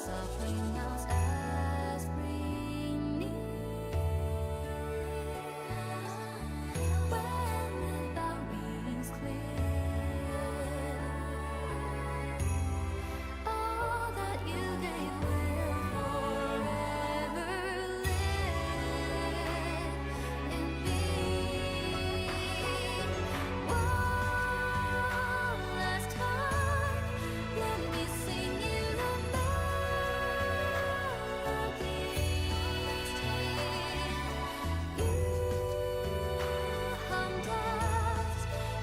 softly notes as spring near. When the bell rings clear, all that you gave will forever live in me. One last time, let me sing you the melody. You hummed us,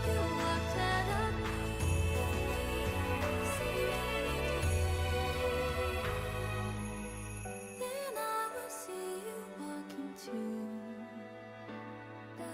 you walked ahead of me. Then I will see you walking to the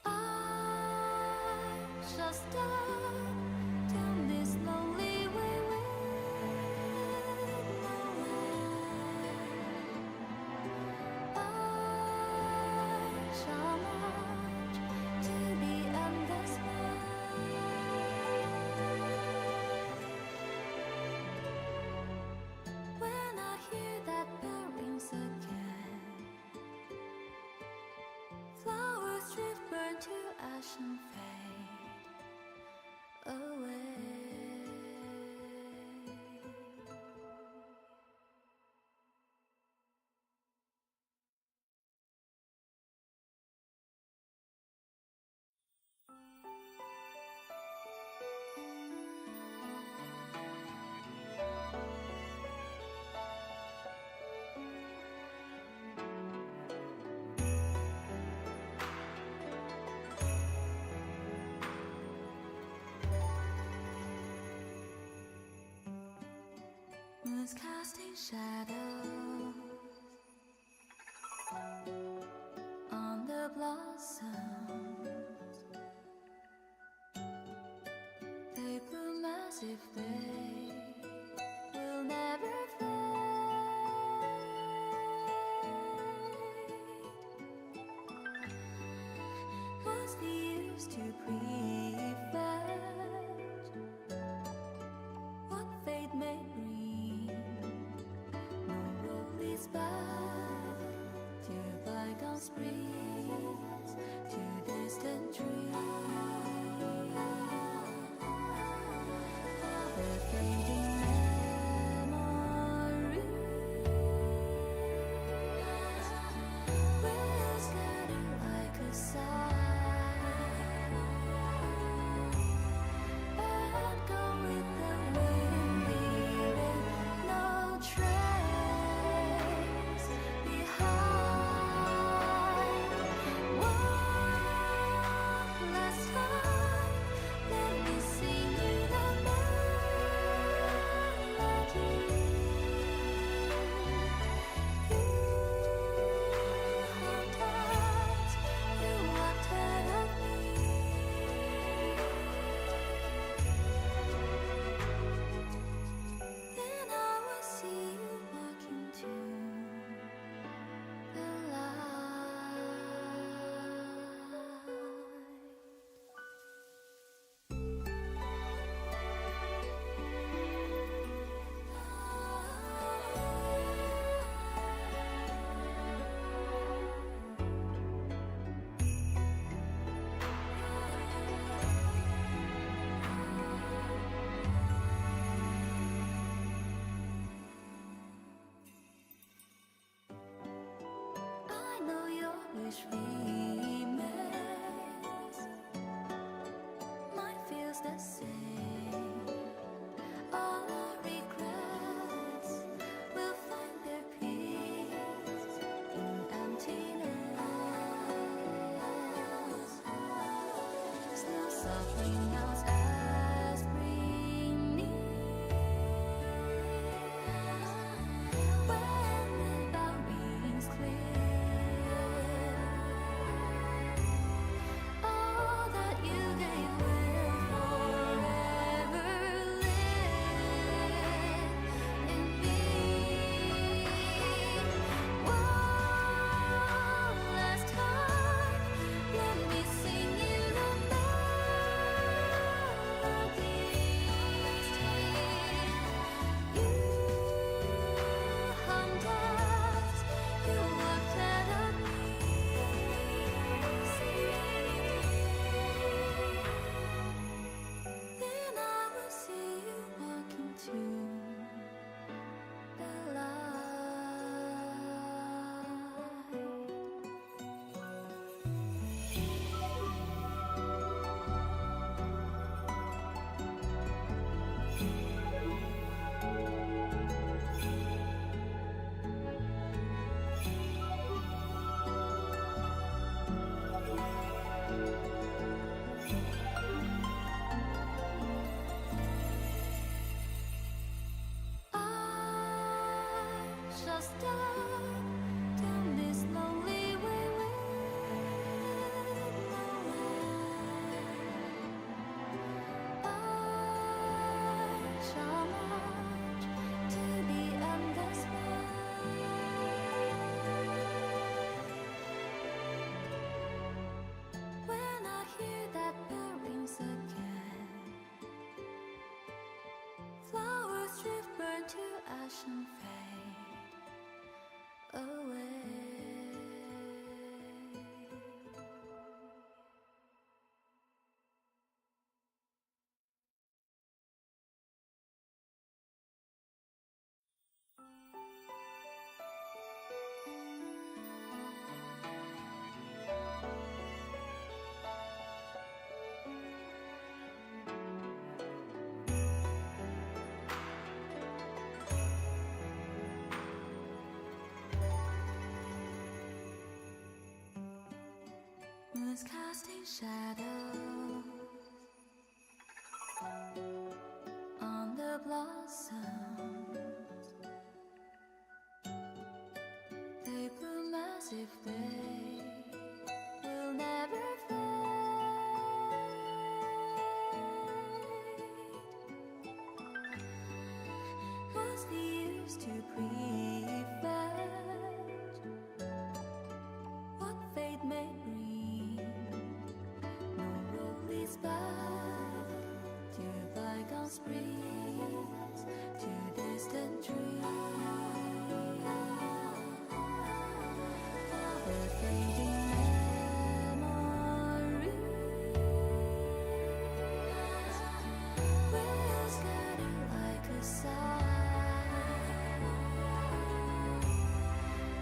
I shall step down this lonely way with no end. I shall march to the endless night. When I hear that bell rings again, flowers drift, burn to ash and fade away. Moon's casting shadows on the blossoms. They bloom as if they will never fade. What's the use to prevent what fate may bring? No road leads back to bygone springs, to distant dreams. The fading memories will scatter like a sigh and go with the wind, leaving no trace behind. One last time, let me sing you the melody. You hummed us, you walked ahead of me. Then I will see you walking to the I know your wish remains. Mine feels the same. All our regrets will find their peace in emptiness. Snow softly notes as spring near. When the bell stop down this lonely way with no end. I shall march to the endless night. When I hear that bell rings again, flowers drift, burn to ash and fade away. Moon's casting shadows on the blossoms. They bloom as if they will never fade. What's the use to prevent what fate may bring? No road leads back to bygone springs, to distant dreams. The fading memories will scatter like a sigh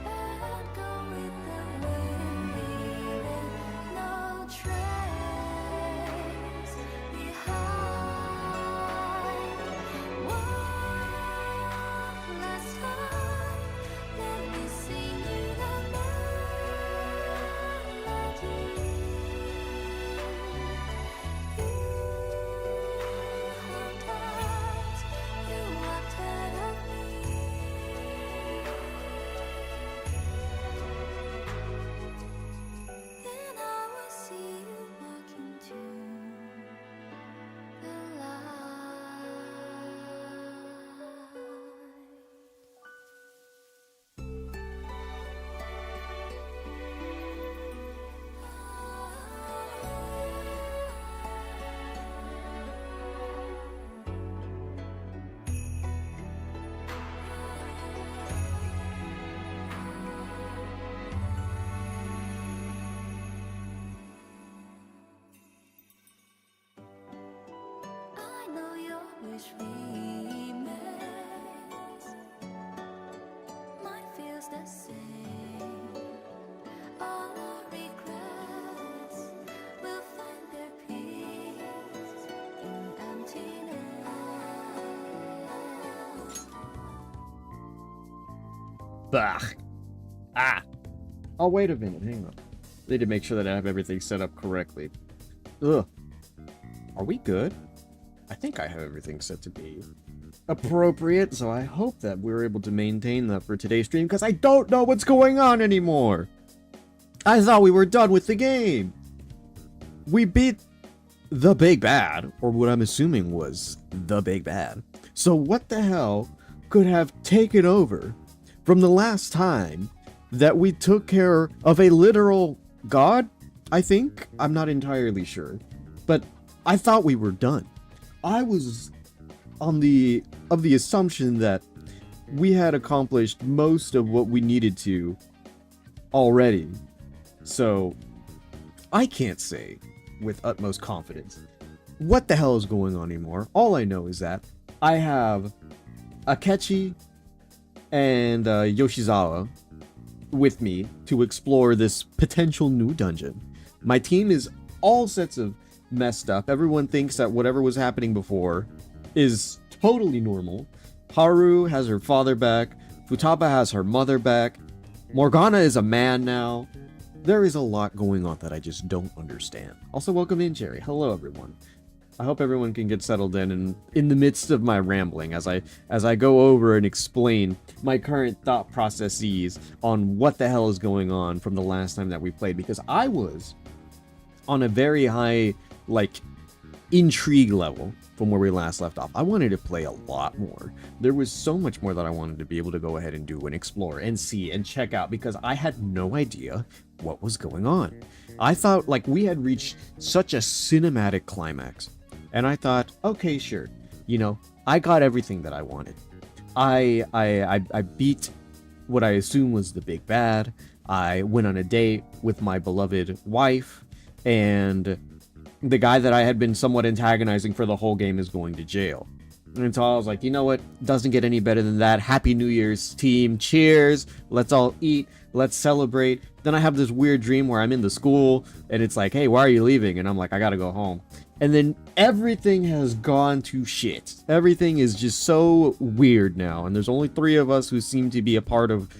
and go with the wind, leaving no trace behind. One last time, let me sing you the melody. You haunt us, you walked ahead of me. Then I will see you walk into the I know your wish remains. Mine feels the same. All our regrets will find their peace in emptiness. Bah. Ah. Oh, wait a minute. Hang on. Need to make sure that I have everything set up correctly. Ugh. Are we good? I think I have everything set to be appropriate, so I hope that we're able to maintain that for today's stream, because I don't know what's going on anymore. I thought we were done with the game. We beat the big bad, or what I'm assuming was the big bad. So what the hell could have taken over from the last time that we took care of a literal god? I think? I'm not entirely sure. But I thought we were done. I was of the assumption that we had accomplished most of what we needed to already. So I can't say with utmost confidence what the hell is going on anymore. All I know is that I have Akechi and Yoshizawa with me to explore this potential new dungeon. My team is all sets of messed up. Everyone thinks that whatever was happening before is totally normal. Haru has her father back. Futaba has her mother back. Morgana is a man now. There is a lot going on that I just don't understand. Also, welcome in, Jerry. Hello, everyone. I hope everyone can get settled in the midst of my rambling as I go over and explain my current thought processes on what the hell is going on from the last time that we played, because I was on a very high, like, intrigue level from where we last left off. I wanted to play a lot more. There was so much more that I wanted to be able to go ahead and do and explore and see and check out, because I had no idea what was going on. I thought, like, we had reached such a cinematic climax, and I thought, okay, sure, you know, I got everything that I wanted. I beat what I assume was the big bad. I went on a date with my beloved wife, and the guy that I had been somewhat antagonizing for the whole game is going to jail. And so I was like, you know what? Doesn't get any better than that. Happy New Year's, team. Cheers. Let's all eat. Let's celebrate. Then I have this weird dream where I'm in the school, and it's like, hey, why are you leaving? And I'm like, I gotta go home. And then everything has gone to shit. Everything is just so weird now. And there's only 3 of us who seem to be a part of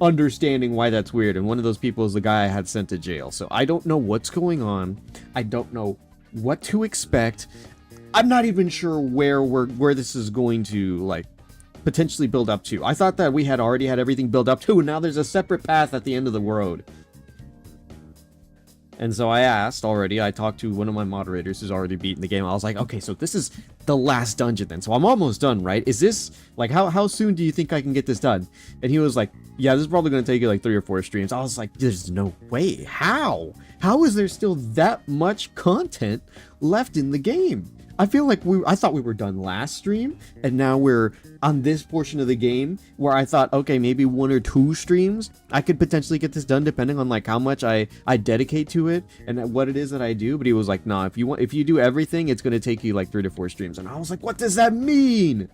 understanding why that's weird, and one of those people is the guy I had sent to jail. So I don't know what's going on. I don't know what to expect. I'm not even sure where this is going to, like, potentially build up to. I thought that we had already had everything built up to, and now there's a separate path at the end of the road. And so I asked already, I talked to one of my moderators who's already beaten the game. I was like, okay, so this is the last dungeon then. So I'm almost done, right? Is this, like, how soon do you think I can get this done? And he was like, yeah, this is probably going to take you like 3 or 4 streams. I was like, there's no way. How? How is there still that much content left in the game? I feel like I thought we were done last stream, and now we're on this portion of the game where I thought, okay, maybe 1 or 2 streams I could potentially get this done, depending on like how much I dedicate to it and what it is that I do. But he was like, nah, if you do everything, it's going to take you like 3 to 4 streams. And I was like, what does that mean?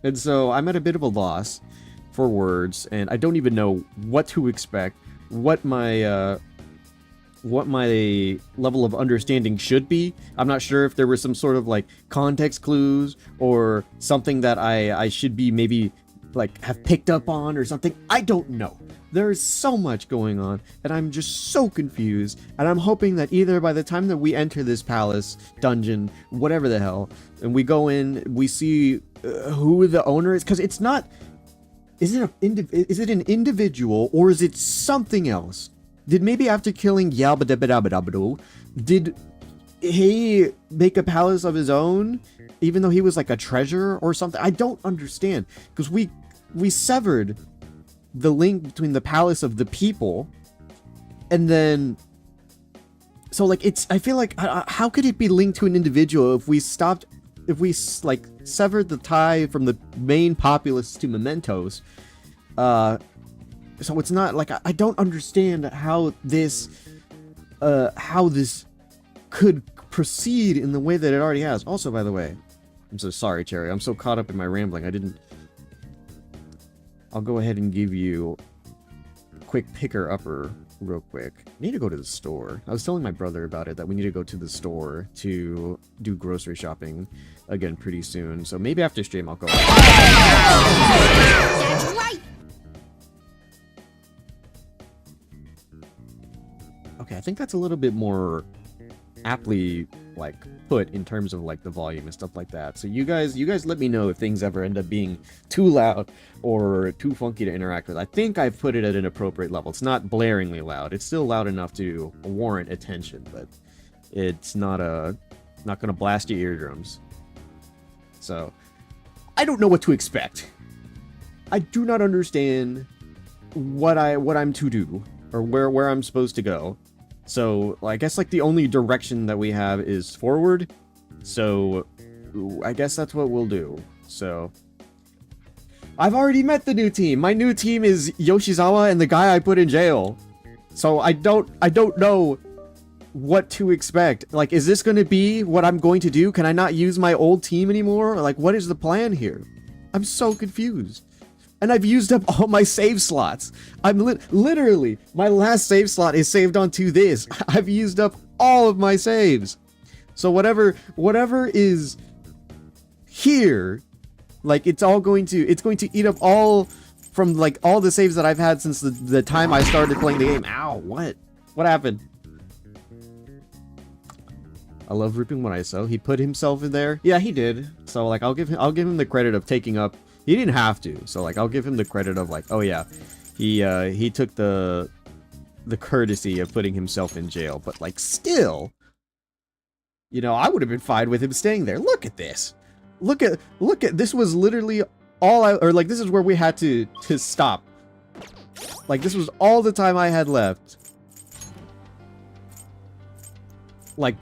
And so I'm at a bit of a loss for words, and I don't even know what to expect, what my level of understanding should be. I'm not sure if there were some sort of like context clues or something that I should be maybe like have picked up on or something. I don't know. There is so much going on, and I'm just so confused, and I'm hoping that either by the time that we enter this palace, dungeon, whatever the hell, and we go in, we see who the owner is, because it's not, is it an individual or is it something else? Did maybe after killing Yabba did he make a palace of his own, even though he was like a treasure or something? I don't understand, because we severed the link between the palace of the people, and then so like I feel like how could it be linked to an individual if we like severed the tie from the main populace to mementos? So it's not like I don't understand how this could proceed in the way that it already has. Also, by the way, I'm so sorry, Cherry. I'm so caught up in my rambling. I'll go ahead and give you a quick picker-upper real quick. I need to go to the store. I was telling my brother about it, that we need to go to the store to do grocery shopping again pretty soon. So maybe after stream I'll go. That's right. Okay, I think that's a little bit more aptly like put in terms of like the volume and stuff like that. So you guys let me know if things ever end up being too loud or too funky to interact with. I think I've put it at an appropriate level. It's not blaringly loud. It's still loud enough to warrant attention, but it's not gonna blast your eardrums. So I don't know what to expect. I do not understand what I'm to do or where I'm supposed to go. So I guess like the only direction that we have is forward. So I guess that's what we'll do. So I've already met the new team. My new team is Yoshizawa and the guy I put in jail. So I don't know what to expect. Like, is this going to be what I'm going to do? Can I not use my old team anymore? Like, what is the plan here? I'm so confused. And I've used up all my save slots. I'm literally, my last save slot is saved onto this. I've used up all of my saves. So whatever is here, like it's going to eat up all from like all the saves that I've had since the time I started playing the game. Ow, what happened? I love reaping what I sow. He put himself in there. Yeah, he did. So like, I'll give him the credit of taking up. He didn't have to. So like, I'll give him the credit of like, oh yeah, he took the courtesy of putting himself in jail. But like, still, you know, I would have been fine with him staying there. Look at this. Look at this was literally all like this is where we had to stop. Like this was all the time I had left. Like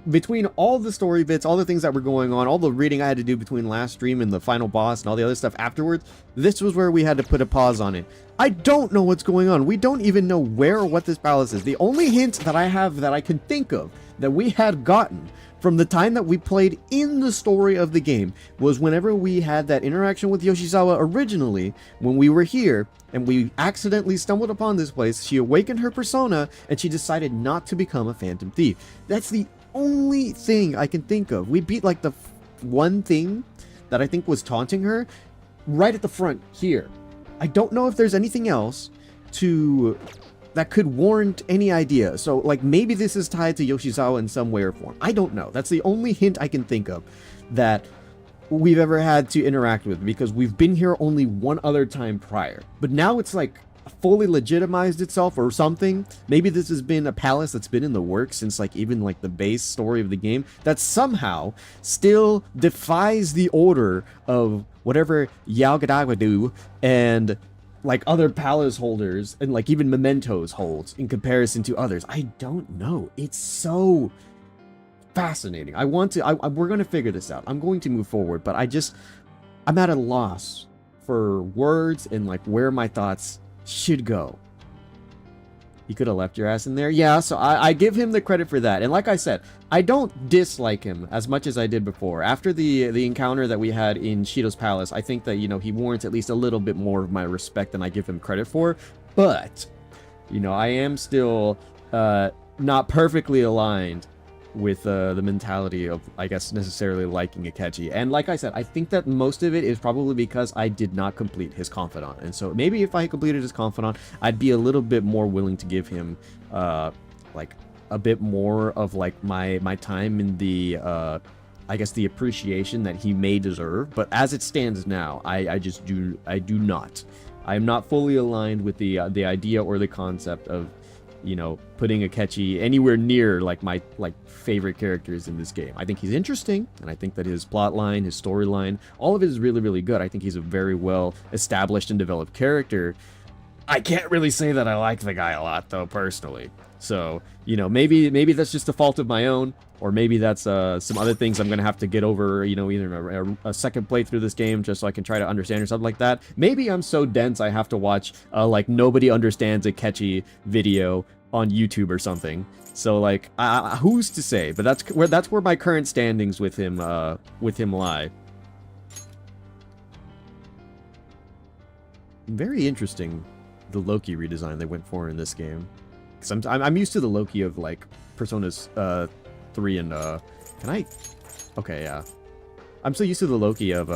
between all the story bits, all the things that were going on, all the reading I had to do between last stream and the final boss and all the other stuff afterwards, this was where we had to put a pause on it. I don't know what's going on. We don't even know where or what this palace is. The only hint that I have that I can think of that we had gotten from the time that we played in the story of the game was whenever we had that interaction with Yoshizawa originally, when we were here, and we accidentally stumbled upon this place. She awakened her persona, and she decided not to become a phantom thief. That's the only thing I can think of. We beat like the one thing that I think was taunting her right at the front here. I don't know if there's anything else that could warrant any idea. So like maybe this is tied to Yoshizawa in some way or form. I don't know. That's the only hint I can think of that we've ever had to interact with, because we've been here only one other time prior. But now it's like fully legitimized itself or something. Maybe this has been a palace that's been in the works since like even like the base story of the game that somehow still defies the order of whatever Yao do and like other palace holders and like even Mementos holds in comparison to others. I don't know. It's so fascinating. We're going to figure this out. I'm going to move forward, but I'm at a loss for words and like where my thoughts should go. He could have left your ass in there. Yeah, so I give him the credit for that. And like I said, I don't dislike him as much as I did before. After the encounter that we had in Shido's Palace, I think that, you know, he warrants at least a little bit more of my respect than I give him credit for. But, you know, I am still not perfectly aligned with the mentality of, I guess, necessarily liking Akechi. And like I said, I think that most of it is probably because I did not complete his Confidant. And so maybe if I completed his Confidant, I'd be a little bit more willing to give him like a bit more of like my time in the I guess the appreciation that he may deserve. But as it stands now, I do not. I am not fully aligned with the idea or the concept of, you know, putting Akechi anywhere near like my favorite characters in this game. I think he's interesting, and I think that his plot line, his storyline, all of it is really, really good. I think he's a very well established and developed character. I can't really say that I like the guy a lot though, personally. So, you know, maybe that's just a fault of my own, or maybe that's some other things I'm gonna have to get over, you know, either a second playthrough this game just so I can try to understand or something like that. Maybe I'm so dense I have to watch like nobody understands Akechi video on YouTube or something. So like, who's to say? But that's where my current standings with him lie. Very interesting, the Loki redesign they went for in this game. Cause I'm used to the Loki of like Personas 3 and can I? Okay, yeah. I'm so used to the Loki of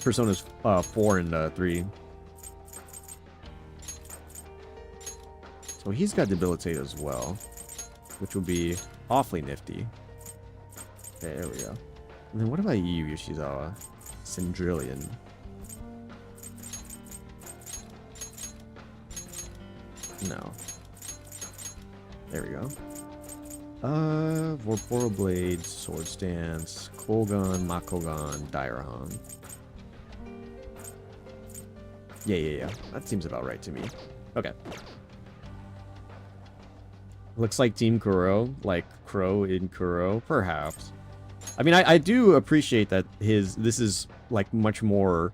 Personas 4 and 3. So he's got Debilitate as well, which would be awfully nifty. Okay, there we go. And then what about you, Yoshizawa? Cendrillion. No. There we go. Vorporo Blade, Sword Stance, Kolgan, Makogan, Dairahan. Yeah. That seems about right to me. Okay. Looks like Team Kuro, like Crow in Kuro, perhaps. I mean, I do appreciate that this is like much more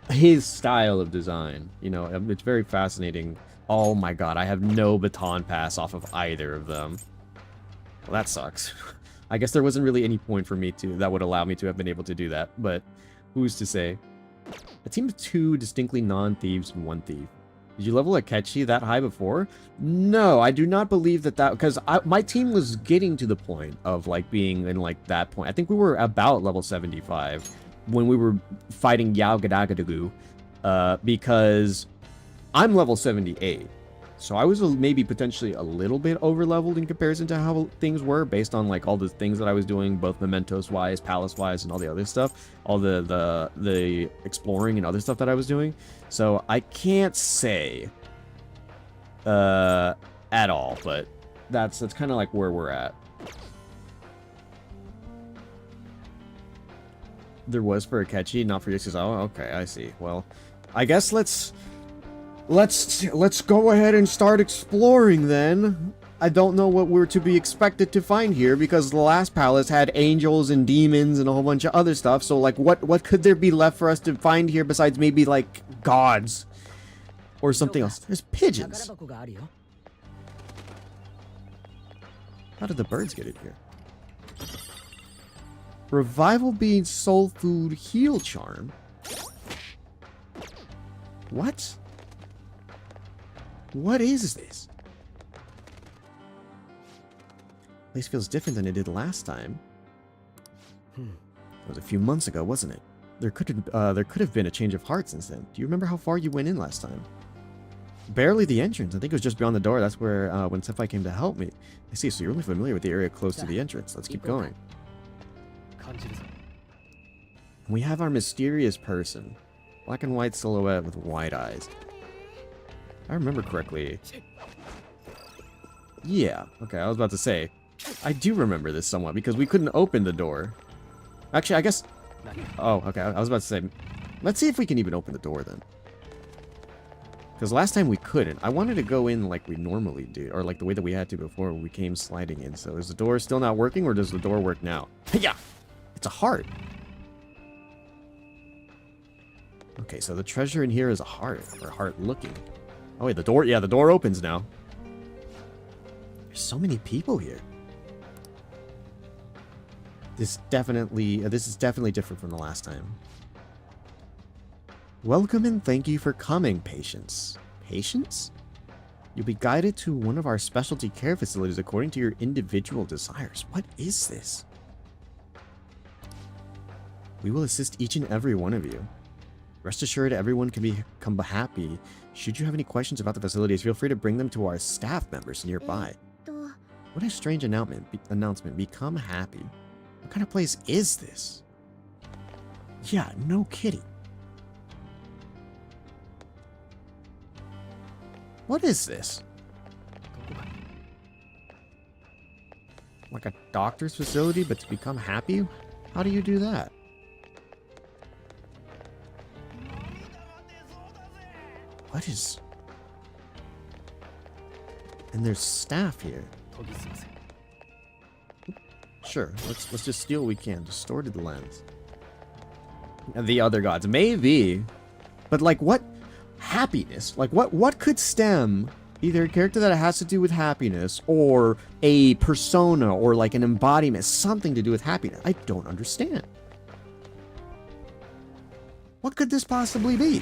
his style of design. You know, it's very fascinating. Oh my god, I have no baton pass off of either of them. Well, that sucks. I guess there wasn't really any point for me that would allow me to have been able to do that, but who's to say? A team of 2 distinctly non-thieves and 1 thief. Did you level Akechi that high before? No, I do not believe that because my team was getting to the point of like being in like that point. I think we were about level 75 when we were fighting Yao Gadagadagu, because I'm level 78. So I was maybe potentially a little bit over-leveled in comparison to how things were, based on like all the things that I was doing, both mementos-wise, palace-wise, and all the other stuff, all the exploring and other stuff that I was doing. So I can't say at all, but that's kind of like where we're at. There was for Akechi, not for Yixis. Oh, okay, I see. Well, I guess let's go ahead and start exploring then. I don't know what we're to be expected to find here, because the last palace had angels and demons and a whole bunch of other stuff. So like what could there be left for us to find here besides maybe like gods or something else? There's pigeons. How did the birds get in here? Revival Bean Soul Food Heal Charm. What? What is this? Place feels different than it did last time. It was a few months ago, wasn't it? There could have been a change of heart since then. Do you remember how far you went in last time? Barely the entrance. I think it was just beyond the door. That's where when Senpai came to help me. I see. So you're only familiar with the area close to the entrance. Let's keep going. We have our mysterious person. Black and white silhouette with wide eyes. If I remember correctly. Yeah. Okay, I was about to say. I do remember this somewhat because we couldn't open the door. Actually, I guess... Oh, okay. I was about to say... Let's see if we can even open the door then. Because last time we couldn't. I wanted to go in like we normally do. Or like the way that we had to before we came sliding in. So is the door still not working or does the door work now? Yeah! It's a heart. Okay, so the treasure in here is a heart. Or heart looking. Oh wait, the door... Yeah, the door opens now. There's so many people here. This is definitely different from the last time. Welcome and thank you for coming, patients. Patients? You'll be guided to one of our specialty care facilities according to your individual desires. What is this? We will assist each and every one of you. Rest assured, everyone can become happy. Should you have any questions about the facilities, feel free to bring them to our staff members nearby. What a strange announcement. Become happy. What kind of place is this? Yeah, no kidding. What is this? Like a doctor's facility, but to become happy? How do you do that? What is... And there's staff here. Sure, let's just steal what we can. Distorted lens. And the other gods. Maybe. But like what? Happiness. Like what could stem either a character that has to do with happiness or a persona or like an embodiment, something to do with happiness. I don't understand. What could this possibly be?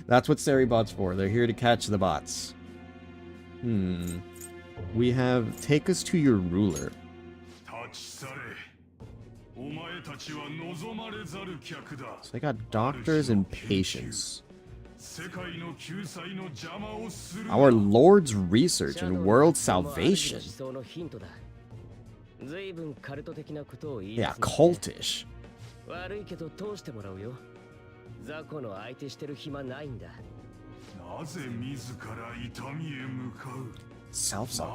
That's what Seribots for. They're here to catch the bots. We have take us to your ruler. So they got doctors and patients. Our Lord's research and world salvation. Yeah, cultish.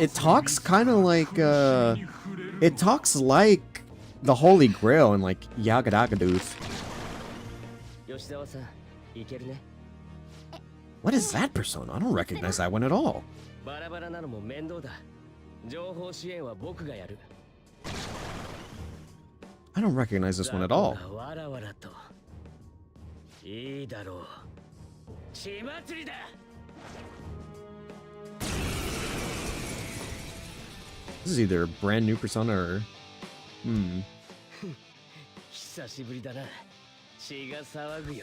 It talks kind of like it talks like the Holy Grail and like Yagadagadooth. What is that persona? I don't recognize that one at all. I don't recognize this one at all. This is either a brand new persona or...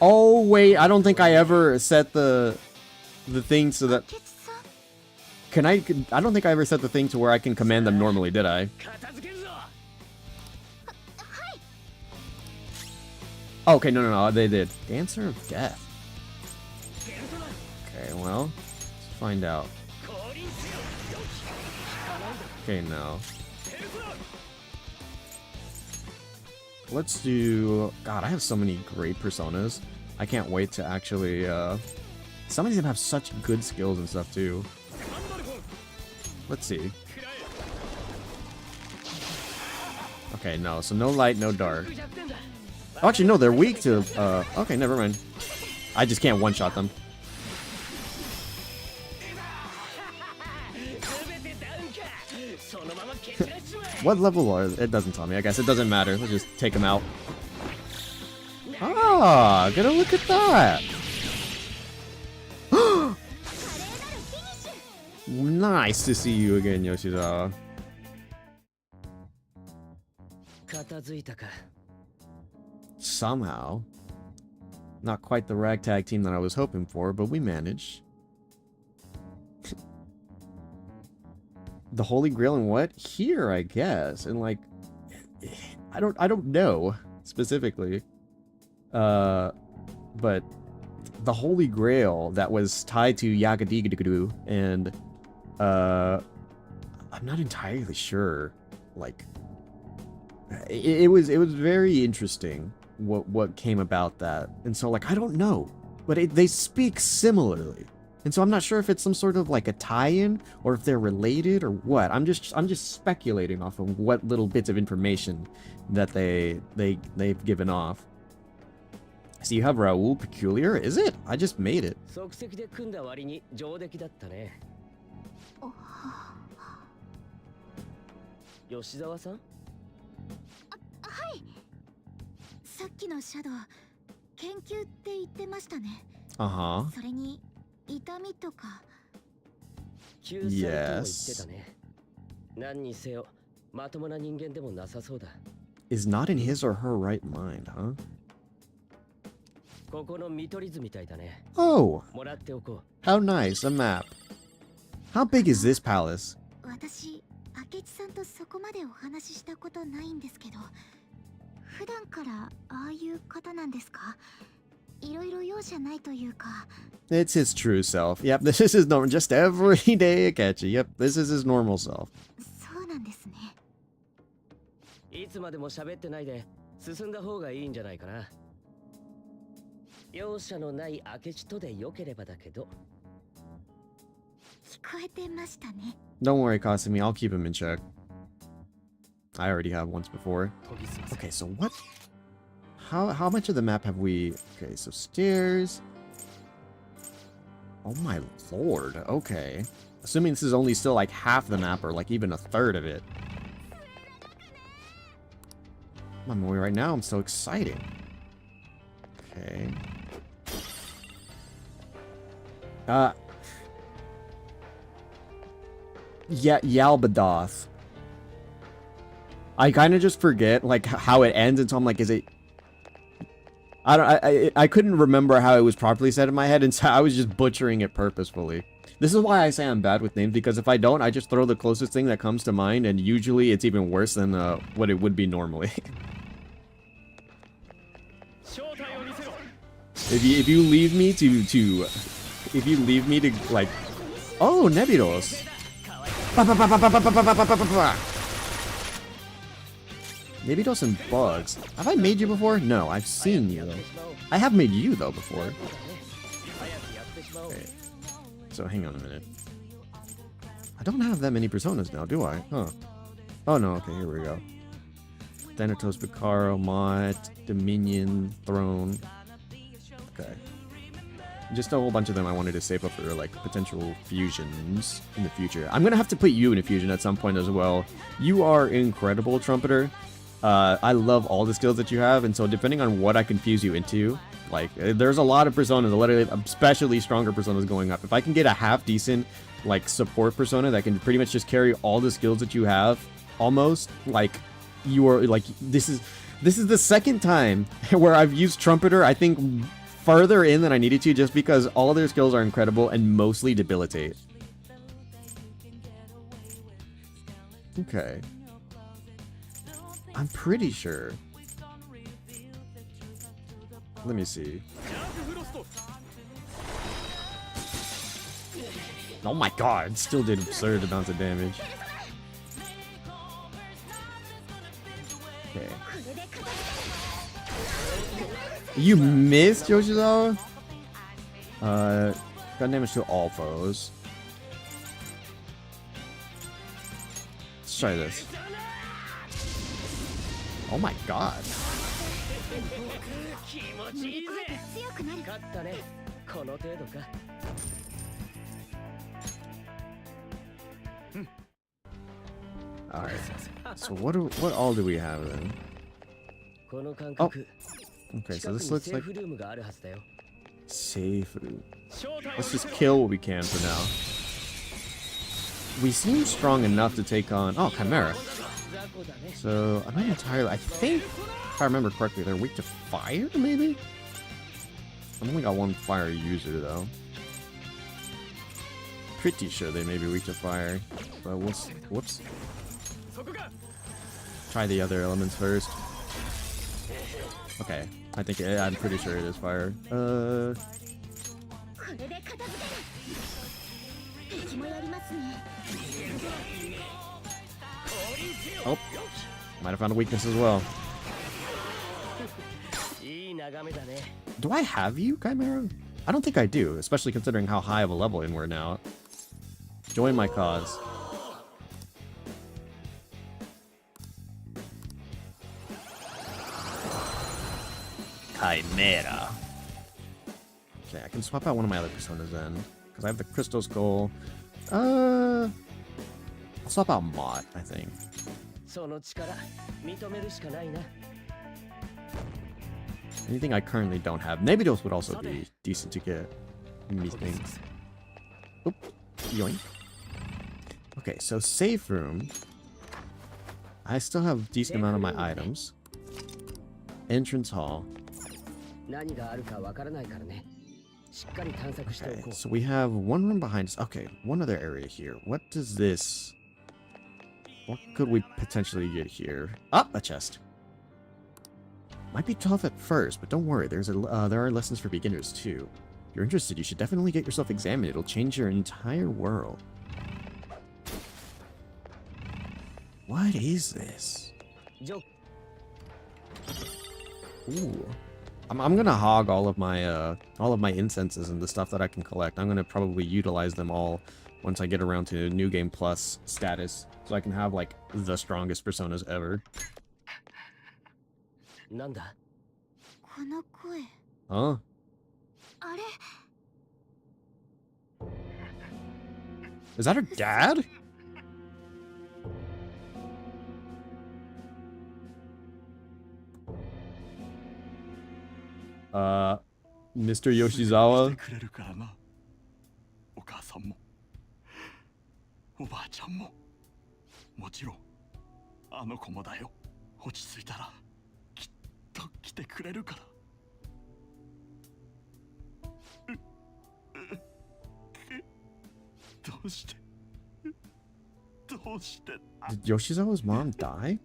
Oh wait, I don't think I ever set the thing so that... I don't think I ever set the thing to where I can command them normally, did I? Oh, okay, no, they did. Dancer of Death. Okay, well, let's find out. Okay, no. Let's do... God, I have so many great personas. I can't wait to actually, some of them have such good skills and stuff, too. Let's see. Okay, no. So no light, no dark. Oh, actually, no. They're weak to, okay, never mind. I just can't one-shot them. What level are they? It doesn't tell me. I guess it doesn't matter. Let's just take them out. Ah, get a look at that. Nice to see you again, Yoshizawa. Somehow. Not quite the ragtag team that I was hoping for, but we managed. The Holy Grail and what? Here, I guess. And like I don't know specifically. But the Holy Grail that was tied to Yagadigadu and I'm not entirely sure. Like it was very interesting what came about that. And so like I don't know, but they speak similarly. And so I'm not sure if it's some sort of like a tie-in or if they're related or what. I'm just speculating off of what little bits of information that they've given off. So you have Raoul Peculiar, is it? I just made it. 吉沢さん？はい。さっきのシャドウ、研究って言ってましたね。Uh-huh. それに痛みとか。救済とも言ってたね。何にせよ、まともな人間でもなさそうだ。Is not in his or her right mind, huh? ここの見取り図みたいだね。Oh! もらっておこう。 How nice, a map. How big is this palace? 私、明智さんとそこまでお話ししたことないんですけど、普段からああいう方なんですか？いろいろ容赦ないというか。It's his true self. Yep, this is his normal, just everyday Akechi. Yep, this is his normal self. そうなんですね。いつまでも喋ってないで進んだ方がいいんじゃないかな。容赦のない明智とで良ければだけど。聞こえてましたね。Don't worry, Kasumi, I'll keep him in check. I already have once before. Okay, so what? How much of the map have we... Okay, so stairs. Oh my lord, okay. Assuming this is only still like half the map or like even a third of it. I'm on my way right now, I'm so excited. Okay. Yeah, Yalbadoth. I kind of just forget like how it ends, and so I'm like, is it? I couldn't remember how it was properly said in my head, and so I was just butchering it purposefully. This is why I say I'm bad with names, because if I don't, I just throw the closest thing that comes to mind, and usually it's even worse than what it would be normally. If you leave me to like, oh, Nebiros. Nebiros and bugs. Have I made you before? No, I've seen you though. I have made you though before. Okay. So hang on a minute. I don't have that many personas now, do I? Huh. Oh no, okay, here we go. Thanatos, Bacaro, Mott, Dominion, Throne. Okay. Just a whole bunch of them I wanted to save up for like potential fusions in the future. I'm gonna have to put you in a fusion at some point as well. You are incredible, Trumpeter. I love all the skills that you have, and so depending on what I can fuse you into, like there's a lot of personas, literally especially stronger personas going up. If I can get a half decent like support persona that can pretty much just carry all the skills that you have, almost like you are like this is the second time where I've used Trumpeter, I think farther in than I needed to, just because all their skills are incredible and mostly debilitate. Okay. I'm pretty sure. Let me see. Oh my god, still did absurd amounts of damage. Okay. You missed, Yoshizawa? Got damage to all foes. Let's try this. Oh my god. Alright. So what all do we have then? Oh. Okay, so this looks like safe room. Let's just kill what we can for now. We seem strong enough to take on Chimera. So I'm not entirely, I think if I remember correctly, they're weak to fire, maybe? I've only got one fire user though. Pretty sure they may be weak to fire. But we'll see. Whoops. Try the other elements first. Okay, I'm pretty sure it is fire. Oh, might have found a weakness as well. Do I have you, Chimera? I don't think I do, especially considering how high of a level in we're now. Join my cause. Chimera. Okay, I can swap out one of my other personas then, because I have the Crystal Skull. I'll swap out Mott, I think. Anything I currently don't have. Maybe those would also be decent to get. Me think. Oop. Yoink. Okay, so safe room. I still have a decent amount of my items. Entrance hall. Okay, so we have one room behind us. Okay, one other area here. What does this... What could we potentially get here? Ah, a chest. Might be tough at first, but don't worry. There are lessons for beginners too. If you're interested, you should definitely get yourself examined. It'll change your entire world. What is this? Ooh. I'm gonna hog all of my incenses and the stuff that I can collect. I'm gonna probably utilize them all once I get around to New Game Plus status, so I can have like the strongest personas ever. Huh? Is that her dad? Mr. Yoshizawa? お母さんもおばあちゃんももちろんあの子もだよ。落ち着いたらきっと来てくれるから。どうして Did Yoshizawa's mom die?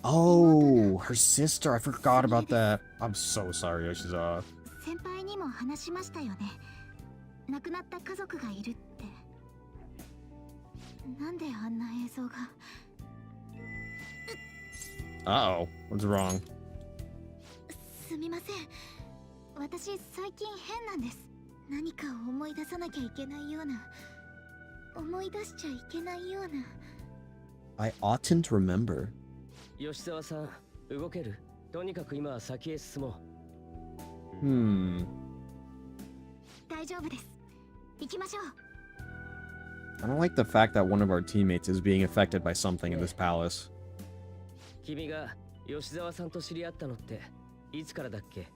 Oh, her sister. I forgot about that. I'm so sorry, Yoshizawa. 先輩にも話しましたよね。亡くなった家族がいるって。なんであんな映像が。Uh-oh. What's wrong? すみません。私最近変なんです。何かを思い出さなきゃいけないような。思い出しちゃいけないような。I oughtn't remember. 吉沢さん、動ける？とにかく今は先へ進もう。大丈夫です。行きましょう。I don't like the fact that one of our teammates is being affected by something in this palace. 君が吉沢さんと知り合ったのっていつからだっけ？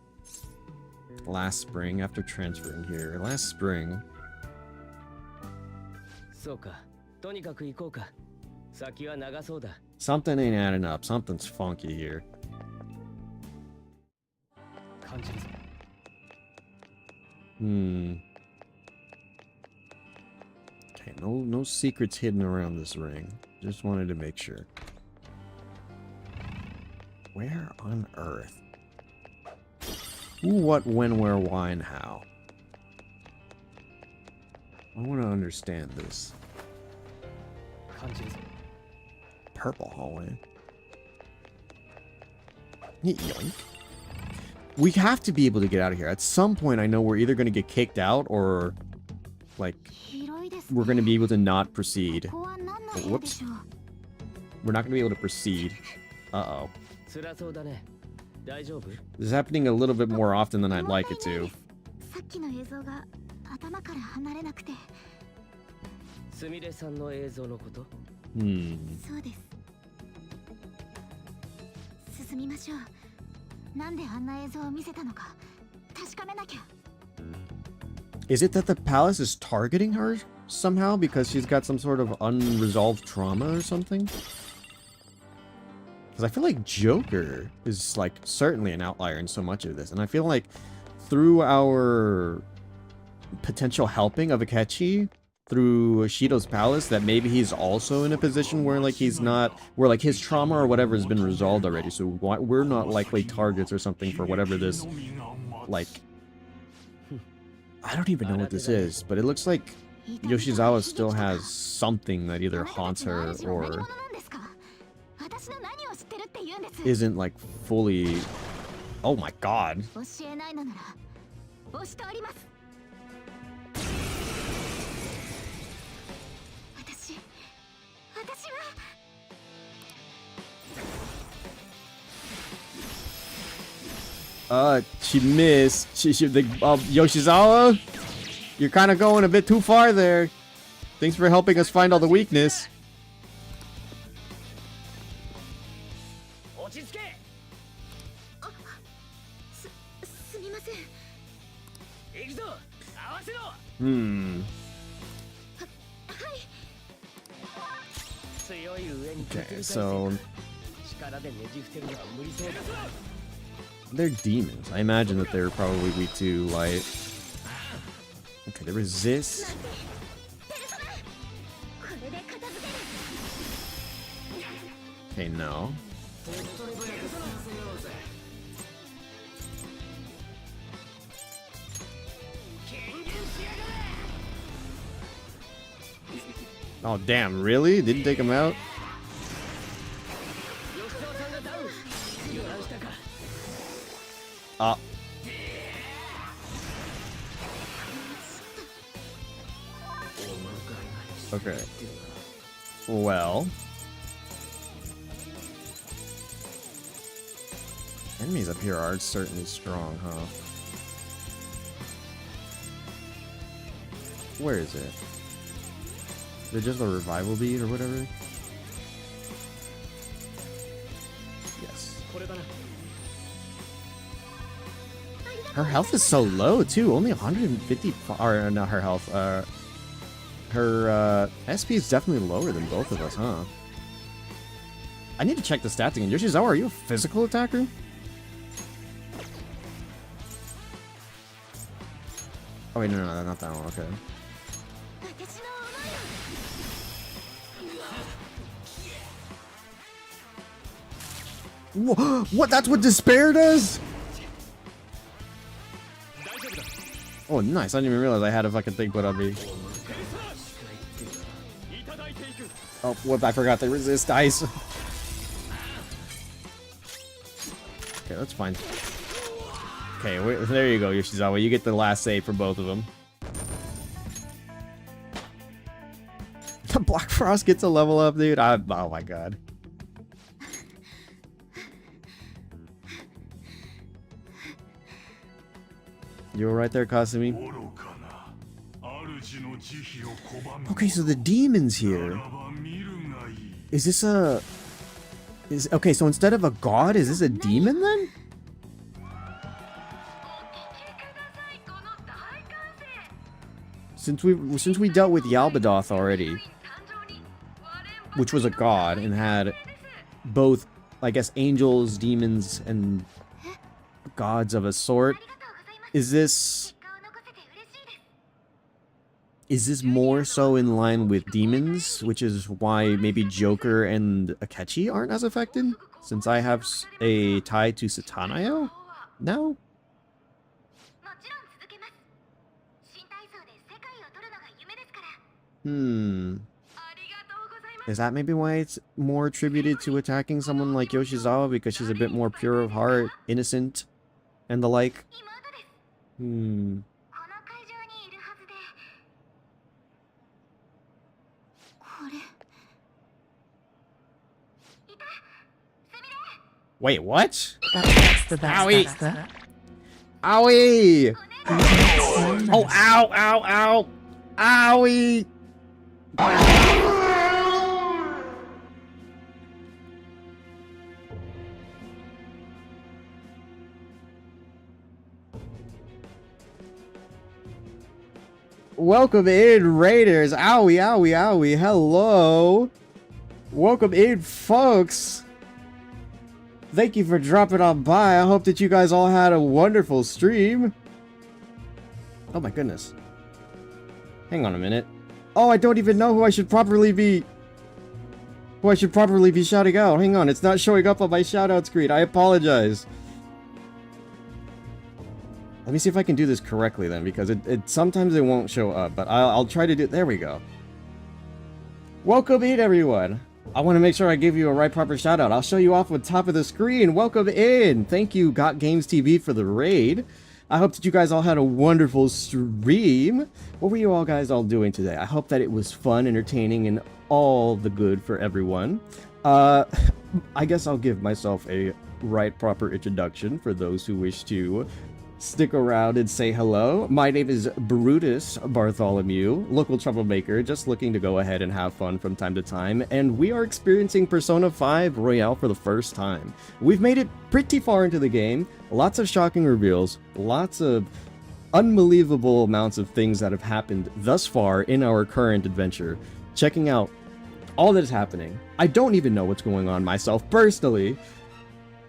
Last spring after transferring here. Last spring. そうか。とにかく行こうか。先は長そうだ。 Something ain't adding up. Something's funky here. 感じるぞ。 Okay, no secrets hidden around this ring. Just wanted to make sure. Where on earth? Who, what, when, where, why, and how? I want to understand this. 感じるぞ。 Purple hallway. Yoink. We have to be able to get out of here. At some point, I know we're either going to get kicked out or, like, 広いですね。 we're going to be able to not proceed. ここは何の部屋でしょう。 We're not going to be able to proceed. Uh-oh. 辛そうだね。大丈夫？ This is happening a little bit more often than I'd like it 問題ない to. です。さっきの映像が頭から離れなくて。すみれさんの映像のこと？ そうです。進みましょう。なんであんな映像を見せたのか確かめなきゃ。 Is it that the palace is targeting her somehow because she's got some sort of unresolved trauma or something? Because I feel like Joker is, like, certainly an outlier in so much of this. And I feel like through our potential helping of Akechi through Shido's palace, that maybe he's also in a position where, like, he's not, where, like, his trauma or whatever has been resolved already. So we're not likely targets or something for whatever this, like, I don't even know what this is, but it looks like Yoshizawa still has something that either haunts her or isn't, like, fully... Oh my god. 教えないのなら押しております。私は She missed. Yoshizawa, you're kind of going a bit too far there. Thanks for helping us find all the weakness. 落ち着け。すみません。行くぞ。合わせろ。強い上に Okay, so 力でねじ伏せるのは無理そうだ。 they're demons. I imagine that they're probably weak to light. Okay, they resist. Okay, no. Oh, damn, really? Didn't take him out? Okay. Well. Enemies up here are certainly strong, huh? Where is it? Is it just a revival bead or whatever? Yes. Her health is so low too, only 150, or not her health, her SP is definitely lower than both of us, huh? I need to check the stats again. Yoshizawa, are you a physical attacker? Oh wait, no, not that one, okay. What? That's what despair does? Oh, nice. I didn't even realize I had a fucking thing put on me. Oh, whoop, I forgot they resist ice. Okay, that's fine. Okay, there you go, Yoshizawa. You get the last save for both of them. The Black Frost gets a level up, dude. Oh my god. You were right there, Kasumi. Okay, so the demons here. Is this a... Okay, so instead of a god, is this a demon then? Since we dealt with Yalbadoth already. which was a god and had both, I guess, angels, demons, and gods of a sort. Is this more so in line with demons, which is why maybe Joker and Akechi aren't as affected? Since I have a tie to Satanayo now? Is that maybe why it's more attributed to attacking someone like Yoshizawa, because she's a bit more pure of heart, innocent, and the like? Wait, what? That's the best. Owie! That's the... Owie! Oh, ow, ow, ow! Owie! Welcome in, Raiders! Owie, owie, owie! Hello! Welcome in, folks! Thank you for dropping on by. I hope that you guys all had a wonderful stream. Oh my goodness. Hang on a minute. Oh, I don't even know who I should properly be shouting out. Hang on, it's not showing up on my shout out screen. I apologize. Let me see if I can do this correctly then, because it sometimes it won't show up, but I'll try to do. There we go. Welcome in, everyone. I want to make sure I give you a right proper shout out. I'll show you off at the top of the screen. Welcome in. Thank you, Got Games TV, for the raid. I hope that you guys all had a wonderful stream. What were you all guys all doing today? I hope that it was fun, entertaining, and all the good for everyone. I guess I'll give myself a right proper introduction for those who wish to stick around and say hello. My name is Brutus Bartholomew, local troublemaker, just looking to go ahead and have fun from time to time, and we are experiencing Persona 5 Royale for the first time. We've made it pretty far into the game, lots of shocking reveals, lots of unbelievable amounts of things that have happened thus far in our current adventure. Checking out all that is happening. I don't even know what's going on myself personally,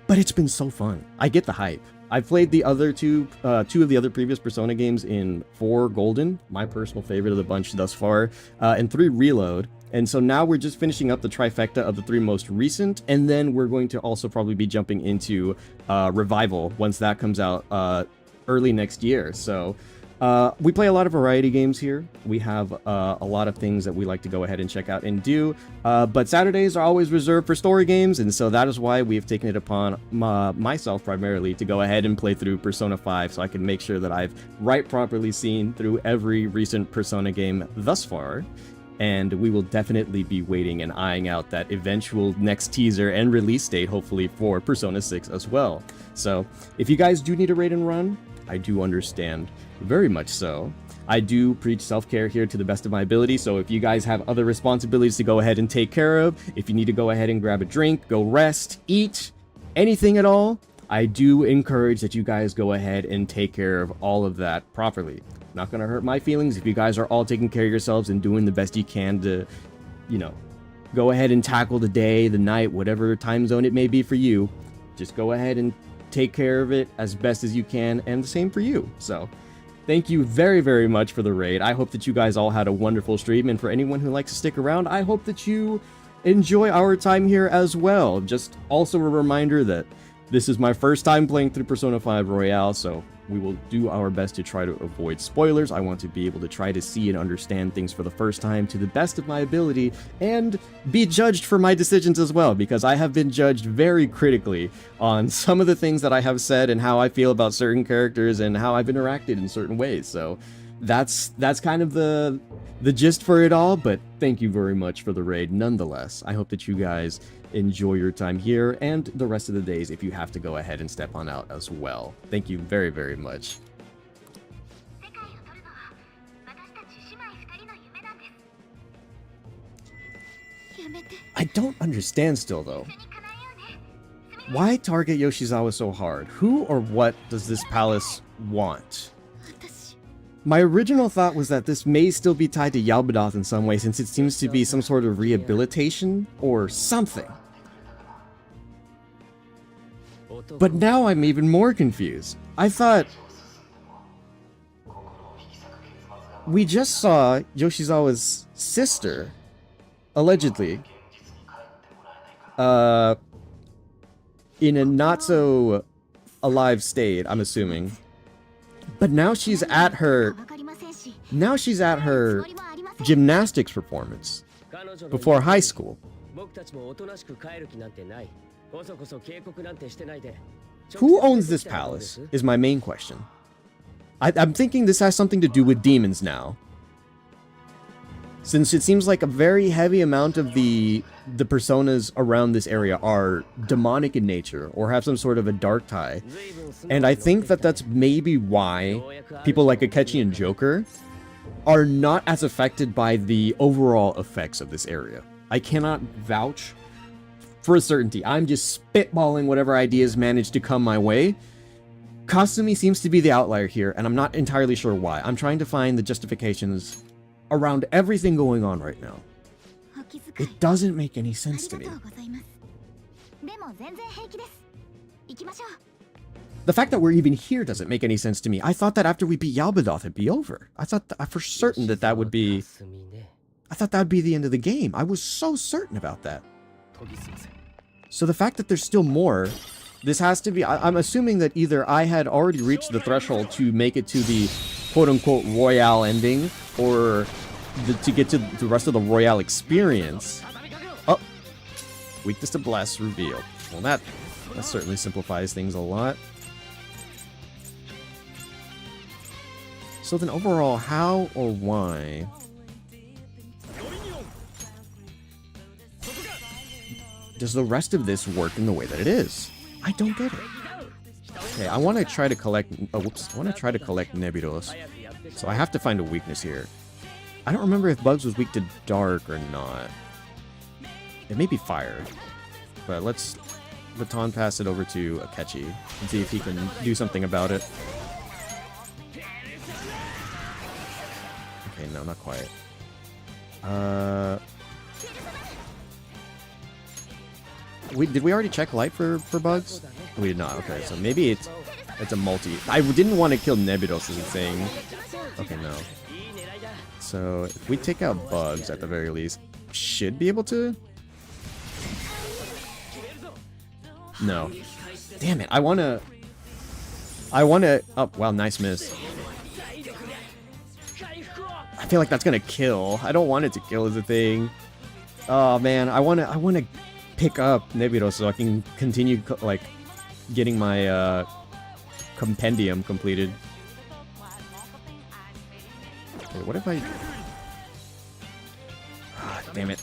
but it's been so fun. I get the hype. I've played the other two of the other previous Persona games in 4 Golden, my personal favorite of the bunch thus far, and 3 Reload. And so now we're just finishing up the trifecta of the 3 most recent, and then we're going to also probably be jumping into Revival once that comes out early next year. So we play a lot of variety games here. We have a lot of things that we like to go ahead and check out and do, but Saturdays are always reserved for story games, and so that is why we've taken it upon myself primarily to go ahead and play through Persona 5 so I can make sure that I've properly seen through every recent Persona game thus far. And we will definitely be waiting and eyeing out that eventual next teaser and release date, hopefully, for Persona 6 as well. So if you guys do need a raid and run, I do understand. Very much so. I do preach self-care here to the best of my ability, so if you guys have other responsibilities to go ahead and take care of, if you need to go ahead and grab a drink, go rest, eat, anything at all, I do encourage that you guys go ahead and take care of all of that properly. Not gonna hurt my feelings if you guys are all taking care of yourselves and doing the best you can to, you know, go ahead and tackle the day, the night, whatever time zone it may be for you. Just go ahead and take care of it as best as you can, and the same for you. So thank you very, very much for the raid. I hope that you guys all had a wonderful stream, and for anyone who likes to stick around, I hope that you enjoy our time here as well. Just also a reminder that this is my first time playing through Persona 5 Royale, so we will do our best to try to avoid spoilers. I want to be able to try to see and understand things for the first time to the best of my ability, and be judged for my decisions as well, because I have been judged very critically on some of the things that I have said and how I feel about certain characters and how I've interacted in certain ways. So that's kind of the gist for it all, but thank you very much for the raid nonetheless. I hope that you guys enjoy your time here and the rest of the days if you have to go ahead and step on out as well. Thank you very, very much. I don't understand still though. Why target Yoshizawa so hard? Who or what does this palace want? My original thought was that this may still be tied to Yaldabaoth in some way, since it seems to be some sort of rehabilitation or something. But now I'm even more confused. I thought... we just saw Yoshizawa's sister, allegedly, in a not-so-alive state, I'm assuming. But now she's at her... now she's at her gymnastics performance before high school. Who owns this palace is my main question. I'm thinking this has something to do with demons now. Since it seems like a very heavy amount of the personas around this area are demonic in nature or have some sort of a dark tie. And I think that that's maybe why people like Akechi and Joker are not as affected by the overall effects of this area. I cannot vouch for a certainty. I'm just spitballing whatever ideas manage to come my way. Kasumi seems to be the outlier here, and I'm not entirely sure why. I'm trying to find the justifications around everything going on right now. It doesn't make any sense to me. The fact that we're even here doesn't make any sense to me. I thought that after we beat Yaldabaoth, it'd be over. I thought for certain that would be... I thought that would be the end of the game. I was so certain about that. So the fact that there's still more... this has to be... I'm assuming that either I had already reached the threshold to make it to the quote-unquote Royale ending, or to get to the rest of the Royale experience. Oh! Weakness to Bless revealed. Well, that certainly simplifies things a lot. So then overall, how or why... does the rest of this work in the way that it is? I don't get it. Okay, I want to try to collect... oh, whoops. I want to try to collect Nebulos. So I have to find a weakness here. I don't remember if Bugs was weak to dark or not. It may be fire. But let's baton pass it over to Akechi and see if he can do something about it. Okay, no, not quite. Did we already check light for bugs? We did not. Okay, so maybe it's a multi. I didn't want to kill Nebulos as a thing. Okay, no. So if we take out bugs at the very least, should be able to. No. Damn it! I wanna. Oh wow, nice miss. I feel like that's gonna kill. I don't want it to kill as a thing. Oh man, I wanna pick up Nebulos so I can continue like getting my compendium completed. Wait, what if I... damn it.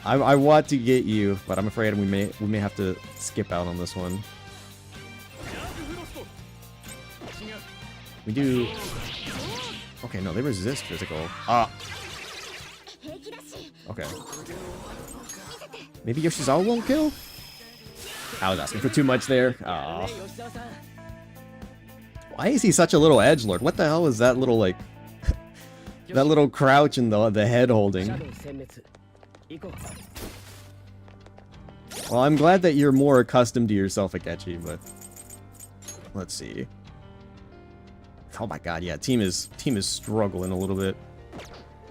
I want to get you, but I'm afraid we may have to skip out on this one. We do... okay, no, they resist physical. Ah. Okay. Maybe Yoshizawa won't kill? I was asking for too much there. Aww. Why is he such a little edgelord? What the hell is that little, like... that little crouch in the head holding? Well, I'm glad that you're more accustomed to yourself, Akechi, but... let's see. Oh my god, yeah, team is struggling a little bit.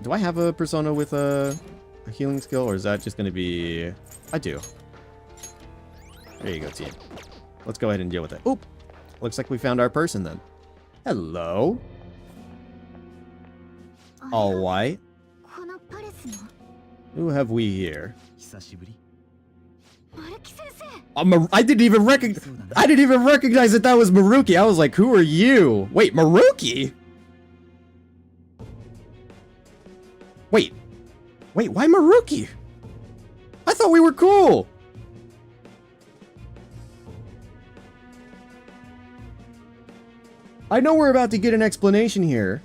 Do I have a persona with a healing skill, or is that just gonna be... I do. There you go, team. Let's go ahead and deal with it. Oop! Looks like we found our person then. Hello? All white. Who have we here? I didn't even recognize that was Maruki. I was like, who are you? Wait, Maruki? Wait, why Maruki? I thought we were cool. I know we're about to get an explanation here.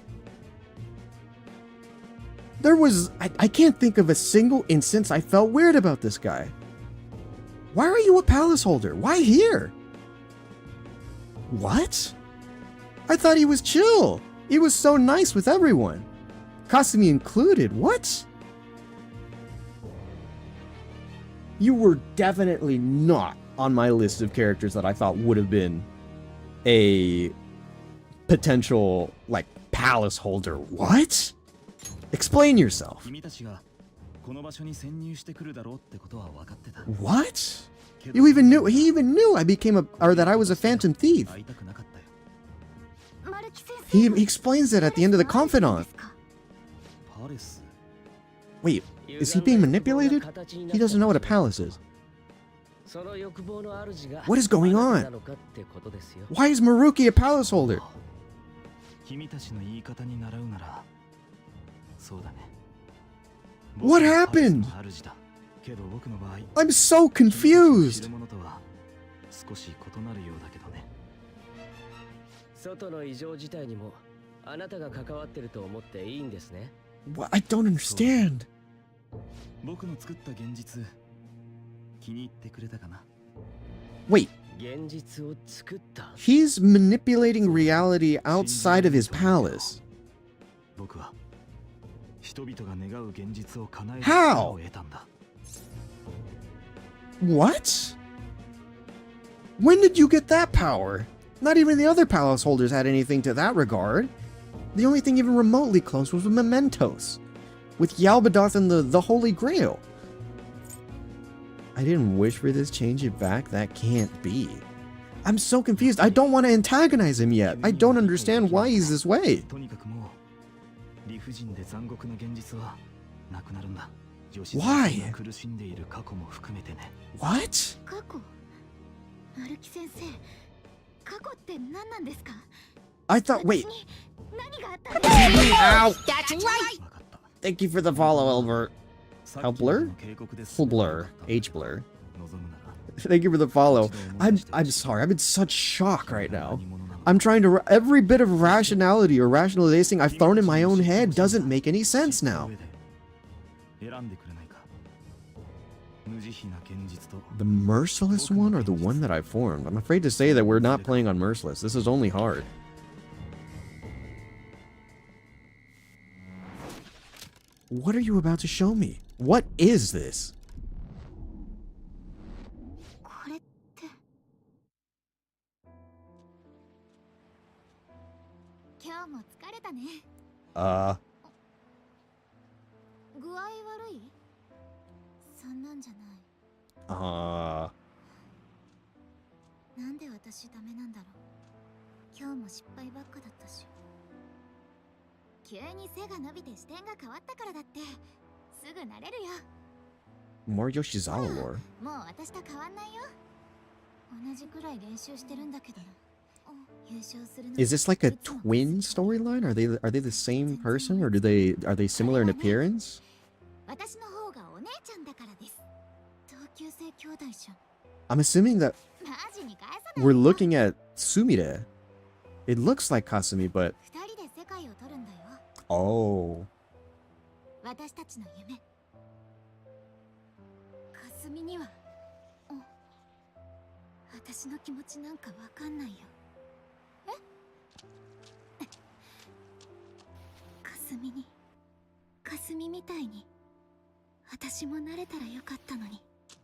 There was... I can't think of a single instance I felt weird about this guy. Why are you a palace holder? Why here? What? I thought he was chill. He was so nice with everyone. Kasumi included. What? You were definitely not on my list of characters that I thought would have been a potential, like, palace holder. What? Explain yourself. 君たちがこの場所に潜入してくるだろうってことは分かってた。 What? You even knew, he even knew I became a, or that I was a phantom thief. 会いたくなかったよ。マルキ先生 He explains it at the end of the confidant. パレス。 Wait, is he being manipulated? He doesn't know what a palace is. What is going on? Why is Maruki a palace holder? 君たちの言い方に習うなら、そうだね。 What happened? けど僕の場合、 I'm so confused. 知るものとは少し異なるようだけどね。外の異常事態にもあなたが関わってると思っていいんですね。 What? I don't understand. 僕の作った現実、気に入ってくれたかな？ Wait, 現実を作った。 he's manipulating reality outside of his palace. 僕は人々が願う現実を叶える How? 力を得たんだ。 What? When did you get that power? Not even the other palace holders had anything to that regard. The only thing even remotely close was with Mementos, with Yalbadoth and the Holy Grail. I didn't wish for this, change it back, that can't be. I'm so confused, I don't want to antagonize him yet. I don't understand why he's this way. とにかくもう理不尽で残酷な現実はなくなるんだ。 Why? 苦しんでいる過去も含めてね。 What? 過去マルキ先生過去って何なんですか I thought, wait. 私に何があったんですか Ow! 分かった。 Thank you for the follow, Albert. さ How っきまで blur? の警告です。 Full blur. H blur. 望むなら Thank you for the follow. I'm sorry, I'm in such shock right now. I'm trying to, every bit of rationality or rationalizing I've thrown in my own head doesn't make any sense now. 選んでくれないか。無慈悲な現実と The merciless one or the one that I formed? I'm afraid to say that we're not playing on merciless. This is only hard. What are you about to show me? What is this? これって今日も疲れたね具合悪いそんなんじゃないなんで私ダメなんだろう今日も失敗ばっかだったし急に背が伸びて視点が変わったからだってすぐ慣れるよ More Yoshizawa lore. もう私と変わんないよ同じくらい練習してるんだけどな優勝するの Is this like a twin storyline? Are they the same person or are they similar in appearance? 私の方がお姉ちゃんだからです同級生兄弟じゃん I'm assuming that マジに返さない we're looking at Sumire. It looks like Kasumi, but 二人で世界を取るんだよ oh. 私たちの夢かすみには私の気持ちなんかわかんないよえかすみにかすみみたいに私も慣れたらよかったのに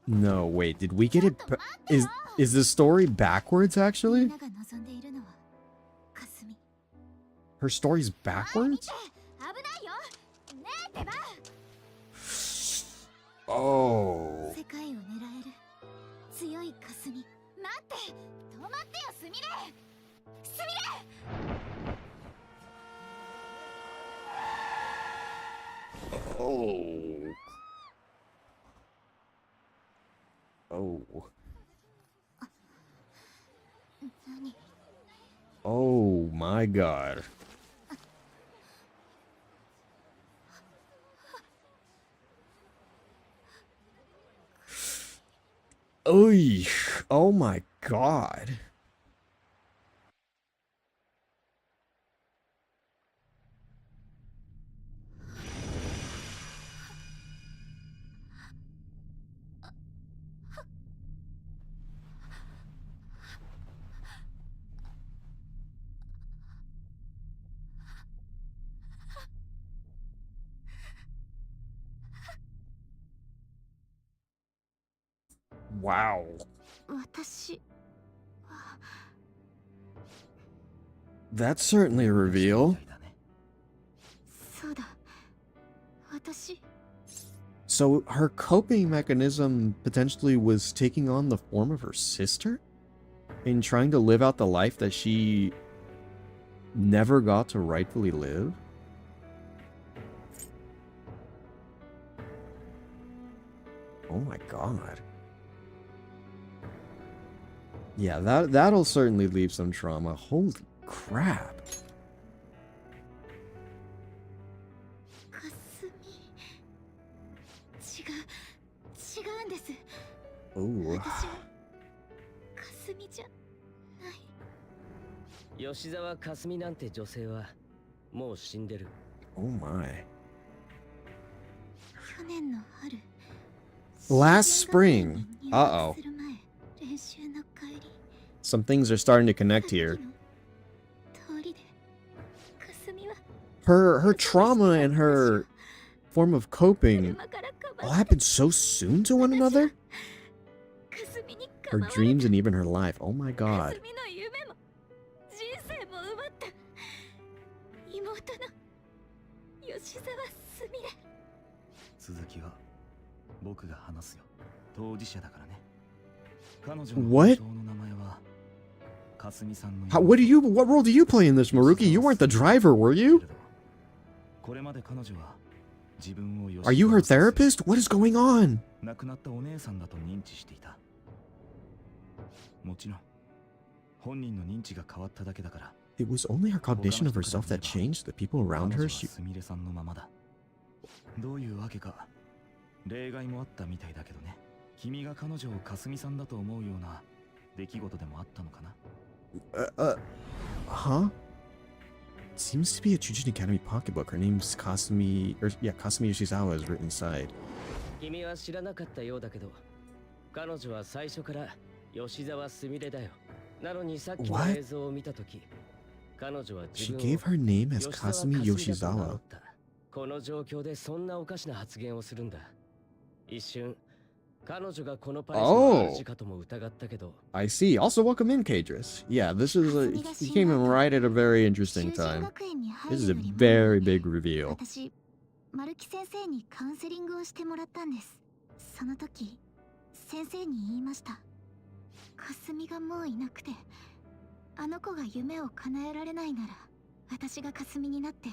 No, wait, did we get it? Is the story backwards みん actually? なが望んでいるのはかすみ Her story's 見 backwards? て危ないよねえってば Oh. 世界を狙える強いかすみ待って止まってよすみれすみれ Oh. Oh. 何 Oh my god. Oy. Oh my god. Wow. 私は That's certainly a reveal. そうだ私 So her coping mechanism potentially was taking on the form of her sister? In trying to live out the life that she never got to rightfully live? Oh my god. Yeah, that'll certainly leave some trauma. Holy crap. かすみ違うんです Oh. 私はかすみじゃない 吉沢かすみなんて女性はもう死んでる。 Oh my. 去年の春 Last spring. Uh-oh. する前練習の帰り Some things are starting to connect here. 通りでかすみは Her trauma and her form of coping 車からかば all happened so soon to one another? かすみにか Her ばわれ dreams and even her life. Oh my か god. すみの夢も人生も奪った妹の吉沢すみれ続きは僕が話すよ。当事者だからね。彼女 What? の本当の名前はかすみさんの What role do you play in this, Maruki? You weren't the driver, were you? これまで彼女は自分を Are you her therapist? What is going on? 亡くなったお姉さんだと認知していた。もちろん本人の認知が変わっただけだから。 It was only her cognition of herself that changed. The people around her, 彼女は she... すみれさんのままだ。どういうわけか例外もあったみたいだけどね。君が彼女をかすみさんだと思うような出来事でもあったのかな。Huh? Seems to be a Chujin Academy pocketbook. Her name's Kasumi... Kasumi Yoshizawa is written inside. 君は知らなかったようだけど、彼女は最初から吉沢すみれだよ。なのにさっきの What? 映像を見たとき、彼女は She 自分を gave her name as 吉沢 Kasumi かすみだと名乗 Yoshizawa. ったこの状況でそんなおかしな発言をするんだ。一瞬、彼女がこのパレスの主かとも疑ったけど。I see. Also, welcome in, Kadris. Yeah, this is a... He came in right at a very interesting 修人 time. 学園に入 This る is よ a りも very big reveal. 私丸木先生にカウンセリングをしてもらったんです。その時先生に言いました。かすみがもういなくてあの子が夢を叶えられないなら私がかすみになって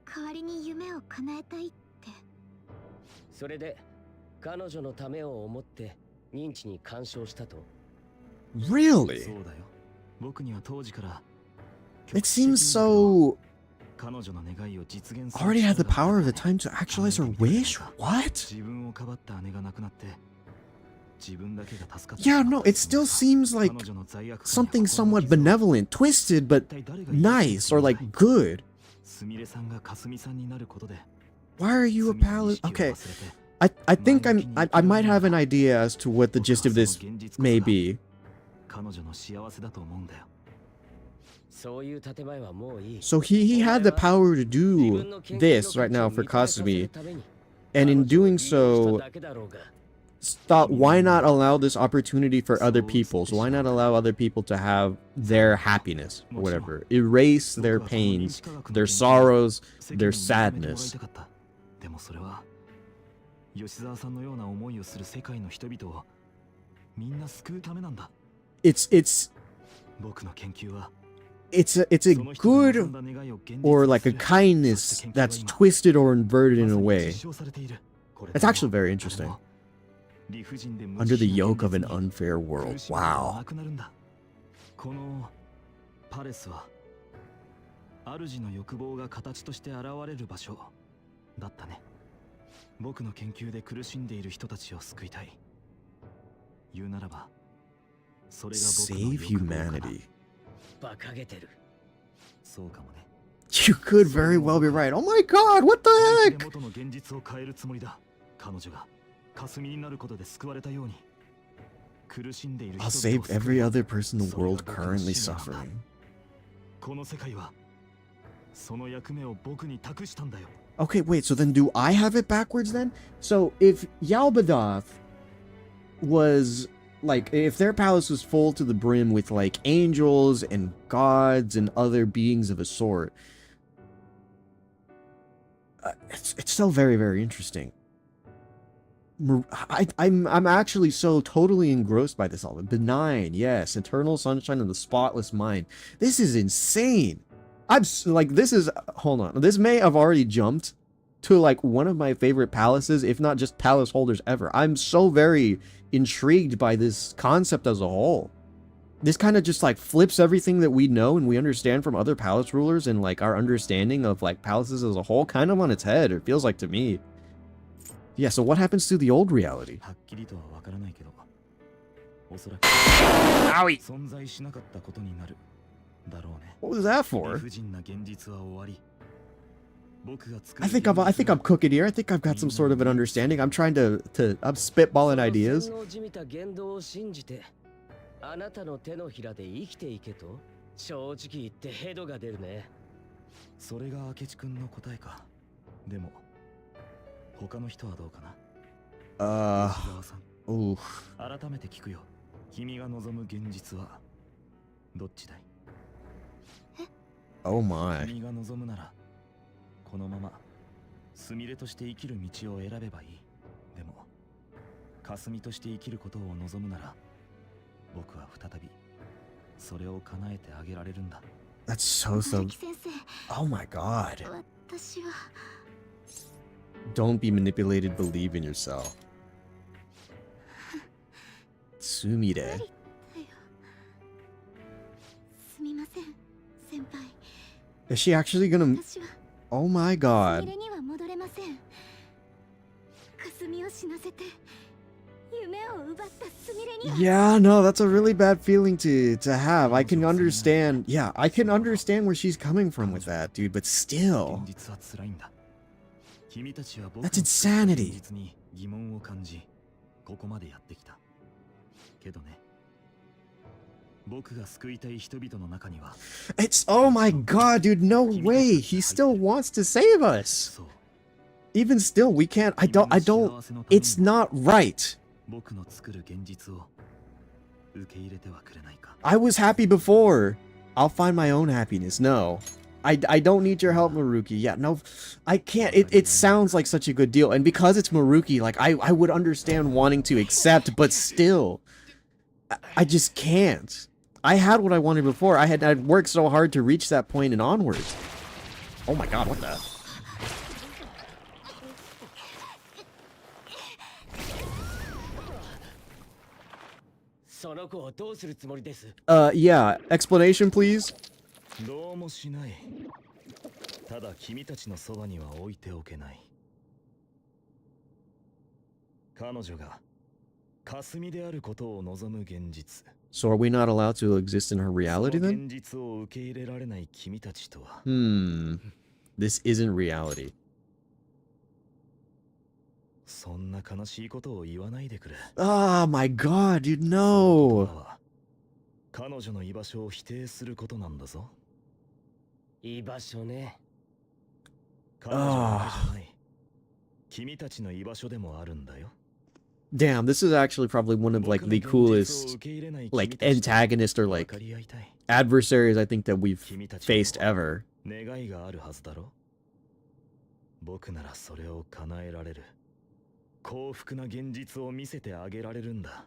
代わりに夢を叶えたいって。それで彼女のためを思って認知に干渉したと。 Really? そうだよ。僕には当時から It seems so... 彼女の願いを実現する already had the power of the time to actualize her wish? What? 自分をかばった姉が亡くなって自分だけが助かった。 Yeah, no, it still seems like something somewhat benevolent, twisted, but nice, or like good. すみれさんがかすみさんになることで Why are you a paladin? Okay, I think I might have an idea as to what the gist of this may be. 彼女の幸せだと思うんだよ。 そういう建前はもういい。 So he had the power to do this right now for Kasumi, and in doing so, thought, why not allow this opportunity for other people? So why not allow other people to have their happiness or whatever? Erase their pains, their sorrows, their sadness. でもそれは吉沢さんのような思いをする世界の人々をみんな救うためなんだ。 It's 僕の研究は it's a good or like a kindness that's twisted or inverted in a way. It's actually very interesting. Under the yoke of an unfair world. Wow. このパレスは主の欲望が形として現れる場所だったね。僕の研究で苦しんでいる人たちを救いたい。言うならばそれが僕の Save 欲望かな。 humanity. 馬鹿げてる。そうかもね。 You could very well be right. Oh my god, what the heck? 元の現実を変えるつもりだ。彼女が霞になることで救われたように。苦しんでいる人 I'll 々を save 救う every other person in the それが world 僕の currently 使命なんだ。 suffering. この世界はその役目を僕に託したんだよ。 Okay, wait, so then do I have it backwards then? So if Yalbadath was like, if their palace was full to the brim with like angels and gods and other beings of a sort, it's still very, very interesting. I'm actually so totally engrossed by this all. Benign, yes. Eternal sunshine and the spotless mind. This is insane. Like, this is, hold on. This may have already jumped to like one of my favorite palaces, if not just palace holders ever. I'm so very intrigued by this concept as a whole. This kind of just like flips everything that we know and we understand from other palace rulers, and like our understanding of like palaces as a whole kind of on its head, it feels like to me. Yeah, so what happens to the old reality? Owie! What was that for? I think I'm cooking here. I think I've got some sort of an understanding. I'm trying to I'm spitballing ideas. あなたの手のひらで生きていけと正直言ってヘドが出るね。それが明智くんの答えか。でも他の人はどうかな。改めて聞くよ。君が望む現実はどっちだい？ Oh my. 君が望むならこのままスミレとして生きる道を選べばいい。でもかすみとして生きることを望むなら 僕は再びそれを叶えてあげられるんだ。 That's so. Oh my god. Don't be manipulated, believe in yourself. Sumire. Is she actually gonna... Oh my god. Yeah, no, that's a really bad feeling to have. I can understand. Yeah, I can understand where she's coming from with that, dude, but still. That's insanity. It's, oh my god, dude, no way. He still wants to save us. Even still, we can't, I don't, it's not right. I was happy before. I'll find my own happiness. No. I don't need your help, Maruki. Yeah, no, I can't. It sounds like such a good deal. And because it's Maruki, like, I would understand wanting to accept, but still, I just can't. I had what I wanted before. I'd worked so hard to reach that point and onwards. Oh my god, what the? Yeah, explanation, please. どうもしない。ただ君たちのそばには置いておけない。彼女が霞であることを望む現実。 So are we not allowed to exist in her reality then? 現実を受け入れられない君たちとは。This isn't reality. そんな悲しいことを言わないでくれ。Oh my god, you know. 彼女の居場所を否定することなんだぞ。居場所ね。彼女だけじゃない。君たちの居場所でもあるんだよ。 Damn, this is actually probably one of like the coolest like antagonist or like adversaries I think that we've faced ever. 願いがあるはずだろ。僕ならそれを叶えられる。幸福な現実を見せてあげられるんだ。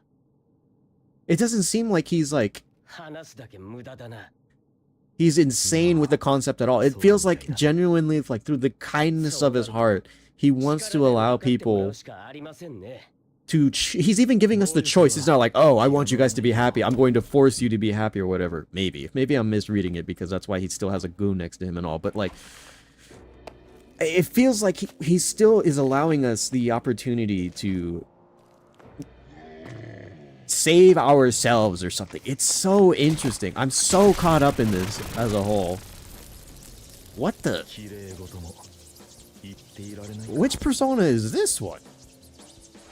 It doesn't seem like he's like he's insane with the concept at all. It feels like genuinely, like through the kindness of his heart, he wants to allow people to he's even giving us the choice. It's not like, oh, I want you guys to be happy, I'm going to force you to be happy or whatever. Maybe I'm misreading it because that's why he still has a goon next to him and all, but like it feels like he still is allowing us the opportunity to save ourselves or something. It's so interesting. I'm so caught up in this as a whole. What the? Which persona is this one?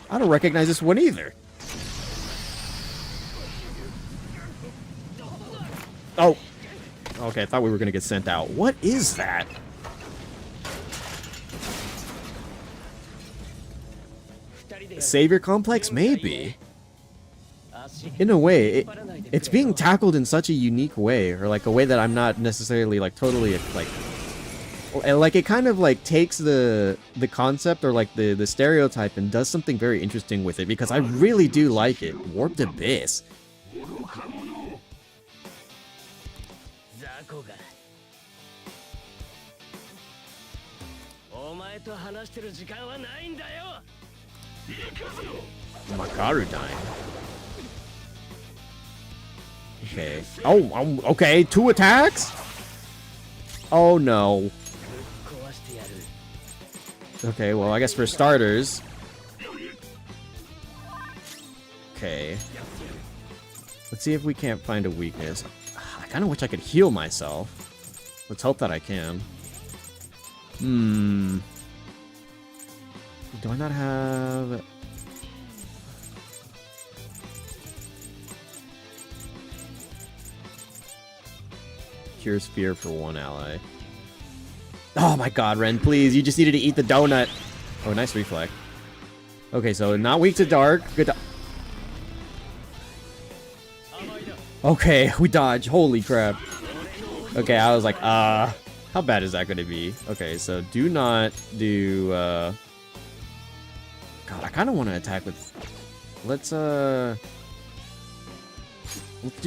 I don't recognize this one either. Oh. Okay, I thought we were gonna get sent out. What is that? Savior complex? Maybe. in a way, it's being tackled in such a unique way, or like a way that I'm not necessarily like totally like it kind of like takes the concept or like the stereotype and does something very interesting with it, because I really do like it. Warped Abyss. 雑魚がお前と話してる時間はないんだよ Makaru dying. Okay. Oh, okay. 2 attacks? Oh no. Okay, well, I guess for starters. Okay. Let's see if we can't find a weakness. I kind of wish I could heal myself. Let's hope that I can. Do I not have... Cures fear for 1 ally. Oh my god, Ren, please. You just needed to eat the donut. Oh, nice reflect. Okay, so not weak to dark. Good. Okay, we dodge. Holy crap. Okay, I was like, how bad is that going to be? Okay, so do not do, God, I kind of want to attack with... Let's do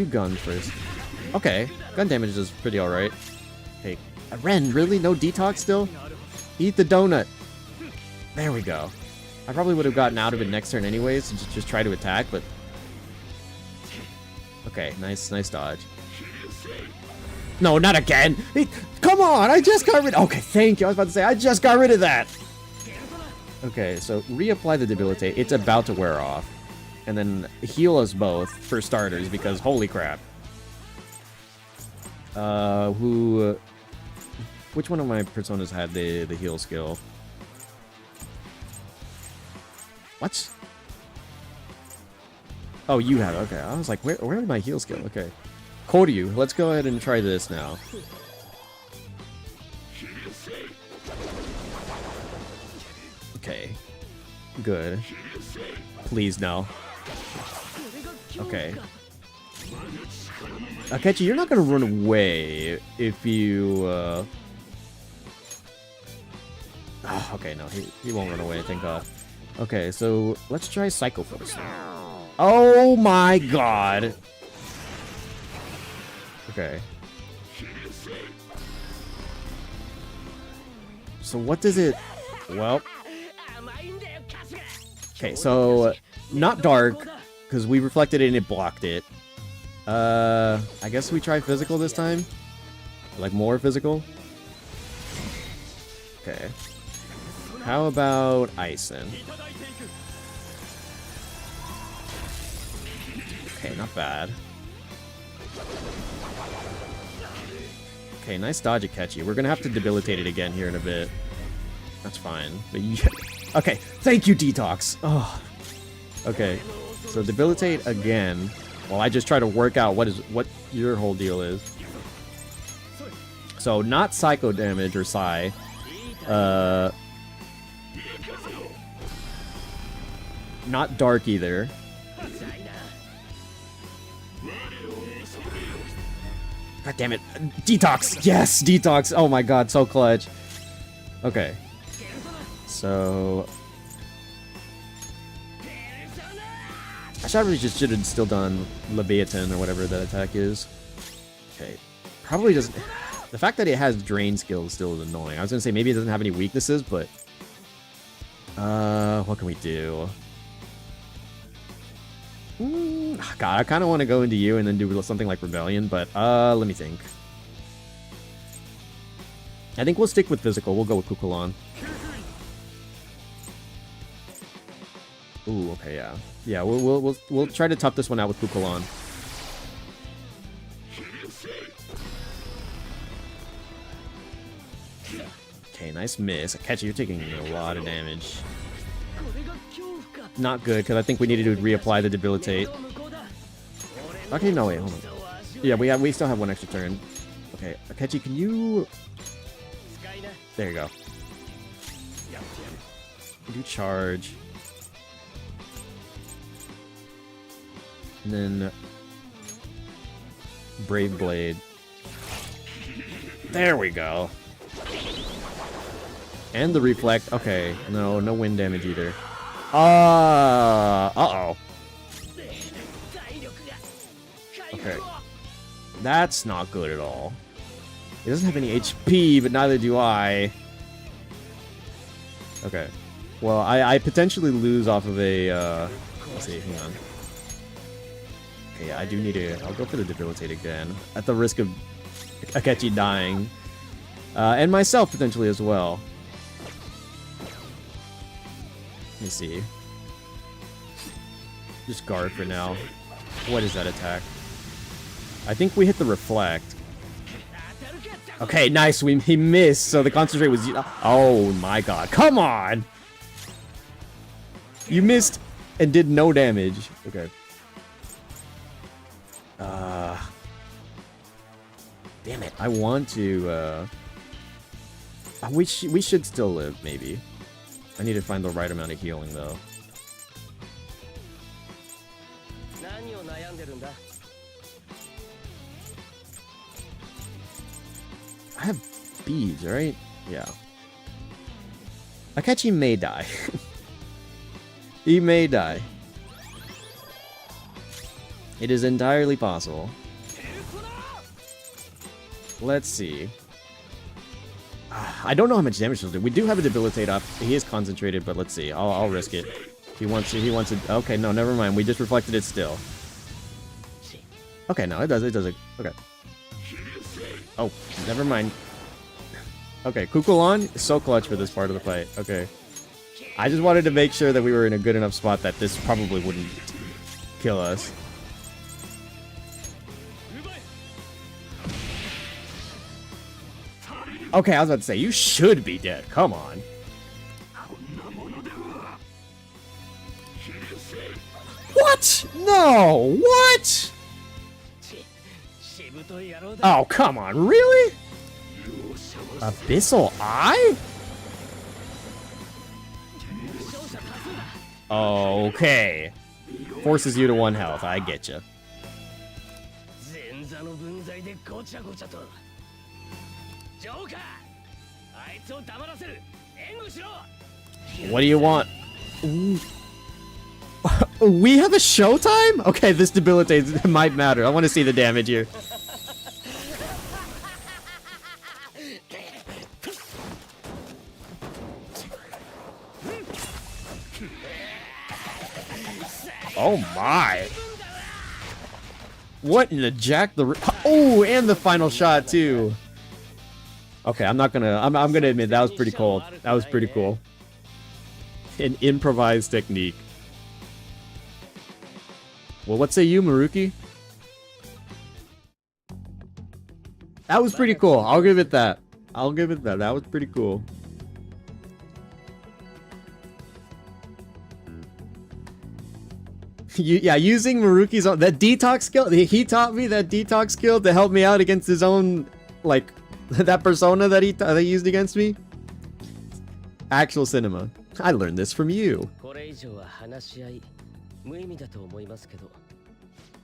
gun first. Okay, gun damage is pretty alright. Hey, Ren, really? No detox still? Eat the donut. There we go. I probably would have gotten out of it next turn anyways, and just try to attack, but... Okay, nice dodge. No, not again! Come on, I just got rid... Okay, thank you, I was about to say, I just got rid of that! Okay, so reapply the debilitate. It's about to wear off. And then heal us both, for starters, because holy crap. Which one of my personas had the heal skill? What? Oh, you have it. Okay, I was like, where is my heal skill? Okay. Koryu, let's go ahead and try this now. Okay. Good. Please, no. Okay. Akechi, you're not gonna run away if you, Oh, okay, no, he won't run away, thank God. Okay, so let's try Psycho Force. Oh my god! Okay. So what does it... Well... Okay, so... Not dark, because we reflected it and it blocked it. I guess we try physical this time? Like more physical? Okay. How about ice then? Okay, not bad. Okay, nice dodge Akechi. We're gonna have to debilitate it again here in a bit. That's fine. But yeah. Okay, thank you, Detox. Oh. Okay, so debilitate again. While I just try to work out what your whole deal is. So not psycho damage or psi. Not dark either. God damn it. Detox! Yes! Detox! Oh my god, so clutch. Okay. So... I probably just should have still done Leviathan or whatever that attack is. Okay. Probably doesn't... The fact that it has drain skills still is annoying. I was gonna say maybe it doesn't have any weaknesses, but... what can we do? God, I kind of want to go into you and then do something like Rebellion, but let me think. I think we'll stick with physical. We'll go with Kukulon. Ooh, okay, yeah. Yeah, we'll try to tough this one out with Kukulon. Okay, nice miss. Akechi, you're taking a lot of damage. Not good, because I think we need to reapply the debilitate. Okay, no, wait, hold on. Yeah, we still have one extra turn. Okay, Akechi, can you... There you go. Do charge. And then Brave Blade. There we go. And the reflect. Okay, no wind damage either. Uh-oh. Okay. That's not good at all. He doesn't have any HP, but neither do I. Okay. Well, I potentially lose off of a, let's see, hang on. Okay, yeah, I do need to, I'll go for the debilitate again. At the risk of Akechi dying. And myself potentially as well. Let me see. Just guard for now. What is that attack? I think we hit the reflect. Okay, nice. He missed, so the concentrate was... Oh my god. Come on! You missed and did no damage. Okay. Damn it. I want to... We should still live, maybe. I need to find the right amount of healing, though. I have beads, right? Yeah. Akechi may die. He may die. It is entirely possible. Let's see. I don't know how much damage he'll do. We do have a debilitate up. He is concentrated, but let's see. I'll risk it. He wants to. Okay, no, never mind. We just reflected it still. Okay, no, it does it. Okay. Oh, never mind. Okay, Kukulon is so clutch for this part of the fight. Okay. I just wanted to make sure that we were in a good enough spot that this probably wouldn't kill us. Okay, I was about to say, you should be dead. Come on. What? No! What? Oh, come on. Really? Abyssal Eye? Okay. Forces you to 1 health. I get you. What do you want? We have a showtime? Okay, this debilitates might matter. I want to see the damage here. Oh my. What in the jack the... Oh, and the final shot too. Okay, I'm gonna admit that was pretty cool. That was pretty cool. An improvised technique. Well, what say you, Maruki? That was pretty cool. I'll give it that. I'll give it that. That was pretty cool. Yeah, using Maruki's own, that detox skill, he taught me that detox skill to help me out against his own, like, that persona that he used against me. Actual cinema. I learned this from you.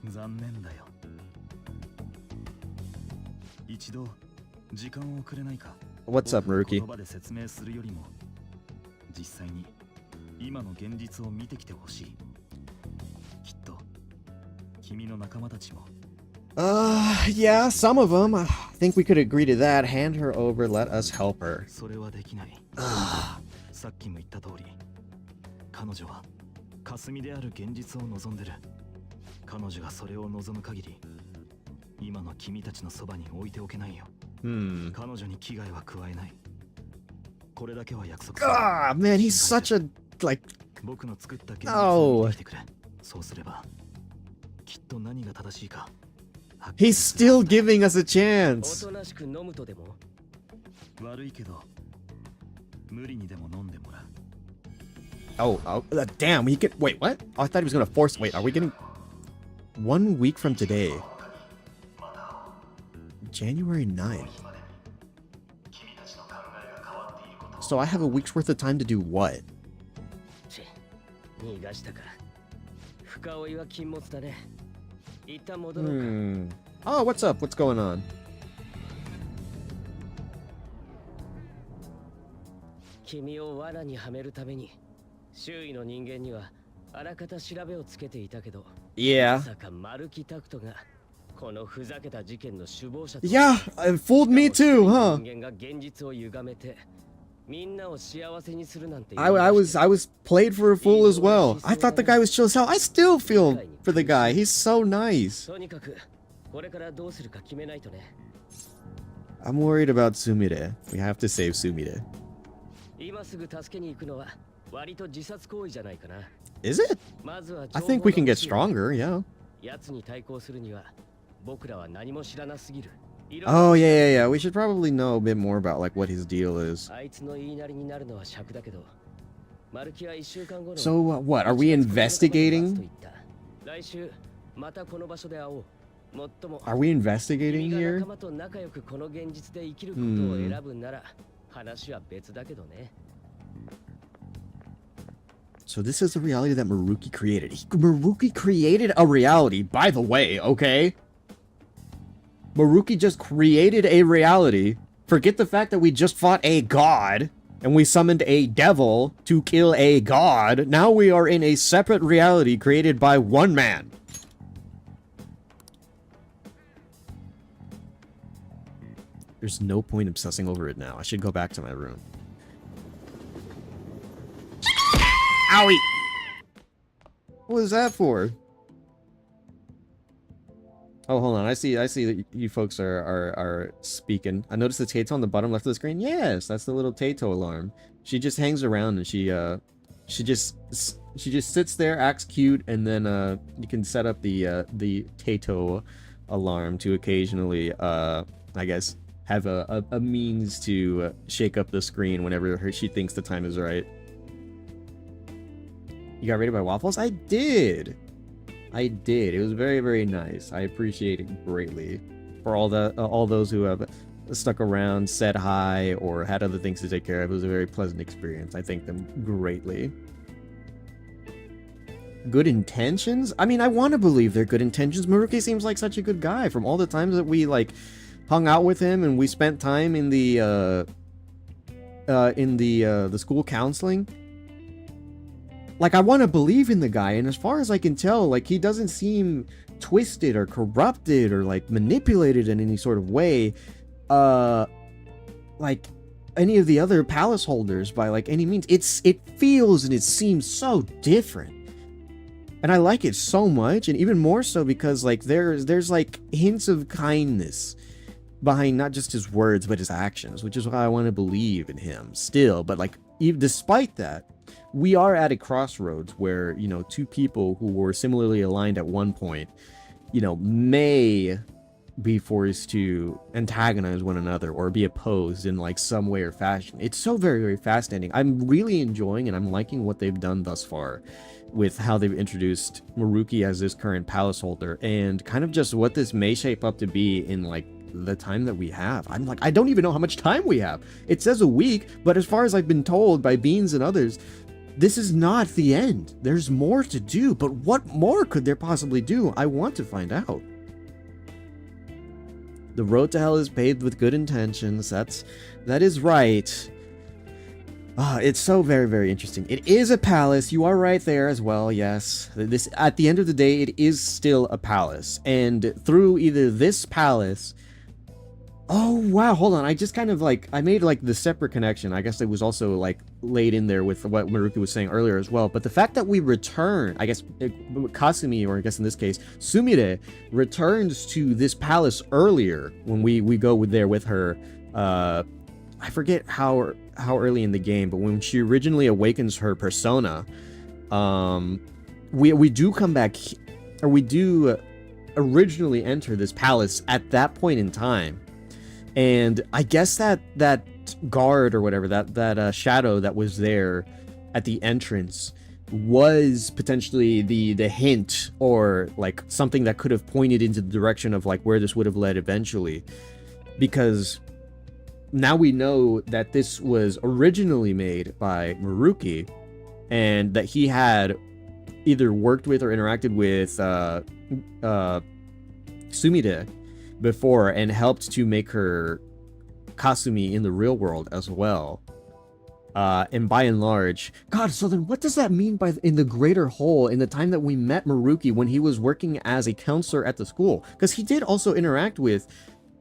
残念だよ。一度時間をくれないか。What's up, Maruki? 言葉で説明するよりも、実際に今の現実を見てきてほしい。きっと君の仲間たちも。Yeah, some of them. I think we could agree to that. Hand her over, let us help her. それはできない。さっきも言った通り、彼女は霞である現実を望んでる。彼女がそれを望む限り、今の君たちのそばに置いておけないよ。彼女に危害は加えない。これだけは約束する。Ah, man, he's such a like. 僕の作った現実を見てきてくれ。そうすれば、きっと何が正しいか。He's still giving us a chance. 悪いけど、無理にでも飲んでもらう。Oh, damn, he could. Wait, what? Oh, I thought he was gonna force. Wait, are we getting 1 week from today? January 9th. So I have a week's worth of time to do what? 逃がしたか。深追いは禁物だね。一旦戻ろうか。 Oh, what's up? What's going on? 君を罠にはめるために周囲の人間にはあらかた調べをつけていたけど、 Yeah. まさかマルキタクトがこのふざけた事件の首謀者と Yeah, it fooled me too, huh? 人間が現実を歪めてみんなを幸せにするなんて I was played for a fool as well. I thought the guy was chill as hell. I still feel for the guy. He's so nice. とにかくこれからどうするか決めないとね。 I'm worried about Sumire. We have to save Sumire. 今すぐ助けに行くのは割と自殺行為じゃないかな。 Is it? まずは I think we can get stronger, yeah. 奴に対抗するには僕らは何も知らなすぎる。 Oh, yeah. We should probably know a bit more about like what his deal is. あいつの言いなりになるのは尺だけど、マルキは1週間後の So, what? Are we investigating? 来週またこの場所で会おう。もっとも Are we investigating 君が here? 仲間と仲良くこの現実で生きることを選ぶなら話は別だけどね。 So this is the reality that Maruki created. Maruki created a reality, by the way, okay? Maruki just created a reality. Forget the fact that we just fought a god, and we summoned a devil to kill a god. Now we are in a separate reality created by one man. There's no point obsessing over it now. I should go back to my room. Owie! What was that for? Oh, hold on. I see that you folks are speaking. I noticed the Tato on the bottom left of the screen. Yes, that's the little Tato alarm. She just hangs around and she just sits there, acts cute, and then you can set up the Tato alarm to occasionally I guess have a means to shake up the screen whenever she thinks the time is right. You got rated by Waffles? I did. It was very, very nice. I appreciate it greatly. For all those who have stuck around, said hi, or had other things to take care of, it was a very pleasant experience. I thank them greatly. Good intentions? I mean, I want to believe they're good intentions. Maruki seems like such a good guy. From all the times that we like hung out with him and we spent time in the school counseling. Like, I want to believe in the guy, and as far as I can tell, like, he doesn't seem twisted or corrupted or, like, manipulated in any sort of way, like any of the other palace holders by, like, any means. It feels and it seems so different. And I like it so much, and even more so because, like, there's like, hints of kindness behind not just his words, but his actions, which is why I want to believe in him still. But, like, even despite that, we are at a crossroads where, you know, two people who were similarly aligned at one point, you know, may be forced to antagonize one another or be opposed in like some way or fashion. It's so very, very fascinating. I'm really enjoying and I'm liking what they've done thus far with how they've introduced Maruki as this current palace holder and kind of just what this may shape up to be in like the time that we have. I'm like, I don't even know how much time we have. It says a week, but as far as I've been told by Beans and others, this is not the end. There's more to do, but what more could there possibly do? I want to find out. The road to hell is paved with good intentions. That is right. It's so very, very interesting. It is a palace. You are right there as well. Yes. This, at the end of the day, it is still a palace. And through either this palace... Oh, wow. Hold on. I just kind of like... I made like the separate connection. I guess it was also like laid in there with what Maruki was saying earlier as well. But the fact that we return... I guess Kasumi, or I guess in this case, Sumire, returns to this palace earlier when we go there with her. I forget how early in the game, but when she originally awakens her persona, we do come back... Or we do originally enter this palace at that point in time. And I guess that guard or whatever, that shadow that was there at the entrance was potentially the hint or like something that could have pointed into the direction of like where this would have led eventually. Because now we know that this was originally made by Maruki and that he had either worked with or interacted with Sumire before and helped to make her Kasumi in the real world as well. And by and large, God, so then what does that mean by in the greater whole in the time that we met Maruki when he was working as a counselor at the school? Because he did also interact with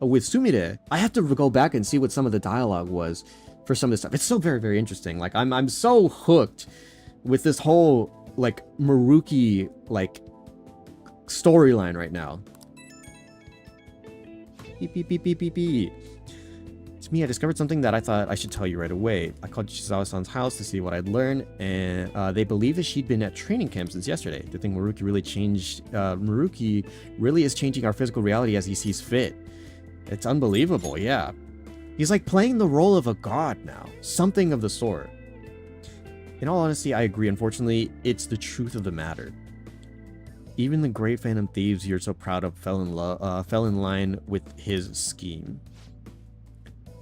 Sumire. I have to go back and see what some of the dialogue was for some of this stuff. It's so very, very interesting. Like I'm so hooked with this whole like Maruki like storyline right now. Beep beep beep beep beep beep. To me, I discovered something that I thought I should tell you right away. I called Shizawa-san's house to see what I'd learned, and they believe that she'd been at training camp since yesterday. The thing Maruki really is changing our physical reality as he sees fit. It's unbelievable, yeah. He's like playing the role of a god now. Something of the sort. In all honesty, I agree. Unfortunately, it's the truth of the matter. Even the great Phantom Thieves you're so proud of fell in line with his scheme.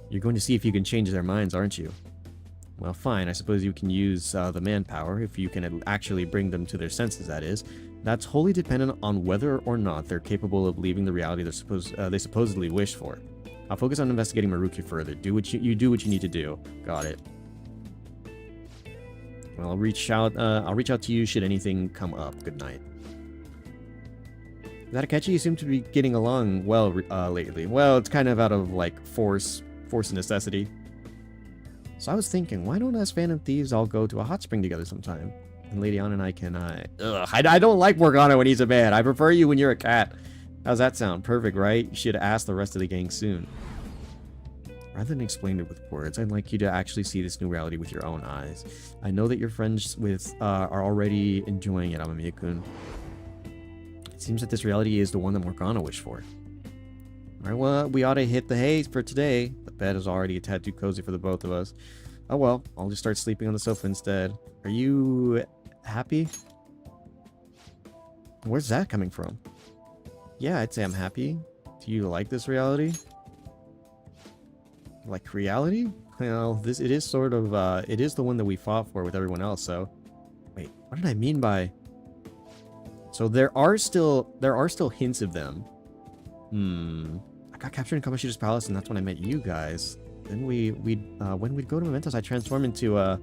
You're going to see if you can change their minds, aren't you? Well, fine. I suppose you can use the manpower, if you can actually bring them to their senses, that is. That's wholly dependent on whether or not they're capable of leaving the reality they supposedly wish for. I'll focus on investigating Maruki further. Do what you do what you need to do. Got it. Well, I'll reach out to you should anything come up. Good night. Akechi, you seem to be getting along well lately. Well, it's kind of out of like force and necessity. So I was thinking, why don't us Phantom Thieves all go to a hot spring together sometime? And Lady Anna and I can, I don't like Morgana when he's a man. I prefer you when you're a cat. How's that sound? Perfect, right? You should ask the rest of the gang soon. Rather than explain it with words, I'd like you to actually see this new reality with your own eyes. I know that your friends are already enjoying it, Amamiya-kun. It seems that this reality is the one that Morgana wished for. Alright, well, we ought to hit the hay for today. The bed is already a tad too cozy for the both of us. Oh well, I'll just start sleeping on the sofa instead. Are you happy? Where's that coming from? Yeah, I'd say I'm happy. Do you like this reality? Like reality? Well, it is sort of, it is the one that we fought for with everyone else, so... Wait, what did I mean by... So there are still hints of them. I got captured in Kamoshida's palace, and that's when I met you guys. Then when we'd go to Mementos, I transformed into a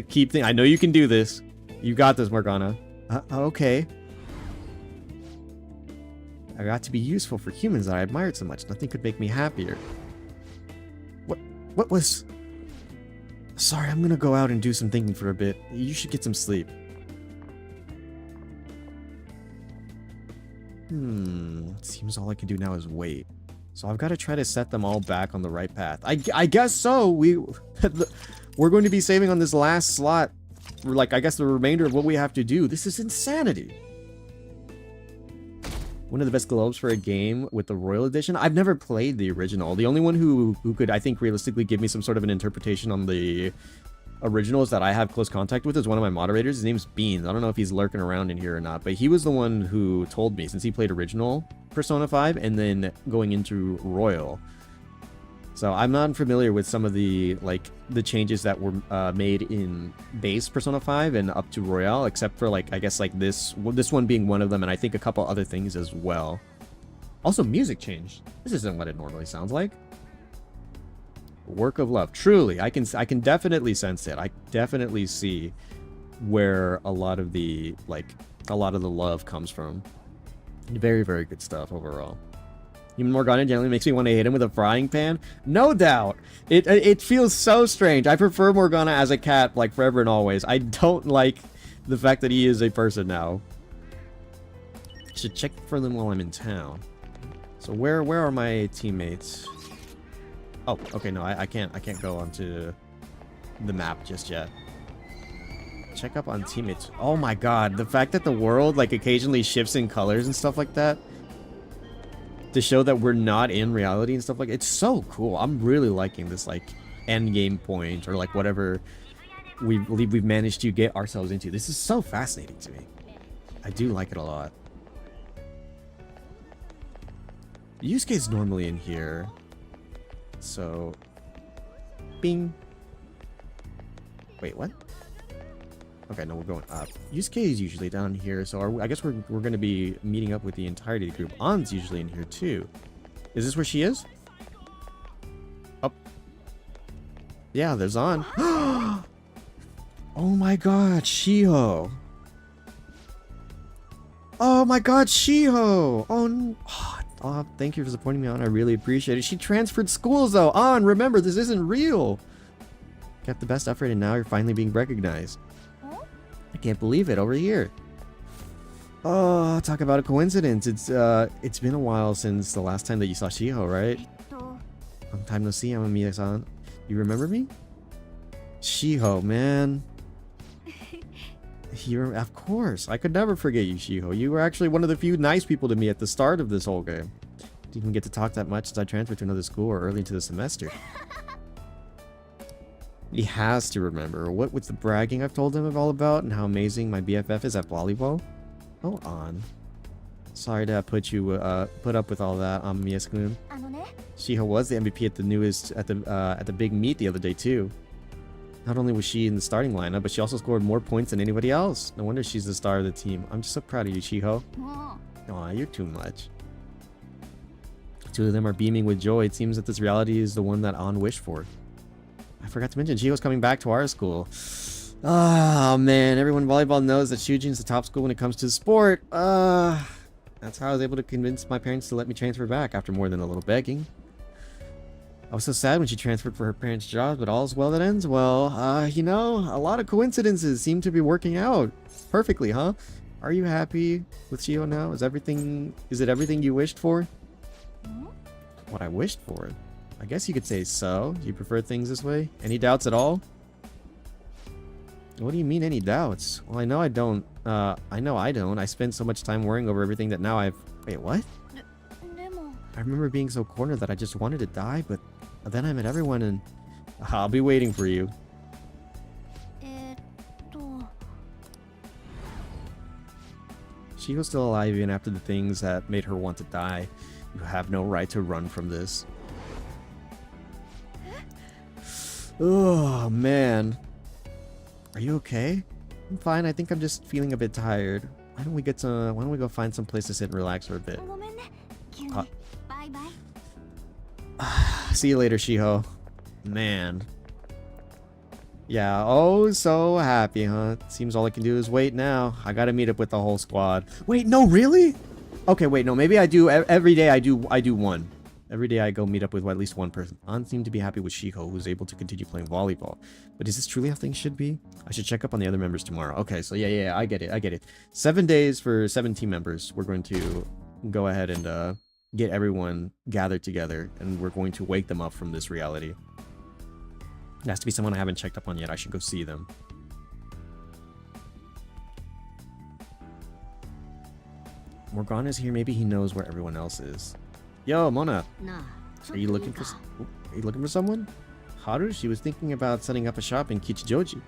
keep thing. I know you can do this. You got this, Morgana. Okay. I got to be useful for humans that I admired so much. Nothing could make me happier. What was... Sorry, I'm gonna go out and do some thinking for a bit. You should get some sleep. Seems all I can do now is wait. So I've got to try to set them all back on the right path. I guess so. We're going to be saving on this last slot. Like, I guess the remainder of what we have to do. This is insanity. One of the best globes for a game with the Royal Edition. I've never played the original. The only one who could, I think, realistically give me some sort of an interpretation on the originals that I have close contact with is one of my moderators. His name's Beans. I don't know if he's lurking around in here or not, but he was the one who told me, since he played original Persona 5 and then going into Royal. So I'm not familiar with some of the changes that were made in base Persona 5 and up to Royale, except for I guess this one being one of them, and I think a couple other things as well. Also, music changed. This isn't what it normally sounds like. Work of love. Truly, I can definitely sense it. I definitely see where a lot of the love comes from. Very, very good stuff overall. Human Morgana generally makes me want to hit him with a frying pan. No doubt. It feels so strange. I prefer Morgana as a cat forever and always. I don't like the fact that he is a person now. Should check for them while I'm in town. So where are my teammates? Oh, okay, no, I can't go onto the map just yet. Check up on teammates. Oh my god, the fact that the world occasionally shifts in colors and stuff like that to show that we're not in reality and stuff it's so cool. I'm really liking this end game point or whatever we've managed to get ourselves into. This is so fascinating to me. I do like it a lot. Yusuke's normally in here. So, bing. Wait, what? Okay, no, we're going up. Yusuke is usually down here, so I guess we're going to be meeting up with the entirety of the group. An's usually in here too. Is this where she is? Up. Yeah, there's An. Oh my god, Shiho. Oh my god, Shiho. Oh, thank you for supporting me, An. I really appreciate it. She transferred schools though. An, remember, this isn't real. Kept the best effort and now you're finally being recognized. I can't believe it. Over here. Oh, talk about a coincidence. It's been a while since the last time that you saw Shiho, right? Long time no see, Amamiya-san. You remember me? Shiho, man. Of course. I could never forget you, Shiho. You were actually one of the few nice people to me at the start of this whole game. Didn't even get to talk that much as I transferred to another school or early into the semester. He has to remember. What with the bragging I've told him all about and how amazing my BFF is at volleyball? Hold on. Sorry to put up with all that, Amamiya-san. Shiho was the MVP at the big meet the other day too. Not only was she in the starting lineup, but she also scored more points than anybody else. No wonder she's the star of the team. I'm just so proud of you, Shiho. Aw, you're too much. The two of them are beaming with joy. It seems that this reality is the one that An wished for. I forgot to mention, Shiho's coming back to our school. Oh man, everyone in volleyball knows that Shujin's the top school when it comes to the sport. That's how I was able to convince my parents to let me transfer back after more than a little begging. I was so sad when she transferred for her parents' jobs, but all's well that ends well. You know, a lot of coincidences seem to be working out perfectly, huh? Are you happy with Shiho now? Is it everything you wished for? What I wished for? I guess you could say so. Do you prefer things this way? Any doubts at all? What do you mean, any doubts? Well, I know I don't. I spent so much time worrying over everything that now I've... Wait, what? I remember being so cornered that I just wanted to die, but then I met everyone and... I'll be waiting for you. She was still alive even after the things that made her want to die. You have no right to run from this. Oh, man. Are you okay? I'm fine. I think I'm just feeling a bit tired. Why don't we go find some place to sit and relax for a bit? See you later, Shiho. Man. Yeah, oh, so happy, huh? Seems all I can do is wait now. I gotta meet up with the whole squad. Wait, no, really? Okay, wait, no, maybe I do. Every day I do one. Every day I go meet up with at least one person. An seemed to be happy with Shiho, who's able to continue playing volleyball. But is this truly how things should be? I should check up on the other members tomorrow. Okay, so yeah, I get it. 7 days for 7 team members. We're going to go ahead and get everyone gathered together, and we're going to wake them up from this reality. It has to be someone I haven't checked up on yet. I should go see them. Morgana's here. Maybe he knows where everyone else is. Yo, Mona. Are you looking for someone? Haru? She was thinking about setting up a shop in Kichijoji.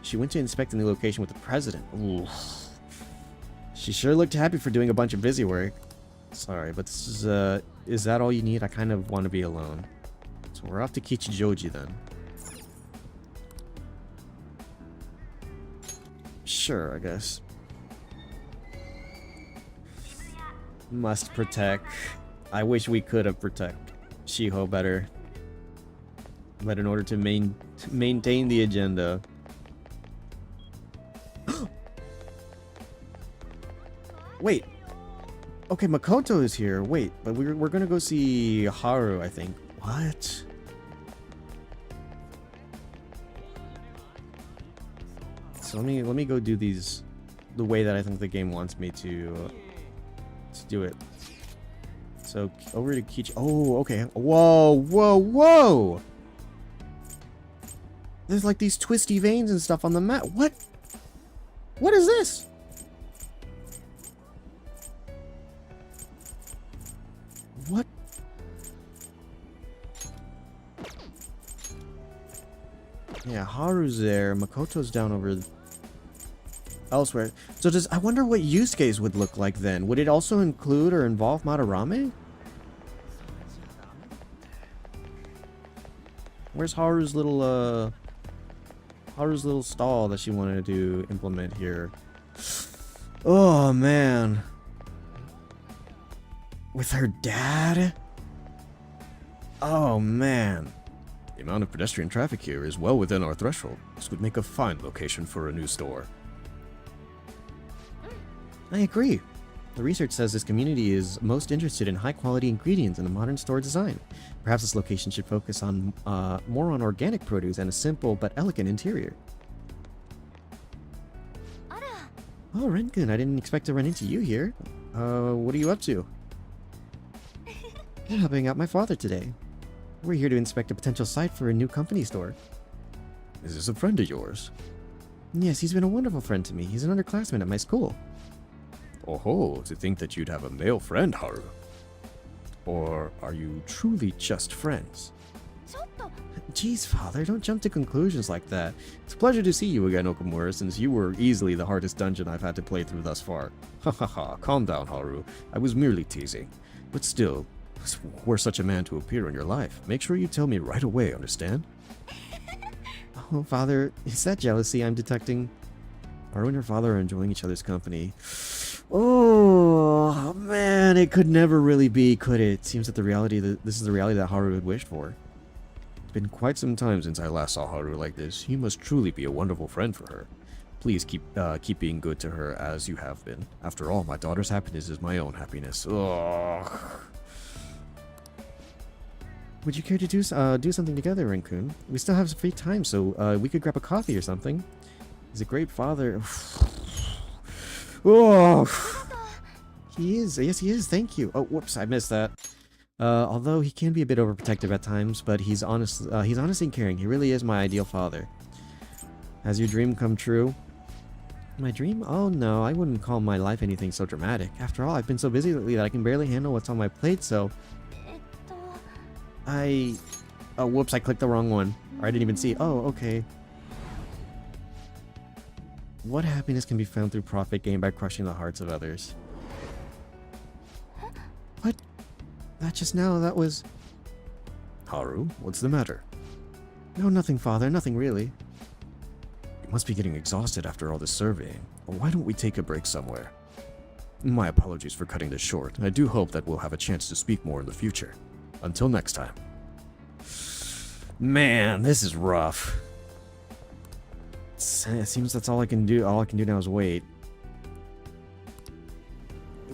She went to inspect the new location with the president. Ooh. She sure looked happy for doing a bunch of busy work. Sorry, but this is that all you need? I kind of want to be alone. So we're off to Kichijoji then. Sure, I guess. Must protect. I wish we could have protected Shiho better. But in order to maintain the agenda. Wait. Okay, Makoto is here. Wait, but we're gonna go see Haru, I think. What? So let me go do these the way that I think the game wants me to do it. So over to Kichi. Oh, okay. Whoa! There's like these twisty veins and stuff on the map. What? What is this? What? Yeah, Haru's there. Makoto's down over elsewhere. So I wonder what Yusuke's would look like then. Would it also include or involve Madarame? Where's Haru's little Haru's little stall that she wanted to implement here. Oh, man. With her dad? Oh, man. The amount of pedestrian traffic here is well within our threshold. This would make a fine location for a new store. I agree. The research says this community is most interested in high-quality ingredients in a modern store design. Perhaps this location should focus on more on organic produce and a simple but elegant interior. Oh, Renkun, I didn't expect to run into you here. What are you up to? I'm helping out my father today. We're here to inspect a potential site for a new company store. Is this a friend of yours? Yes, he's been a wonderful friend to me. He's an underclassman at my school. Oh, to think that you'd have a male friend, Haru. Or are you truly just friends? Jeez, father, don't jump to conclusions like that. It's a pleasure to see you again, Okamura, since you were easily the hardest dungeon I've had to play through thus far. Ha ha ha, calm down, Haru. I was merely teasing. But still, were such a man to appear in your life, make sure you tell me right away, understand? Oh, father, is that jealousy I'm detecting? Haru and her father are enjoying each other's company. Oh, man, it could never really be, could it? Seems that this is the reality that Haru had wished for. It's been quite some time since I last saw Haru like this. You must truly be a wonderful friend for her. Please keep being good to her as you have been. After all, my daughter's happiness is my own happiness. Ugh. Would you care to do something together, Renkun? We still have some free time, so we could grab a coffee or something. He's a great father. Oh, he is. Yes, he is. Thank you. Oh, whoops, I missed that. Although he can be a bit overprotective at times, but he's honest. He's honest and caring. He really is my ideal father. Has your dream come true? My dream? Oh no, I wouldn't call my life anything so dramatic. After all, I've been so busy lately that I can barely handle what's on my plate. So, oh, whoops, I clicked the wrong one. Or I didn't even see. Oh, okay. What happiness can be found through profit gained by crushing the hearts of others? What? That just now, that was... Haru, what's the matter? No, nothing, father, nothing really. You must be getting exhausted after all this surveying. Well, why don't we take a break somewhere? My apologies for cutting this short. I do hope that we'll have a chance to speak more in the future. Until next time. Man, this is rough. It seems that's all I can do. All I can do now is wait.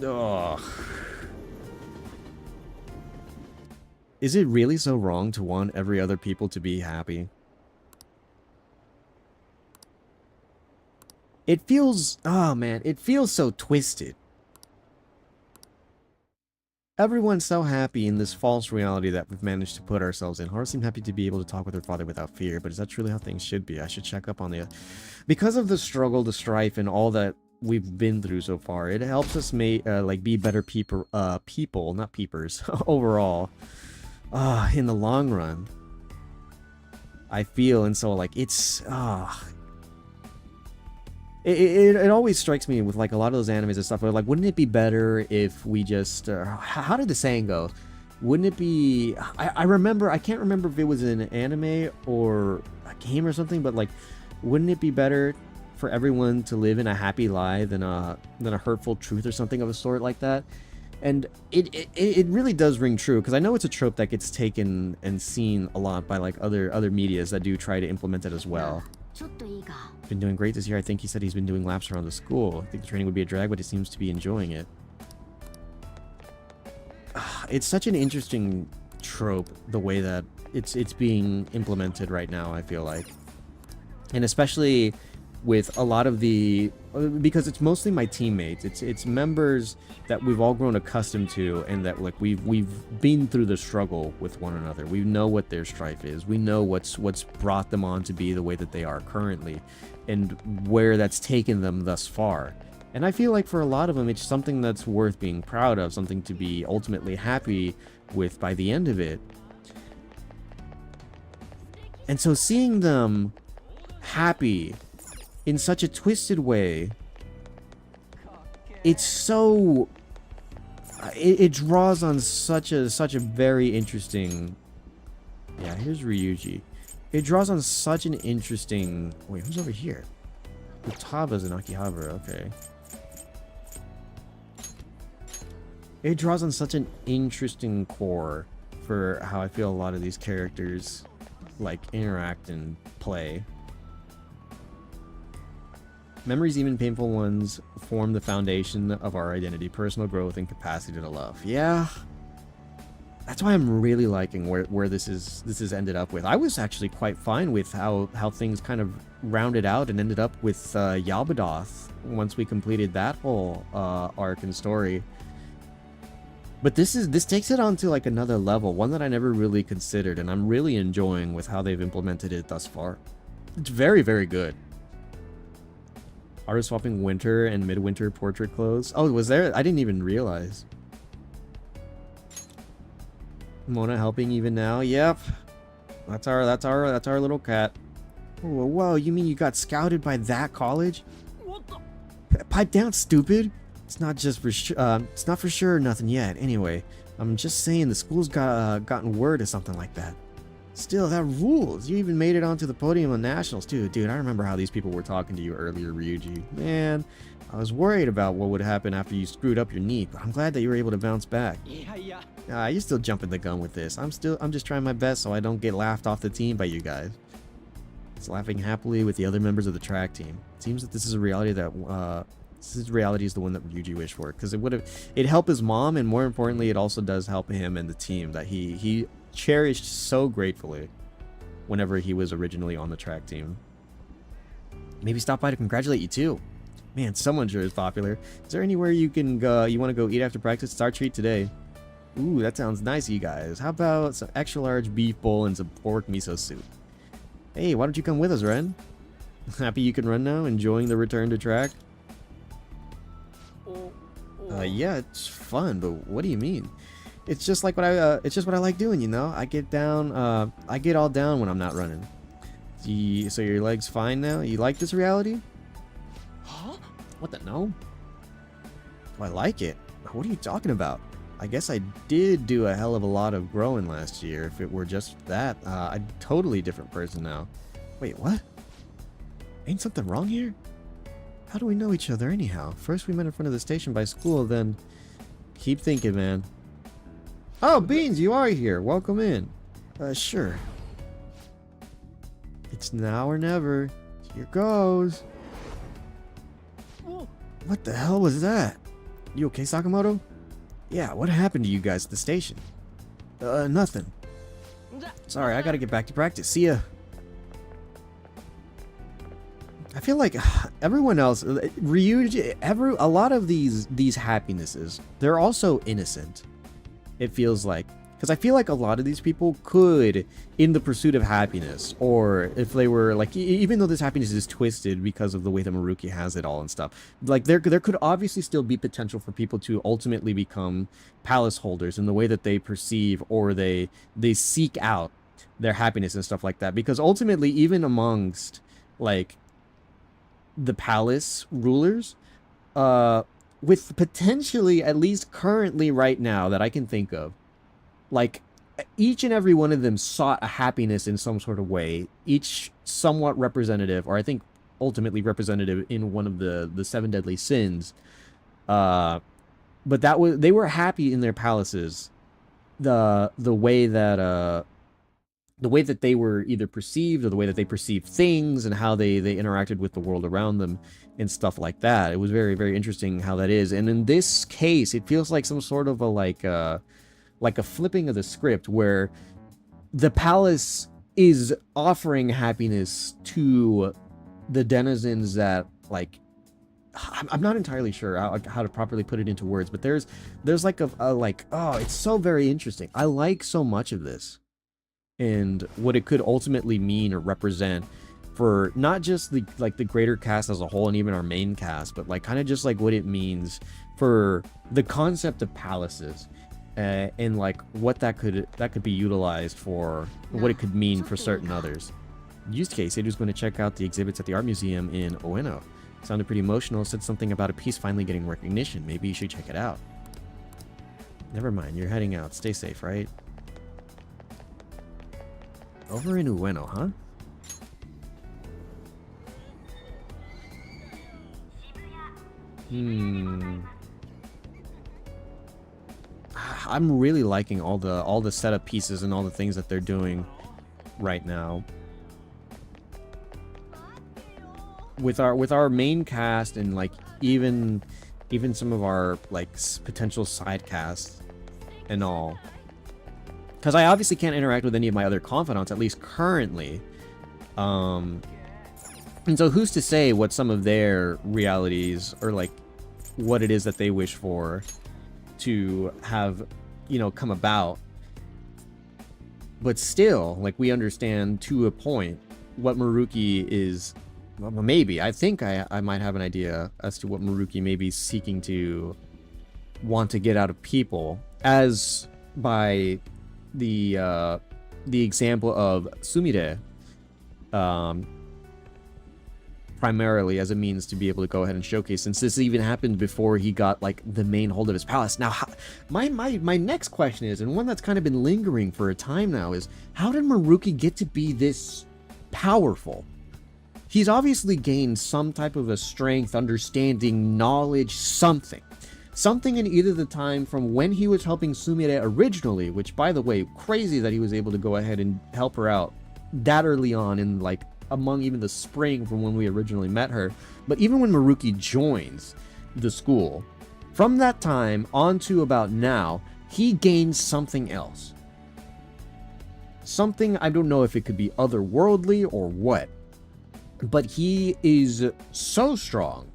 Ugh. Is it really so wrong to want every other people to be happy? It feels... Oh man, it feels so twisted. Everyone's so happy in this false reality that we've managed to put ourselves in. Haru seemed happy to be able to talk with her father without fear, but is that truly how things should be? I should check up on the... Because of the struggle, the strife, and all that we've been through so far, it helps us like be better people, not peepers, overall. In the long run. I feel, and so like it's... It always strikes me with like a lot of those animes and stuff where like, wouldn't it be better if we just how did the saying go? Wouldn't it be... I remember, I can't remember if it was an anime or a game or something, but like, wouldn't it be better for everyone to live in a happy lie than a hurtful truth or something of a sort like that? And it really does ring true, because I know it's a trope that gets taken and seen a lot by like other medias that do try to implement it as well. Been doing great this year. I think he said he's been doing laps around the school. I think the training would be a drag, but he seems to be enjoying it. It's such an interesting trope, the way that it's being implemented right now, I feel like. And especially with a lot of the... Because it's mostly my teammates. It's members that we've all grown accustomed to, and that like we've been through the struggle with one another. We know what their strife is. We know what's brought them on to be the way that they are currently, and where that's taken them thus far. And I feel like for a lot of them, it's something that's worth being proud of, something to be ultimately happy with by the end of it. And so seeing them happy in such a twisted way, it's so... It draws on such a very interesting... Yeah, here's Ryuji. It draws on such an interesting... Wait, who's over here? Utaba's in Akihabara, okay. It draws on such an interesting core for how I feel a lot of these characters, like, interact and play. Memories, even painful ones, form the foundation of our identity, personal growth, and capacity to love. Yeah. That's why I'm really liking where this is ended up with. I was actually quite fine with how things kind of rounded out and ended up with Yaldabaoth once we completed that whole arc and story. But this takes it on to like another level, one that I never really considered, and I'm really enjoying with how they've implemented it thus far. It's very, very good. Artist swapping winter and midwinter portrait clothes. Oh, was there? I didn't even realize. Mona helping even now. Yep. That's our little cat. Whoa, whoa, you mean you got scouted by that college? Pipe down, stupid. It's not just for it's not for sure or nothing yet. Anyway, I'm just saying the school's gotten word of something like that. Still, that rules. You even made it onto the podium on nationals too. Dude, I remember how these people were talking to you earlier, Ryuji. Man, I was worried about what would happen after you screwed up your knee, but I'm glad that you were able to bounce back. You're still jumping the gun with this. I'm just trying my best so I don't get laughed off the team by you guys. It's laughing happily with the other members of the track team. It seems that this is a reality that this reality is the one that Ryuji wished for, because it helped his mom, and more importantly, it also does help him and the team that he cherished so gratefully whenever he was originally on the track team. Maybe stop by to congratulate you too. Man, someone sure is popular. Is there anywhere you can go? You want to go eat after practice? It's our treat today. Ooh, that sounds nice, you guys. How about some extra large beef bowl and some pork miso soup? Hey, why don't you come with us, Ren? Happy you can run now? Enjoying the return to track? Yeah, it's fun, but what do you mean? It's just like what I like doing, you know? I get all down when I'm not running. So your leg's fine now? You like this reality? Huh? What the no? Oh, I like it. What are you talking about? I guess I did do a hell of a lot of growing last year. If it were just that, I'm a totally different person now. Wait, what? Ain't something wrong here? How do we know each other anyhow? First we met in front of the station by school, then... Keep thinking, man. Oh, Beans, you are here. Welcome in. Sure. It's now or never. Here goes. What the hell was that? You okay, Sakamoto? Yeah, what happened to you guys at the station? Nothing. Sorry, I gotta get back to practice. See ya. I feel like everyone else, Ryuji, a lot of these happinesses, they're also innocent. It feels like, because I feel like a lot of these people could, in the pursuit of happiness, or if they were like, even though this happiness is twisted because of the way that Maruki has it all and stuff, like there could obviously still be potential for people to ultimately become palace holders in the way that they perceive or they seek out their happiness and stuff like that. Because ultimately, even amongst like the palace rulers, with potentially, at least currently right now that I can think of, like each and every one of them sought a happiness in some sort of way, each somewhat representative, or I think ultimately representative in one of the seven deadly sins. But they were happy in their palaces, the way that they were either perceived, or the way that they perceived things, and how they interacted with the world around them and stuff like that. It was very, very interesting how that is. And in this case, it feels like some sort of a like a flipping of the script, where the palace is offering happiness to the denizens that, like, I'm not entirely sure how to properly put it into words, but there's like a like, oh, it's so very interesting. I like so much of this, and what it could ultimately mean or represent for not just the greater cast as a whole and even our main cast, but like kind of just like what it means for the concept of palaces, and like what that could be utilized for, what it could mean for certain others. Use case, it was going to check out the exhibits at the art museum in Ueno. Sounded pretty emotional, said something about a piece finally getting recognition. Maybe you should check it out. Never mind, you're heading out. Stay safe, right? Over in Ueno, huh? I'm really liking all the setup pieces and all the things that they're doing right now. With our main cast and like even some of our like potential side casts and all. Because I obviously can't interact with any of my other confidants, at least currently. And so who's to say what some of their realities, or like what it is that they wish for to have, you know, come about. But still, like, we understand to a point what Maruki is. Well, maybe. I think I might have an idea as to what Maruki may be seeking to want to get out of people, as by the example of Sumire, primarily as a means to be able to go ahead and showcase, since this even happened before he got like the main hold of his palace. Now, my next question is, and one that's kind of been lingering for a time now, is how did Maruki get to be this powerful? He's obviously gained some type of a strength, understanding, knowledge, something in either the time from when he was helping Sumire originally, which, by the way, crazy that he was able to go ahead and help her out that early on in, like, among even the spring from when we originally met her. But even when Maruki joins the school, from that time on to about now, he gains something else. Something, I don't know if it could be otherworldly or what, but he is so strong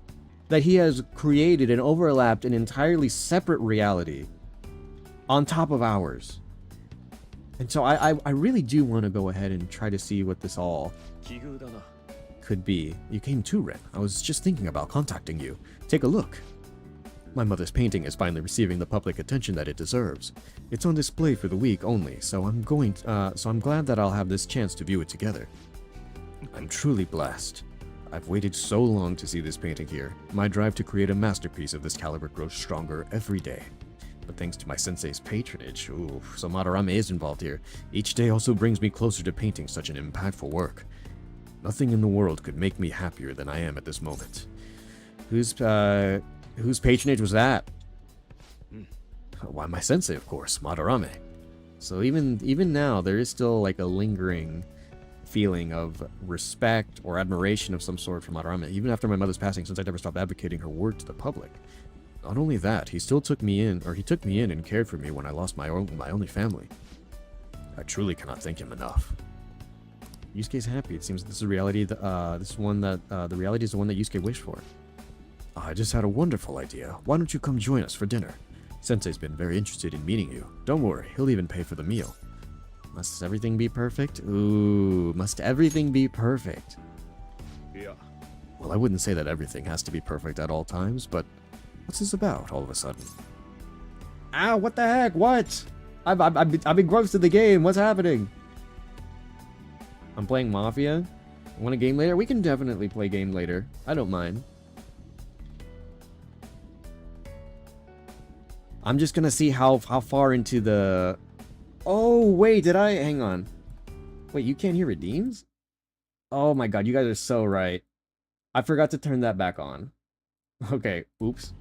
that he has created and overlapped an entirely separate reality on top of ours. And so I really do want to go ahead and try to see what this all could be. You came too, Ren. I was just thinking about contacting you. Take a look. My mother's painting is finally receiving the public attention that it deserves. It's on display for the week only, so I'm glad that I'll have this chance to view it together. I'm truly blessed. I've waited so long to see this painting here. My drive to create a masterpiece of this caliber grows stronger every day. But thanks to my sensei's patronage, so Madarame is involved here. Each day also brings me closer to painting such an impactful work. Nothing in the world could make me happier than I am at this moment. Whose patronage was that? Why, my sensei, of course, Madarame. So even now, there is still like a lingering feeling of respect or admiration of some sort for Madarame, even after my mother's passing, since I never stopped advocating her work to the public. Not only that, he took me in and cared for me when I lost my only family. I truly cannot thank him enough. Yusuke's happy. It seems this is reality. The reality is the one that Yusuke wished for. I just had a wonderful idea. Why don't you come join us for dinner? Sensei's been very interested in meeting you. Don't worry, he'll even pay for the meal. Must everything be perfect? Ooh, must everything be perfect? Yeah. Well, I wouldn't say that everything has to be perfect at all times, but what's this about all of a sudden? Ow, what the heck? What? I've been gross to the game. What's happening? I'm playing Mafia. Want a game later? We can definitely play game later. I don't mind. I'm just gonna see how far into the... Oh, wait, hang on. Wait, you can't hear redeems? Oh my god, you guys are so right. I forgot to turn that back on. Okay, oops.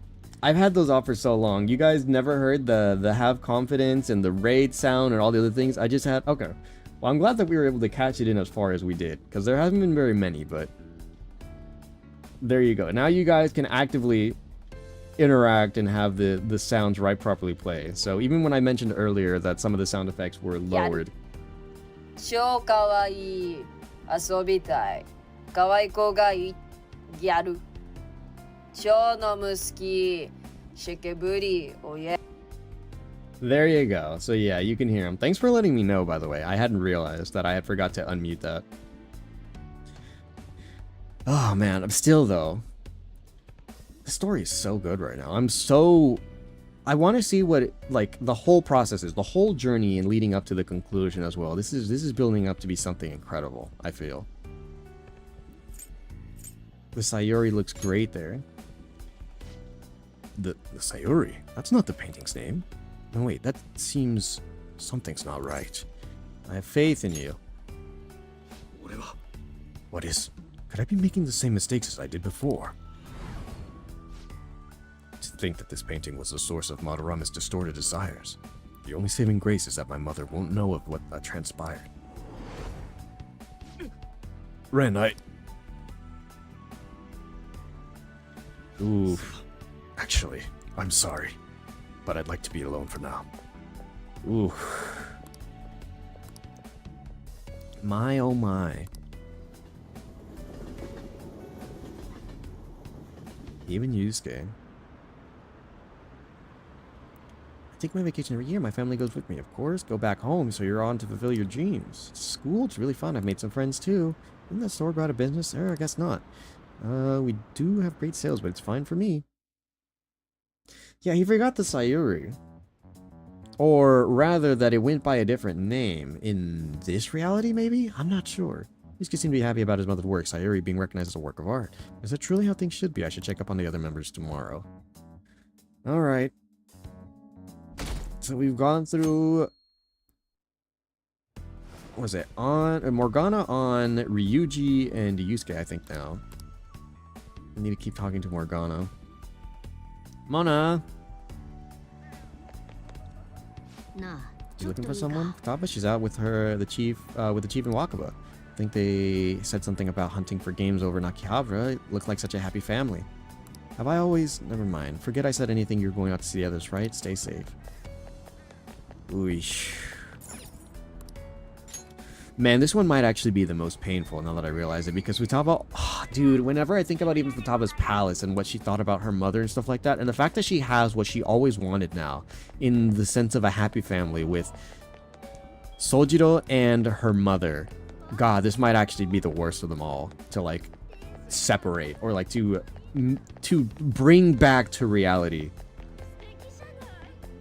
I've had those off for so long. You guys never heard the have confidence and the raid sound and all the other things? I just had... Okay. Well, I'm glad that we were able to catch it in as far as we did, because there hasn't been very many, but... There you go. Now you guys can actively interact and have the sounds right properly play. So even when I mentioned earlier that some of the sound effects were lowered. 超かわいい遊びたいかわい子がいやる超のむすきシェケブリおや There you go. So yeah, you can hear him. Thanks for letting me know, by the way. I hadn't realized that I had forgot to unmute that. Oh man, I'm still though. The story is so good right now. I want to see what like the whole process is, the whole journey and leading up to the conclusion as well. This is building up to be something incredible, I feel. The Sayuri looks great there. The Sayuri? That's not the painting's name. No wait, that seems... something's not right. I have faith in you. What is... Could I be making the same mistakes as I did before? To think that this painting was the source of Madarame's distorted desires. The only saving grace is that my mother won't know of what transpired. Ren, Oof. Actually, I'm sorry. But I'd like to be alone for now. Oof. My oh my. Even Yusuke. I take my vacation every year. My family goes with me, of course. Go back home, so you're on to fulfill your dreams. School, it's really fun. I've made some friends too. Isn't that store go out of business? I guess not. We do have great sales, but it's fine for me. Yeah, he forgot the Sayuri. Or rather that it went by a different name. In this reality, maybe? I'm not sure. Yusuke seemed to be happy about his mother's work, Sayuri being recognized as a work of art. Is that truly how things should be? I should check up on the other members tomorrow. Alright. So we've gone through... What was it? On Morgana, on Ryuji, and Yusuke, I think now. I need to keep talking to Morgana. Mona! Nah. You looking for someone? Futaba? She's out with the chief in Wakaba. I think they said something about hunting for games over in Akihabara. It looked like such a happy family. Have I always... Never mind. Forget I said anything. You're going out to see the others, right? Stay safe. Ooish. Man, this one might actually be the most painful now that I realize it, because Futaba... Oh, dude, whenever I think about even Futaba's palace and what she thought about her mother and stuff like that, and the fact that she has what she always wanted now, in the sense of a happy family with Sojiro and her mother... God, this might actually be the worst of them all to, like, separate, or, like, to bring back to reality.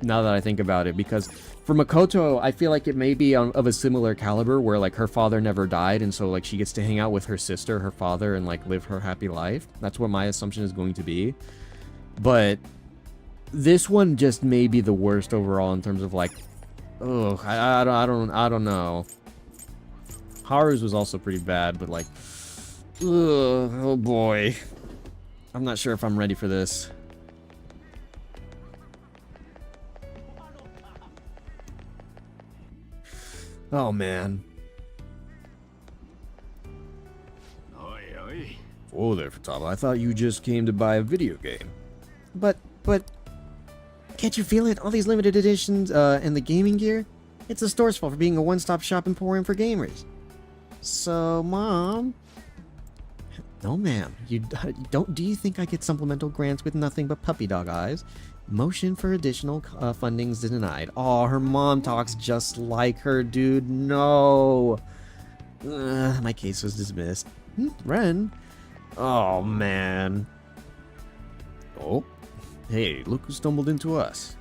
Now that I think about it, because for Makoto, I feel like it may be of a similar caliber, where, like, her father never died, and so, like, she gets to hang out with her sister, her father, and, like, live her happy life. That's what my assumption is going to be. But this one just may be the worst overall in terms of, like, ugh, I don't know. Haru's was also pretty bad, but, like, ugh, oh boy. I'm not sure if I'm ready for this. Oh, man. Whoa there, Futaba. I thought you just came to buy a video game. But... Can't you feel it? All these limited editions, and the gaming gear? It's the store's fault for being a one-stop shop emporium for gamers. So, Mom... No, ma'am. You don't... Do you think I get supplemental grants with nothing but puppy dog eyes? Motion for additional fundings denied. Oh, her mom talks just like her, dude. No. My case was dismissed. Ren. Oh, man. Oh. Hey, look who stumbled into us.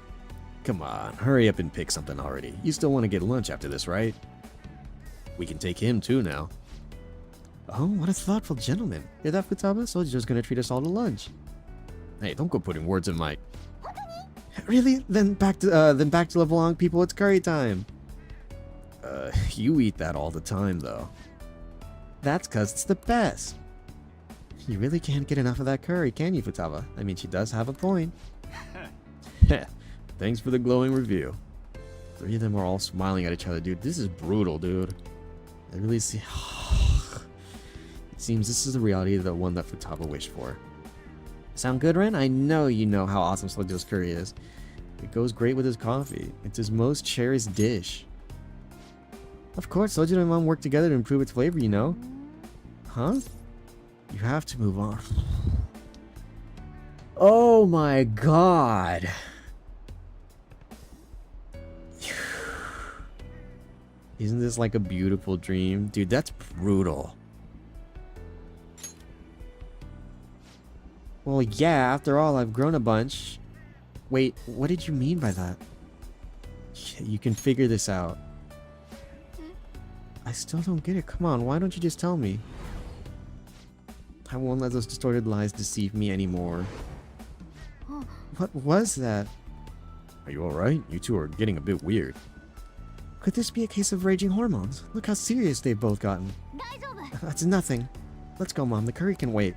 Come on, hurry up and pick something already. You still want to get lunch after this, right? We can take him too now. Oh, what a thoughtful gentleman. Hear that, Futaba? Sojiro's gonna treat us all to lunch. Hey, don't go putting words in my... Really? Then back to Leblanc, people, it's curry time. You eat that all the time, though. That's cause it's the best. You really can't get enough of that curry, can you, Futaba? I mean, she does have a point. Thanks for the glowing review. Three of them are all smiling at each other, dude. This is brutal, dude. I really see... It seems this is the reality of the one that Futaba wished for. Sound good, Ren? I know you know how awesome Sojiro's curry is. It goes great with his coffee. It's his most cherished dish. Of course, Sojiro and Mom work together to improve its flavor, you know? Huh? You have to move on. Oh my god. Isn't this like a beautiful dream? Dude, that's brutal. Well, yeah, after all, I've grown a bunch. Wait, what did you mean by that? You can figure this out. I still don't get it. Come on, why don't you just tell me? I won't let those distorted lies deceive me anymore. What was that? Are you alright? You two are getting a bit weird. Could this be a case of raging hormones? Look how serious they've both gotten. That's nothing. Let's go, Mom. The curry can wait.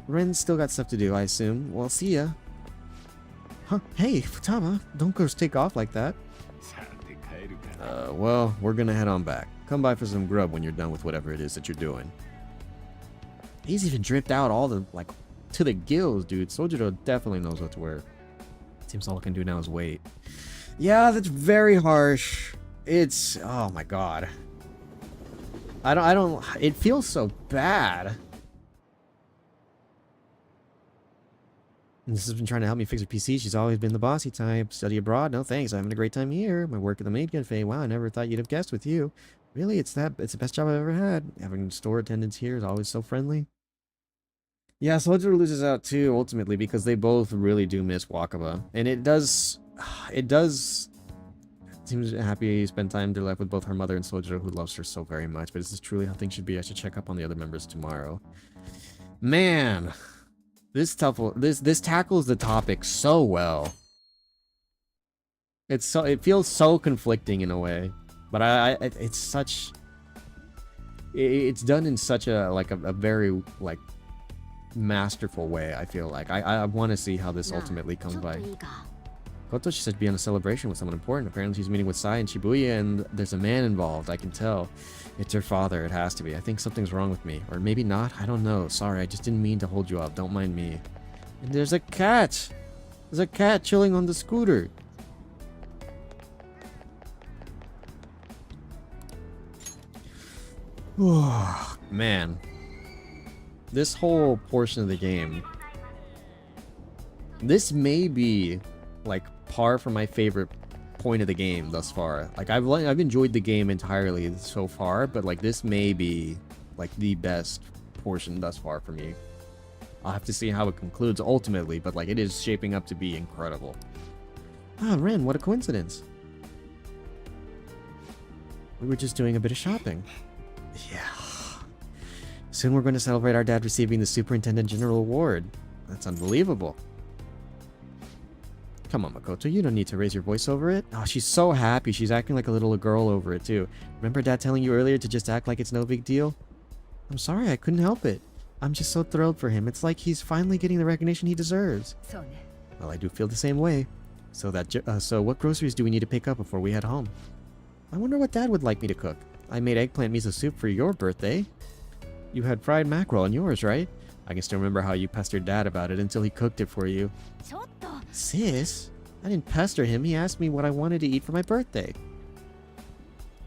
Ren's still got stuff to do, I assume. Well, see ya. Huh? Hey, Futaba, don't go take off like that. Well, we're gonna head on back. Come by for some grub when you're done with whatever it is that you're doing. He's even dripped out all the, like, to the gills, dude. Sojiro definitely knows what to wear. Seems all I can do now is wait. Yeah, that's very harsh. It's, oh my god. I don't, it feels so bad. This has been trying to help me fix her PC. She's always been the bossy type. Study abroad? No thanks. I'm having a great time here. My work at the maid cafe. Wow, I never thought you'd have guessed with you. Really, it's the best job I've ever had. Having store attendants here is always so friendly. Yeah, Sojiro loses out too, ultimately, because they both really do miss Wakaba. And it does seems happy to spend time in their life with both her mother and Sojiro, who loves her so very much. But is this truly how things should be? I should check up on the other members tomorrow. Man, this tackles the topic so well. It feels so conflicting in a way, but it's done in such a very like masterful way. I feel like I want to see how this ultimately comes by. Koto, she said to be on a celebration with someone important. Apparently she's meeting with Sai in Shibuya, and there's a man involved. I can tell. It's her father. It has to be. I think something's wrong with me. Or maybe not. I don't know. Sorry, I just didn't mean to hold you up. Don't mind me. And there's a cat. There's a cat chilling on the scooter. Oh, man. This whole portion of the game, this may be like par for my favorite point of the game thus far. Like I've enjoyed the game entirely so far, but like this may be like the best portion thus far for me. I'll have to see how it concludes ultimately, but like it is shaping up to be incredible. Ah, Ren, what a coincidence. We were just doing a bit of shopping. Yeah. Soon we're going to celebrate our dad receiving the Superintendent General Award. That's unbelievable. Come on, Makoto, you don't need to raise your voice over it. Oh, she's so happy. She's acting like a little girl over it, too. Remember Dad telling you earlier to just act like it's no big deal? I'm sorry, I couldn't help it. I'm just so thrilled for him. It's like he's finally getting the recognition he deserves. Well, I do feel the same way. So what groceries do we need to pick up before we head home? I wonder what Dad would like me to cook. I made eggplant miso soup for your birthday. You had fried mackerel on yours, right? I can still remember how you pestered Dad about it until he cooked it for you. Sis? I didn't pester him. He asked me what I wanted to eat for my birthday.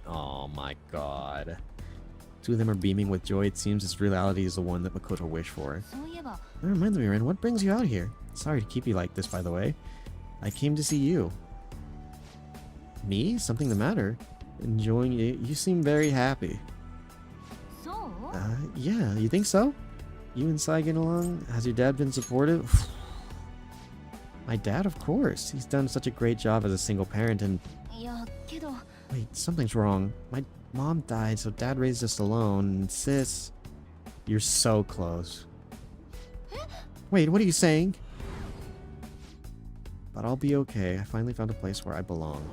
Oh my god. Two of them are beaming with joy. It seems this reality is the one that Makoto wished for. That reminds me, Ren, what brings you out here? Sorry to keep you like this, by the way. I came to see you. Me? Something the matter? Enjoying it? You seem very happy. Yeah, you think so? You and Sai getting along? Has your dad been supportive? My dad, of course. He's done such a great job as a single parent and... Wait, something's wrong. My mom died, so Dad raised us alone. And sis... You're so close. Wait, what are you saying? But I'll be okay. I finally found a place where I belong.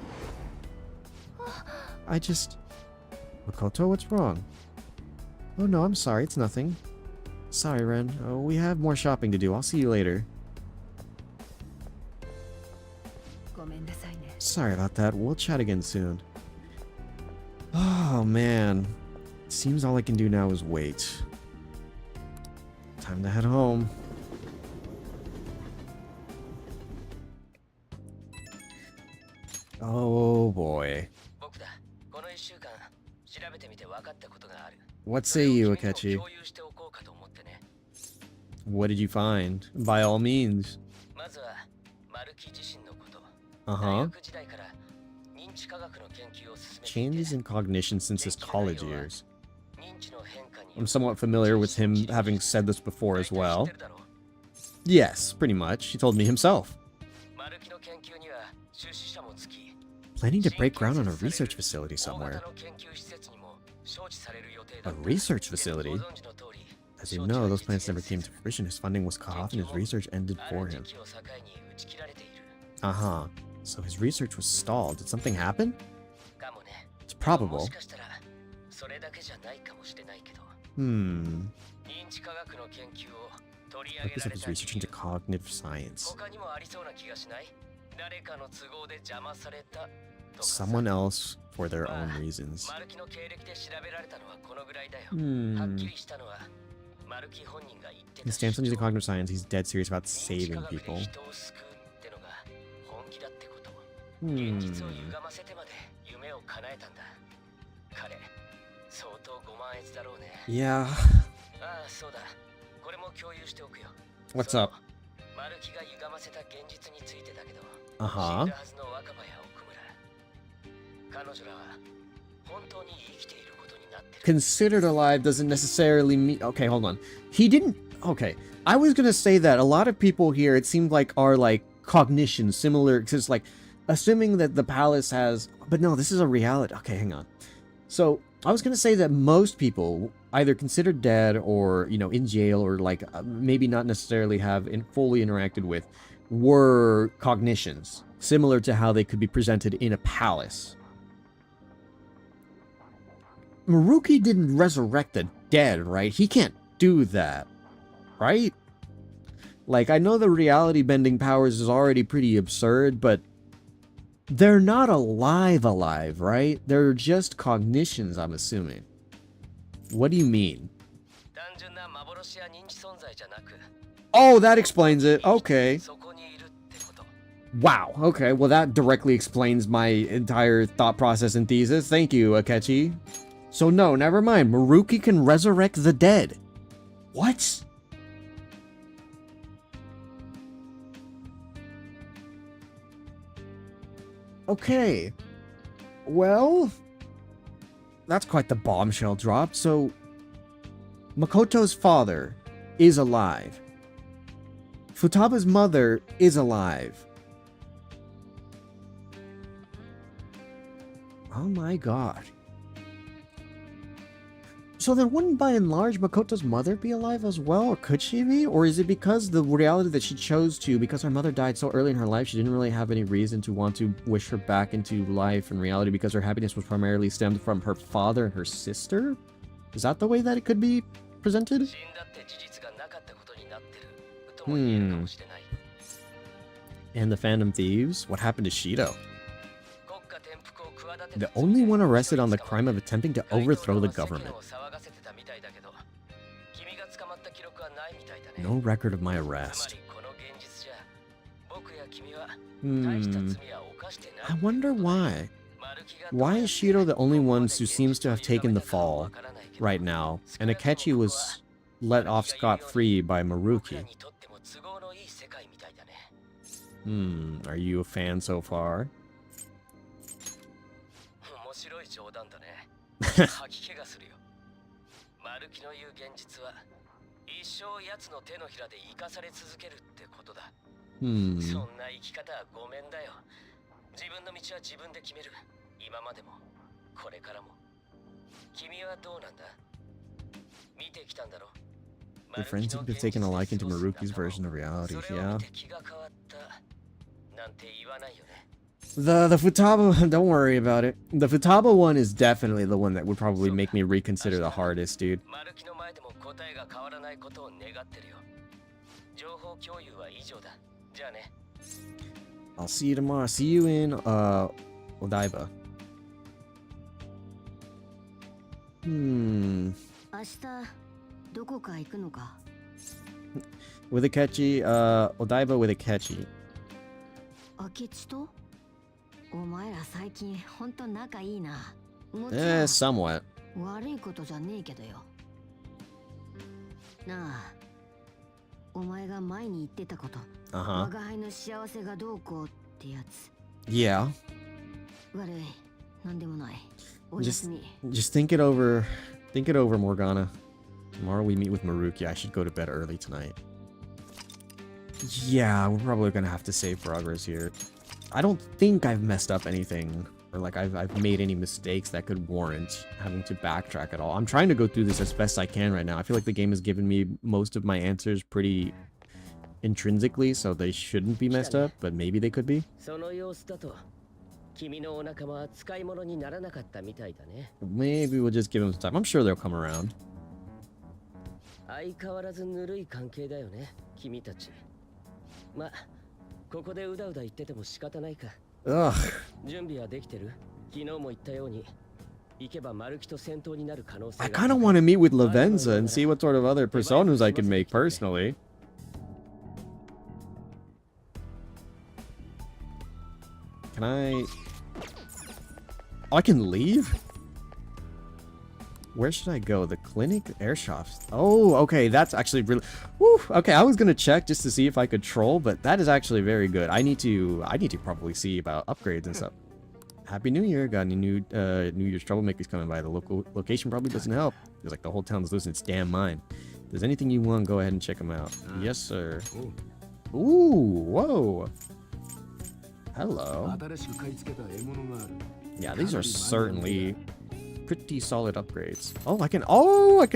I just... Makoto, what's wrong? Oh no, I'm sorry. It's nothing. Sorry, Ren. Oh, we have more shopping to do. I'll see you later. Sorry about that. We'll chat again soon. Oh, man. Seems all I can do now is wait. Time to head home. Oh, boy. What say you, Akechi? What did you find? By all means. Uh-huh. Changes in cognition since his college years. I'm somewhat familiar with him having said this before as well. Yes, pretty much. He told me himself. Planning to break ground on a research facility somewhere. A research facility? As you know, those plans never came to fruition. His funding was cut off and his research ended for him. Uh-huh. So his research was stalled. Did something happen? It's probable. Hmm. 認知科学の研究を取り上 Purpose げら of れ his た research 理 into 由 cognitive science. 他にもありそうな気がしない？誰かの都合で邪魔されたとかさ。 Someone else for their まあ own reasons. マルキの経歴で調べられたのはこのぐらいだよ。 Hmm. はっきりしたのはマルキ本人が言ってた His stance on using cognitive science, he's dead serious about 認知科 saving 学で people. 人を救うってのが本気だってこと。 Hmm. 現実を歪ませてまで夢を叶えたんだ。彼、相当ご満悦だろうね。 Yeah. ああ、そうだ。これも共有しておくよ。 What's その up? マルキが歪ませた現実についてだけど、 Uh-huh. 死んだはずの若葉や奥村。彼女らは本当に生きていることになってる。 Considered alive doesn't necessarily mean... Okay, hold on. He didn't... Okay. I was gonna say that a lot of people here, it seemed like, are like cognition, similar... Because like, assuming that the palace has... But no, this is a reality. Okay, hang on. So, I was gonna say that most people, either considered dead or, you know, in jail or like maybe not necessarily have fully interacted with, were cognitions, similar to how they could be presented in a palace. Maruki didn't resurrect the dead, right? He can't do that, right? Like, I know the reality bending powers is already pretty absurd, but they're not alive, right? They're just cognitions, I'm assuming. What do you mean? 単純な幻や認知存在じゃなく、 Oh, that explains it. Okay. そこにいるってこと。 Wow. Okay. Well, that directly explains my entire thought process and thesis. Thank you, Akechi. So no, never mind. Maruki can resurrect the dead. What? Okay. Well, that's quite the bombshell drop. So, Makoto's father is alive. Futaba's mother is alive. Oh my god. So then wouldn't by and large Makoto's mother be alive as well? Or could she be? Or is it because the reality that she chose to, because her mother died so early in her life, she didn't really have any reason to want to wish her back into life and reality because her happiness was primarily stemmed from her father and her sister? Is that the way that it could be presented? 死んだって事実がなかったことになってるとも言えるかもしれない。 And the Phantom Thieves? What happened to Shido? 国家転覆を企て The た only one arrested on the crime of attempting to overthrow the government. No record of my arrest. I wonder why. Why is Shido the only one who seems to have taken the fall right now, and Akechi was let off scot-free by Maruki? Are you a fan so far? 面白い冗談だね。吐き気がするよ。マルキの言う現実は一生奴の手のひらで生かされ続けるってことだ。そんな生き方はごめんだよ。自分の道は自分で決める。今までもこれからも。君はどうなんだ？見てきたんだろ。 Your friends have been taken a liking to Maruki's version of reality, yeah. The Futaba, don't worry about it. The Futaba one is definitely the one that would probably make me reconsider the hardest, dude. I'll see you tomorrow. See you in Odaiba. 明日どこか行くのか With a catchy, Odaiba with a catchy. 明智とお前ら最近ほんと仲いいな。もちろん Somewhat. 悪いことじゃねえけどよ。なあ、お前が前に言ってたこと。我が輩の幸せがどうこうってやつ。Yeah. 悪い、なんでもない。おやすみ。Just think it over. Think it over, Morgana. Tomorrow we meet with Maruki. I should go to bed early tonight. Yeah, we're probably gonna have to save progress here. I don't think I've messed up anything, or like I've made any mistakes that could warrant having to backtrack at all. I'm trying to go through this as best I can right now. I feel like the game has given me most of my answers pretty intrinsically, so they shouldn't be messed up, but maybe they could be. Maybe we'll just give them some time. I'm sure they'll come around. 相変わらずぬるい関係だよね、君たち。ま、ここでうだうだ言ってても仕方ないか。Ugh. 準備はできてる？昨日も言ったように、行けばマルキと戦闘になる可能性が。I kind of want to meet with Lavenza and see what sort of other personas I can make personally. Can I... Oh, I can leave? Where should I go? The clinic? Airshops? Oh, okay, that's actually really... Woo, okay, I was gonna check just to see if I could troll, but that is actually very good. I need to probably see about upgrades and stuff. Happy New Year. Got any new New Year's troublemakers coming by? The local location probably doesn't help. It's like the whole town's losing its damn mind. If there's anything you want, go ahead and check them out. Yes, sir. Ooh, whoa. Hello. Yeah, these are certainly pretty solid upgrades. Oh, I can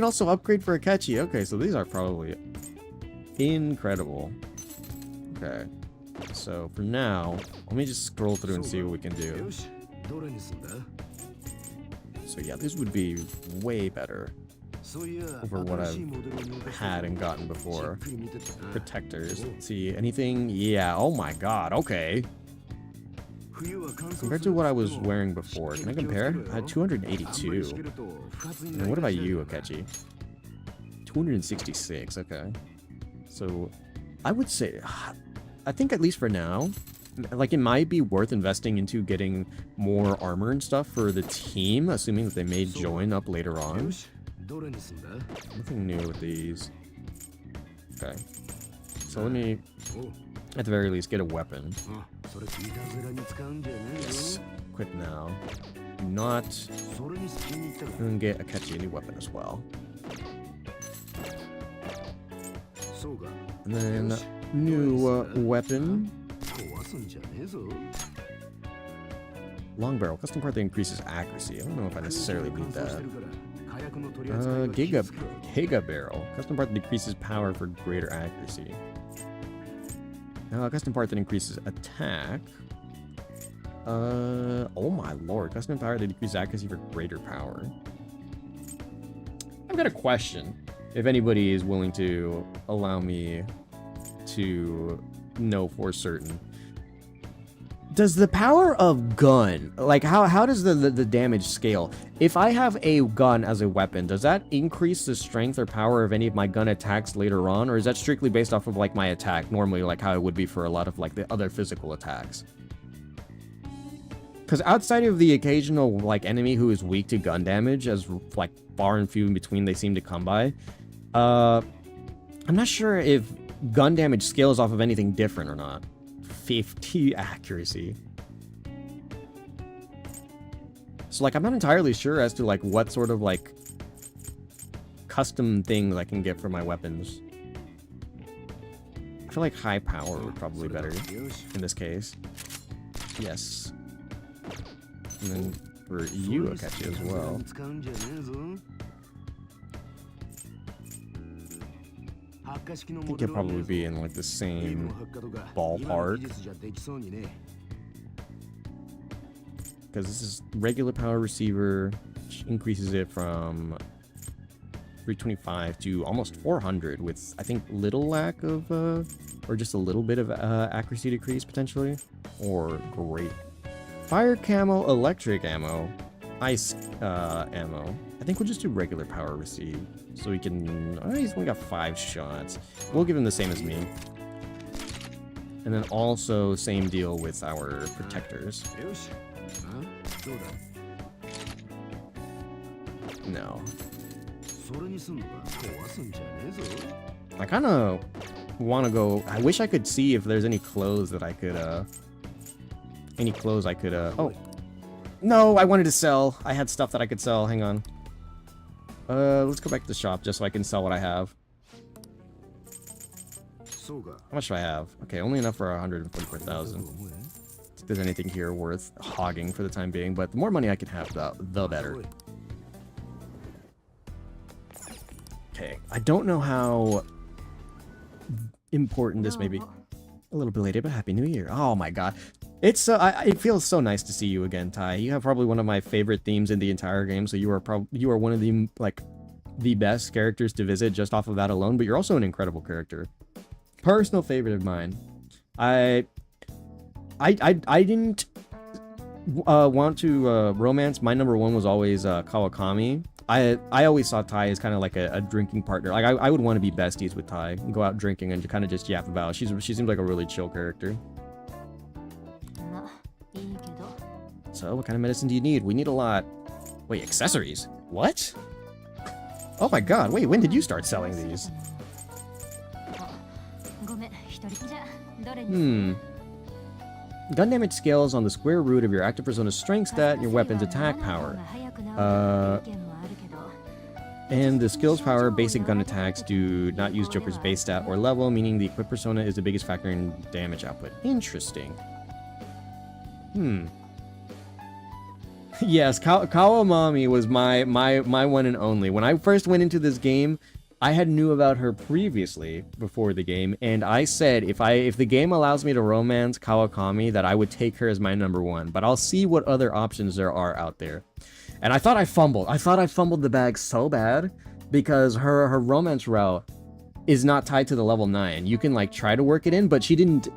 also upgrade for Akechi. Okay, so these are probably incredible. Okay. So for now, let me just scroll through and see what we can do. So yeah, this would be way better over what I've had and gotten before. Protectors. Let's see, anything? Yeah, oh my god, okay. Compared to what I was wearing before, can I compare? I had 282. And what about you, Akechi? 266, okay. So, I would say, I think at least for now, like it might be worth investing into getting more armor and stuff for the team, assuming that they may join up later on. Nothing new with these. Okay. So let me, at the very least, get a weapon. Yes. Quit now. Do not. And get Akechi a new weapon as well. And then new weapon. Long barrel. Custom part that increases accuracy. I don't know if I necessarily need that. Giga barrel. Custom part that decreases power for greater accuracy. Custom part that increases attack. Oh my lord. Custom power that decreases accuracy for greater power. I've got a question. If anybody is willing to allow me to know for certain. Does the power of gun, like how does the damage scale? If I have a gun as a weapon, does that increase the strength or power of any of my gun attacks later on? Or is that strictly based off of like my attack, normally like how it would be for a lot of like the other physical attacks? Because outside of the occasional like enemy who is weak to gun damage, as like far and few in between they seem to come by, I'm not sure if gun damage scales off of anything different or not. 50 accuracy. So like I'm not entirely sure as to like what sort of like custom things I can get for my weapons. I feel like high power would probably be better in this case. Yes. And then for you, Akechi, as well. I think it'll probably be in like the same ballpark. Because this is regular power receiver, which increases it from 325 to almost 400 with, I think, little lack of, or just a little bit of accuracy decrease potentially. Or great. Fire camo, electric ammo, ice ammo. I think we'll just do regular power receive. So we can, oh, he's only got 5 shots. We'll give him the same as me. And then also same deal with our protectors. No. I kind of want to go, I wish I could see if there's any clothes that I could, oh. No, I wanted to sell. I had stuff that I could sell. Hang on. Let's go back to the shop just so I can sell what I have. How much do I have? Okay, only enough for 144,000. If there's anything here worth hogging for the time being, but the more money I can have, the better. Okay, I don't know how important this may be. A little belated, but Happy New Year. Oh my god. It's it feels so nice to see you again, Ty. You have probably one of my favorite themes in the entire game, so you are one of the like the best characters to visit just off of that alone, but you're also an incredible character. Personal favorite of mine. I didn't want to romance. My number one was always Kawakami. I always saw Tai as kind of like a drinking partner. Like I would want to be besties with Tai and go out drinking and kind of just yap about. She seems like a really chill character. So what kind of medicine do you need? We need a lot. Wait, accessories? What? Oh my god, wait, when did you start selling these? Gun damage scales on the square root of your active persona's strength stat and your weapon's attack power. And the skills power, basic gun attacks do not use Joker's base stat or level, meaning the equipped persona is the biggest factor in damage output. Interesting. Yes, Kawamami was my one and only. When I first went into this game, I had knew about her previously before the game, and I said if the game allows me to romance Kawakami, that I would take her as my number one. But I'll see what other options there are out there. And I thought I fumbled. I thought I fumbled the bag so bad because her romance route is not tied to the level 9. You can like try to work it in, but she didn't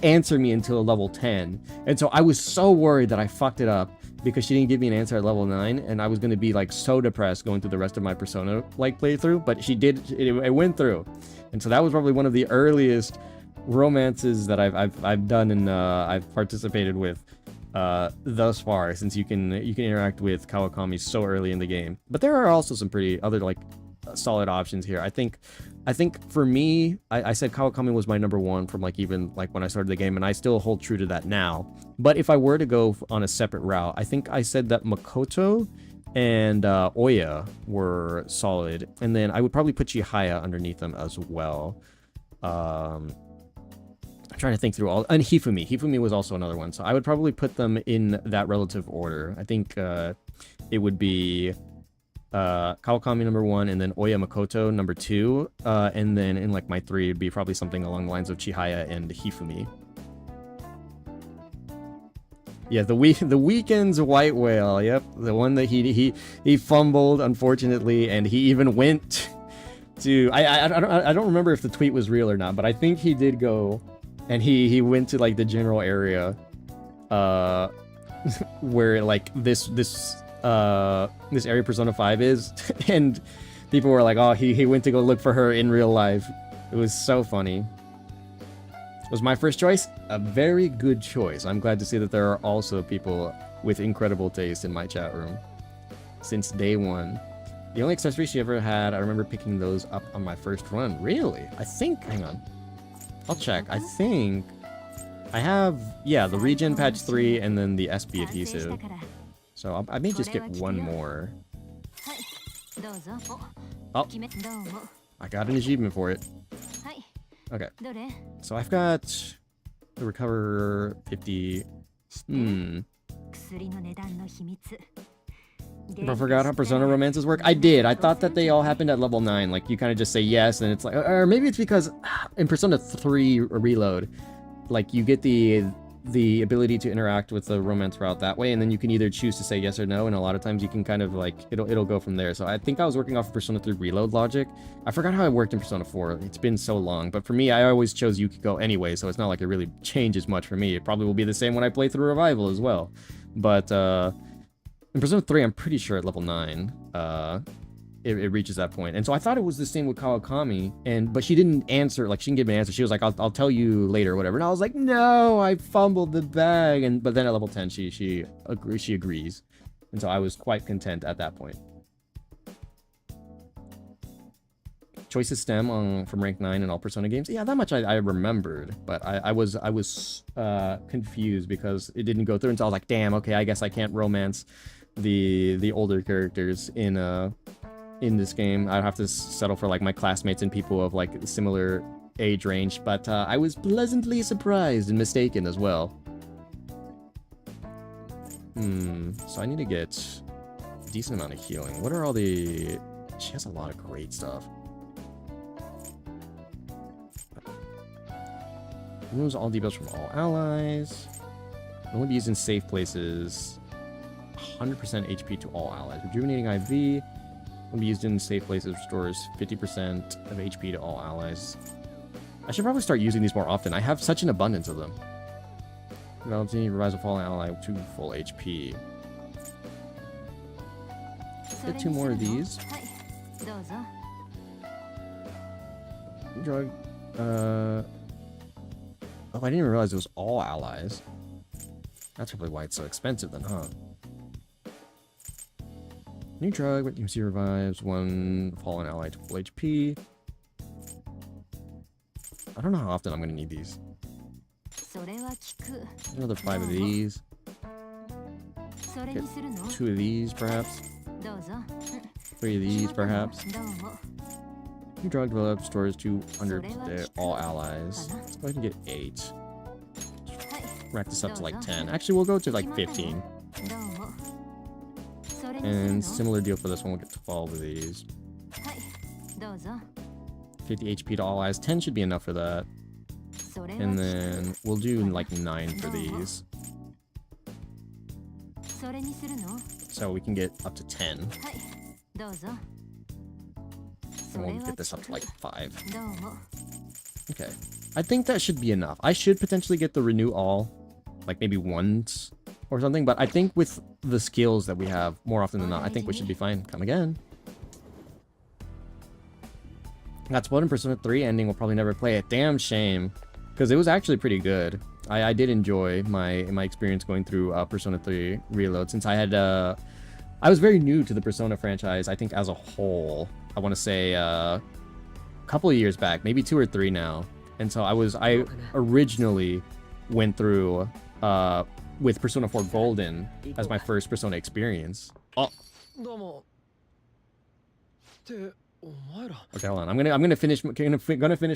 answer me until level 10. And so I was so worried that I fucked it up because she didn't give me an answer at level 9, and I was going to be like so depressed going through the rest of my Persona like playthrough, but she did, it went through. And so that was probably one of the earliest romances that I've done and I've participated with thus far, since you can interact with Kawakami so early in the game. But there are also some pretty other like solid options here. I think for me, I said Kawakami was my number one from like even like when I started the game, and I still hold true to that now. But if I were to go on a separate route, I think I said that Makoto and Oya were solid, and then I would probably put Chihaya underneath them as well. I'm trying to think through all, and Hifumi was also another one, so I would probably put them in that relative order. I think it would be Kawakami number 1, and then Oya Makoto number 2, and then in like my 3 it'd be probably something along the lines of Chihaya and Hifumi. Yeah, the Weekend's White Whale. Yep, the one that he fumbled, unfortunately, and he even went to I don't remember if the tweet was real or not, but I think he did go, and he went to like the general area, where like this area Persona 5 is, and people were like, oh, he went to go look for her in real life. It was so funny. Was my first choice? A very good choice. I'm glad to see that there are also people with incredible taste in my chat room since day one. The only accessories she ever had, I remember picking those up on my first run. Really? I think, hang on, I'll check. I think I have, yeah, the regen patch 3 and then the SB adhesive. So I may just get one more. Oh, I got an achievement for it. Okay, so I've got the recover 50. I forgot how Persona romances work. I did. I thought that they all happened at level 9. Like you kind of just say yes, and it's like, or maybe it's because in Persona 3 Reload, like you get the ability to interact with the romance route that way, and then you can either choose to say yes or no, and a lot of times you can kind of like it'll go from there. So I think I was working off of Persona 3 Reload logic. I forgot how it worked in Persona 4. It's been so long, but for me, I always chose Yukiko anyway, so it's not like it really changes much for me. It probably will be the same when I play through Revival as well. But in Persona 3, I'm pretty sure at level 9, it reaches that point. And so I thought it was the same with Kawakami, but she didn't answer, like she didn't give me an answer. She was like, I'll tell you later or whatever. And I was like, no, I fumbled the bag. But then at level 10, she agrees. And so I was quite content at that point. Choices stem from rank 9 in all Persona games. Yeah, that much I remembered, but I was confused because it didn't go through until I was like, damn, okay, I guess I can't romance the older characters in this game. I'd have to settle for like my classmates and people of like similar age range, but I was pleasantly surprised and mistaken as well. So I need to get a decent amount of healing. What are all the... She has a lot of great stuff. Removes all debuffs from all allies. Only be used in safe places. 100% HP to all allies. Rejuvenating IV. Will be used in safe places, restores 50% of HP to all allies. I should probably start using these more often. I have such an abundance of them. Develops any revives a fallen ally to full HP. Get 2 more of these. Drug. Oh, I didn't even realize it was all allies. That's probably why it's so expensive then, huh? New drug, what you see revives 1 fallen ally to full HP. I don't know how often I'm gonna need these. Another 5 of these. Get 2 of these, perhaps. 3 of these, perhaps. New drug develops, stores 200 to all allies. Let's go ahead and get 8. Rack this up to like 10. Actually, we'll go to like 15. And similar deal for this one, we'll get 12 of these. 50 HP to all allies. 10 should be enough for that. And then we'll do like 9 for these. So we can get up to 10. And we'll get this up to like 5. Okay. I think that should be enough. I should potentially get the renew all, like maybe once or something, but I think with the skills that we have, more often than not, I think we should be fine. Come again. Got spoiled in Persona 3 ending. We'll probably never play it. Damn shame. Because it was actually pretty good. I did enjoy my experience going through Persona 3 Reload, since I had I was very new to the Persona franchise, I think as a whole. I want to say a couple of years back, maybe 2 or 3 now. And so I originally went through with Persona 4 Golden as my first Persona experience. Oh. Okay, hold on. I'm gonna finish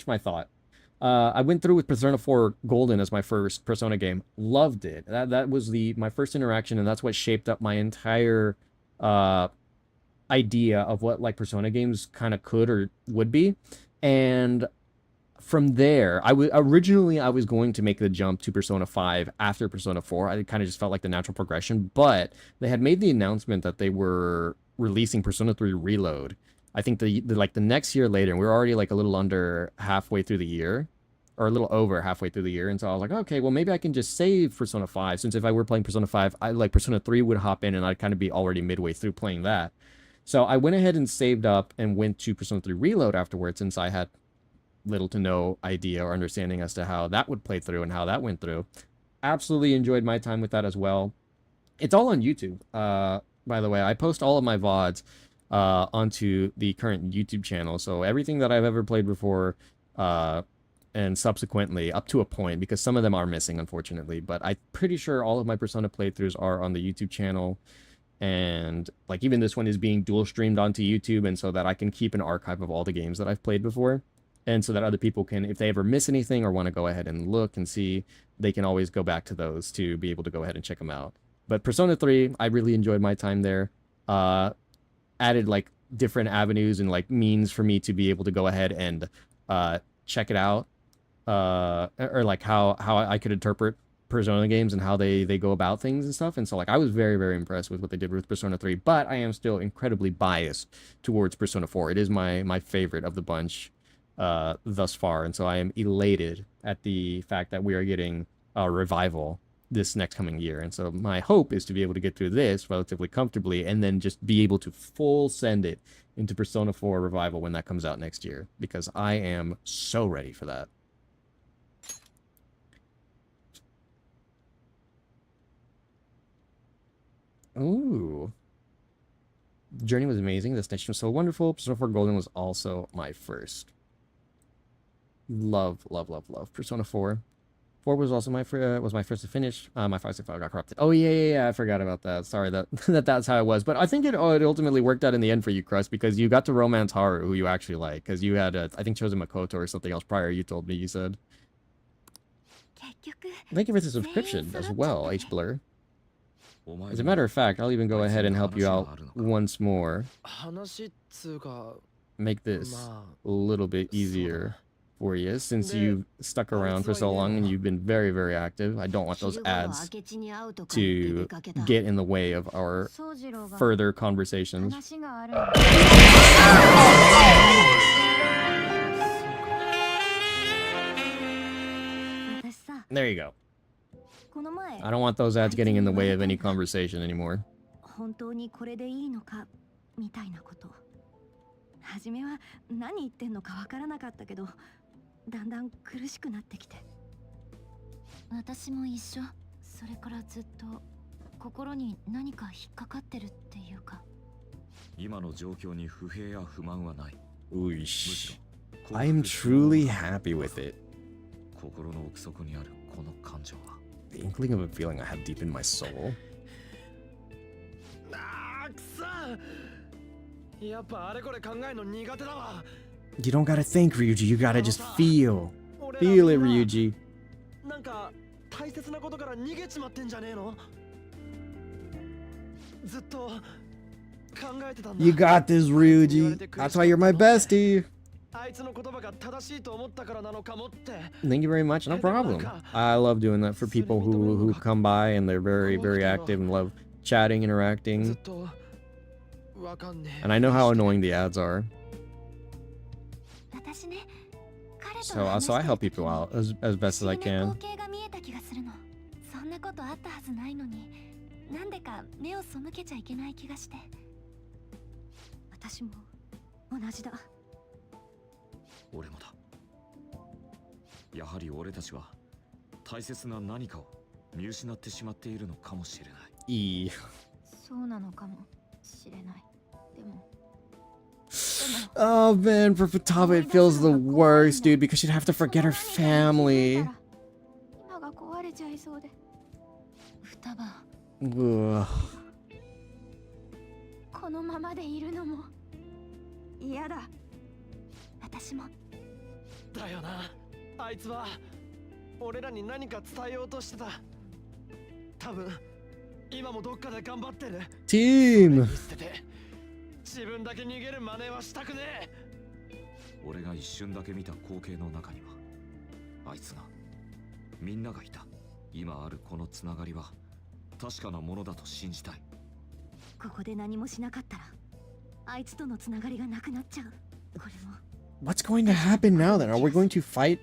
my thought. I went through with Persona 4 Golden as my first Persona game. Loved it. That was my first interaction, and that's what shaped up my entire idea of what like Persona games kind of could or would be. And from there, originally I was going to make the jump to Persona 5 after Persona 4. I kind of just felt like the natural progression, but they had made the announcement that they were releasing Persona 3 Reload. I think the next year later, and we were already like a little under halfway through the year, or a little over halfway through the year. And so I was like, okay, well maybe I can just save Persona 5, since if I were playing Persona 5, Persona 3 would hop in and I'd kind of be already midway through playing that. So I went ahead and saved up and went to Persona 3 Reload afterwards, since I had little to no idea or understanding as to how that would play through and how that went through. Absolutely enjoyed my time with that as well. It's all on YouTube. By the way, I post all of my VODs onto the current YouTube channel. So everything that I've ever played before, and subsequently up to a point, because some of them are missing, unfortunately, but I'm pretty sure all of my Persona playthroughs are on the YouTube channel. And like even this one is being dual streamed onto YouTube, and so that I can keep an archive of all the games that I've played before. And so that other people can, if they ever miss anything or want to go ahead and look and see, they can always go back to those to be able to go ahead and check them out. But Persona 3, I really enjoyed my time there. Added like different avenues and like means for me to be able to go ahead and check it out. Or like how I could interpret Persona games and how they go about things and stuff. And so like I was very, very impressed with what they did with Persona 3, but I am still incredibly biased towards Persona 4. It is my favorite of the bunch thus far, and so I am elated at the fact that we are getting a revival this next coming year. And so my hope is to be able to get through this relatively comfortably and then just be able to full send it into Persona 4 Revival when that comes out next year, because I am so ready for that. Ooh. The journey was amazing. The station was so wonderful. Persona 4 Golden was also my first. Love Persona 4. 4 was also my first to finish. My 5 file got corrupted. Oh yeah, I forgot about that. Sorry that's how it was. But I think it ultimately worked out in the end for you, Crust, because you got to romance Haru, who you actually like, because you had I think chosen Makoto or something else prior. You told me, you said. Thank you for the subscription as well, H Blur. As a matter of fact, I'll even go ahead and help you out once more. Make this a little bit easier for you since you stuck around for so long and you've been very, very active. I don't want those ads to get in the way of our further conversations. There you go. I don't want those ads getting in the way of any conversation anymore. 本当にこれでいいのかみたいなこと。初めは何言ってんのかわからなかったけど、だんだん苦しくなってきて。私も一緒。それからずっと心に何か引っかかってるっていうか。今の状況に不平や不満はない。Oosh. I am truly happy with it. 心の奥底にあるこの感情は。The inkling of a feeling I have deep in my soul. くさ。やっぱあれこれ考えるの苦手だわ。You don't gotta think, Ryuji. You gotta just feel. Feel it, Ryuji. なんか大切なことから逃げちまってんじゃねえの？ずっと考えてたんだ。 You got this, Ryuji. That's why you're my bestie. あいつの言葉が正しいと思ったからなのかもって。 Thank you very much. No problem. I love doing that for people who come by and they're very, very active and love chatting, interacting. And I know how annoying the ads are. So I help people out as best as I can. そんなことあったはずないのに、なんでか目を背けちゃいけない気がして。私も同じだ。俺もだ。やはり俺たちは大切な何かを見失ってしまっているのかもしれない。そうなのかもしれない。でも。Oh man, for Futaba it feels the worst, dude, because she'd have to forget her family. Ugh. このままでいるのも嫌だ。私も。だよな。あいつは俺らに何か伝えようとしてた。多分今もどっかで頑張ってる。Team. 自分だけ逃げる真似はしたくねえ。俺が一瞬だけ見た光景の中にはあいつがみんながいた。今あるこのつながりは確かなものだと信じたい。ここで何もしなかったらあいつとのつながりがなくなっちゃう。これも。What's going to happen now then? Are we going to fight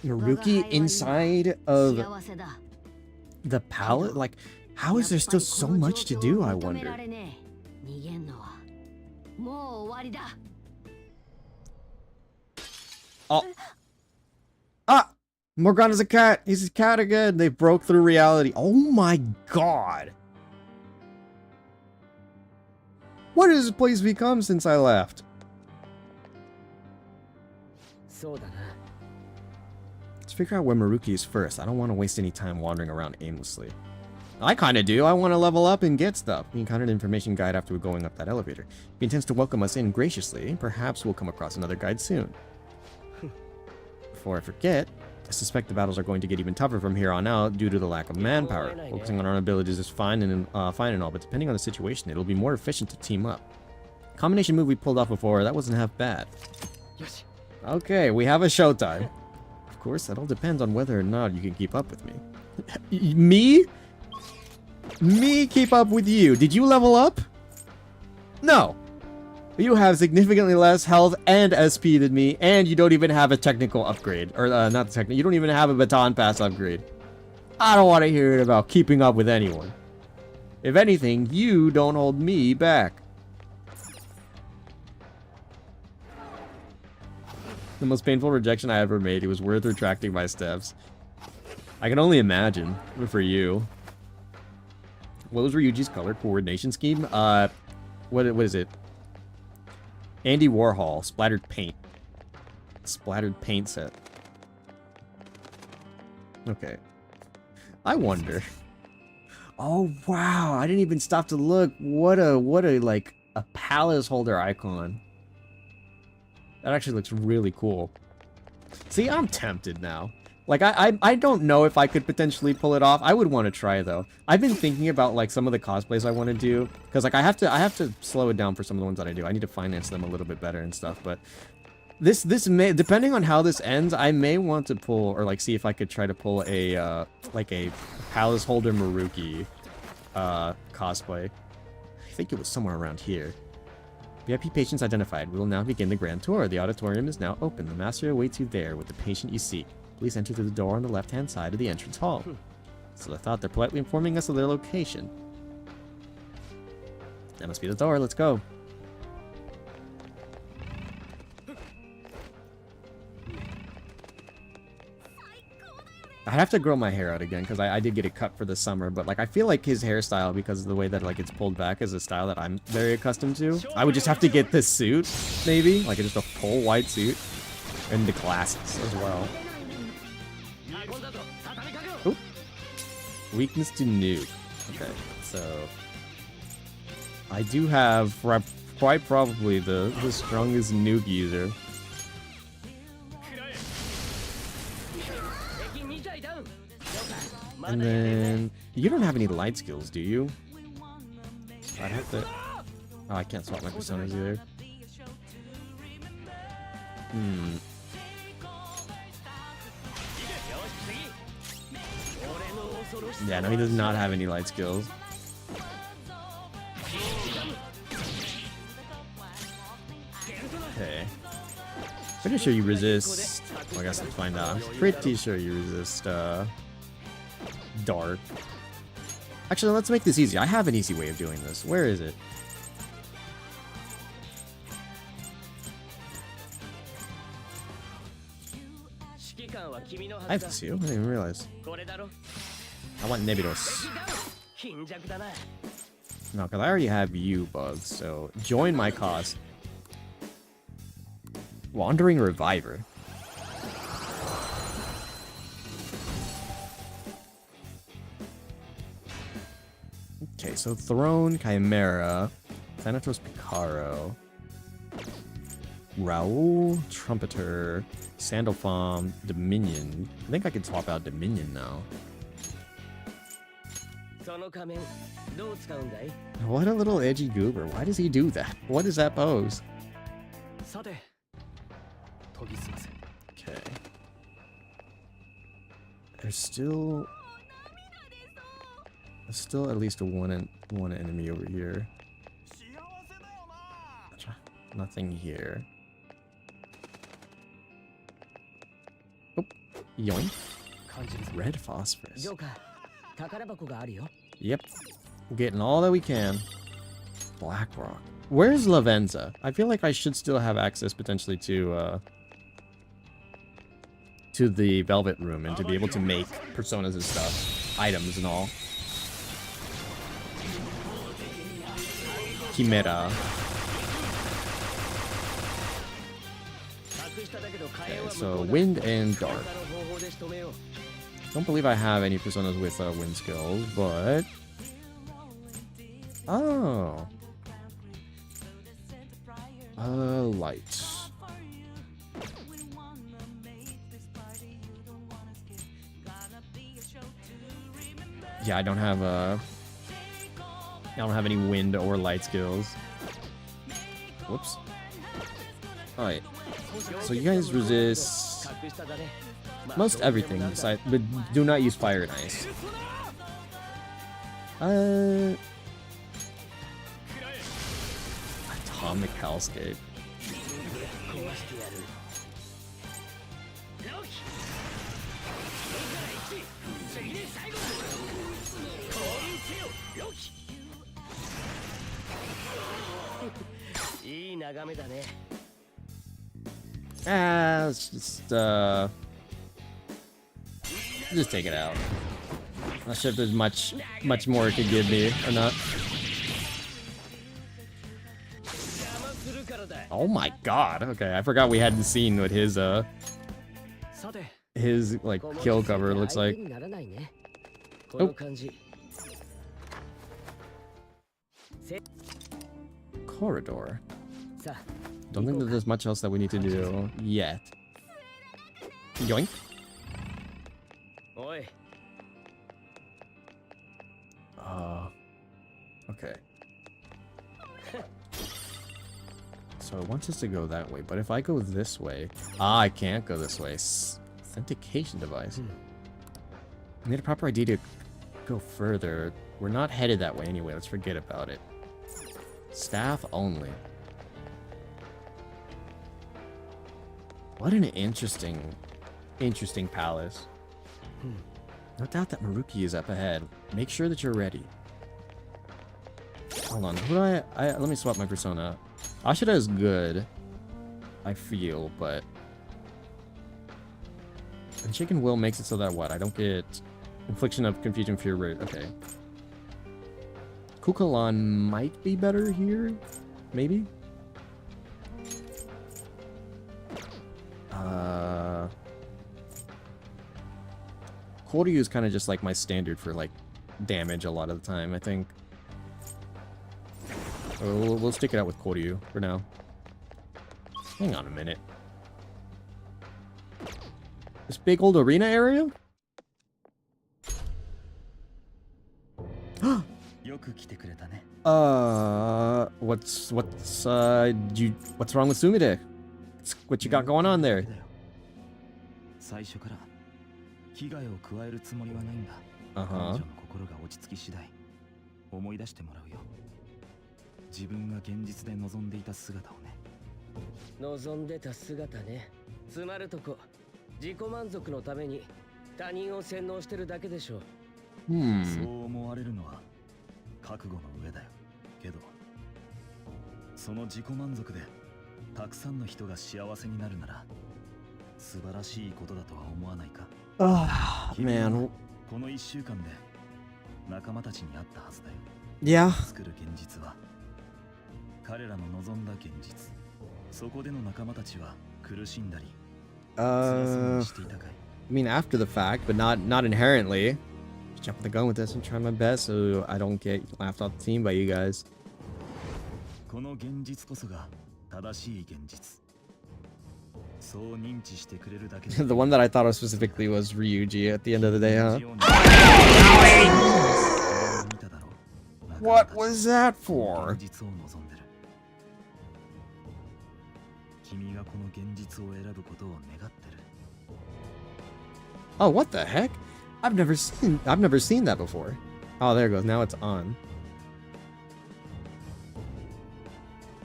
Naruki inside of the palette? Like, how is there still so much to do, I wonder? Oh. Ah! Morgana's a cat! He's a cat again! They broke through reality. Oh my god! What has this place become since I left? Let's figure out where Maruki is first. I don't want to waste any time wandering around aimlessly. I kind of do. I want to level up and get stuff. We encountered an information guide after we're going up that elevator. He intends to welcome us in graciously. Perhaps we'll come across another guide soon. Before I forget, I suspect the battles are going to get even tougher from here on out due to the lack of manpower. Focusing on our own abilities is fine and all, but depending on the situation, it'll be more efficient to team up. Combination move we pulled off before, that wasn't half bad. Okay, we have a showtime. Of course, that all depends on whether or not you can keep up with me. Me? Me keep up with you. Did you level up? No. You have significantly less health and SP than me, and you don't even have a technical upgrade. Or, not technical. You don't even have a baton pass upgrade. I don't want to hear about keeping up with anyone. If anything, you don't hold me back. The most painful rejection I ever made. It was worth retracting my steps. I can only imagine for you. What was Ryuji's color coordination scheme? What is it? Andy Warhol, splattered paint. Splattered paint set. Okay. I wonder. Oh wow, I didn't even stop to look. What a like a palace holder icon. That actually looks really cool. See, I'm tempted now. Like, I don't know if I could potentially pull it off. I would want to try, though. I've been thinking about, like, some of the cosplays I want to do. Because, like, I have to slow it down for some of the ones that I do. I need to finance them a little bit better and stuff. But This may, depending on how this ends, I may want to pull, or like see if I could try to pull a like a Palace Holder Maruki cosplay. I think it was somewhere around here. VIP patients identified. We will now begin the grand tour. The auditorium is now open. The master awaits you there with the patient you seek. Please enter through the door on the left-hand side of the entrance hall. So I thought they're politely informing us of their location. That must be the door. Let's go. I have to grow my hair out again because I did get it cut for the summer, but like I feel like his hairstyle, because of the way that like it's pulled back, is a style that I'm very accustomed to. I would just have to get this suit, maybe, like just a full white suit, and the glasses as well. Oop. Weakness to nuke. Okay, so I do have quite probably the strongest nuke user. And then you don't have any light skills, do you? I'd have to. Oh, I can't swap my personas either. Yeah, no, he does not have any light skills. Okay. Pretty sure you resist. Well, I guess let's find out. I'm pretty sure you resist, dark. Actually, let's make this easy. I have an easy way of doing this. Where is it? I have two? I didn't even realize. I want Nebiros. No, because I already have you, Bugs, so join my cause. Wandering Reviver. Okay, so Throne, Chimera, Thanatos Picaro, Raoul, Trumpeter, Sandalfarm, Dominion. I think I can swap out Dominion now. What a little edgy goober. Why does he do that? What is that pose? Okay. There's still at least one enemy over here. Nothing here. Oh, yoink. Red phosphorus. Yep. We're getting all that we can. Blackrock. Where's Lavenza? I feel like I should still have access potentially to the Velvet Room and to be able to make personas and stuff. Items and all. Chimera. Okay, so wind and dark. Don't believe I have any personas with wind skills, but oh, light. Yeah, I don't have any wind or light skills. Whoops. Alright. So you guys resist most everything, besides, but do not use fire and ice. Atomic Hellscape. Let's just take it out. Not sure if there's much more it could give me or not. Oh my god. Okay, I forgot we hadn't seen what his like kill cover looks like. Oh. Corridor. Don't think that there's much else that we need to do yet. Yoink. Okay. So it wants us to go that way, but if I go this way... Ah, I can't go this way. Authentication device. I need a proper ID to go further. We're not headed that way anyway. Let's forget about it. Staff only. What an interesting palace. No doubt that Maruki is up ahead. Make sure that you're ready. Hold on. Who do I let me swap my persona. Ashida is good, I feel, but... And Chicken Will makes it so that what? I don't get infliction of confusion, fear rate. Okay. Kukalan might be better here? Maybe? Koryu is kind of just like my standard for like damage a lot of the time, I think. We'll stick it out with Koryu for now. Hang on a minute. This big old arena area? What's wrong with Sumide? What you got going on there? 最初から危害を加えるつもりはないんだ。彼女の心が落ち着き次第思い出してもらうよ。自分が現実で望んでいた姿をね。望んでた姿ね。つまるとこ、自己満足のために他人を洗脳してるだけでしょ。そう思われるのは覚悟の上だよ。けど、その自己満足でたくさんの人が幸せになるなら素晴らしいことだとは思わないか。Man. この1週間で仲間たちに会ったはずだよ。Yeah. 作る現実は彼らの望んだ現実。そこでの仲間たちは苦しんだり辛そうにしていたかい。I mean, after the fact, but not inherently. Just jumping the gun with this and trying my best so I don't get laughed off the team by you guys. この現実こそが正しい現実。そう認知してくれるだけで。The one that I thought of specifically was Ryuji at the end of the day, huh? What was that for? 君がこの現実を選ぶことを願ってる。Oh, what the heck? I've never seen that before. Oh, there it goes. Now it's on.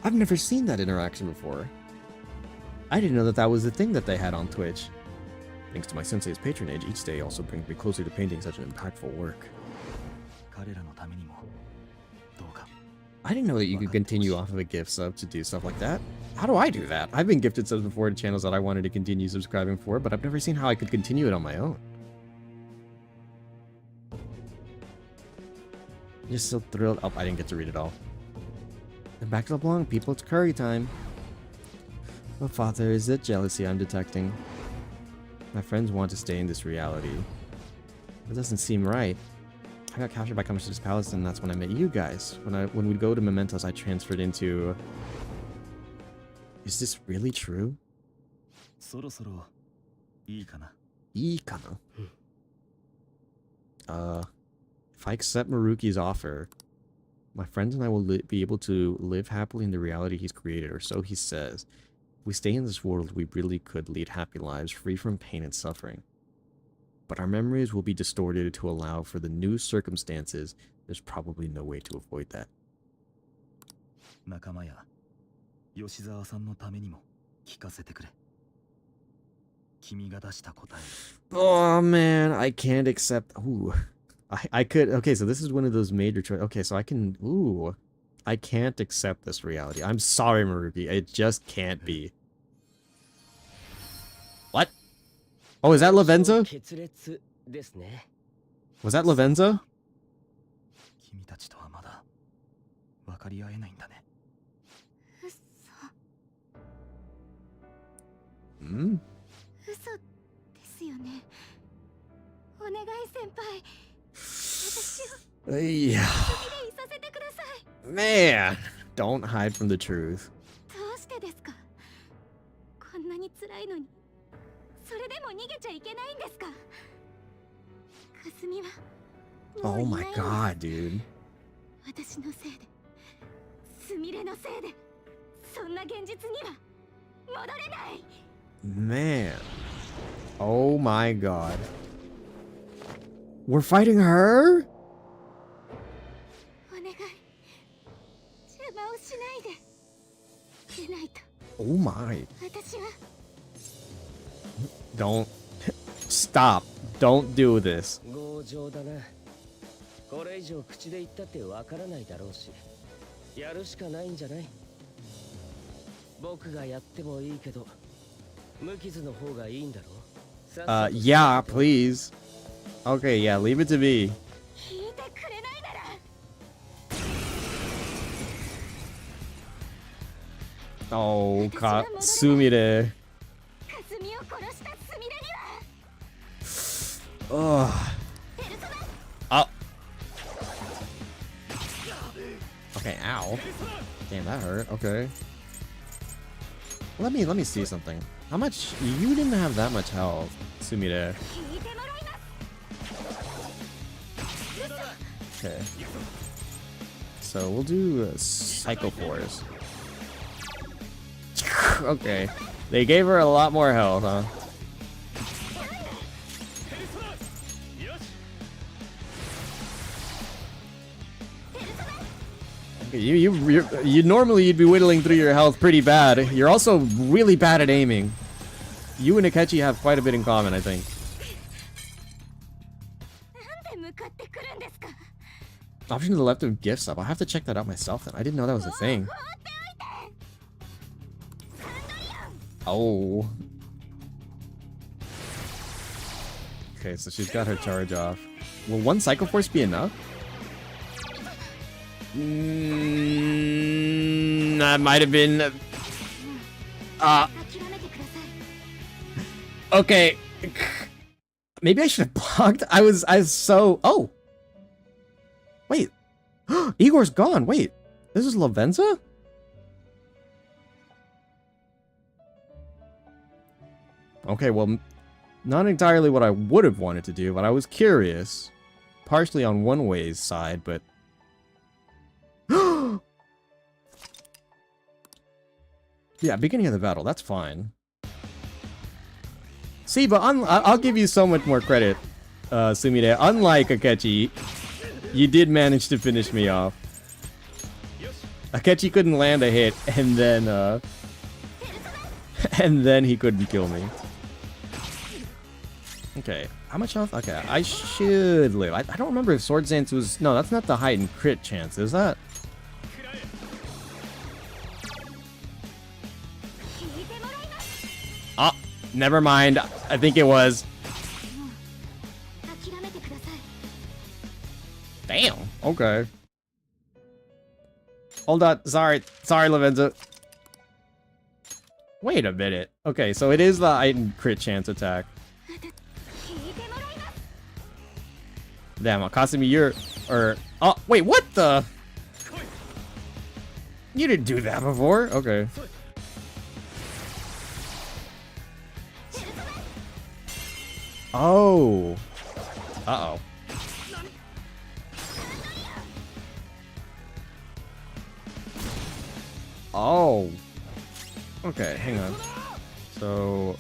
I've never seen that interaction before. I didn't know that that was the thing that they had on Twitch. Thanks to my sensei's patronage, each day also brings me closer to painting such an impactful work. I didn't know that you could continue off of a gift sub to do stuff like that. How do I do that? I've been gifted subs before to channels that I wanted to continue subscribing for, but I've never seen how I could continue it on my own. Just so thrilled. Oh, I didn't get to read it all. And back to the blonde people, it's curry time. Oh, father, is it jealousy I'm detecting? My friends want to stay in this reality. It doesn't seem right. I got captured by coming to this palace, and that's when I met you guys. When we'd go to Mementos, I transferred into... Is this really true? そろそろいいかな。いいかな? If I accept Maruki's offer, my friends and I will be able to live happily in the reality he's created, or so he says. If we stay in this world, we really could lead happy lives, free from pain and suffering. But our memories will be distorted to allow for the new circumstances. There's probably no way to avoid that. 仲間や吉沢さんのためにも聞かせてくれ。君が出した答え。Oh man, I can't accept. Ooh, I could. Okay, so this is one of those major choices. Okay, so I can. Ooh, I can't accept this reality. I'm sorry, Maruki. It just can't be. What? Oh, is that Lavenza? Was that Lavenza? 君たちとはまだ分かり合えないんだね。Hmm? 嘘ですよね。お願い先輩。私を Yeah. いさせてください。 Man, don't hide from the truth. どうしてですか？こんなに辛いのに、それでも逃げちゃいけないんですか？かすみはもう Oh い my ないんです。 god, dude. 私のせいで、すみれのせいで、そんな Man. Oh my god. We're fighting her? Oh my. Don't. Stop. Don't do this. 強情だな。これ以上口で言ったってわからないだろうし、やるしかないんじゃない？僕がやってもいいけど、無傷の方がいいんだろう？ Yeah, please. Okay, yeah, leave it to me. Oh, Sumire. Ugh. Oh. Okay, ow. Damn, that hurt. Okay. Let me see something. How much? You didn't have that much health, Sumire. Okay. So we'll do Psycho Force. Okay. They gave her a lot more health, huh? Okay, you normally you'd be whittling through your health pretty bad. You're also really bad at aiming. You and Akechi have quite a bit in common, I think. Option to the left of gift sub. I'll have to check that out myself then. I didn't know that was a thing. Oh. Okay, so she's got her charge off. Will one Psycho Force be enough? That might have been... Okay. Maybe I should have blocked. I was so... Oh! Wait. Igor's gone. Wait. This is Lavenza? Okay, well, not entirely what I would have wanted to do, but I was curious. Partially on one way's side, but... Yeah, beginning of the battle, that's fine. See, but I'll give you so much more credit, Sumire. Unlike Akechi, you did manage to finish me off. Akechi couldn't land a hit, and then, and then he couldn't kill me. Okay, how much health? Okay, I should live. I don't remember if Sword Dance was... No, that's not the heightened crit chance, is that? Oh, never mind. I think it was. Damn, okay. Hold on, sorry, Lavenza. Wait a minute. Okay, so it is the heightened crit chance attack. Damn, Kasumi, you're... Oh, wait, what the... You didn't do that before? Okay. Oh. Uh-oh. Oh. Okay, hang on. So...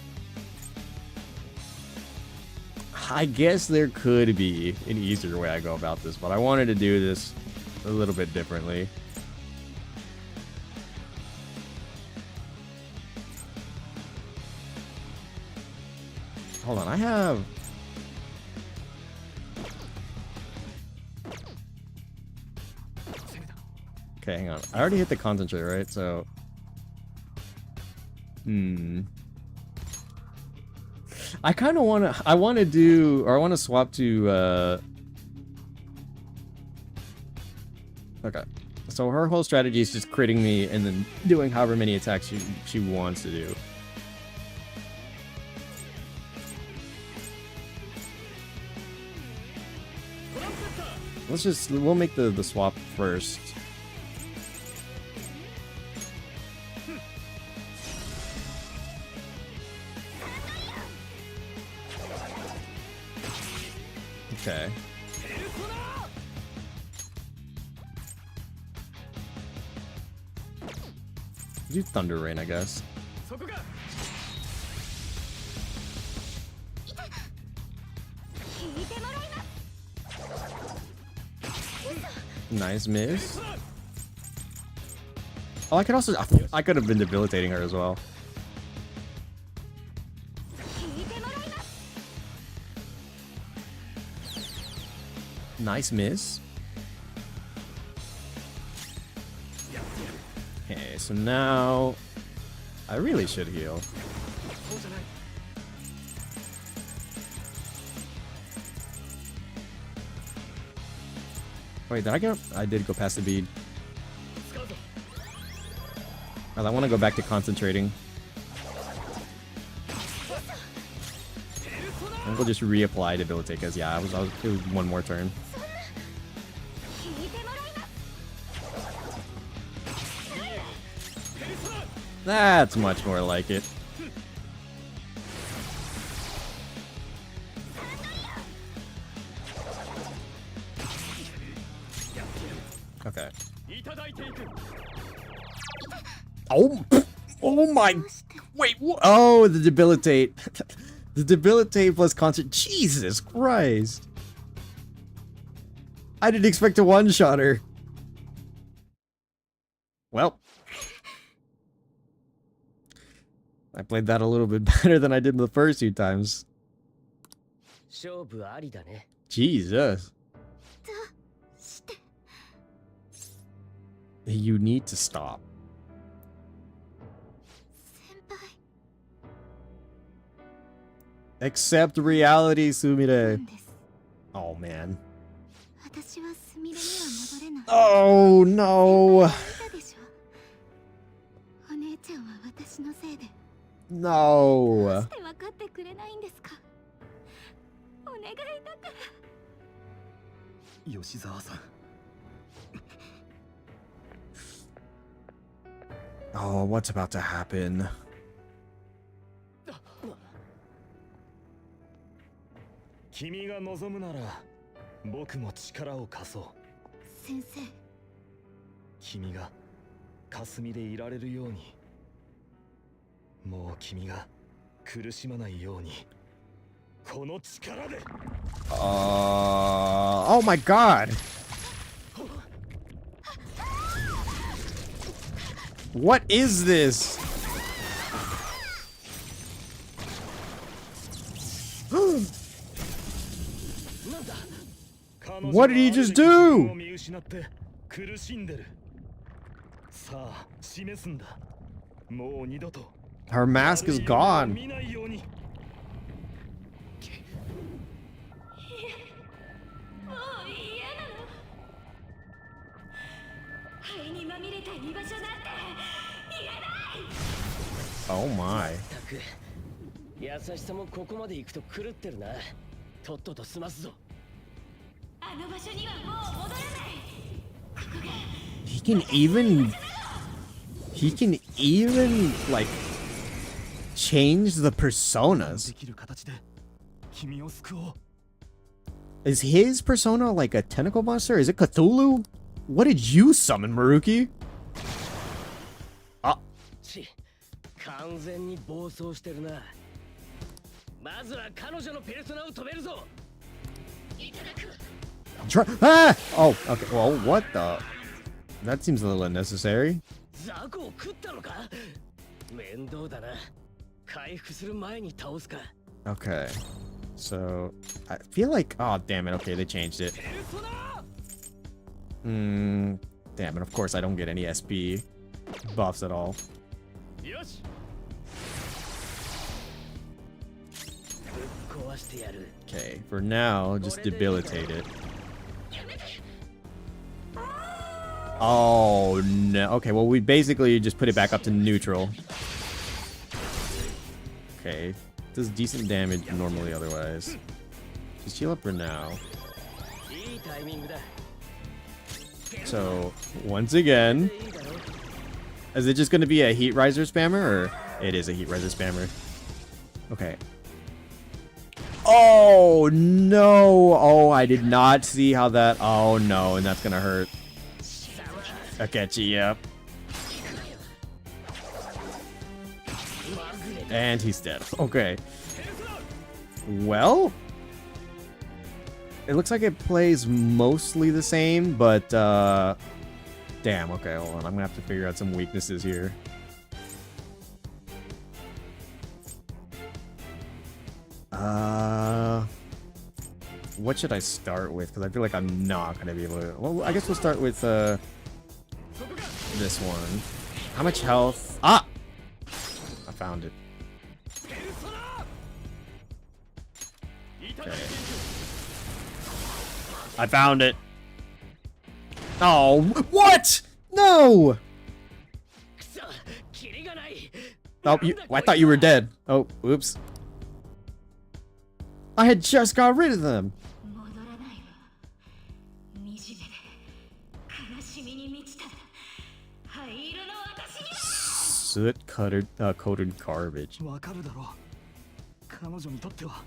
I guess there could be an easier way I go about this, but I wanted to do this a little bit differently. Hold on, I have... Okay, hang on. I already hit the concentrate, right? So... I kind of want to... I want to do... Or I want to swap to... Okay. So her whole strategy is just critting me and then doing however many attacks she wants to do. Let's just... We'll make the swap first. Okay. Do Thunder Rain, I guess. そこか Nice miss. Oh, I could also... I could have been debilitating her as well. Nice miss. Okay, so now... I really should heal. Wait, did I go? I did go past the bead. Well, I want to go back to concentrating. I'm gonna just reapply debilitate because yeah, it was one more turn. That's much more like it. Okay. Oh, oh my! Wait, oh, the debilitate, the debilitate plus concert. Jesus Christ! I didn't expect to one-shot her. Well, I played that a little bit better than I did the first few times. 勝負ありだね Jesus. You need to stop. Accept reality, Sumire. Oh, man. Oh, no. No. 吉沢さん Oh, what's about to happen? 君が望むなら僕も力を貸そう先生君が霞でいられるようにもう君が苦しまないようにこの力で Oh my god. What is this? What did he just do? 苦しんでるさあ示すんだもう二度と Her mask is gone. 見ないように Oh my. 優しさもここまで行くと狂ってるなとっとと済ますぞ He can even like change the personas. できる形で君を救おう Is his persona like a tentacle monster? Is it Cthulhu? What did you summon, Maruki? 完全に暴走してるなまずは彼女のペルソナを止めるぞ Ah! Oh, okay. Well, what the? That seems a little unnecessary. ザコを食ったのか面倒だな回復する前に倒すか Okay. So, I feel like... Oh, damn it. Okay, they changed it. Damn it. Of course, I don't get any SP buffs at all. よしぶっ壊してやる Okay, for now, just debilitate it. Oh, no. Okay, well, we basically just put it back up to neutral. Okay. Does decent damage normally otherwise. Just heal up for now. いいタイミングだ So, once again, is it just going to be a Heat Riser spammer, or it is a Heat Riser spammer? Okay. Oh, no. Oh, I did not see how that... Oh, no, and that's going to hurt. Akechi, yep. And he's dead. Okay. Well, it looks like it plays mostly the same, but damn, okay, hold on. I'm gonna have to figure out some weaknesses here. What should I start with? Because I feel like I'm not gonna be able to. Well, I guess we'll start with this one. How much health? Ah! I found it. Okay. I found it. Oh, what? No! Oh, I thought you were dead. Oh, oops. I had just got rid of them. Soot-coated coated garbage. わかるだろう。彼女にとっては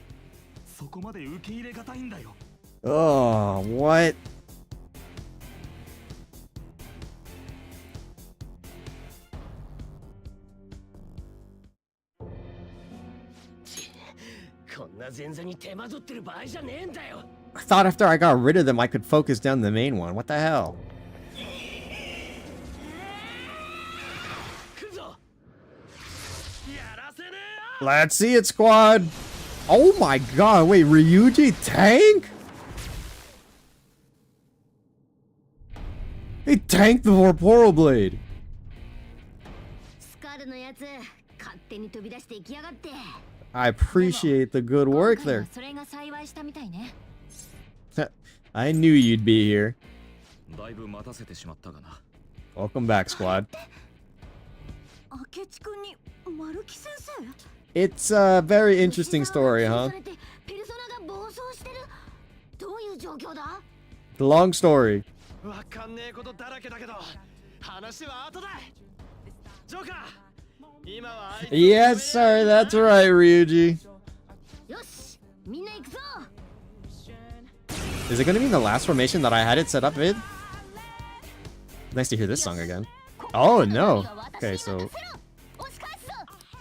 そこまで受け入れがたいんだよ。Oh, what? I thought after I got rid of them, I could focus down the main one. What the hell? Let's see it, squad. Oh my god, wait, Ryuji tank? He tanked the Vorporo Blade. I appreciate the good work there. I knew you'd be here. Welcome back, squad. It's a very interesting story, huh? The long story. Yes, sir, that's right, Ryuji. Is it gonna be the last formation that I had it set up in? Nice to hear this song again. Oh, no. Okay, so...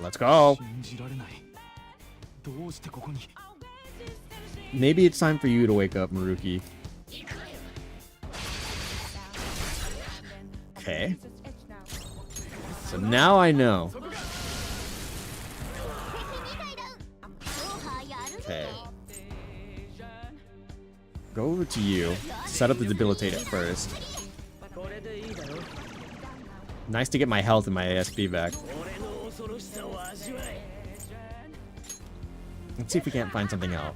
let's go. Maybe it's time for you to wake up, Maruki. Okay. So now I know. Okay. Go over to you. Set up the debilitate at first. Nice to get my health and my ASP back. Let's see if we can't find something out.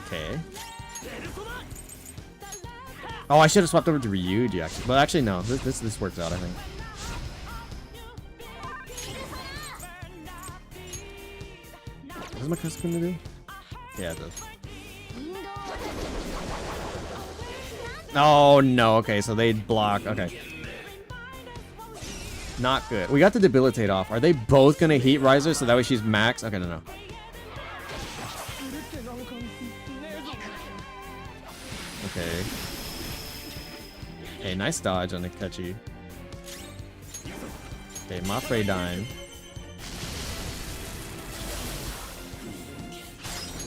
Okay. Oh, I should have swapped over to Ryuji actually. But actually no, this works out, I think. What's my custom gonna do? Yeah, it does. Oh no, okay, so they block. Okay. Not good. We got the debilitate off. Are they both gonna heat riser so that way she's max? Okay, no. Okay. Okay, nice dodge on Ikechi. Okay, Mafre dying.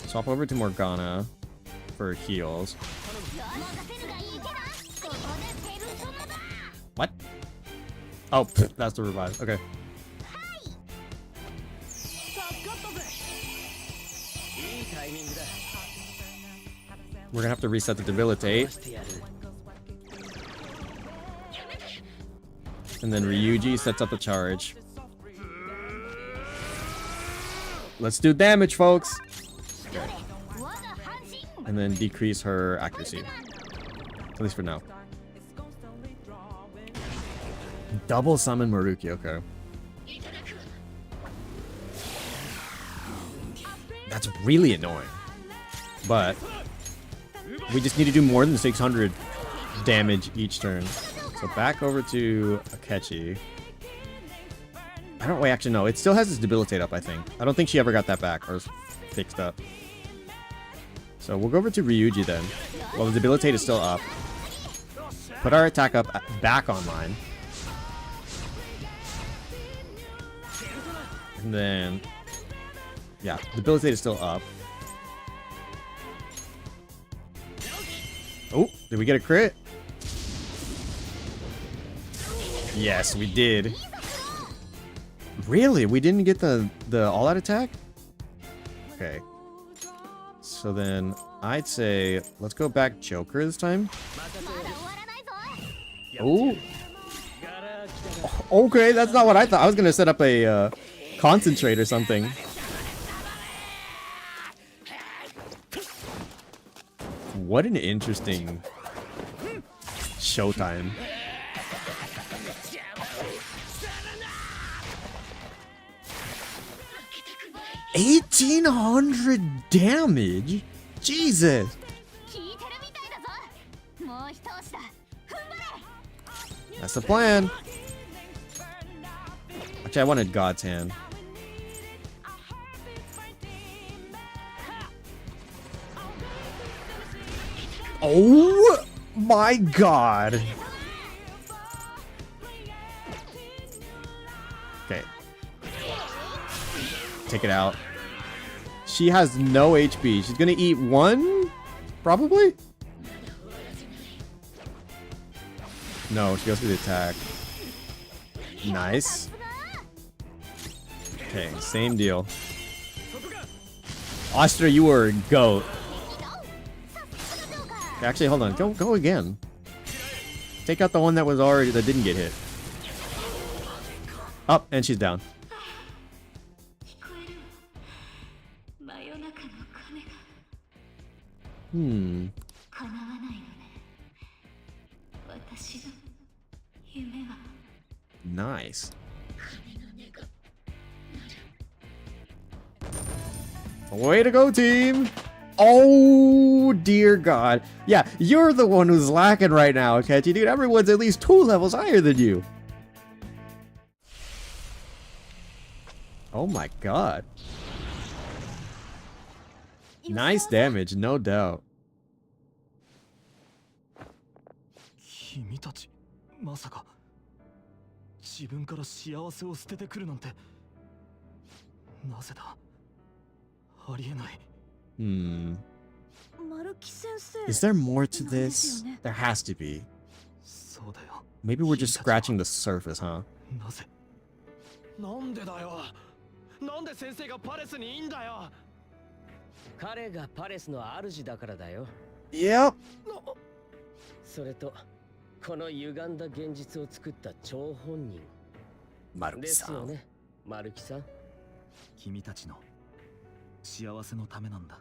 Swap over to Morgana for heals. What? Oh, pff, that's the revive. Okay. We're gonna have to reset the debilitate. And then Ryuji sets up the charge. Let's do damage, folks! Okay. And then decrease her accuracy. At least for now. Double summon Maruki, okay. That's really annoying. But we just need to do more than 600 damage each turn. So back over to Akechi. I don't wait, actually no, it still has its debilitate up, I think. I don't think she ever got that back or fixed up. So we'll go over to Ryuji then. Well, the debilitate is still up. Put our attack up back online. And then, yeah, the debilitate is still up. Oh, did we get a crit? Yes, we did. Really? We didn't get the all-out attack? Okay. So then, I'd say, let's go back Joker this time. Oh. Okay, that's not what I thought. I was gonna set up a concentrate or something. What an interesting showtime. 1,800 damage? Jesus! That's the plan. Actually, I wanted God's hand. Oh my god! Okay. Take it out. She has no HP. She's gonna eat one? Probably? No, she goes for the attack. Nice. Okay, same deal. Astra, you were a goat. Actually, hold on. Go again. Take out the one that didn't get hit. Up, and she's down. Nice. Way to go, team! Oh, dear God. Yeah, you're the one who's lacking right now, Akechi. Dude, everyone's at least 2 levels higher than you. Oh my God. Nice damage, no doubt. 君たちまさか自分から幸せを捨ててくるなんてなぜだありえない Is there more to this? There has to be. Maybe we're just scratching the surface, huh? なぜなんでだよなんで先生がパレスにいいんだよ彼がパレスの主だからだよ Yep. それとこの歪んだ現実を作った張本人ですよね、マルキさん。君たちの幸せのためなんだ。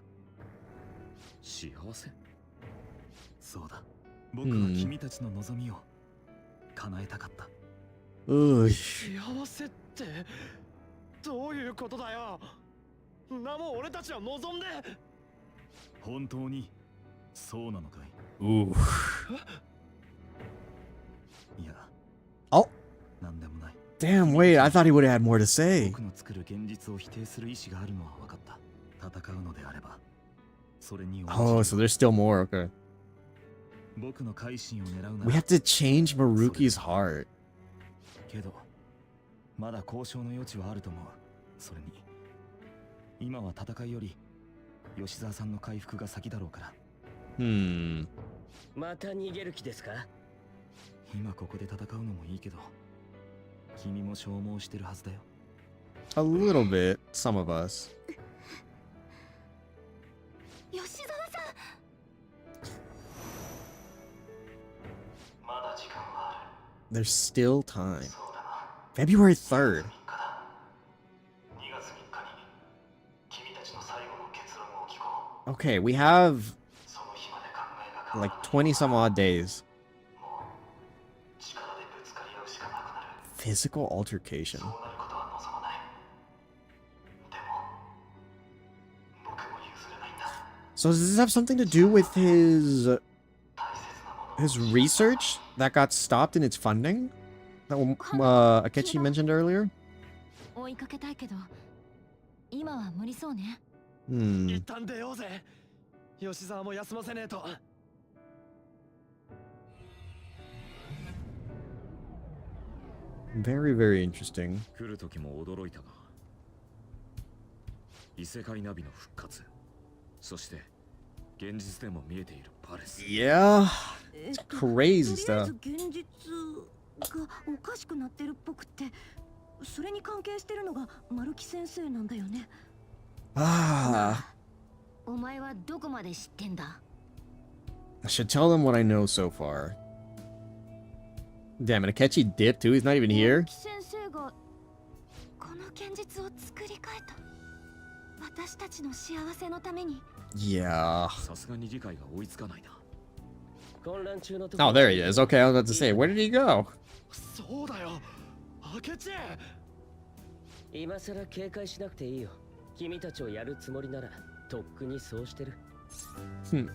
幸せ？そうだ。僕は君たちの望みを叶えたかった。幸せってどういうことだよ。なも俺たちは望んで。本当にそうなのかい？いや。Oh. なんでもない。Damn, wait, I thought he would have had more to say. 僕の作る現実を否定する意志があるのは分かった。戦うのであれば、それに Oh, so there's still more, okay. 僕の改心を狙うなら We have to change Maruki's heart. けど、まだ交渉の余地はあると思う。それに、今は戦いより吉沢さんの回復が先だろうから。また逃げる気ですか？今ここで戦うのもいいけど、君も消耗してるはずだよ。A little bit, some of us. 吉沢さん。まだ時間はある。 There's still time. February 3rd. 2月3日に君たちの最後の結論を聞こう。 Okay, we have like 20 some odd days. Physical altercation. So does this have something to do with his research that got stopped in its funding? That Akechi mentioned earlier? 追いかけたいけど、今は無理そうね。一旦出ようぜ。吉沢も休ませねえと。Very, very interesting. 来る時も驚いたが、異世界ナビの復活、そして現実でも見えているパレス。Yeah, it's crazy とりあえ stuff. ず現実がおかしくなってるっぽくって、それに関係してるのが丸木先生なんだよね。Ah, お前はどこまで知ってんだ？ I should tell them what I know so far. Damn it, Akechi dipped too? He's not even 丸 here? 木先生がこの現実を作り変えた。私たちの幸せのために。Yeah. さすがに理解が追いつかないな。混乱中の時 Oh, there he is. Okay, I was about to say, where did he go? そうだよ、明智。今さら警戒しなくていいよ。君たちをやるつもりならとっくにそうしてる。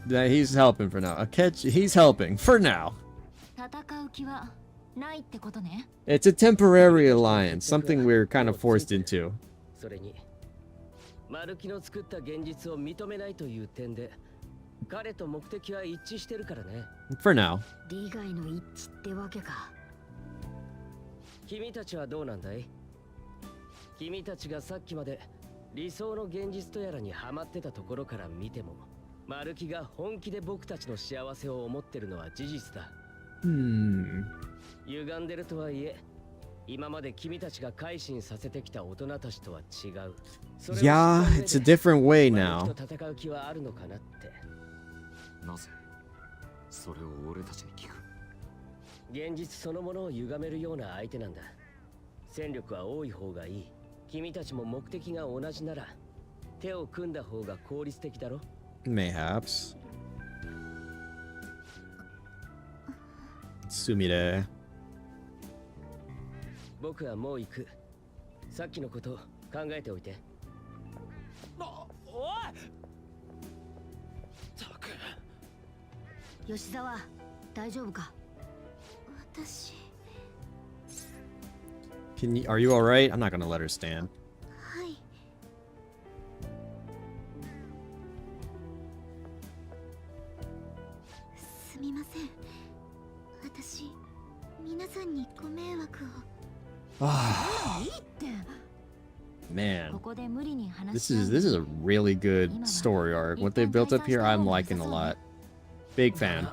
Yeah, he's helping for now. Akechi, he's helping for now. 戦う気はないってことね。It's a temporary alliance, something we're kind of forced into. それにマルキの作った現実を認めないという点で彼と目的は一致してるからね。 For now. 利害の一致ってわけか。君たちはどうなんだい？君たちがさっきまで理想の現実とやらにハマってたところから見ても、マルキが本気で僕たちの幸せを思ってるのは事実だ。歪んでるとはいえ、今まで君たちが改心させてきた大人たちとは違う。Yeah, it's a different way マル now. キと戦う気はあるのかなって。なぜそれを俺たちに聞く？現実そのものを歪めるような相手なんだ。戦力は多い方がいい。君たちも目的が同じなら手を組んだ方が効率的だろ。 Mayhaps. Sumire. 僕はもう行く。さっきのこと考えておいて。おい。たく。吉沢、大丈夫か？私。Are you alright? I'm not gonna let her stand. はい。すみません。私、皆さんにご迷惑を。いいって。 Man, ここで無理に話 this し合う is a really good story arc. What they built up here, I'm liking a lot. Big fan.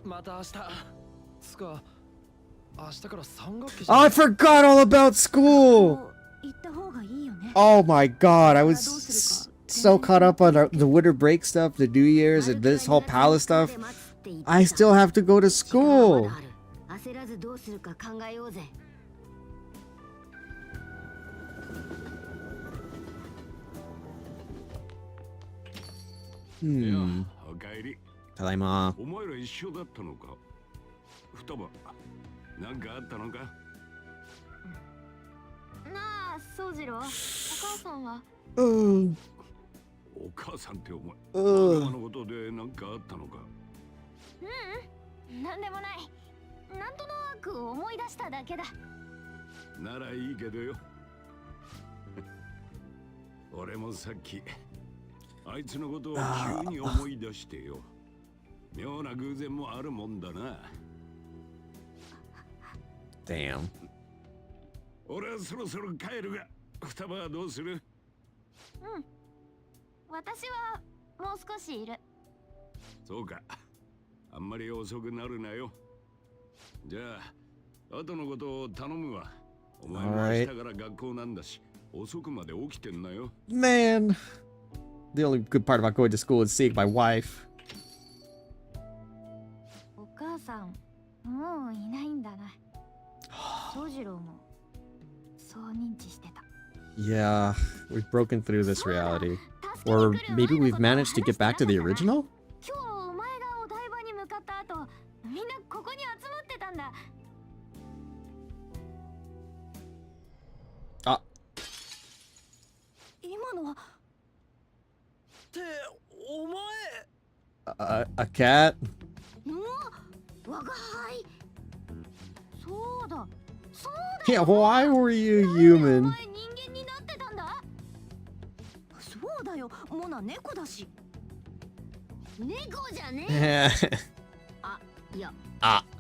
また明日。つか、明日から3学期じ Oh, ゃ I forgot all about school. 行った方がいいよね。 Oh my god, I was so caught up on the winter break stuff, the New Year's, and this whole palace stuff. I still have to go to school. 焦らずどうするか考えようぜ。おかえり。ただいま。お前ら一緒だったのか？双葉、なんかあったのか？なあ、宗次郎、お母さんは？お母さんってお前、仲間のことでなんかあったのか？なんでもない。なんとなく思い出しただけだ。ならいいけどよ。俺もさっきあいつのことを急に思い出してよ。妙な偶然もあるもんだな。Damn. 俺はそろそろ帰るが、双葉はどうする？私はもう少しいる。そうか。あんまり遅くなるなよ。じゃあ、後のことを頼むわ。お前も明日から学校なんだし、遅くまで起きてんなよ。Man. The only good part about going to school is seeing my wife. お母さん、もういないんだな。宗次郎もそう認知してた。Yeah, we've broken through this reality. Or maybe we've managed to get back to the original? 今日お前がお台場に向かった後、みんなここに集まってたんだ。あ、今のは。ってお前。a cat? 我が輩。そうだ。そうだ。 Yeah, why were you human? お前人間になってたんだ。そうだよ、モナ猫だし。猫じゃねえ。 I いや、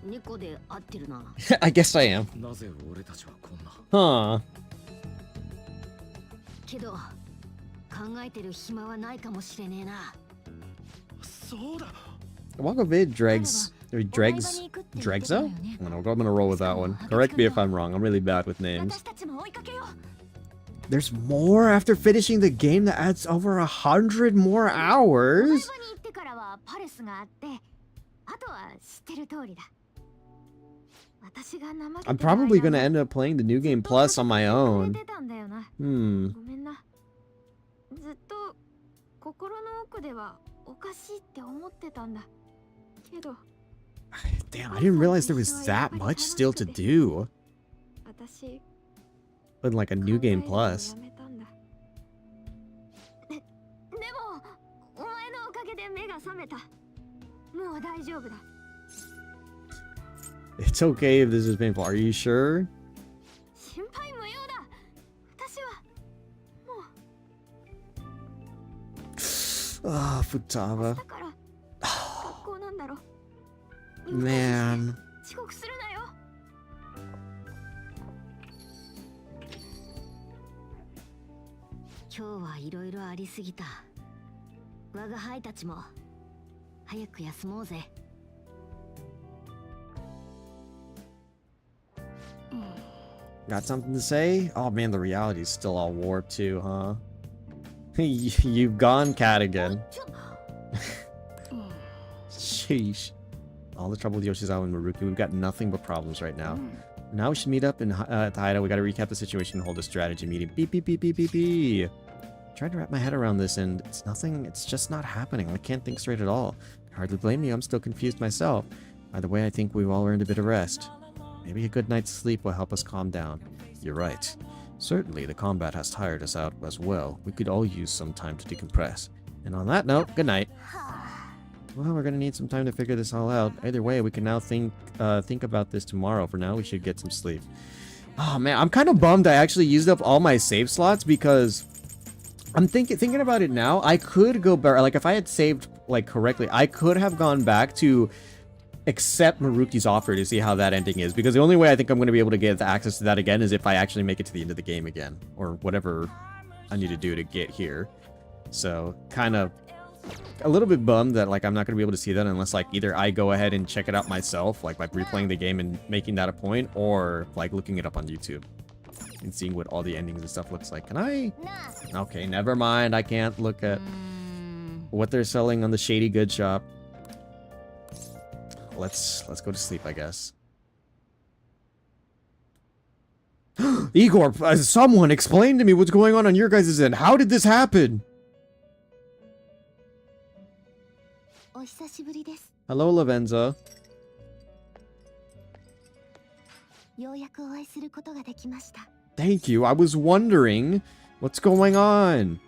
猫で合ってるな。guess I am. なぜ俺たちはこんな？ Huh. けど、えてる暇はないかもしれねえな。そうだ。 Wakavid dregs Dregza? I'm gonna roll with that one. Correct me if I'm wrong. I'm really bad with names. 私たちも追いかけよう。 There's more after finishing the game that adds over 100 more お台 hours? 場に行ってからはパレスがあって、あとは知ってる通りだ。私が怠けて I'm る間 probably gonna end up playing the New Game Plus on my ずっ own. とたんだよな。 Hmm. ごめんな。ずっと心の奥ではおかしいって思ってたんだ。けど、 Damn, I didn't realize there was that much still to do 私 in like a New Game Plus. 考えるのをやめたんだ。でも、お前のおかげで目が覚めた。もう大丈夫だ。 It's okay if this is painful. Are you sure? 心配無用だ。私はもう Ah, Futaba. だから学校なんだろ。 Man. 遅刻するなよ。今日はいろいろありすぎた。我が輩たちも早く休もうぜ。 Got something to say? Oh man, the reality's still all warped too, huh? You've gone cat again. Sheesh. All the trouble with Yoshizawa and Maruki, we've got nothing but problems right now. Now we should meet up in at the hideout. We gotta recap the situation and hold a strategy meeting. Beep, beep, beep, beep, beep, beep. Trying to wrap my head around this and it's nothing, it's just not happening. I can't think straight at all. Hardly blame you, I'm still confused myself. By the way, I think we've all earned a bit of rest. Maybe a good night's sleep will help us calm down. You're right. Certainly, the combat has tired us out as well. We could all use some time to decompress. And on that note, good night. Well, we're gonna need some time to figure this all out. Either way, we can now think about this tomorrow. For now, we should get some sleep. Oh man, I'm kind of bummed I actually used up all my save slots because I'm thinking about it now. I could go back, like if I had saved like correctly, I could have gone back to accept Maruki's offer to see how that ending is, because the only way I think I'm going to be able to get access to that again is if I actually make it to the end of the game again, or whatever I need to do to get here. So kind of a little bit bummed that like I'm not going to be able to see that unless like either I go ahead and check it out myself, like by replaying the game and making that a point, or like looking it up on YouTube and seeing what all the endings and stuff looks like. Can I? Okay, never mind. I can't look at what they're selling on the Shady Goods shop. Let's go to sleep, I guess. Igor, someone explain to me what's going on your guys' end. How did this happen? Hello, Lavenza. Thank you. I was wondering what's going on.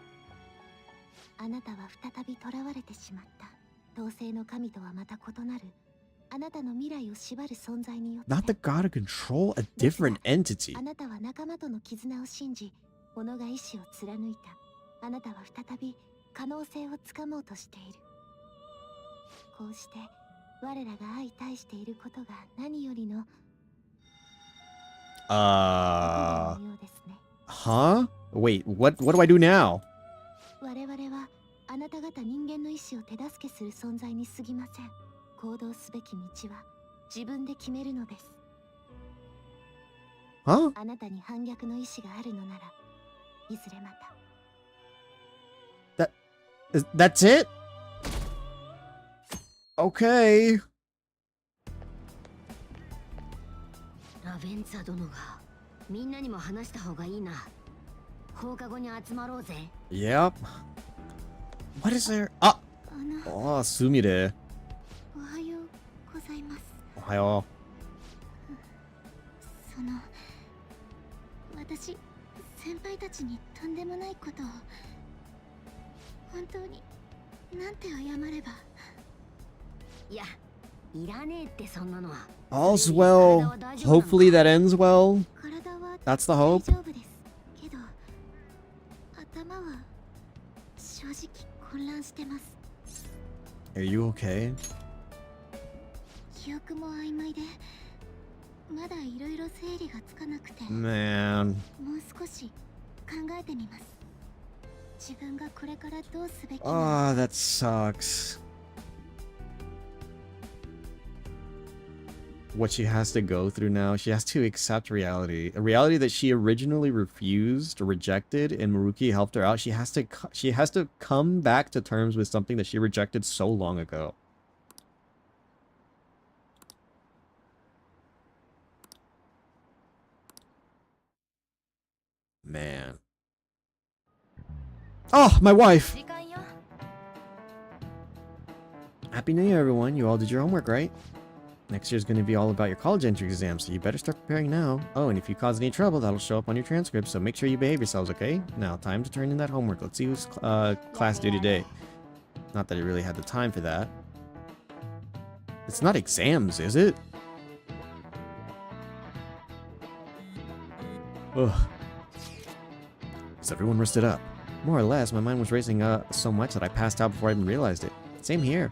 Not the god of control, a different entity. Huh? Wait, what do I do now? Huh? That's it? Okay. ラベンツァ殿がみんなにも話した方がいいな。放課後に集まろうぜ。Yep. What is there? Ah! Oh, Sumire. おはようございます。Ohayo. 私、先輩たちにとんでもないことを本当になんて謝れば。いや、いらねえってそんなのは。All's well. Hopefully that ends well. 体は That's the hope. 大丈夫ですけど、頭は正直混乱してます。Are you okay? 記憶も曖昧で、まだいろいろ整理がつかなくて。 Man. もう少し考えてみます。自分がこれからどうすべきな Ah, that sucks. What she has to go through now, she has to accept reality. A reality that she originally refused or rejected, and Maruki helped her out. She has to come back to terms with something that she rejected so long ago. Man. Oh, my wife! 時間よ。 Happy New Year, everyone. You all did your homework, right? Next year's going to be all about your college entry exam, so you better start preparing now. Oh, and if you cause any trouble, that'll show up on your transcript, so make sure you behave yourselves, okay? Now, time to turn in that homework. Let's see who's class due today. Not that I really had the time for that. It's not exams, is it? Ugh. Is everyone rested up? More or less, my mind was racing so much that I passed out before I even realized it. Same here.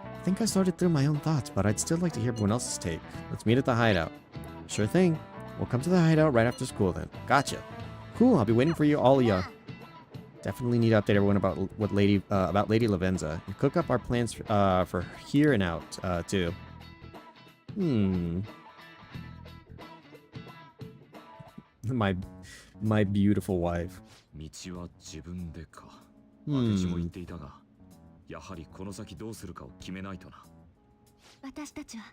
I think I sorted through my own thoughts, but I'd still like to hear everyone else's take. Let's meet at the hideout. Sure thing. We'll come to the hideout right after school then. Gotcha. Cool, I'll be waiting for you, all of ya. Definitely need to update everyone about Lady Lavenza. And cook up our plans for here and out, too. My beautiful wife. 道は自分でか。明智も言っていたが、やはりこの先どうするかを決めないとな。私たちは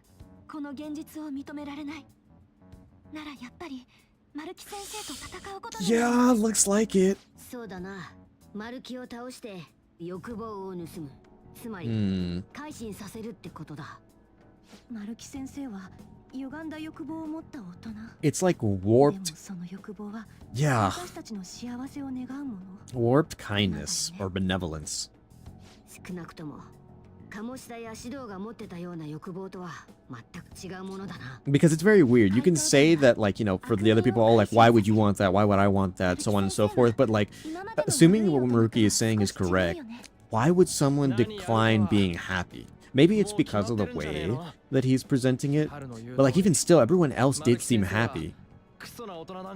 この現実を認められない。ならやっぱりマルキ先生と戦うことに。Yeah, looks like it. そうだな。マルキを倒して欲望を盗む。つまり改心させるってことだ。マルキ先生は歪んだ欲望を持った大人。 It's like でも warped. その欲望は Yeah. 私たちの幸せを願うもの。 Warped kindness or benevolence. 少なくとも鴨志田や指導が持ってたような欲望とは全く違うものだな。 Because it's very weird. You can say that, like, you know, for the other people, oh, like, why would you want that? Why would I want that? So on and so forth. But, like, assuming what Maruki is saying is correct, why would someone decline being happy? Maybe it's because of the way that he's presenting it. But, like, even still, everyone else did seem happy.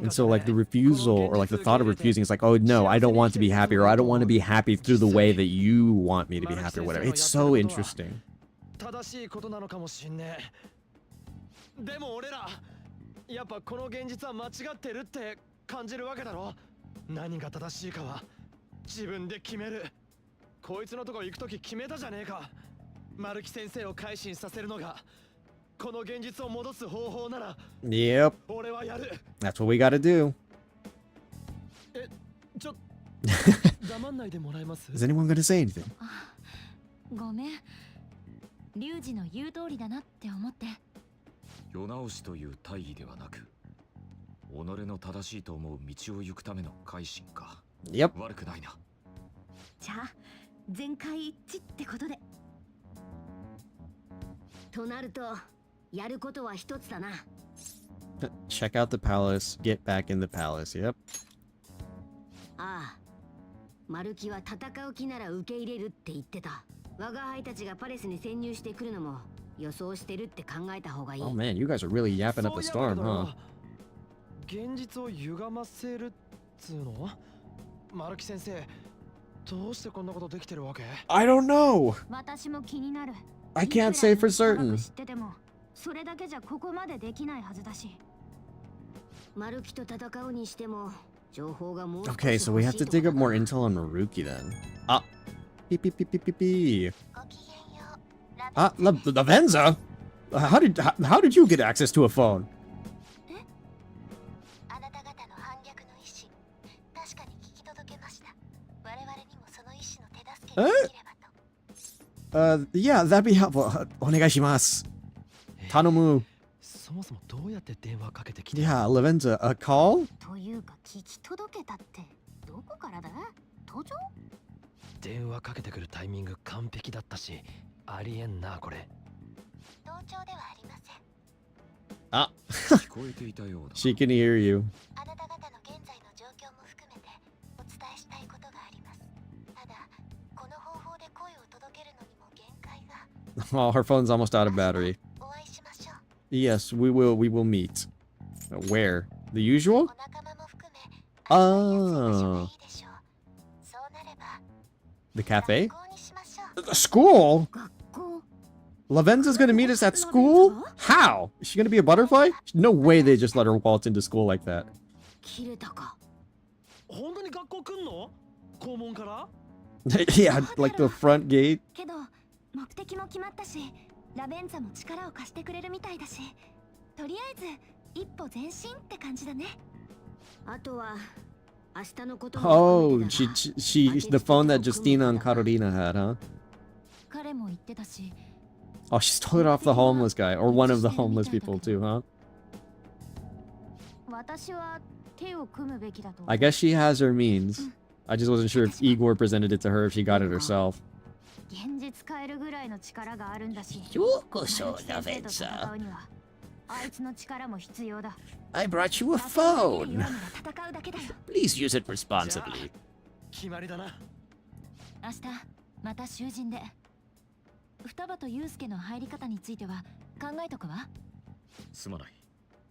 And so, like, the refusal, or, like, the thought of refusing is like, oh, no, I don't want to be happy, or I don't want to be happy through the way that you want me to be happy, or whatever. It's so interesting. 正しいことなのかもしんねえ。でも俺らやっぱこの現実は間違ってるって感じるわけだろ。何が正しいかは自分で決める。こいつのとこ行くとき決めたじゃねえか。マルキ先生を改心させるのがこの現実を戻す方法なら。Yep. 俺はやる。 That's what we gotta do. え、ちょ黙んないでもらえます？ Is anyone gonna say anything? ごめん。リュウジの言う通りだなって思って。世直しという大義ではなく、己の正しいと思う道を行くための改心か。 Yep. 悪くないな。じゃあ全会一致ってことで。となるとやることは一つだな。Check out the palace. Get back in the palace. Yep. ああ、マルキは戦う気なら受け入れるって言ってた。我が輩たちがパレスに潜入してくるのも予想してるって考えた方がいい。 Oh man, you guys are really yapping up a storm, huh? 現実を歪ませるっつうの？マルキ先生、どうしてこんなことできてるわけ？ I don't know. 私も気になる。 I can't say for certain. 知っててもそれだけじゃここまでできないはずだし。マルキと戦うにしても情報がもう少し Okay, so we have to dig up more intel on Maruki then. Ah. Beep, beep, beep, beep, beep, beep. ごきげんよう。 Ah, Lavenza? How did you get access to a phone? あなた方の反逆の意志、確かに聞き届けました。我々にもその意志の手助けができればと。Yeah, that'd be helpful. お願いします。頼む。そもそもどうやって電話かけてきて？ Yeah, Lavenza, a call? というか聞き届けたってどこからだ？途上？電話かけてくるタイミング完璧だったし、ありえんなこれ。同調ではありません。 Ah. 聞こえていたようだ。 She can hear you. あなた方の現在の状況も含めてお伝えしたいことがあります。ただ、この方法で声を届けるのにも限界が。 Oh, her phone's almost out of battery. お会いしましょう。 Yes, we will meet. Where? The usual? お仲間も含め、 Ah. いいでしょう。そう The cafe? The school? Lavenza's gonna meet us at school? How? Is she gonna be a butterfly? No way they just let her waltz into school like that. 切れたか。本当に学校来んの？校門から？ Yeah, like the front gate. けど目的も決まったし、ラベンザも力を貸してくれるみたいだし、とりあえず一歩前進って感じだね。あとは明日のことも Oh, 含めてだが the phone that Justina and Carolina had, huh? 彼も言ってたし、 Oh, she stole it off the homeless guy, or one of the homeless people too, huh? 私は手を組むべきだと。 I guess she has her means. I just wasn't sure if Igor presented it to her, if she got it herself. 現実変えるぐらいの力があるんだし。ようこそ、ラベンザ。あいつの力も必要だ。 I brought you a phone. 戦うだけだよ。 Please use it responsibly. 決まりだな。明日また囚人で。双葉とユウスケの入り方については考えとくわ。すまない。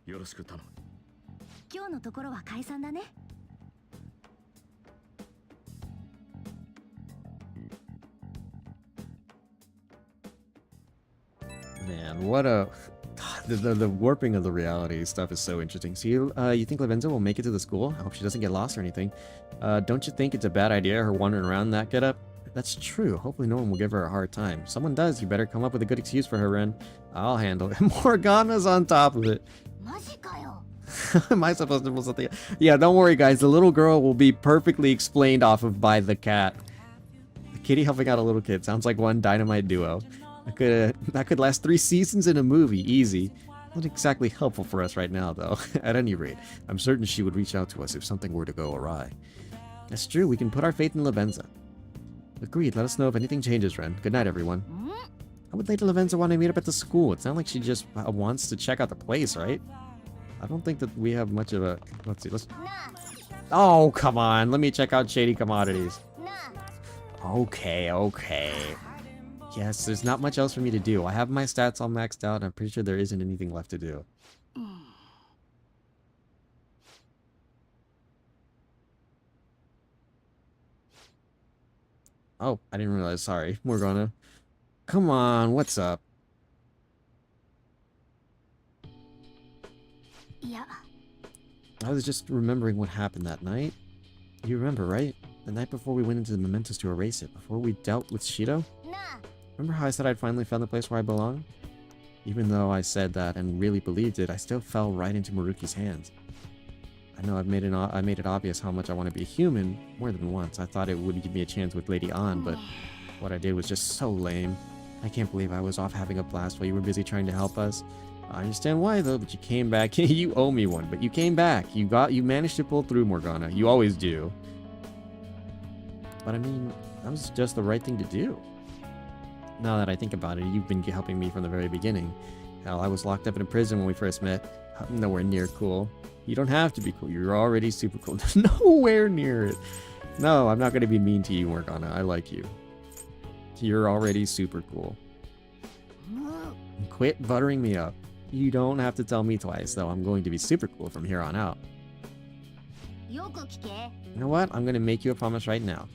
よろしく頼む。今日のところは解散だね。 Man, what a... The warping of the reality stuff is so interesting. So you think Lavenza will make it to the school? I hope she doesn't get lost or anything. Don't you think it's a bad idea, her wandering around that getup? That's true. Hopefully no one will give her a hard time. Someone does, you better come up with a good excuse for her, Ren. I'll handle it. Morgana's on top of it. マジかよ。 Am I supposed to pull something? Yeah, don't worry, guys. The little girl will be perfectly explained off of by the cat. The kitty helping out a little kid. Sounds like one dynamite duo. That could last 3 seasons in a movie, easy. Not exactly helpful for us right now, though. At any rate, I'm certain she would reach out to us if something were to go awry. That's true, we can put our faith in Lavenza. Agreed, let us know if anything changes, Ren. Good night, everyone. How would Lady Lavenza want to meet up at the school? It's not like she just wants to check out the place, right? I don't think that we have much of a... Let's see, Oh, come on, let me check out Shady Commodities. Okay. Yes, there's not much else for me to do. I have my stats all maxed out, and I'm pretty sure there isn't anything left to do. Oh, I didn't realize. Sorry, Morgana. Come on, what's up? いや、 I was just remembering what happened that night. You remember, right? The night before we went into the mementos to erase it, before we dealt with Shido? Remember how I said I'd finally found the place where I belong? Even though I said that and really believed it, I still fell right into Maruki's hands. I know I made it obvious how much I want to be a human more than once. I thought it would give me a chance with Lady An, but what I did was just so lame. I can't believe I was off having a blast while you were busy trying to help us. I understand why though, but you came back. You owe me one, but you came back. You managed to pull through, Morgana. You always do. But I mean, that was just the right thing to do. Now that I think about it, you've been helping me from the very beginning. Hell, I was locked up in a prison when we first met. I'm nowhere near cool. You don't have to be cool. You're already super cool. Nowhere near it. No, I'm not going to be mean to you, Morgana. I like you. You're already super cool. Quit buttering me up. You don't have to tell me twice, though. I'm going to be super cool from here on out. You know what? I'm going to make you a promise right now.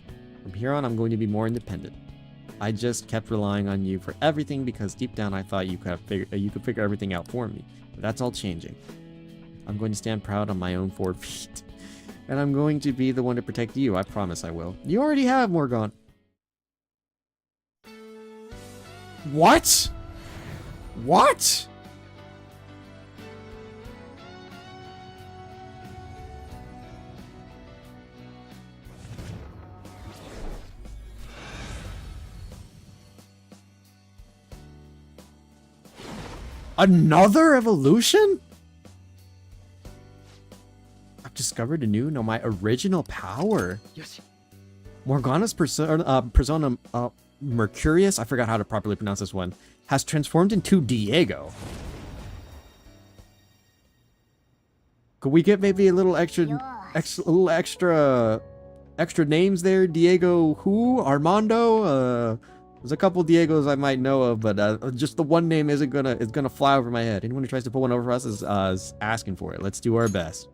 From here on, I'm going to be more independent. I just kept relying on you for everything because deep down I thought you could figure everything out for me. But that's all changing. I'm going to stand proud on my own 4 feet. And I'm going to be the one to protect you. I promise I will. You already have, Morgan. What? What? Another evolution? I've discovered a new, my original power. Yes. Morgana's persona Mercurius, I forgot how to properly pronounce this one, has transformed into Diego. Could we get maybe a little extra names there? Diego who? Armando? There's a couple Diegos I might know of, but just the one name is gonna fly over my head. Anyone who tries to pull one over for us is asking for it. Let's do our best.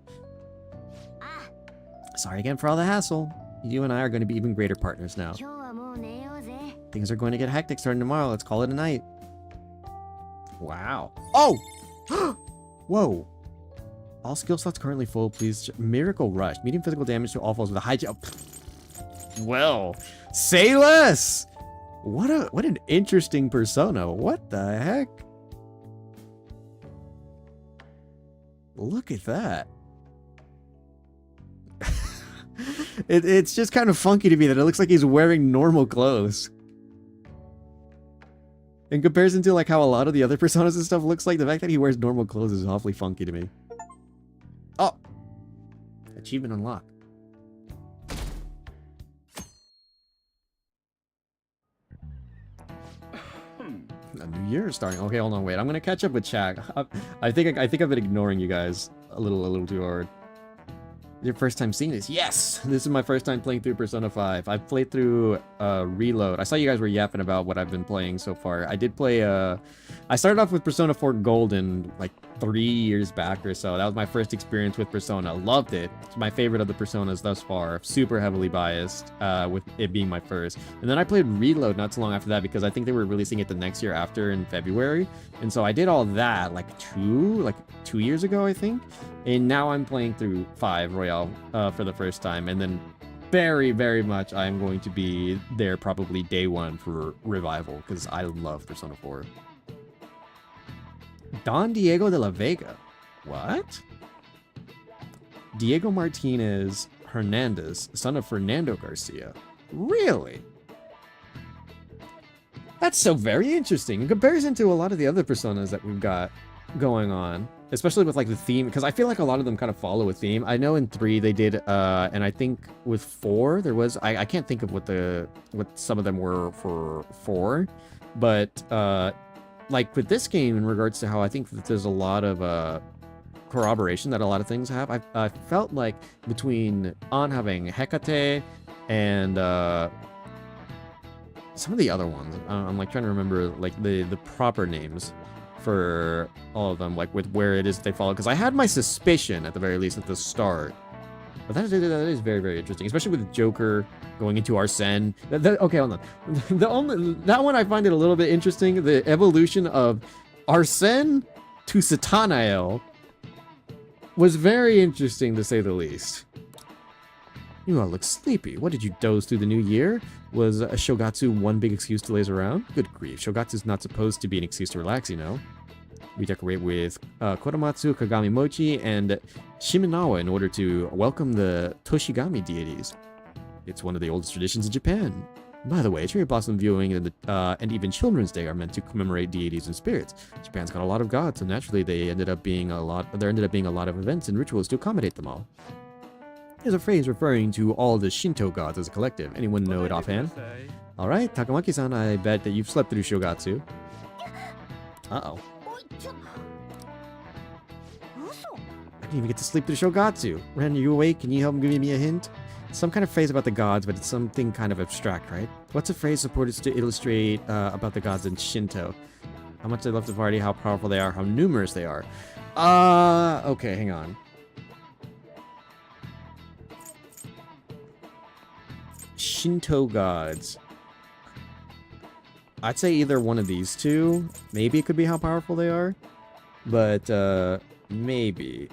Sorry again for all the hassle. You and I are going to be even greater partners now. Things are going to get hectic starting tomorrow. Let's call it a night. Wow. Oh! Whoa. All skill slots currently full. Please. Miracle Rush. Medium physical damage to all foes with a high jump. Well, say less! What an interesting persona. What the heck? Look at that. It's just kind of funky to me that it looks like he's wearing normal clothes. In comparison to like how a lot of the other personas and stuff looks like, the fact that he wears normal clothes is awfully funky to me. Oh! Achievement unlocked. A new year is starting. Okay, hold on, wait. I'm gonna catch up with chat. I think I've been ignoring you guys a little too hard. Your first time seeing this? Yes! This is my first time playing through Persona 5. I've played through Reload. I saw you guys were yapping about what I've been playing so far. I did play I started off with Persona 4 Golden like 3 years back or so. That was my first experience with Persona. Loved it. It's my favorite of the Personas thus far. Super heavily biased with it being my first. And then I played Reload not too long after that because I think they were releasing it the next year after in February. And so I did all that like 2 years ago, I think. And now I'm playing through 5 Royale for the first time. And then very, very much I'm going to be there probably day 1 for Revival because I love Persona 4. Don Diego de la Vega. What? Diego Martinez Hernandez, son of Fernando Garcia. Really? That's so very interesting in comparison to a lot of the other personas that we've got going on, especially with like the theme, because I feel like a lot of them kind of follow a theme. I know in 3 they did, and I think with 4 there was, I can't think of what some of them were for 4, but like with this game in regards to how I think that there's a lot of corroboration that a lot of things have. I felt like between On having Hecate and some of the other ones, I'm like trying to remember like the proper names for all of them, like with where it is they follow, because I had my suspicion at the very least at the start. But that is very, very interesting, especially with Joker going into Arsene. Okay, hold on. That one I find it a little bit interesting. The evolution of Arsene to Satanael was very interesting, to say the least. You all look sleepy. What, did you doze through the new year? Was a Shogatsu one big excuse to laze around? Good grief, Shogatsu's not supposed to be an excuse to relax, you know? We decorate with Korematsu, Kagami Mochi, and Shimenawa in order to welcome the Toshigami deities. It's one of the oldest traditions in Japan. By the way, cherry blossom viewing and even Children's Day are meant to commemorate deities and spirits. Japan's got a lot of gods, so naturally there ended up being a lot of events and rituals to accommodate them all. There's a phrase referring to all the Shinto gods as a collective. Anyone know it offhand? Alright, Takamaki-san, I bet that you've slept through Shogatsu. Uh-oh. I didn't even get to sleep through Shogatsu. Ren, are you awake? Can you help give me a hint? Some kind of phrase about the gods, but it's something kind of abstract, right? What's a phrase supported to illustrate about the gods in Shinto? How much they love to party, how powerful they are, how numerous they are. Okay, hang on. Shinto gods. I'd say either one of these two. Maybe it could be how powerful they are. But, maybe.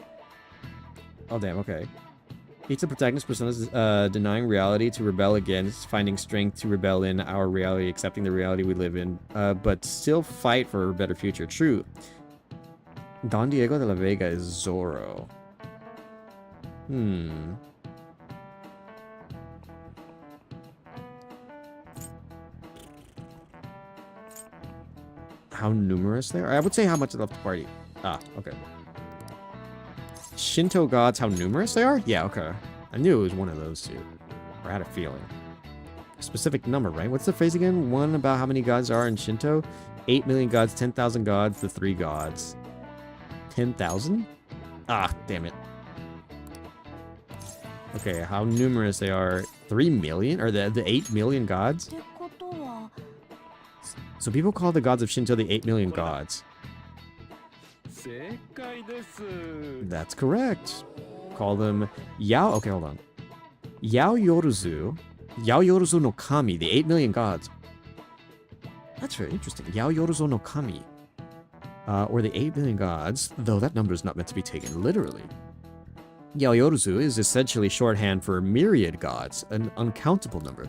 Oh, damn, okay. Each of the protagonist personas denying reality to rebel against, finding strength to rebel in our reality, accepting the reality we live in, but still fight for a better future. True. Don Diego de la Vega is Zoro. How numerous they are? I would say how much they love to party. Ah, okay. Shinto gods, how numerous they are? Yeah, okay. I knew it was one of those two. Or I had a feeling. A specific number, right? What's the phrase again? One about how many gods are in Shinto? 8 million gods, 10,000 gods, the 3 gods. 10,000? Ah, damn it. Okay, how numerous they are. 3 million? Or the 8 million gods? So people call the gods of Shinto the 8 million gods. That's correct. Call them Yao. Okay, hold on. Yao Yoruzu no Kami, the 8 million gods. That's very interesting. Yaoyoruzo no Kami. Or the 8 billion gods, though that number is not meant to be taken literally. Yaoyoruzu is essentially shorthand for myriad gods, an uncountable number.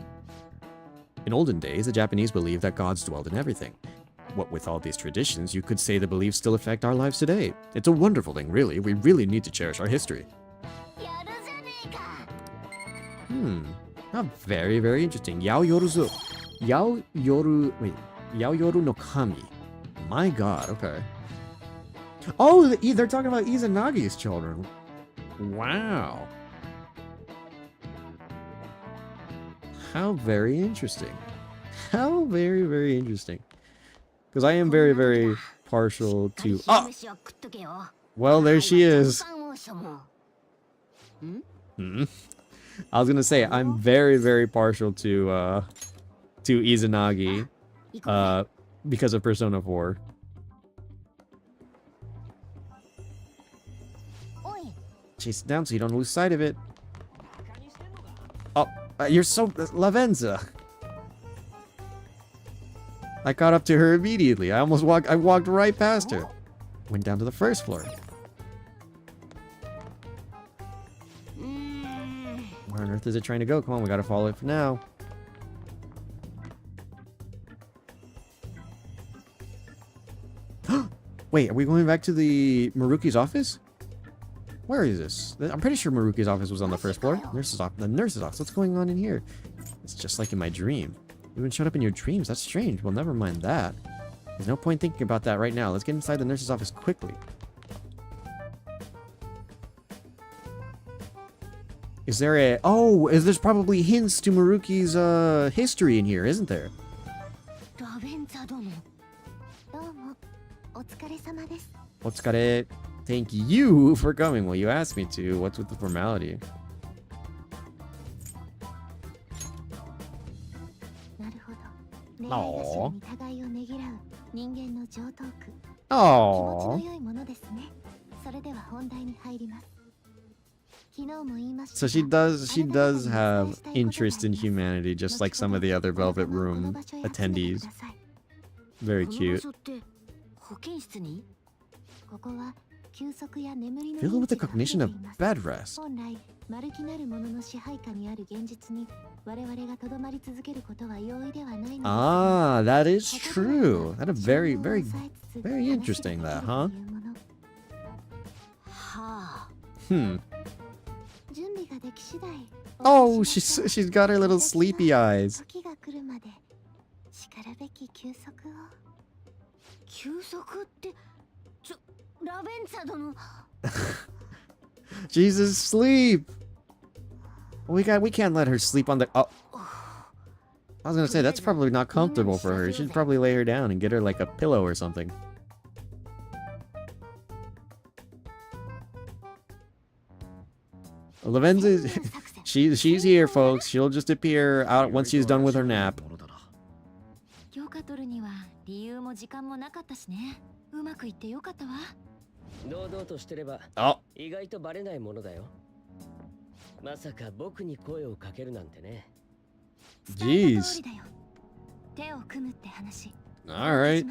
In olden days, the Japanese believed that gods dwelled in everything. What with all these traditions, you could say the beliefs still affect our lives today. It's a wonderful thing, really. We really need to cherish our history. Very, very interesting. Yaoyoruzu. Yaoyoru no Kami. My god, okay. Oh, they're talking about Izanagi's children. Wow. How very interesting. How very, very interesting. Because I am very, very partial to... Oh! Well, there she is. I was gonna say, I'm very, very partial to Izanagi. Because of Persona 4. Chase it down so you don't lose sight of it. Oh, you're so... Lavenza! I caught up to her immediately. I walked right past her. Went down to the first floor. Where on earth is it trying to go? Come on, we gotta follow it for now. Wait, are we going back to the Maruki's office? Where is this? I'm pretty sure Maruki's office was on the first floor. The nurse's office. What's going on in here? It's just like in my dream. You even showed up in your dreams. That's strange. Well, never mind that. There's no point thinking about that right now. Let's get inside the nurse's office quickly. Is there a... Oh, there's probably hints to Maruki's history in here, isn't there? Otsukare. Thank you for coming. Well, you asked me to. What's with the formality? Aww. Aww. So she does have interest in humanity, just like some of the other Velvet Room attendees. Very cute. Filled with the cognition of bed rest. Ah, that is true. That is very, very, very interesting, that, huh? Oh, she's got her little sleepy eyes. She's asleep. We can't let her sleep on the... Oh. I was gonna say, that's probably not comfortable for her. You should probably lay her down and get her like a pillow or something. Lavenza, she's here, folks. She'll just appear out once she's done with her nap. Oh. Jeez. Alright.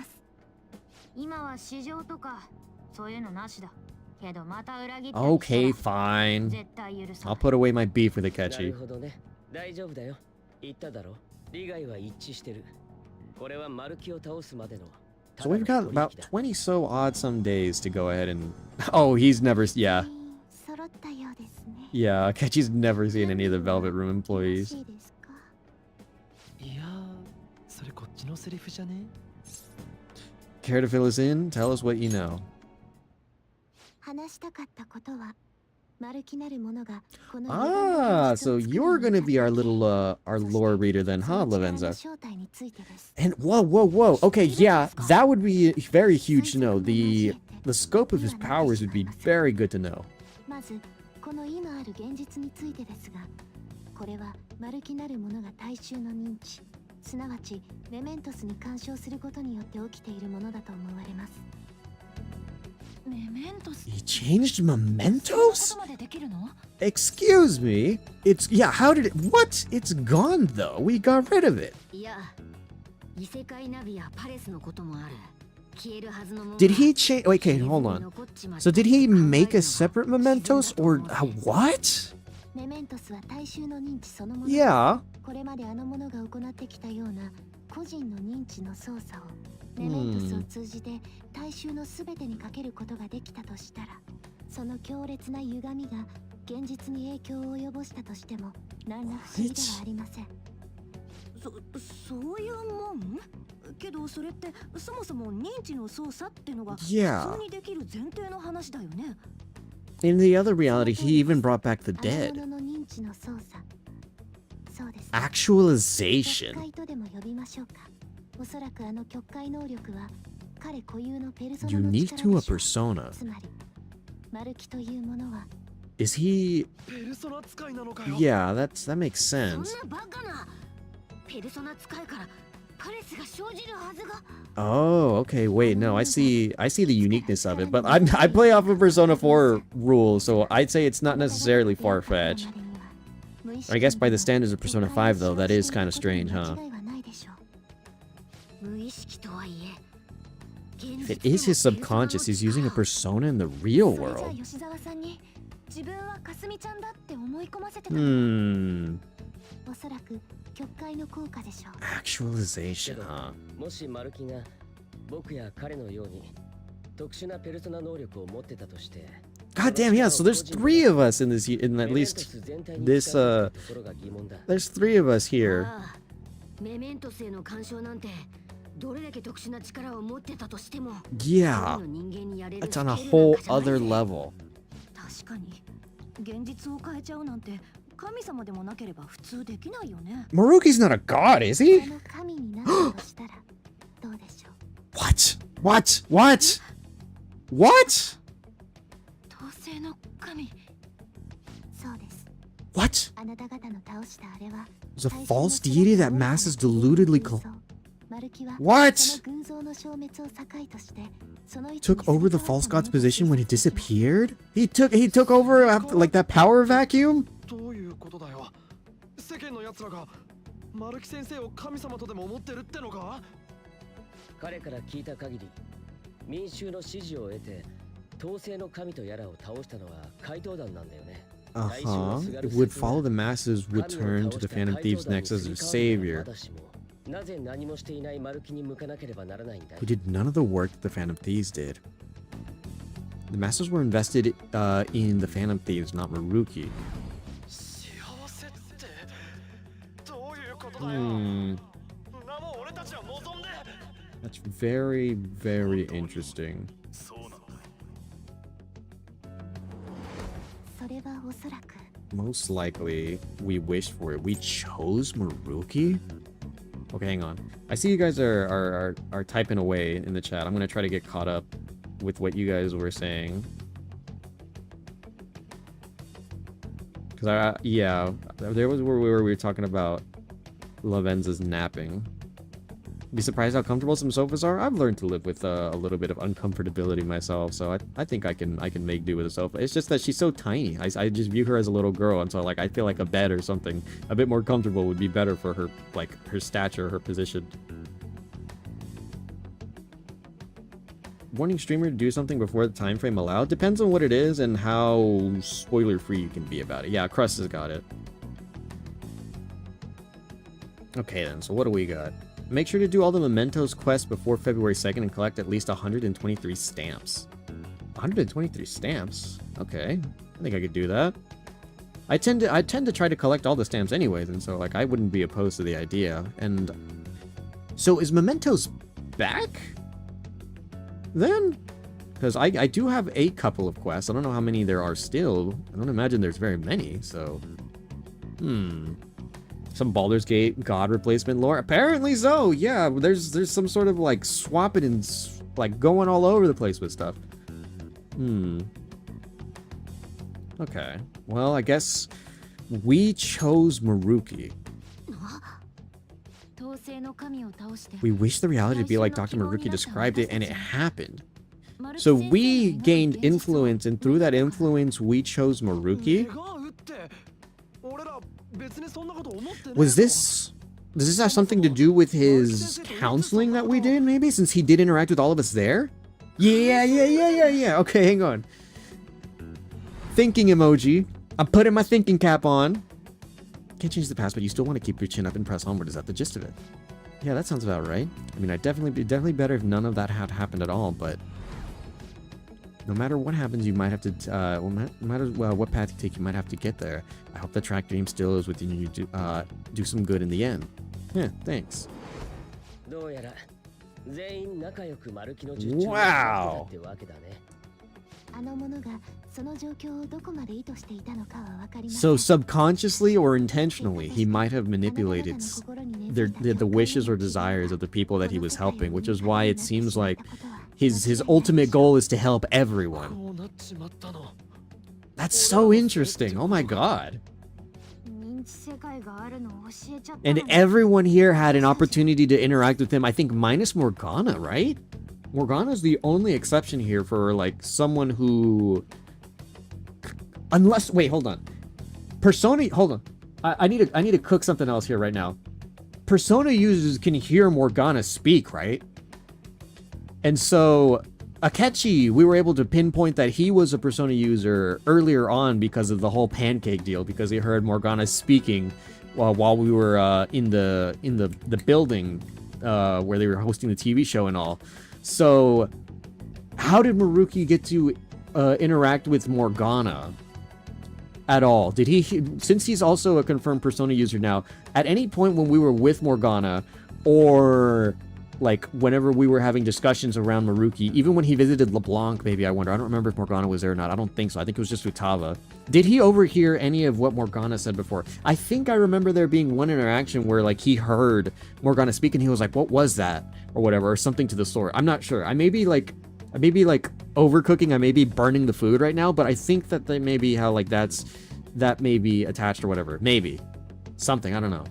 Okay, fine. I'll put away my beef with Akechi. So we've got about 20 so odd some days to go ahead and... Oh, he's never... Yeah. Yeah, Akechi's never seen any of the Velvet Room employees. Care to fill us in? Tell us what you know. Ah, so you're gonna be our little our lore reader then, huh, Lavenza? And whoa. Okay, yeah, that would be very huge to know. The scope of his powers would be very good to know. He changed mementos? Excuse me? It's... Yeah, how did it... What? It's gone, though. We got rid of it. 異世界ナビやパレスのこともある。消えるはずのものが Did he change? Wait, okay, hold on. So did he make a separate mementos or what? メメントスは大衆の認知そのもの。Yeah. これまであの者が行ってきたような個人の認知の操作をメメントスを通じて大衆のすべてにかけることができたとしたら、その強烈な歪みが現実に影響を及ぼしたとしても何ら不思議ではありません。そういうもん？けどそれってそもそも認知の操作ってのが普 Yeah. 通にできる前提の話だよね。In the other reality, he even brought back the あの dead. 者の認知の操作。そうです。 Actualization. 曲解とでも呼びましょうか。おそらくあの曲解能力は彼固有のペルソナの Unique 力 to a でしょう。 persona. つまりマルキというものは Is he? ペルソナ使いなのかよ。 Yeah, that makes そ sense. んなバカな。ペルソナ使いからパレスが生じるはずが。 Oh, okay. Wait, no, I see the uniqueness of it, but I play off of Persona 4 rules, so I'd say it's not necessarily far-fetched. I guess by the standards of Persona 5, though, that is kind of strange, huh? 無意識とはいえ。 If it is his subconscious, he's using a persona in the real それじゃあ world. 吉沢さんに自分はかすみちゃんだって思い込ませてたの。 Hmm. おそらく曲解の効果でしょう。 Actualization, huh? もしマルキが僕や彼のように特殊なペルソナ能力を持ってたとして、 God damn, yeah, so there's 3 of us in at least this, there's 3 of us here. ああメメントスへの干渉なんてどれだけ特殊な力を持ってたとしても Yeah, 一人の人間にやれる it's on a スキル whole なんかじゃない other ぜ。 level. 確かに現実を変えちゃうなんて神様でもなければ普通できないよね。 Maruki's not a god, is そ he? の神になったとしたらどうでしょう。 What? What? What? What? 統制の神。そうです。 What? あなた方の倒したあれは There's a false deity that masses deludedly マルキは What? その群像の消滅を境としてその位置 took に over the 住み替わ false ったも god's のと position when he して disappeared? He took over after like that power vacuum? どういうことだよ。世間の奴らがマルキ先生を神様とでも思ってるってのか。彼から聞いた限り民衆の支持を得て統制の神とやらを倒したのは怪盗団なんだよね。 Uh-huh. It would follow the masses return to the Phantom Thieves next as their savior. なぜ何もしていないマルキに向かなければならないんだい。 Who did none of the work that the Phantom Thieves did. The masters were invested in the Phantom Thieves, not Maruki. 幸せってどういうことだよ。 Hmm. なも俺たちは望んで。 That's very, very interesting. そうなんだ。それはおそらく Most likely, we wished for it. We chose Maruki? Okay, hang on. I see you guys are typing away in the chat. I'm gonna try to get caught up with what you guys were saying. Because yeah, there was where we were talking about Lavenza's napping. Be surprised how comfortable some sofas are. I've learned to live with a little bit of uncomfortability myself, so I think I can make do with a sofa. It's just that she's so tiny. I just view her as a little girl, and so like I feel like a bed or something a bit more comfortable would be better for her, like her stature, her position. Warning streamer to do something before the time frame allowed depends on what it is and how spoiler free you can be about it. Yeah, Crust has got it. Okay then, so what do we got? Make sure to do all the Mementos quests before February 2nd and collect at least 123 stamps. 123 stamps? Okay, I think I could do that. I tend to try to collect all the stamps anyways, and so like I wouldn't be opposed to the idea. And so is Mementos back? Then? Because I do have a couple of quests. I don't know how many there are still. I don't imagine there's very many, so... Some Baldur's Gate god replacement lore? Apparently so, yeah. There's some sort of like swapping and like going all over the place with stuff. Okay. Well, I guess we chose Maruki. We wish the reality to be like Dr. Maruki described it, and it happened. So we gained influence, and through that influence, we chose Maruki. Was this Does this have something to do with his counseling that we did, maybe? Since he did interact with all of us there? Yeah. Okay, hang on. Thinking emoji. I'm putting my thinking cap on. Can't change the past, but you still want to keep your chin up and press onward. Is that the gist of it? Yeah, that sounds about right. I mean, I'd definitely better if none of that had happened at all, but no matter what happens, you might have to, no matter what path you take, you might have to get there. I hope the track dream still is within you to do some good in the end. Yeah, thanks. Wow. So subconsciously or intentionally, he might have manipulated the wishes or desires of the people that he was helping, which is why it seems like his ultimate goal is to help everyone. That's so interesting. Oh my god. And everyone here had an opportunity to interact with him, I think minus Morgana, right? Morgana's the only exception here for like someone who... Unless... Wait, hold on. Persona... Hold on. I need to cook something else here right now. Persona users can hear Morgana speak, right? And so... Akechi, we were able to pinpoint that he was a Persona user earlier on because of the whole pancake deal, because he heard Morgana speaking while we were in the building where they were hosting the TV show and all. So, how did Maruki get to interact with Morgana at all? Did he, since he's also a confirmed Persona user now, at any point when we were with Morgana, or like whenever we were having discussions around Maruki, even when he visited LeBlanc, maybe, I wonder, I don't remember if Morgana was there or not, I don't think so, I think it was just Futaba. Did he overhear any of what Morgana said before? I think I remember there being one interaction where like he heard Morgana speak and he was like, what was that? Or whatever, or something to the sort. I'm not sure. I may be like overcooking, I may be burning the food right now, but I think that they may be how like that may be attached or whatever. Maybe. Something, I don't know.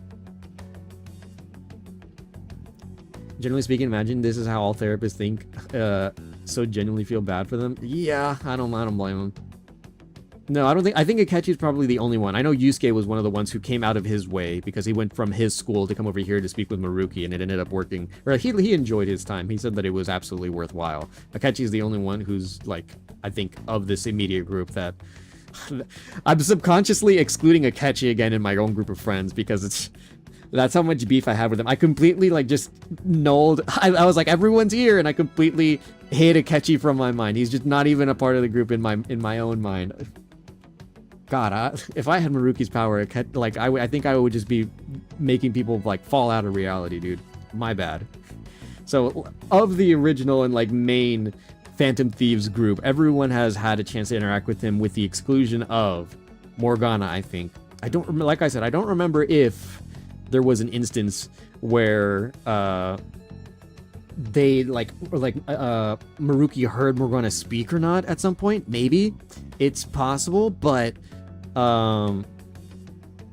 Generally speaking, imagine this is how all therapists think, so genuinely feel bad for them. Yeah, I don't blame them. No, I think Akechi's probably the only one. I know Yusuke was one of the ones who came out of his way because he went from his school to come over here to speak with Maruki, and it ended up working. Or he enjoyed his time. He said that it was absolutely worthwhile. Akechi's the only one who's, like, I think, of this immediate group that... I'm subconsciously excluding Akechi again in my own group of friends because it's... That's how much beef I have with him. I completely, like, just nulled... I was like, everyone's here, and I completely hate Akechi from my mind. He's just not even a part of the group in my own mind. God, if I had Maruki's power, like, I think I would just be making people, like, fall out of reality, dude. My bad. So, of the original and, like, main Phantom Thieves group, everyone has had a chance to interact with him with the exclusion of Morgana, I think. I don't... Like I said, I don't remember if there was an instance where they Maruki heard Morgana speak or not at some point. Maybe it's possible, but there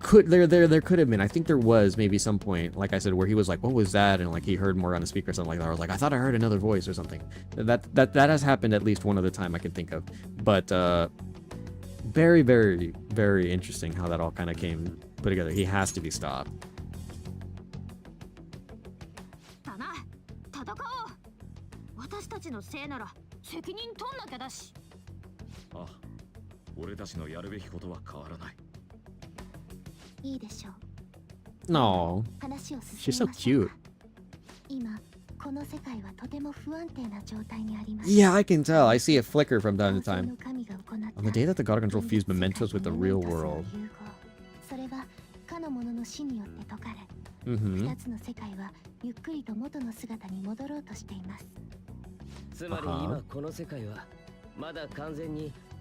could have been. I think there was maybe some point, like I said, where he was like, what was that? And like he heard Morgana speak or something like that. I was like, I thought I heard another voice or something. That has happened at least one other time I can think of. But very, very, very interesting how that all kind of came put together. He has to be stopped. No, she's so cute. Yeah, I can tell. I see a flicker from time to time. On the day that the God of Control fused mementos with the real world.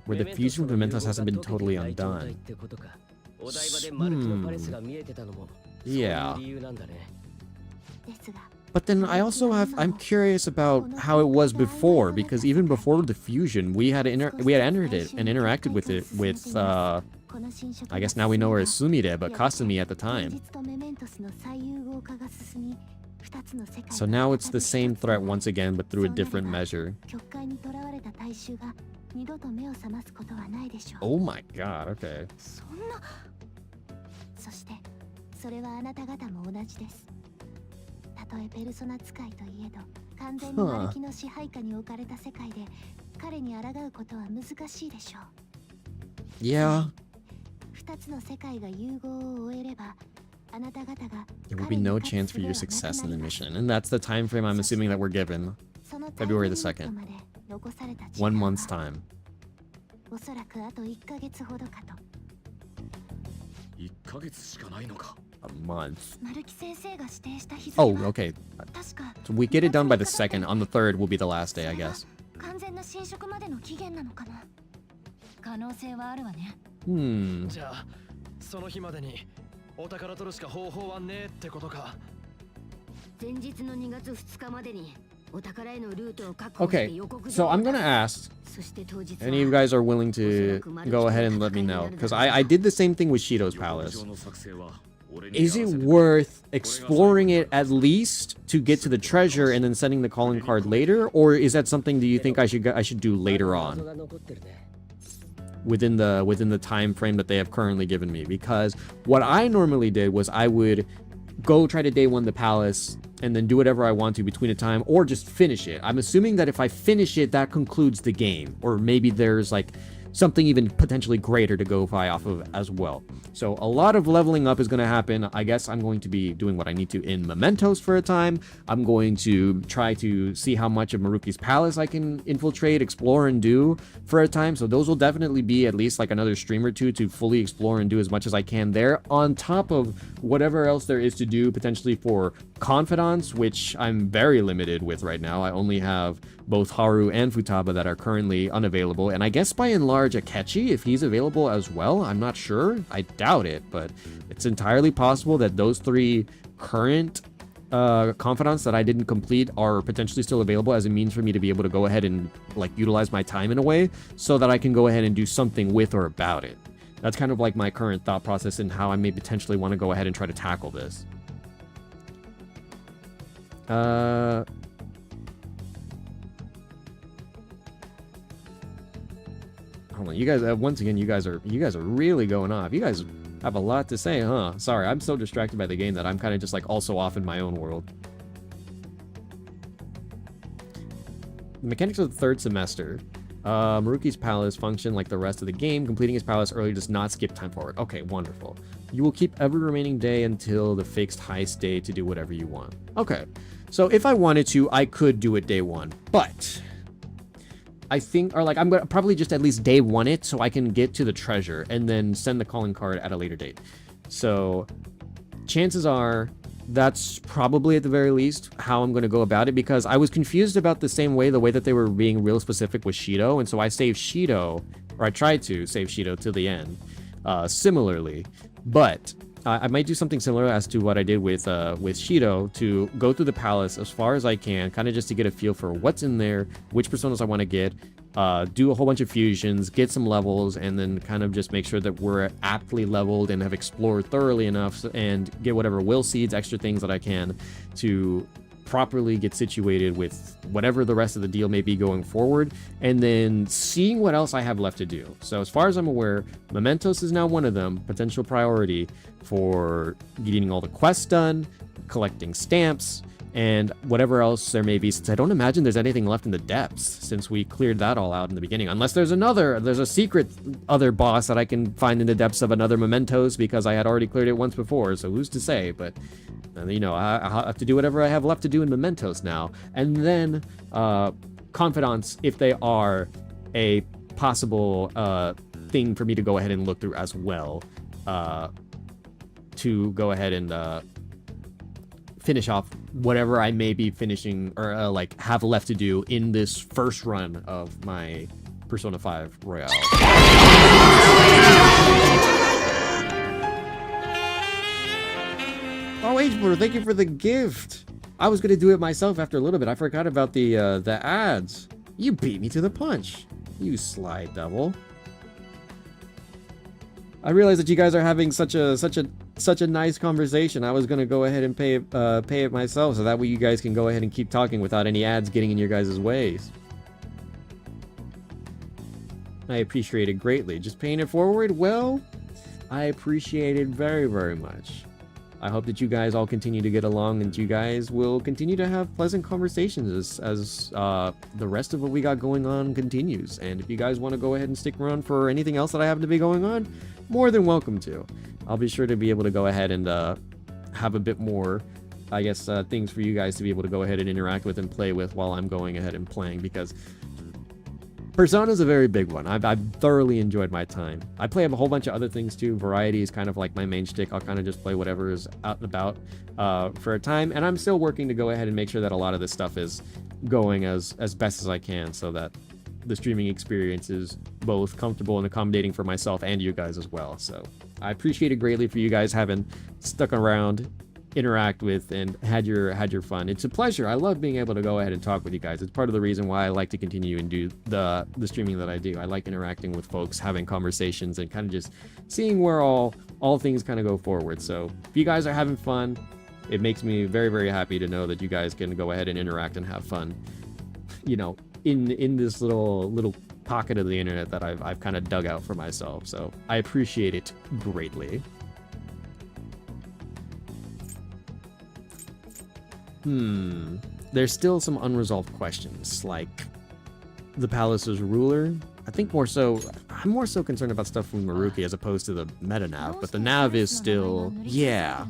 Where the fusion of mementos hasn't been totally undone. Yeah. But then I also I'm curious about how it was before, because even before the fusion, we had entered it and interacted with it with I guess now we know her as Sumire, but Kasumi at the time. So now it's the same threat once again, but through a different measure. Oh my god, okay. それはあなた方も同じです。たとえペルソナ使いといえど、完全にマルキの支配下に置かれた世界で彼に抗うことは難しいでしょう。Yeah. 二つの世界が融合を終えれば、あなた方が There will be no chance for your success in the mission, and that's the time frame I'm assuming that we're given. February the 2nd. 1 month's time. おそらくあと1ヶ月ほどかと。1ヶ月しかないのか。A month. マルキ先生が指定した日付は Oh, okay. 確か So we get it done by the 2nd. On the 3rd will be the last day, I guess. 完全な侵食までの期限なのかな。可能性はあるわね。じゃあその日までにお宝取るしか方法はねえってことか。前日の2月2日までにお宝へのルートを確保して Okay, 予告 so I'm gonna ask そして当日 any of you guys are willing to go ahead and let me know, because I did the same thing with Shido's palace. Is it worth exploring it at least to get to the treasure and then sending the calling card later, or is that something that you think I should do later on within the time frame that they have currently given me? Because what I normally did was I would go try to day one the palace and then do whatever I want to between a time, or just finish it. I'm assuming that if I finish it, that concludes the game, or maybe there's like something even potentially greater to go fly off of as well. So a lot of leveling up is going to happen. I guess I'm going to be doing what I need to in Mementos for a time. I'm going to try to see how much of Maruki's palace I can infiltrate, explore, and do for a time. So those will definitely be at least like another stream or two to fully explore and do as much as I can there, on top of whatever else there is to do potentially for Confidants, which I'm very limited with right now. I only have both Haru and Futaba that are currently unavailable, and I guess by and large Akechi, if he's available as well. I'm not sure. I doubt it, but it's entirely possible that those three current confidants that I didn't complete are potentially still available as a means for me to be able to go ahead and like utilize my time in a way so that I can go ahead and do something with or about it. That's kind of like my current thought process and how I may potentially want to go ahead and try to tackle this. Hold on, you guys. Once again, you guys are really going off. You guys have a lot to say, huh? Sorry, I'm so distracted by the game that I'm kind of just like also off in my own world. The mechanics of the third semester. Maruki's palace function like the rest of the game. Completing his palace early does not skip time forward. Okay, wonderful. You will keep every remaining day until the fixed heist day to do whatever you want. Okay, so if I wanted to, I could do it day one, but I think, or like, I'm gonna probably just at least day one it so I can get to the treasure and then send the calling card at a later date. So chances are that's probably at the very least how I'm going to go about it, because I was confused about the way that they were being real specific with Shido, and so I saved Shido, or I tried to save Shido till the end, similarly. But I might do something similar as to what I did with Shido, to go through the palace as far as I can, kind of just to get a feel for what's in there, which personas I want to get, do a whole bunch of fusions, get some levels, and then kind of just make sure that we're aptly leveled and have explored thoroughly enough, and get whatever will seeds, extra things that I can to properly get situated with whatever the rest of the deal may be going forward, and then seeing what else I have left to do. So as far as I'm aware, Mementos is now one of them, potential priority for getting all the quests done, collecting stamps, and whatever else there may be, since I don't imagine there's anything left in the depths, since we cleared that all out in the beginning, unless there's a secret other boss that I can find in the depths of another Mementos, because I had already cleared it once before, so who's to say. But you know, I have to do whatever I have left to do in Mementos now, and then Confidants, if they are a possible thing for me to go ahead and look through as well, to go ahead and finish off whatever I may be finishing, or like have left to do in this first run of my Persona 5 Royale. Oh, H-Blur, thank you for the gift. I was gonna do it myself after a little bit. I forgot about the ads. You beat me to the punch, you sly devil. I realized that you guys are having such a nice conversation. I was gonna go ahead and pay it myself, so that way you guys can go ahead and keep talking without any ads getting in your guys' ways. I appreciate it greatly. Just paying it forward? Well, I appreciate it very, very much. I hope that you guys all continue to get along and you guys will continue to have pleasant conversations as the rest of what we got going on continues. And if you guys want to go ahead and stick around for anything else that I happen to be going on, more than welcome to. I'll be sure to be able to go ahead and have a bit more, I guess, things for you guys to be able to go ahead and interact with and play with while I'm going ahead and playing, because Persona's a very big one. I've thoroughly enjoyed my time. I play a whole bunch of other things too. Variety is kind of like my main shtick. I'll kind of just play whatever is out and about for a time, and I'm still working to go ahead and make sure that a lot of this stuff is going as best as I can, so that the streaming experience is both comfortable and accommodating for myself and you guys as well. So I appreciate it greatly for you guys having stuck around, interact with, and had your fun. It's a pleasure. I love being able to go ahead and talk with you guys. It's part of the reason why I like to continue and do the streaming that I do. I like interacting with folks, having conversations, and kind of just seeing where all things kind of go forward. So if you guys are having fun, it makes me very, very happy to know that you guys can go ahead and interact and have fun, you know, in this little pocket of the internet that I've kind of dug out for myself. So I appreciate it greatly. There's still some unresolved questions, like the palace's ruler. I think I'm more so concerned about stuff from Maruki as opposed to the meta nav, but the nav is still, yeah.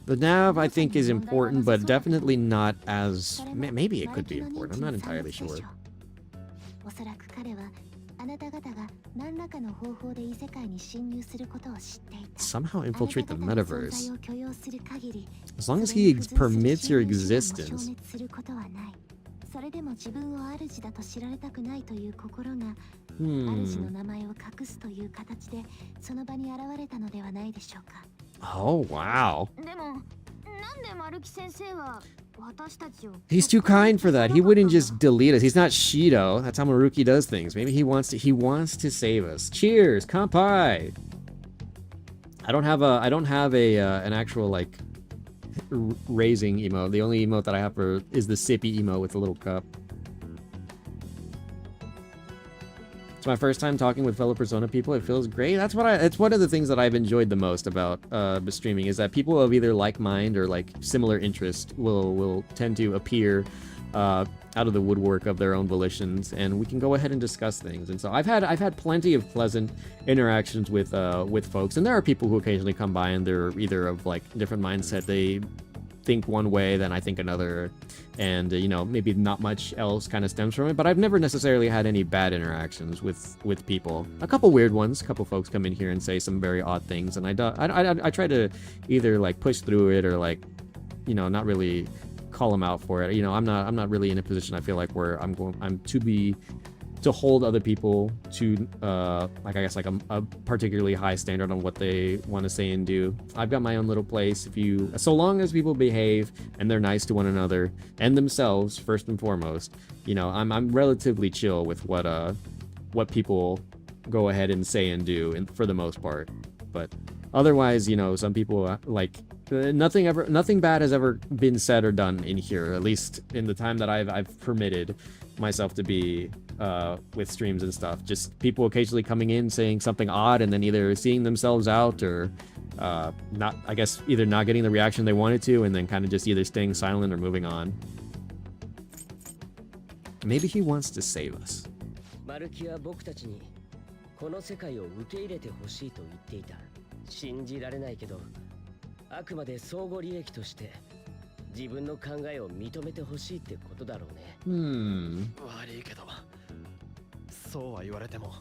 The nav, I think, is important, but definitely not as, maybe it could be important, I'm not entirely sure. Somehow infiltrate the metaverse. As long as he permits your existence. Oh, wow. He's too kind for that. He wouldn't just delete us. He's not Shido. That's how Maruki does things. Maybe he wants to save us. Cheers, kampai. I don't have an actual like raising emote. The only emote that I have is the sippy emote with the little cup. It's my first time talking with fellow Persona people. It feels great. It's one of the things that I've enjoyed the most about streaming, is that people of either like mind or like similar interest will tend to appear out of the woodwork of their own volitions, and we can go ahead and discuss things. And so I've had plenty of pleasant interactions with folks, and there are people who occasionally come by and they're either of like different mindset. They think one way, then I think another, and you know, maybe not much else kind of stems from it, but I've never necessarily had any bad interactions with people. A couple weird ones. A couple folks come in here and say some very odd things, and I try to either like push through it or like, you know, not really call them out for it. You know, I'm not really in a position, I feel like, where I'm to hold other people to like, I guess, like a particularly high standard on what they want to say and do. I've got my own little place. So long as people behave and they're nice to one another and themselves first and foremost, you know, I'm relatively chill with what people go ahead and say and do, and for the most part. But otherwise, you know, some people like nothing bad has ever been said or done in here, at least in the time that I've permitted myself to be with streams and stuff. Just people occasionally coming in saying something odd and then either seeing themselves out or either not getting the reaction they wanted to, and then kind of just either staying silent or moving on. Maybe he wants to save us. マルキは僕たちにこの世界を受け入れてほしいと言っていた。信じられないけど、あくまで相互利益として自分の考えを認めてほしいってことだろうね。悪いけど、そうは言われても、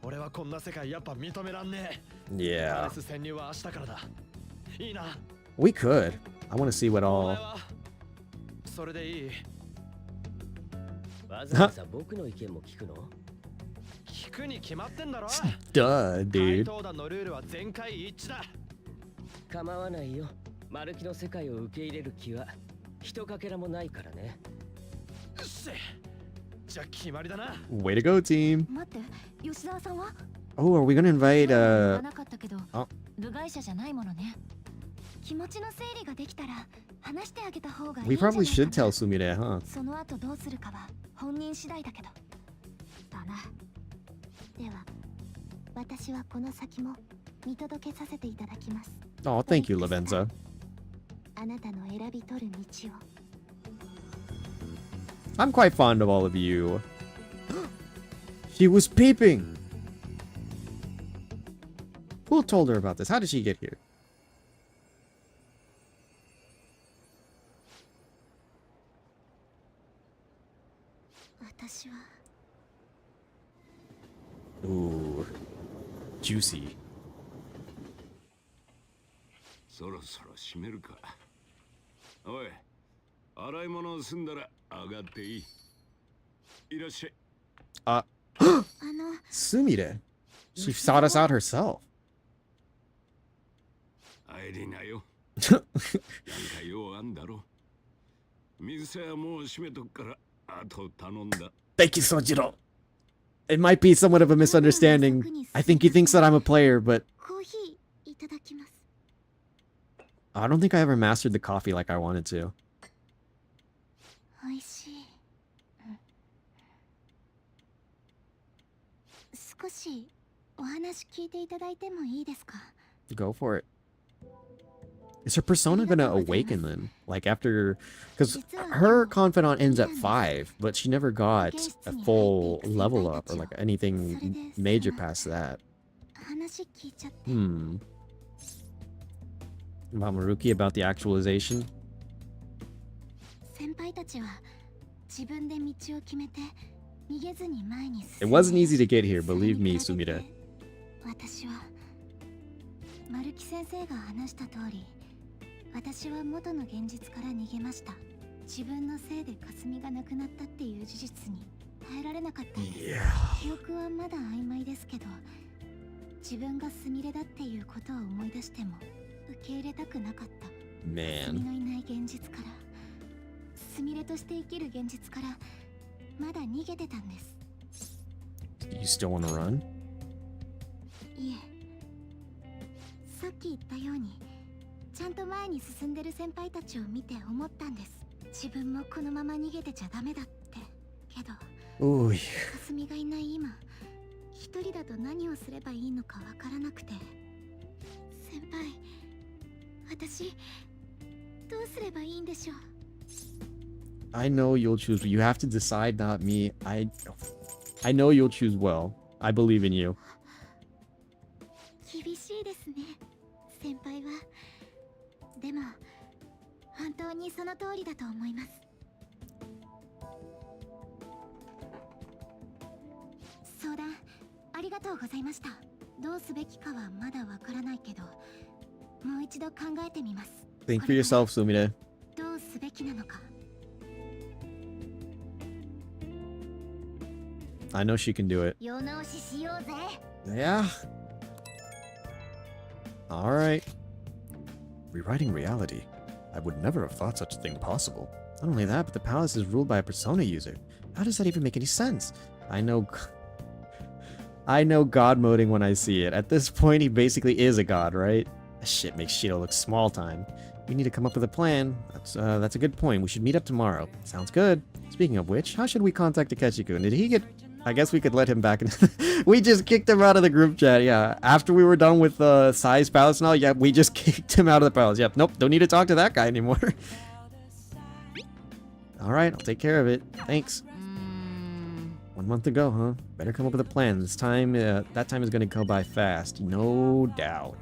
俺はこんな世界やっぱ認めらんねえ。Yeah. パレス潜入は明日からだ。いいな。We could. I want to see what all. それでいい。わざわざ僕の意見も聞くの？聞くに決まってんだろ。Duh, dude. 怪盗団のルールは全会一致だ。構わないよ。マルキの世界を受け入れる気はひとかけらもないからね。よし。じゃあ決まりだな。Way to go, team. 待って、吉沢さんは Oh, are we gonna invite なかったけど、部外者じゃないものね。気持ちの整理ができたら話してあげた方がいいんじゃないかな。 We probably should tell Sumire, huh? その後どうするかは本人次第だけど。だな。では、私はこの先も見届けさせていただきます。 Oh, thank you, Lavenza. あなたの選び取る道を。 I'm quite fond of all of you. She was peeping. Who told her about this? How did she get here? 私は Ooh, juicy. そろそろ閉めるか。おい、洗い物を済んだら上がっていい。いらっしゃい。Sumire. She sought us out herself. 入りなよ。なんか用あんだろ。水さえもう閉めとくから、あと頼んだ。 Thank you, Sojiro. It might be somewhat of a misunderstanding. I think he thinks that I'm a player, but コーヒーいただきます。 I don't think I ever mastered the coffee like I wanted to. 美味しい。少しお話聞いていただいてもいいですか？ Go for it. Is her persona gonna awaken then? Like after... Because her confidant ends at 5, but she never got a full level up or like anything major past that. 話聞いちゃって。 About Maruki, about the actualization? 先輩たちは自分で道を決めて逃げずに前に進んで。 It wasn't easy to get here, believe me, Sumire. 私は丸木先生が話した通り、私は元の現実から逃げました。自分のせいで霞がなくなったっていう事実に耐えられなかったんです。記憶はまだ曖昧ですけど、自分がすみれだっていうことを思い出しても受け入れたくなかった。すみ Man. のいない現実から、すみれとして生きる現実からまだ逃げてたんです。 You still wanna run? いえ、さっき言ったようにちゃんと前に進んでる先輩たちを見て思ったんです。自分もこのまま逃げてちゃダメだって。けど Ooh. 霞がいない今、一人だと何をすればいいのかわからなくて。先輩、私どうすればいいんでしょう。 I know you'll choose. You have to decide, not me. I know you'll choose well. I believe in you. 厳しいですね、先輩は。でも本当にその通りだと思います。相談ありがとうございました。どうすべきかはまだわからないけど、もう一度考えてみます。 Think for yourself, Sumire. どうすべきなのか。 I know she can do it. 世直ししようぜ。 Yeah. Alright. Rewriting reality. I would never have thought such a thing possible. Not only that, but the palace is ruled by a persona user. How does that even make any sense? I know god moding when I see it. At this point, he basically is a god, right? That shit makes Shido look small time. We need to come up with a plan. That's a good point. We should meet up tomorrow. Sounds good. Speaking of which, how should we contact Takeshi-kun? Did he get... I guess we could let him back. We just kicked him out of the group chat, yeah. After we were done with Sai's palace and all, yeah, we just kicked him out of the palace. Yep, nope, don't need to talk to that guy anymore. Alright, I'll take care of it. Thanks. 1 month to go, huh? Better come up with a plan. This time, that time is gonna go by fast. No doubt.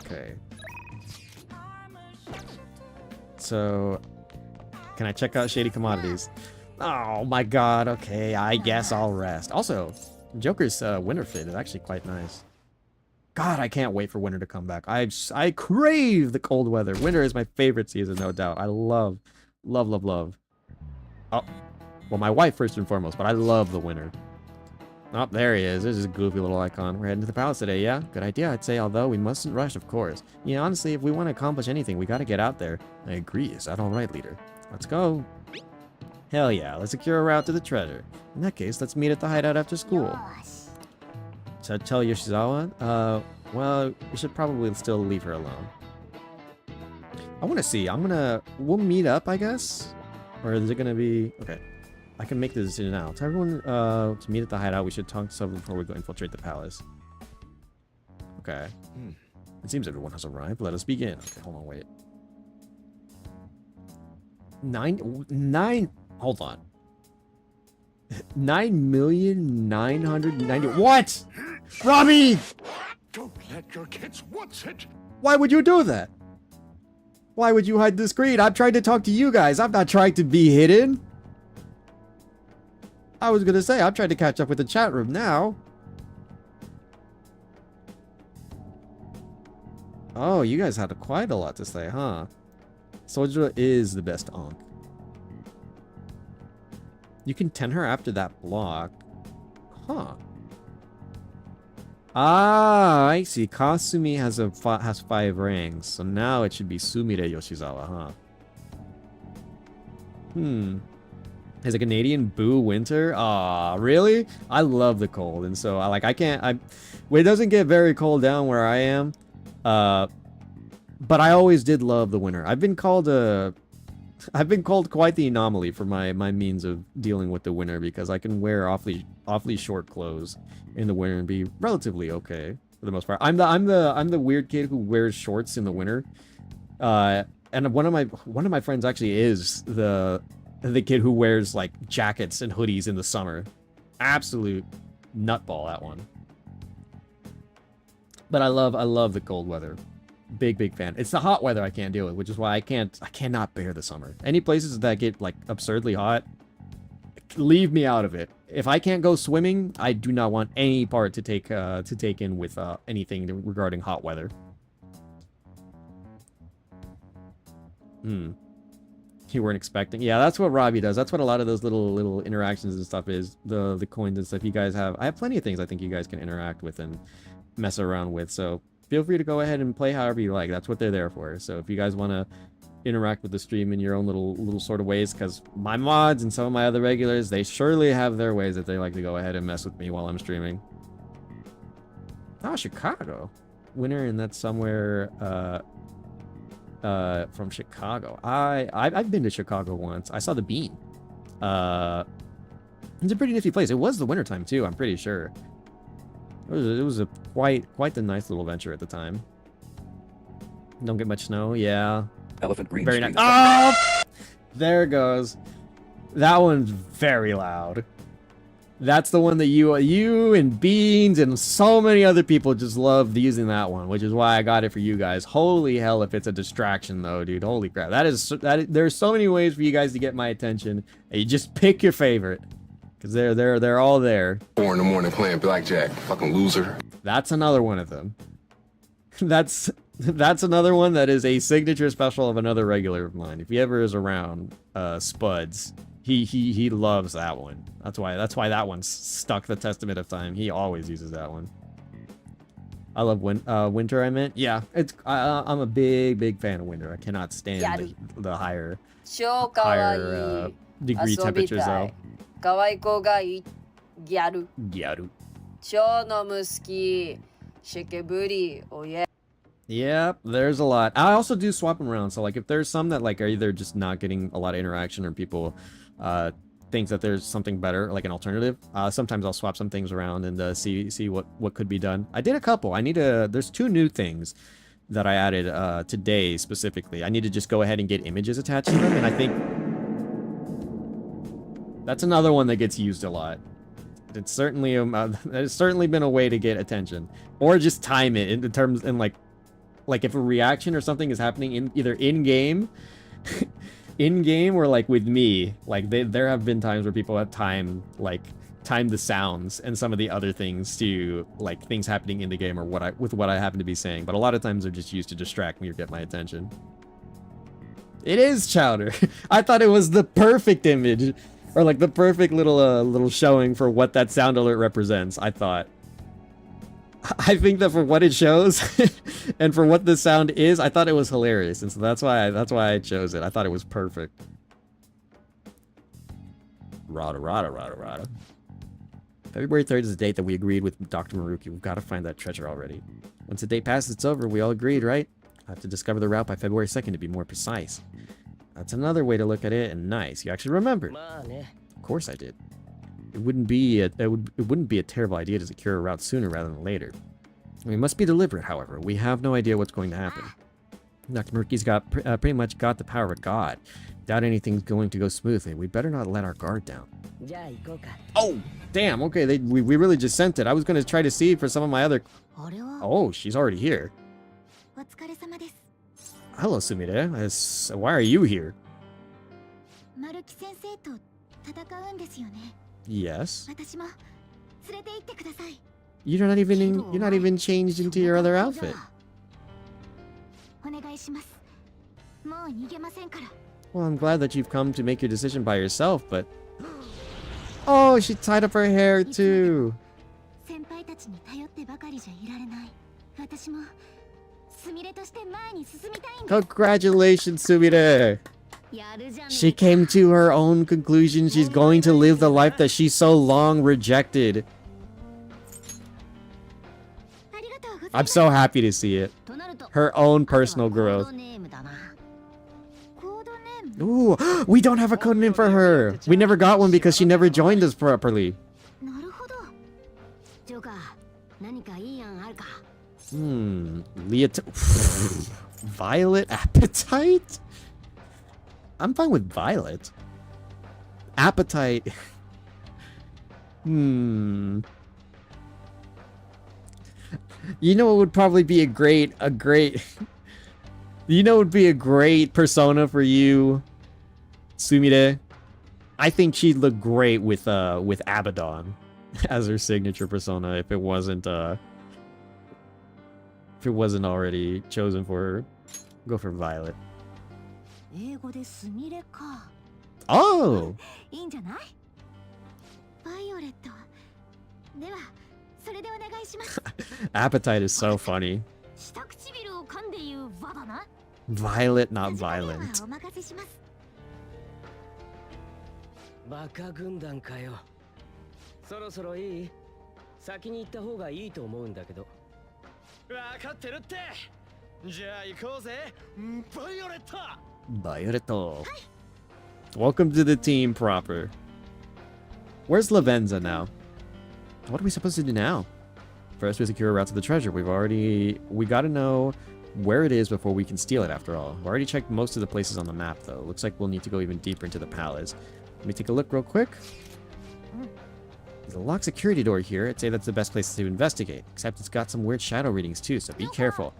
Okay. So, can I check out Shady Commodities? Oh my god, okay, I guess I'll rest. Also, Joker's winter fit is actually quite nice. God, I can't wait for winter to come back. I crave the cold weather. Winter is my favorite season, no doubt. I love. Oh, well, my wife first and foremost, but I love the winter. Oh, there he is. There's his goofy little icon. We're heading to the palace today, yeah? Good idea, I'd say, although we mustn't rush, of course. Yeah, honestly, if we want to accomplish anything, we gotta get out there. I agree. Is that alright, leader? Let's go. Hell yeah, let's secure a route to the treasure. In that case, let's meet at the hideout after school. So tell Yoshizawa? Well, we should probably still leave her alone. I want to see. We'll meet up, I guess? Or is it going to be... Okay. I can make the decision now. Tell everyone to meet at the hideout. We should talk to someone before we go infiltrate the palace. Okay. It seems everyone has arrived. Let us begin. Okay, hold on, wait. Hold on. 9,990,000. What? Robbie! Don't let your kids watch it. Why would you do that? Why would you hide the screen? I'm trying to talk to you guys. I'm not trying to be hidden. I was gonna say, I'm trying to catch up with the chat room now. Oh, you guys had quite a lot to say, huh? Soja is the best Ankh. You can 10 her after that block. Huh. Ah, I see. Kasumi has 5 ranks, so now it should be Sumire Yoshizawa, huh? Is a Canadian Boo Winter? Aw, really? I love the cold, and so it doesn't get very cold down where I am. But I always did love the winter. I've been called quite the anomaly for my means of dealing with the winter, because I can wear awfully short clothes in the winter and be relatively okay for the most part. I'm the weird kid who wears shorts in the winter. And one of my friends actually is the kid who wears like jackets and hoodies in the summer. Absolute nutball, that one. But I love the cold weather. Big fan. It's the hot weather I can't deal with, which is why I cannot bear the summer. Any places that get like absurdly hot, leave me out of it. If I can't go swimming, I do not want any part to take in with anything regarding hot weather. You weren't expecting. Yeah, that's what Robbie does. That's what a lot of those little interactions and stuff is. The coins and stuff you guys have. I have plenty of things I think you guys can interact with and mess around with. So feel free to go ahead and play however you like. That's what they're there for. So if you guys want to interact with the stream in your own little sort of ways, because my mods and some of my other regulars, they surely have their ways that they like to go ahead and mess with me while I'm streaming. Oh, Chicago. Winter, and that's somewhere from Chicago. I've been to Chicago once. I saw the Bean. It's a pretty nifty place. It was the wintertime too, I'm pretty sure. It was a quite the nice little venture at the time. Don't get much snow, yeah. Elephant Green. Very nice. Oh, there it goes. That one's very loud. That's the one that you and Beans and so many other people just love using that one, which is why I got it for you guys. Holy hell, if it's a distraction though, dude. Holy crap. There's so many ways for you guys to get my attention. And you just pick your favorite. Because they're all there. 4 in the morning playing blackjack, fucking loser. That's another one of them. That's another one that is a signature special of another regular of mine. If he ever is around, Spuds, he loves that one. That's why that one's stuck the testament of time. He always uses that one. I love winter. I meant, yeah. I'm a big fan of winter. I cannot stand the higher degree temperatures though. 可愛い子がいいギャル 超飲む好きシェケブリ oh yeah. Yep, there's a lot. I also do swap them around. So like if there's some that like are either just not getting a lot of interaction or people think that there's something better, like an alternative, sometimes I'll swap some things around and see what could be done. I did a couple. There's 2 new things that I added today specifically. I need to just go ahead and get images attached to them, and I think that's another one that gets used a lot. It's certainly it's certainly been a way to get attention, or just time it in terms and like if a reaction or something is happening in either in game, or like with me, like there have been times where people have timed the sounds and some of the other things to like things happening in the game or what I happen to be saying, but a lot of times they're just used to distract me or get my attention. It is Chowder. I thought it was the perfect image. Or like the perfect little showing for what that sound alert represents, I thought. I think that for what it shows and for what the sound is, I thought it was hilarious, and so that's why I chose it. I thought it was perfect. Rada. February 3rd is the date that we agreed with Dr. Maruki. We've got to find that treasure already. Once the date passes, it's over. We all agreed, right? I have to discover the route by February 2nd to be more precise. That's another way to look at it, and nice. You actually remembered. Of course I did. It wouldn't be a terrible idea to secure a route sooner rather than later. We must be deliberate, however. We have no idea what's going to happen. Dr. Murky's got pretty much got the power of God. Doubt anything's going to go smoothly. We better not let our guard down. Oh, damn. Okay, we really just sent it. I was going to try to see for some of my other... Oh, she's already here. Hello, Sumire. Why are you here? Yes. You're not even changed into your other outfit. Well, I'm glad that you've come to make your decision by yourself, but... Oh, she tied up her hair too. Congratulations, Sumire. She came to her own conclusion. She's going to live the life that she so long rejected. I'm so happy to see it. Her own personal growth. Ooh, we don't have a codename for her. We never got one because she never joined us properly. Violet Appetite? I'm fine with Violet. Appetite. You know, it would probably be a great you know, it would be a great persona for you, Sumire. I think she'd look great with Abaddon as her signature persona if it wasn't already chosen for her. Go for Violet. Oh! Appetite is so funny. Violet, not violent. バカ軍団かよ。そろそろいい？先に行った方がいいと思うんだけど。わかってるって。じゃあ行こうぜ。バイオレット。Violet. Welcome to the team proper. Where's Lavenza now? What are we supposed to do now? First, we secure a route to the treasure. We gotta know where it is before we can steal it, after all. We've already checked most of the places on the map, though. Looks like we'll need to go even deeper into the palace. Let me take a look real quick. There's a locked security door here. I'd say that's the best place to investigate. Except it's got some weird shadow readings, too, so be careful.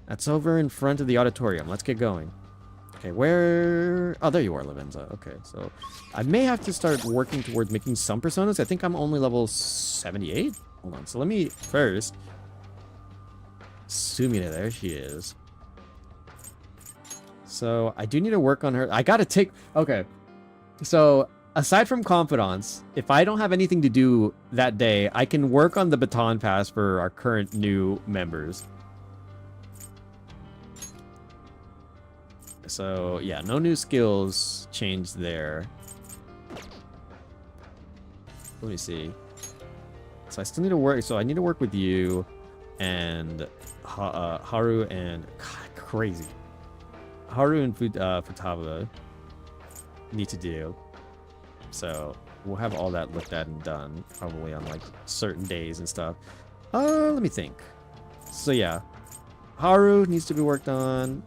That's over in front of the auditorium. Let's get going. Okay, where... Oh, there you are, Lavenza. Okay, so I may have to start working towards making some personas. I think I'm only level 78. Hold on, so let me first... Sumire, there she is. So, I do need to work on her. I gotta take... Okay. So, aside from Confidants, if I don't have anything to do that day, I can work on the baton pass for our current new members. So, yeah, no new skills changed there. Let me see. So I still need to work. So I need to work with you and Haru and... God, crazy. Haru and Futaba need to do. So we'll have all that looked at and done probably on like certain days and stuff. Let me think. So yeah, Haru needs to be worked on.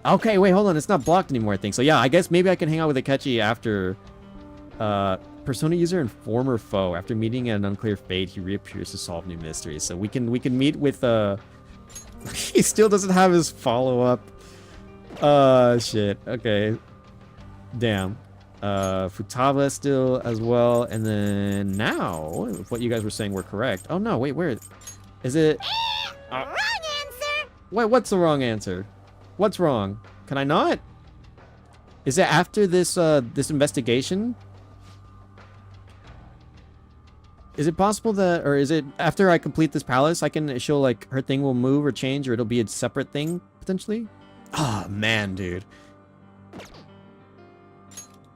Okay, wait, hold on. It's not blocked anymore, I think. So yeah, I guess maybe I can hang out with Akechi after persona user and former foe. After meeting an unclear fate, he reappears to solve new mysteries. So we can meet with he still doesn't have his follow-up. Shit. Okay. Damn. Futaba still as well. And then now, if what you guys were saying were correct. Oh no, wait, where is it? Wrong answer! Wait, what's the wrong answer? What's wrong? Can I not? Is it after this this investigation? Is it possible that, or is it after I complete this palace, she'll like, her thing will move or change, or it'll be a separate thing, potentially? Oh, man, dude.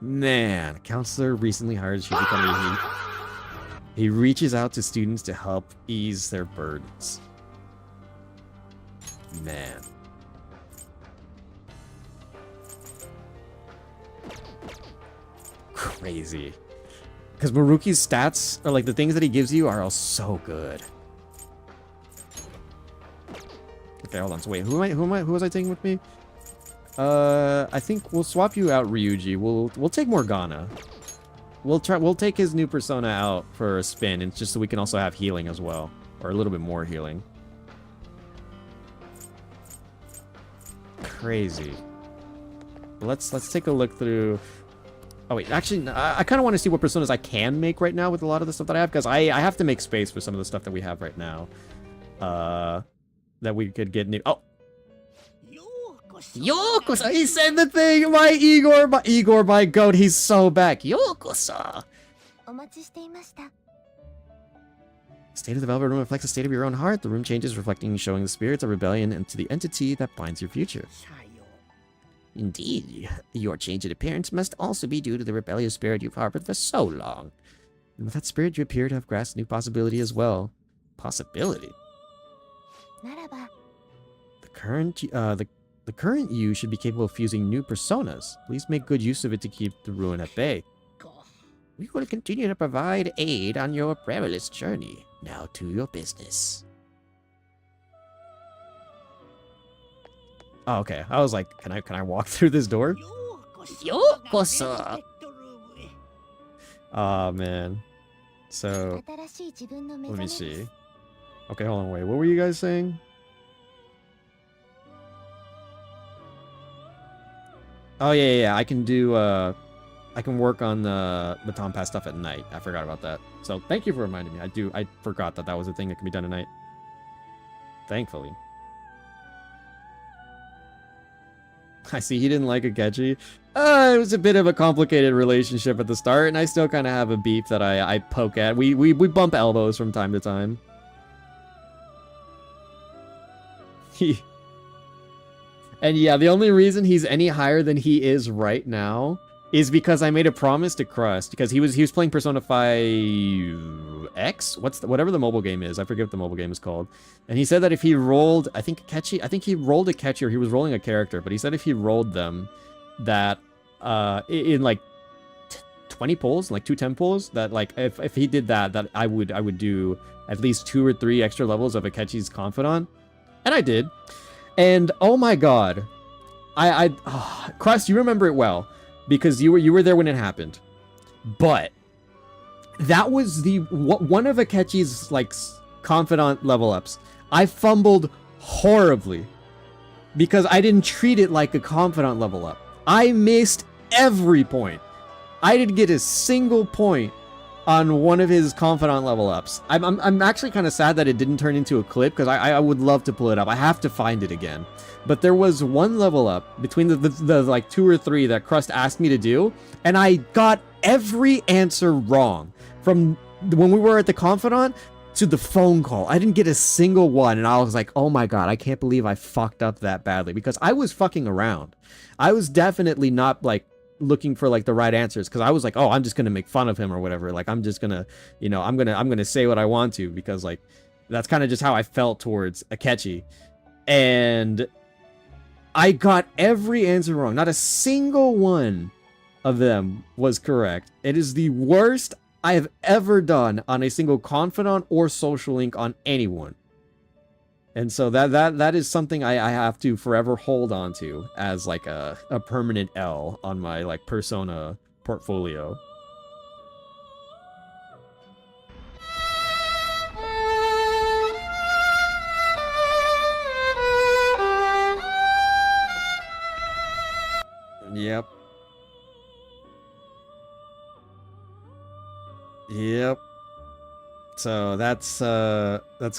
Man, counselor recently hired should become easy. He reaches out to students to help ease their burdens. Man. Crazy. Because Maruki's stats, or like the things that he gives you, are all so good. Okay, hold on. So wait, who was I taking with me? I think we'll swap you out, Ryuji. We'll take Morgana. We'll take his new persona out for a spin, and just so we can also have healing as well, or a little bit more healing. Crazy. Let's take a look through. Oh wait, actually, I kind of want to see what personas I can make right now with a lot of the stuff that I have, because I have to make space for some of the stuff that we have right now. That we could get new. Oh. Yokoso! He said the thing! My Igor, my goat, he's so back. Yokoso! State of the Velvet Room reflects the state of your own heart. The room changes, reflecting, showing the spirits of rebellion into the entity that binds your future. Indeed, your change in appearance must also be due to the rebellious spirit you've harbored for so long. And with that spirit, you appear to have grasped new possibility as well. Possibility? The current you should be capable of fusing new personas. Please make good use of it to keep the ruin at bay. We will continue to provide aid on your perilous journey. Now to your business. Oh, okay. I was like, can I walk through this door? Yokoso! Oh, man. So, let me see. Okay, hold on, wait. What were you guys saying? Oh, yeah. I can do, I can work on the Baton Pass stuff at night. I forgot about that. So, thank you for reminding me. I forgot that was a thing that can be done at night. Thankfully. I see he didn't like Akechi. It was a bit of a complicated relationship at the start, and I still kind of have a beef that I poke at. We bump elbows from time to time. And yeah, the only reason he's any higher than he is right now is because I made a promise to Crust, because he was playing Persona 5 X? Whatever the mobile game is. I forget what the mobile game is called. And he said that if he rolled, I think he rolled Akechi, or he was rolling a character, but he said if he rolled them, that in like 20 pulls, like 2 10 pulls, that like if he did that I would do at least 2 or 3 extra levels of Akechi's Confidant. And I did. And oh my god. Crust, you remember it well, because you were there when it happened. But that was one of Akechi's like Confidant level ups. I fumbled horribly because I didn't treat it like a Confidant level up. I missed every point. I didn't get a single point on one of his Confidant level ups. I'm actually kind of sad that it didn't turn into a clip, because I would love to pull it up. I have to find it again. But there was one level up between the like 2 or 3 that Crust asked me to do, and I got every answer wrong. From when we were at the Confidant to the phone call, I didn't get a single one, and I was like, oh my god, I can't believe I fucked up that badly, because I was fucking around. I was definitely not like looking for like the right answers, because I was like, oh, I'm just gonna make fun of him or whatever, like I'm just gonna, you know, I'm gonna say what I want to, because like that's kind of just how I felt towards Akechi. And I got every answer wrong. Not a single one of them was correct. It is the worst I have ever done on a single Confidant or social link on anyone. And so that is something I have to forever hold on to as like a permanent L on my like Persona portfolio. Yep. Yep. So that's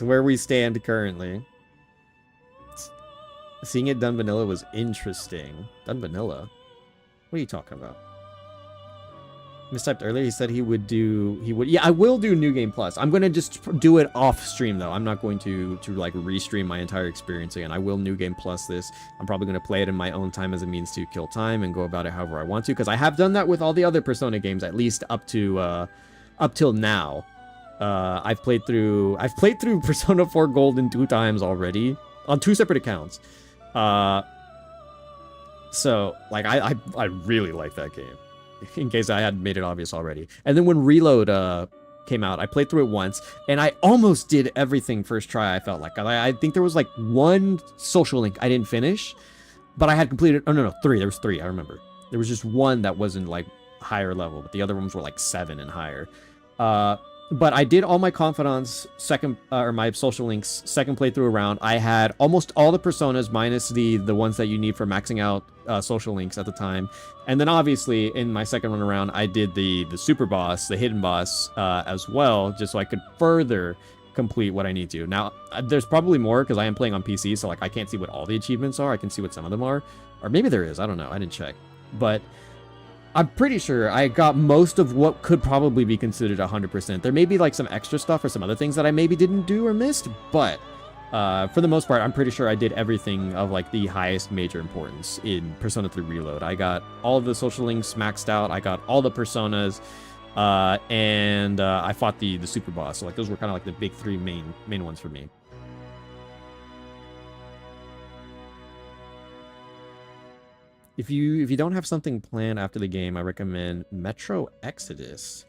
where we stand currently. Seeing it done vanilla was interesting. Done vanilla? What are you talking about? Mistyped earlier, he said he would. Yeah, I will do New Game Plus. I'm gonna just do it off stream though. I'm not going to like restream my entire experience again. I will New Game Plus this. I'm probably gonna play it in my own time as a means to kill time and go about it however I want to, because I have done that with all the other Persona games, at least up till now. I've played through Persona 4 Golden 2 times already on 2 separate accounts. So like I really like that game, in case I hadn't made it obvious already. And then when Reload came out. I played through it once, and I almost did everything first try, I felt like. I think there was like one social link I didn't finish, but I had completed... Oh, no, 3. There was 3, I remember. There was just one that wasn't like higher level, but the other ones were like 7 and higher. But I did all my confidants or my social links second playthrough around. I had almost all the personas minus the ones that you need for maxing out social links at the time. And then obviously in my second run around, I did the super boss, the hidden boss as well, just so I could further complete what I need to. Now, there's probably more because I am playing on PC, so like I can't see what all the achievements are. I can see what some of them are. Or maybe there is. I don't know. I didn't check. But I'm pretty sure I got most of what could probably be considered 100%. There may be like some extra stuff or some other things that I maybe didn't do or missed, but for the most part, I'm pretty sure I did everything of like the highest major importance in Persona 3 Reload. I got all of the social links maxed out. I got all the personas, and I fought the super boss. So like those were kind of like the big 3 main ones for me. If you don't have something planned after the game, I recommend Metro Exodus.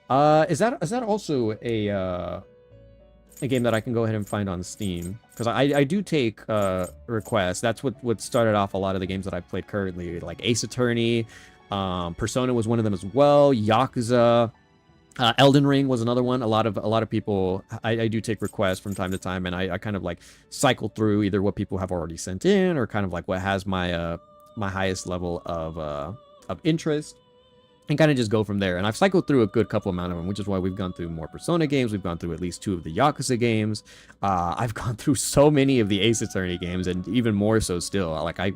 Is that also a game that I can go ahead and find on Steam? Because I do take requests. That's what started off a lot of the games that I've played currently, like Ace Attorney, Persona was one of them as well. Yakuza, Elden Ring was another one. A lot of people, I do take requests from time to time, and I kind of like cycle through either what people have already sent in or kind of like what has my my highest level of interest, and kind of just go from there. And I've cycled through a good couple amount of them, which is why we've gone through more Persona games. We've gone through at least 2 of the Yakuza games. I've gone through so many of the Ace Attorney games, and even more so still. Like I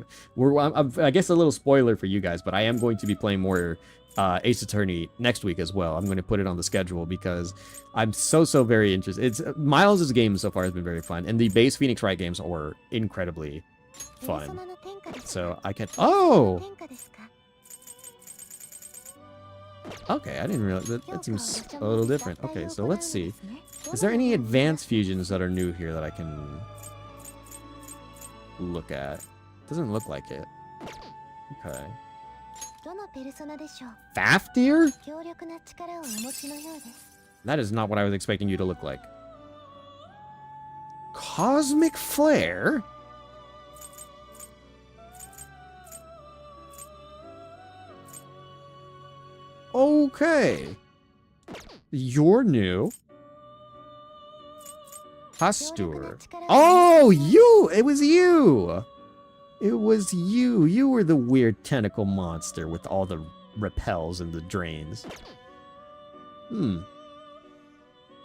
guess a little spoiler for you guys, but I am going to be playing more Ace Attorney next week as well. I'm going to put it on the schedule because I'm so very interested. Miles' game so far has been very fun, and the base Phoenix Wright games are incredibly fun. So I can... Oh! Okay, I didn't realize that seems a little different. Okay, so let's see. Is there any advanced fusions that are new here that I can look at? Doesn't look like it. Okay. Fafnir? That is not what I was expecting you to look like. Cosmic Flare? Okay. You're new. Hastur. Oh, you! It was you! It was you. You were the weird tentacle monster with all the repels and the drains.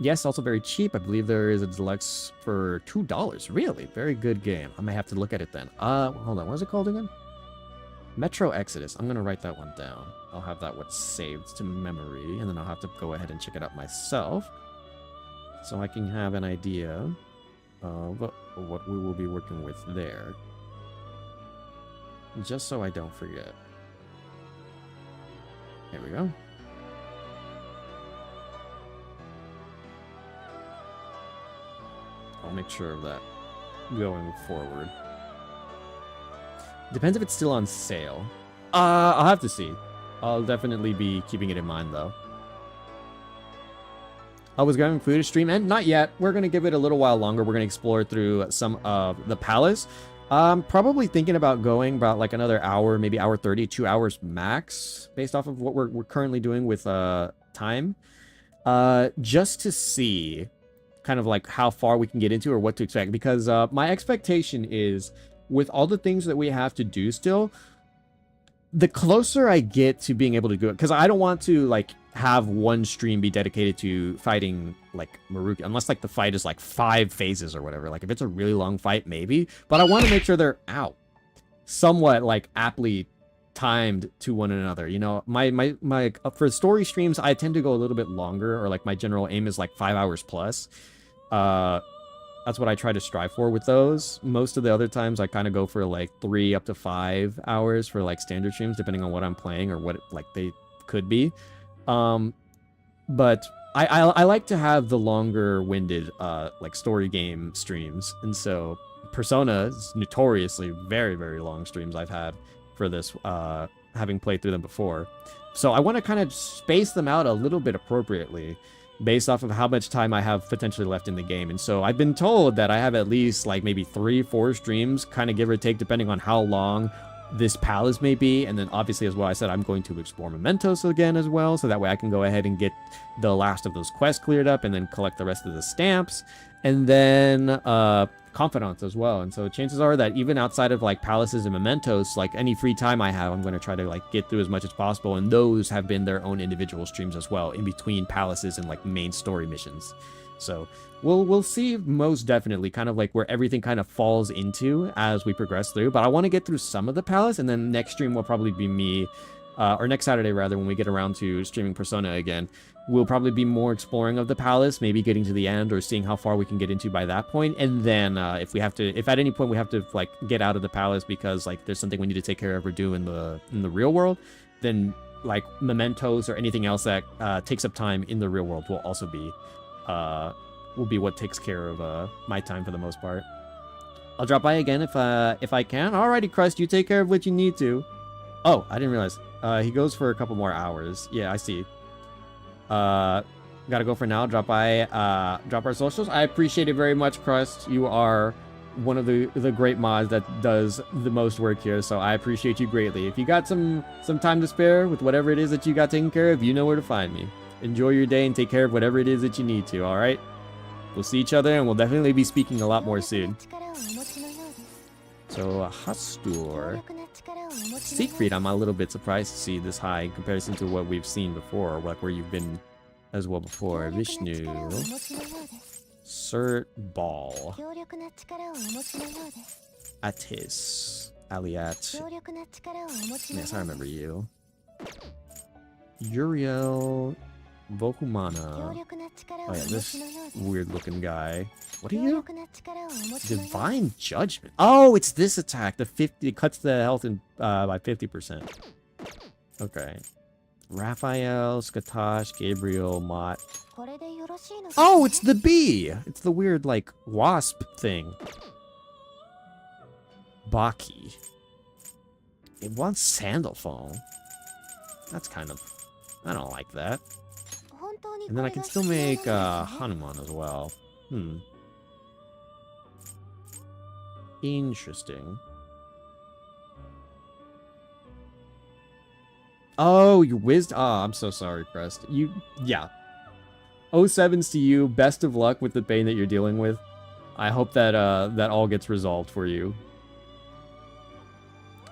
Yes, also very cheap. I believe there is a deluxe for $2. Really? Very good game. I may have to look at it then. Hold on. What is it called again? Metro Exodus. I'm going to write that one down. I'll have that one saved to memory, and then I'll have to go ahead and check it out myself, so I can have an idea of what we will be working with there. Just so I don't forget. There we go. I'll make sure of that going forward. Depends if it's still on sale. I'll have to see. I'll definitely be keeping it in mind, though. I was grabbing food to stream, and not yet. We're going to give it a little while longer. We're going to explore through some of the palace. Probably thinking about going about like another hour, maybe hour 30, 2 hours max, based off of what we're currently doing with time. Just to see kind of like how far we can get into or what to expect. Because my expectation is, with all the things that we have to do still, the closer I get to being able to do it, because I don't want to like have one stream be dedicated to fighting like Maruki, unless like the fight is like 5 phases or whatever. Like if it's a really long fight, maybe, but I want to make sure they're out somewhat like aptly timed to one another. You know, my for story streams, I tend to go a little bit longer, or like my general aim is like 5 hours plus. That's what I try to strive for with those. Most of the other times I kind of go for like 3 up to 5 hours for like standard streams, depending on what I'm playing or what like they could be. But I like to have the longer winded like story game streams. And so Persona is notoriously very long streams I've had for this, having played through them before. So I want to kind of space them out a little bit appropriately, based off of how much time I have potentially left in the game. And so I've been told that I have at least like maybe 3-4 streams, kind of give or take, depending on how long this palace may be. And then obviously, as well, I said I'm going to explore Mementos again as well, so that way I can go ahead and get the last of those quests cleared up and then collect the rest of the stamps, and then confidants as well. And so chances are that even outside of like palaces and Mementos, like any free time I have, I'm going to try to like get through as much as possible, and those have been their own individual streams as well, in between palaces and like main story missions. So we'll see, most definitely, kind of like where everything kind of falls into as we progress through. But I want to get through some of the palace, and then next stream will probably be me, or next Saturday rather, when we get around to streaming Persona again, we'll probably be more exploring of the palace, maybe getting to the end or seeing how far we can get into by that point. And then if at any point we have to like get out of the palace because like there's something we need to take care of or do in the real world, then like Mementos or anything else that takes up time in the real world will also be what takes care of my time for the most part. I'll drop by again if I can. Alrighty, Crust, you take care of what you need to. Oh, I didn't realize. He goes for a couple more hours. Yeah, I see. Gotta go for now. Drop by, drop our socials. I appreciate it very much, Crust. You are one of the great mods that does the most work here, so I appreciate you greatly. If you got some time to spare with whatever it is that you got taken care of, you know where to find me. Enjoy your day and take care of whatever it is that you need to, alright? We'll see each other, and we'll definitely be speaking a lot more soon. So, Hastur. Siegfried, I'm a little bit surprised to see this high in comparison to what we've seen before, like where you've been as well before. Vishnu. Sir Ball. Atis. Aliat. Yes, I remember you. Uriel. Vokumana. Oh yeah, this weird looking guy. What are you? Divine Judgment. Oh, it's this attack. It cuts the health in by 50%. Okay. Raphael, Skatosh, Gabriel, Mott. Oh, it's the bee! It's the weird, like, wasp thing. Baki. It wants Sandalphone. That's kind of... I don't like that. And then I can still make Hanuman as well. Interesting. Oh, you whizzed. Oh, I'm so sorry, Crest. Yeah. 07s to you. Best of luck with the pain that you're dealing with. I hope that that all gets resolved for you.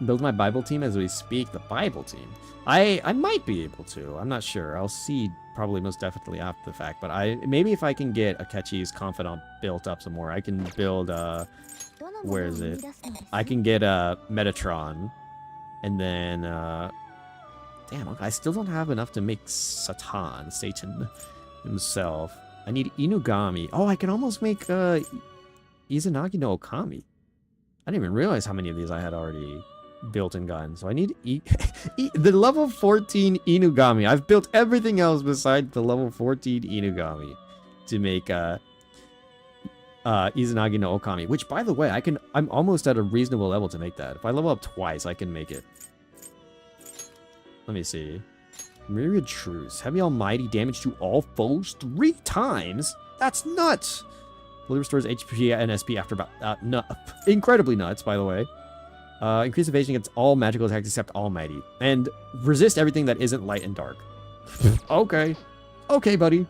Build my Bible team as we speak. The Bible team. I might be able to. I'm not sure. I'll see probably most definitely after the fact. But maybe if I can get Akechi's Confidant built up some more, I can build where is it? I can get Metatron, and then damn, I still don't have enough to make Satan himself. I need Inugami. Oh, I can almost make Izanagi no Okami. I didn't even realize how many of these I had already built and gotten. So I need the level 14 Inugami. I've built everything else besides the level 14 Inugami to make Izanagi no Okami, which by the way, I'm almost at a reasonable level to make that. If I level up twice, I can make it. Let me see. Myriad Truce. Heavy Almighty damage to all foes 3 times? That's nuts! Fully restores HP and SP after about... incredibly nuts, by the way. Increase evasion against all magical attacks except Almighty. And resist everything that isn't light and dark. Okay. Okay, buddy.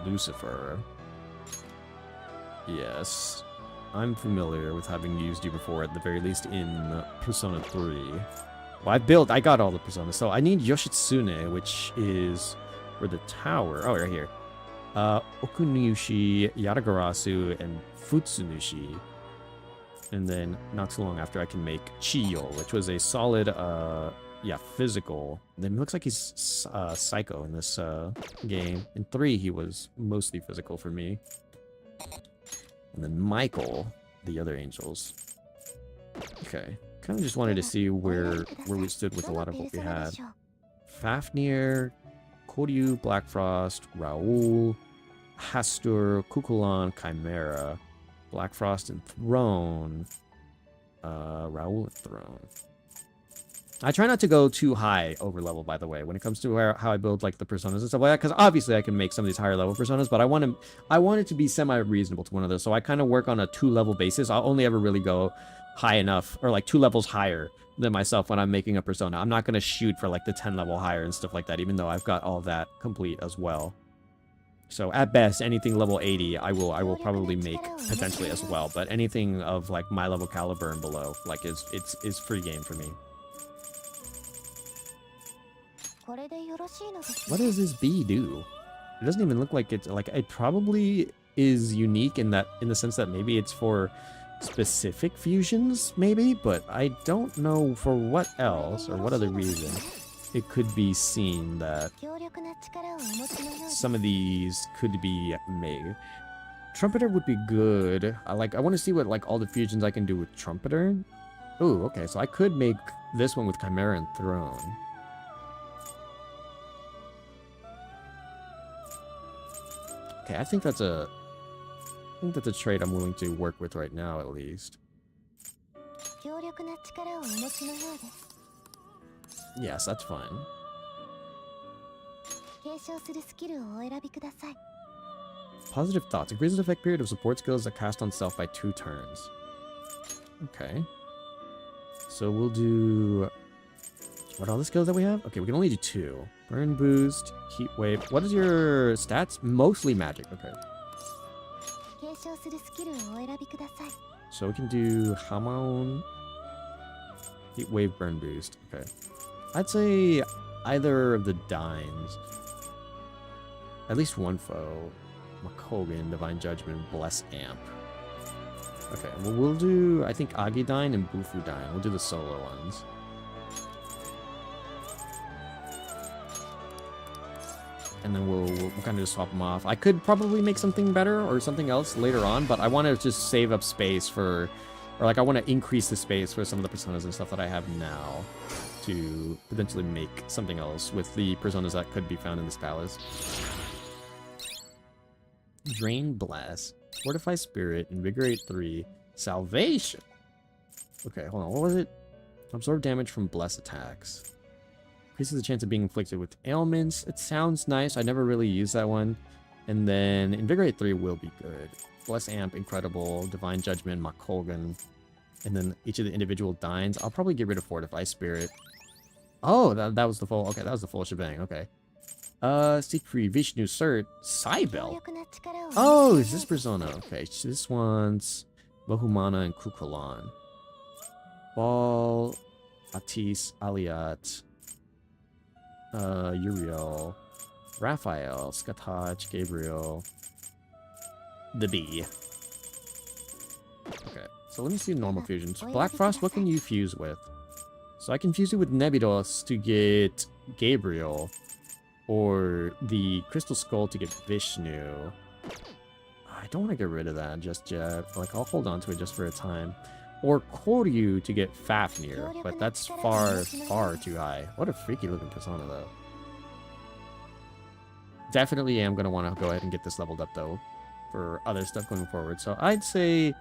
Lucifer. Yes. I'm familiar with having used you before, at the very least in Persona 3. Well, I got all the Personas, so I need Yoshitsune, which is where the tower... Oh, right here. Okunushi, Yatagarasu, and Futsunushi. And then, not too long after, I can make Chiyo, which was a solid, physical. Then it looks like he's Psycho in this game. In 3, he was mostly physical for me. And then Michael, the other angels. Okay. Kind of just wanted to see where we stood with a lot of what we had. Fafnir, Koryu, Blackfrost, Raoul, Hastur, Kukulon, Chimera, Blackfrost, and Throne. Raoul and Throne. I try not to go too high over level, by the way, when it comes to how I build like the personas and stuff like that, because obviously I can make some of these higher level personas, but I want it to be semi-reasonable to one of those. So I kind of work on a 2-level basis. I'll only ever really go high enough, or like 2 levels higher than myself when I'm making a persona. I'm not going to shoot for like the 10 level higher and stuff like that, even though I've got all that complete as well. So at best, anything level 80, I will probably make potentially as well, but anything of like my level caliber and below, like it's free game for me. What does this bee do? It doesn't even look like it's like it probably is unique in the sense that maybe it's for specific fusions, maybe, but I don't know for what else or what other reason it could be seen that some of these could be made. Trumpeter would be good. I want to see what like all the fusions I can do with Trumpeter. Ooh, okay, so I could make this one with Chimera and Throne. Okay, I think that's a trait I'm willing to work with right now, at least. Yes, that's fine. Positive thoughts. Increases the effect period of support skills that cast on self by 2 turns. Okay. So we'll do... What are all the skills that we have? Okay, we can only do 2. Burn boost, heat wave. What is your stats? Mostly magic. Okay. So we can do Hamon, heat wave, burn boost. Okay. I'd say either of the Dines. At least one foe. Makogan, Divine Judgment, Bless Amp. Okay, well we'll do, I think, Agidine and Bufudine. We'll do the solo ones. And then we'll kind of just swap them off. I could probably make something better or something else later on, but I want to just save up space for, or like I want to increase the space for some of the personas and stuff that I have now to potentially make something else with the personas that could be found in this palace. Drain Blast, Fortify Spirit, Invigorate 3, Salvation. Okay, hold on, what was it? Absorb damage from Bless attacks. Increases the chance of being inflicted with ailments. It sounds nice. I never really used that one. And then Invigorate 3 will be good. Bless Amp, incredible. Divine Judgment, Makogan. And then each of the individual Dines. I'll probably get rid of Fortify Spirit. Oh, that was the full... Okay, that was the full shebang. Okay. Siegfried, Vishnu, Cert, Cybele. Oh, is this persona? Okay, so this one's Bahumana and Kukulan. Ball, Atis, Aliat, Uriel, Raphael, Skatach, Gabriel, the bee. Okay, so let me see normal fusions. Black Frost, what can you fuse with? So I can fuse it with Nebidos to get Gabriel, or the Crystal Skull to get Vishnu. I don't want to get rid of that just yet. Like, I'll hold on to it just for a time. Or Koryu to get Fafnir, but that's far, far too high. What a freaky looking persona, though. Definitely am going to want to go ahead and get this leveled up, though, for other stuff going forward. So I'd say,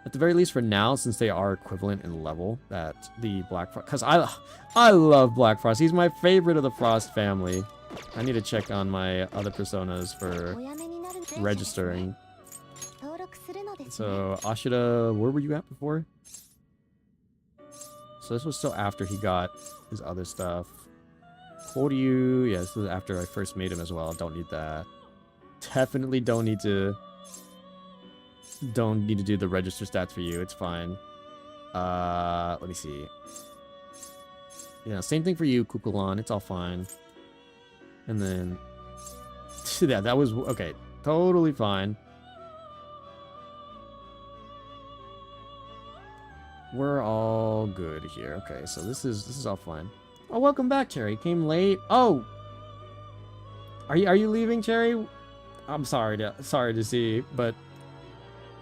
at the very least for now, since they are equivalent in level, that the Black Frost... Because I love Black Frost. He's my favorite of the Frost family. I need to check on my other personas for registering. So, Ashida, where were you at before? So this was still after he got his other stuff. Koryu, yeah, this was after I first made him as well. Don't need that. Definitely don't need to do the register stats for you. It's fine. Let me see. Yeah, same thing for you, Kukulon. It's all fine. And then... yeah, that was... okay, totally fine. We're all good here. Okay, so this is all fine. Oh, welcome back, Cherry. Came late. Oh! Are you leaving, Cherry? I'm sorry to see, but...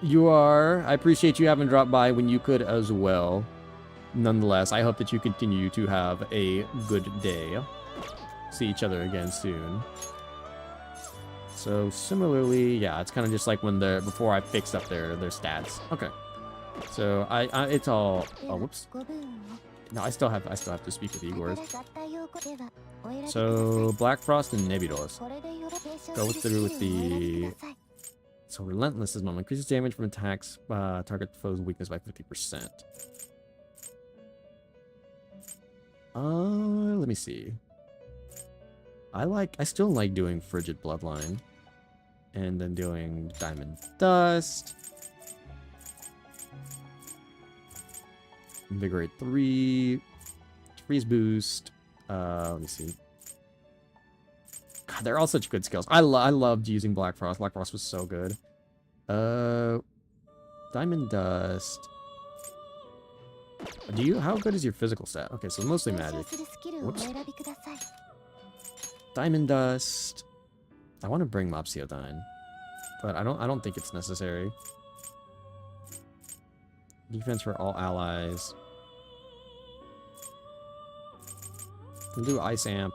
you are. I appreciate you having dropped by when you could as well. Nonetheless, I hope that you continue to have a good day. See each other again soon. So similarly, yeah, it's kind of just like when before I fixed up their stats. Okay. So it's all... oh, whoops. No, I still have to speak with Igor. So Black Frost and Nebilos. Go through with the. So Relentless is normal. Increases damage from attacks. Target foe's weakness by 50%. Let me see. I still like doing Frigid Bloodline. And then doing Diamond Dust. Invigorate 3. Freeze Boost. Let me see. God, they're all such good skills. I loved using Black Frost. Black Frost was so good. Diamond Dust. How good is your physical stat? Okay, so mostly magic. Whoops. Diamond Dust. I want to bring Mopsiodine, but I don't think it's necessary. Defense for all allies. We'll do Ice Amp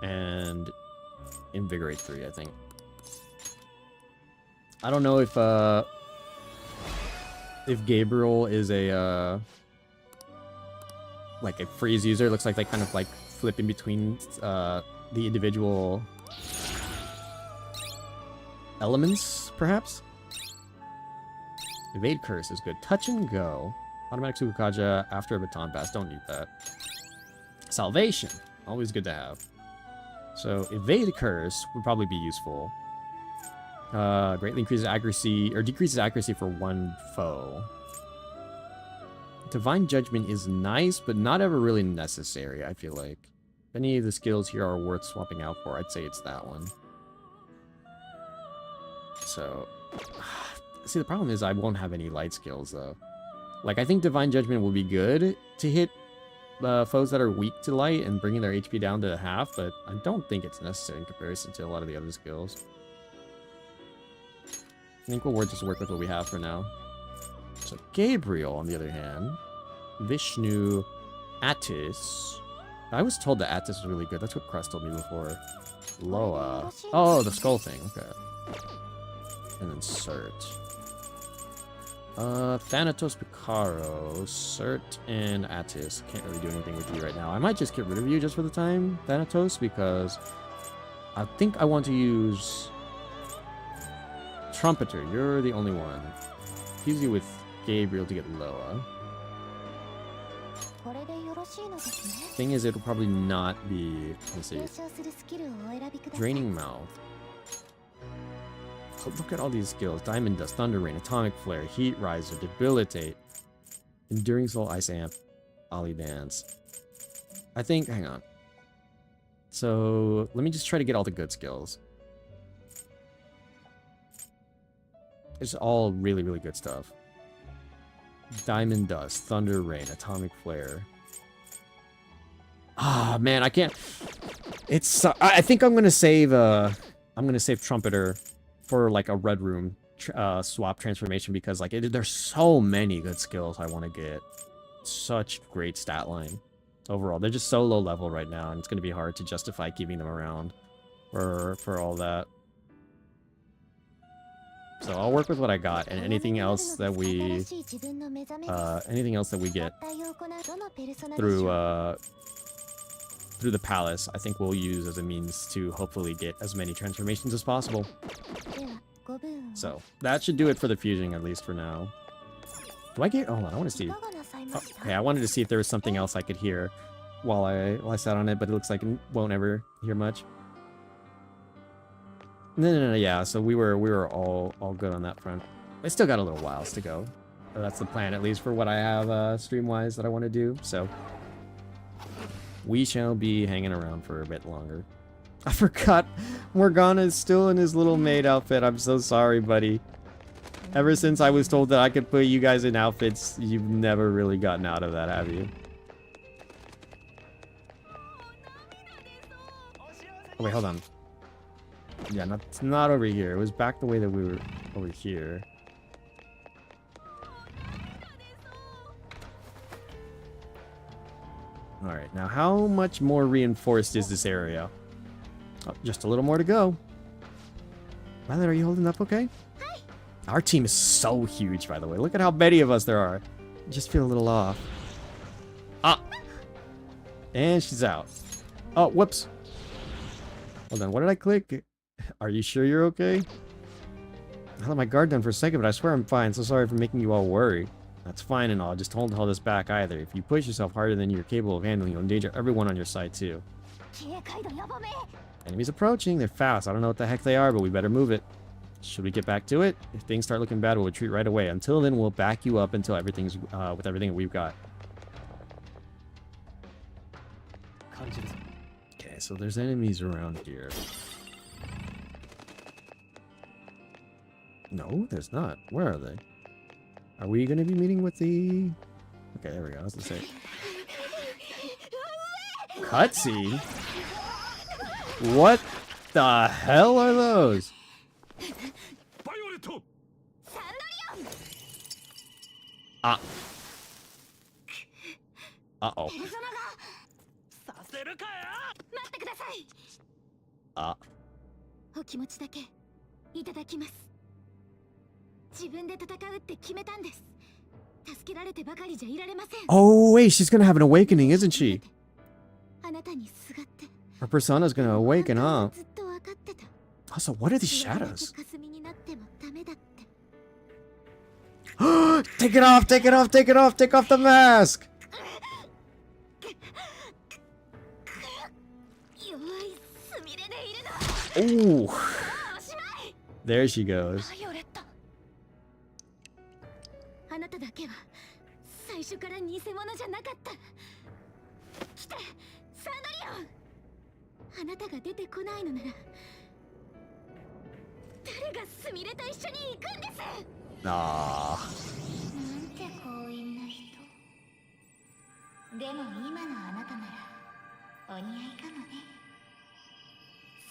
and Invigorate 3, I think. I don't know if Gabriel is a like a freeze user. It looks like they kind of like flip in between the individual elements, perhaps. Evade Curse is good. Touch and Go. Automatic Sukukaja after a baton pass. Don't need that. Salvation. Always good to have. So Evade Curse would probably be useful. Greatly increases accuracy, or decreases accuracy for one foe. Divine Judgment is nice, but not ever really necessary, I feel like. If any of the skills here are worth swapping out for, I'd say it's that one. So, see, the problem is I won't have any light skills, though. Like, I think Divine Judgment will be good to hit foes that are weak to light and bringing their HP down to half, but I don't think it's necessary in comparison to a lot of the other skills. I think we'll just work with what we have for now. So Gabriel, on the other hand, Vishnu, Attis. I was told that Attis was really good. That's what Crest told me before. Loa. Oh, the skull thing. Okay. And then Cert. Thanatos Picaro, Cert, and Attis. Can't really do anything with you right now. I might just get rid of you just for the time, Thanatos, because I think I want to use Trumpeter. You're the only one. Fuse you with Gabriel to get Loa. Thing is, it'll probably not be. Let's see. Draining Mouth. Oh, look at all these skills. Diamond Dust, Thunder Rain, Atomic Flare, Heat Riser, Debilitate, Enduring Soul, Ice Amp, Ollie Dance. I think, hang on. So, let me just try to get all the good skills. It's all really, really good stuff. Diamond Dust, Thunder Rain, Atomic Flare. Ah, man, I can't. It's. I think I'm gonna save. I'm gonna save Trumpeter for like a Red Room swap transformation, because like there's so many good skills I want to get. Such great stat line overall. They're just so low level right now, and it's gonna be hard to justify keeping them around for all that. So I'll work with what I got, and anything else that we get through the palace, I think we'll use as a means to hopefully get as many transformations as possible. So that should do it for the fusing, at least for now. Do I get? Hold on, I want to see. Oh, okay, I wanted to see if there was something else I could hear while I sat on it, but it looks like I won't ever hear much. No, yeah, so we were all good on that front. I still got a little whiles to go. But that's the plan, at least for what I have stream-wise that I want to do, so we shall be hanging around for a bit longer. I forgot Morgana is still in his little maid outfit. I'm so sorry, buddy. Ever since I was told that I could put you guys in outfits, you've never really gotten out of that, have you? Oh, wait, hold on. Yeah, not over here. It was back the way that we were over here. Alright, now how much more reinforced is this area? Oh, just a little more to go. Violet, are you holding up okay? Hi. Our team is so huge, by the way. Look at how many of us there are. I just feel a little off. Ah! And she's out. Oh, whoops. Hold on, what did I click? Are you sure you're okay? I let my guard down for a second, but I swear I'm fine. So sorry for making you all worry. That's fine and all, just don't hold us back either. If you push yourself harder than you're capable of handling, you'll endanger everyone on your side too. Enemies approaching, they're fast. I don't know what the heck they are, but we better move it. Should we get back to it? If things start looking bad, we'll retreat right away. Until then, we'll back you up until everything's with everything that we've got. Okay, so there's enemies around here. No, there's not. Where are they? Are we going to be meeting with the... Okay, there we go. I was going to say... Cutscene? What the hell are those? Ah. Uh-oh. Ah. Oh, wait, she's gonna have an awakening, isn't she? Her persona's gonna awaken, huh? Also, what are these shadows? Take it off, take it off, take it off, take off the mask! Ooh. There she goes. Ah. でも今のあなたならお似合いかもね。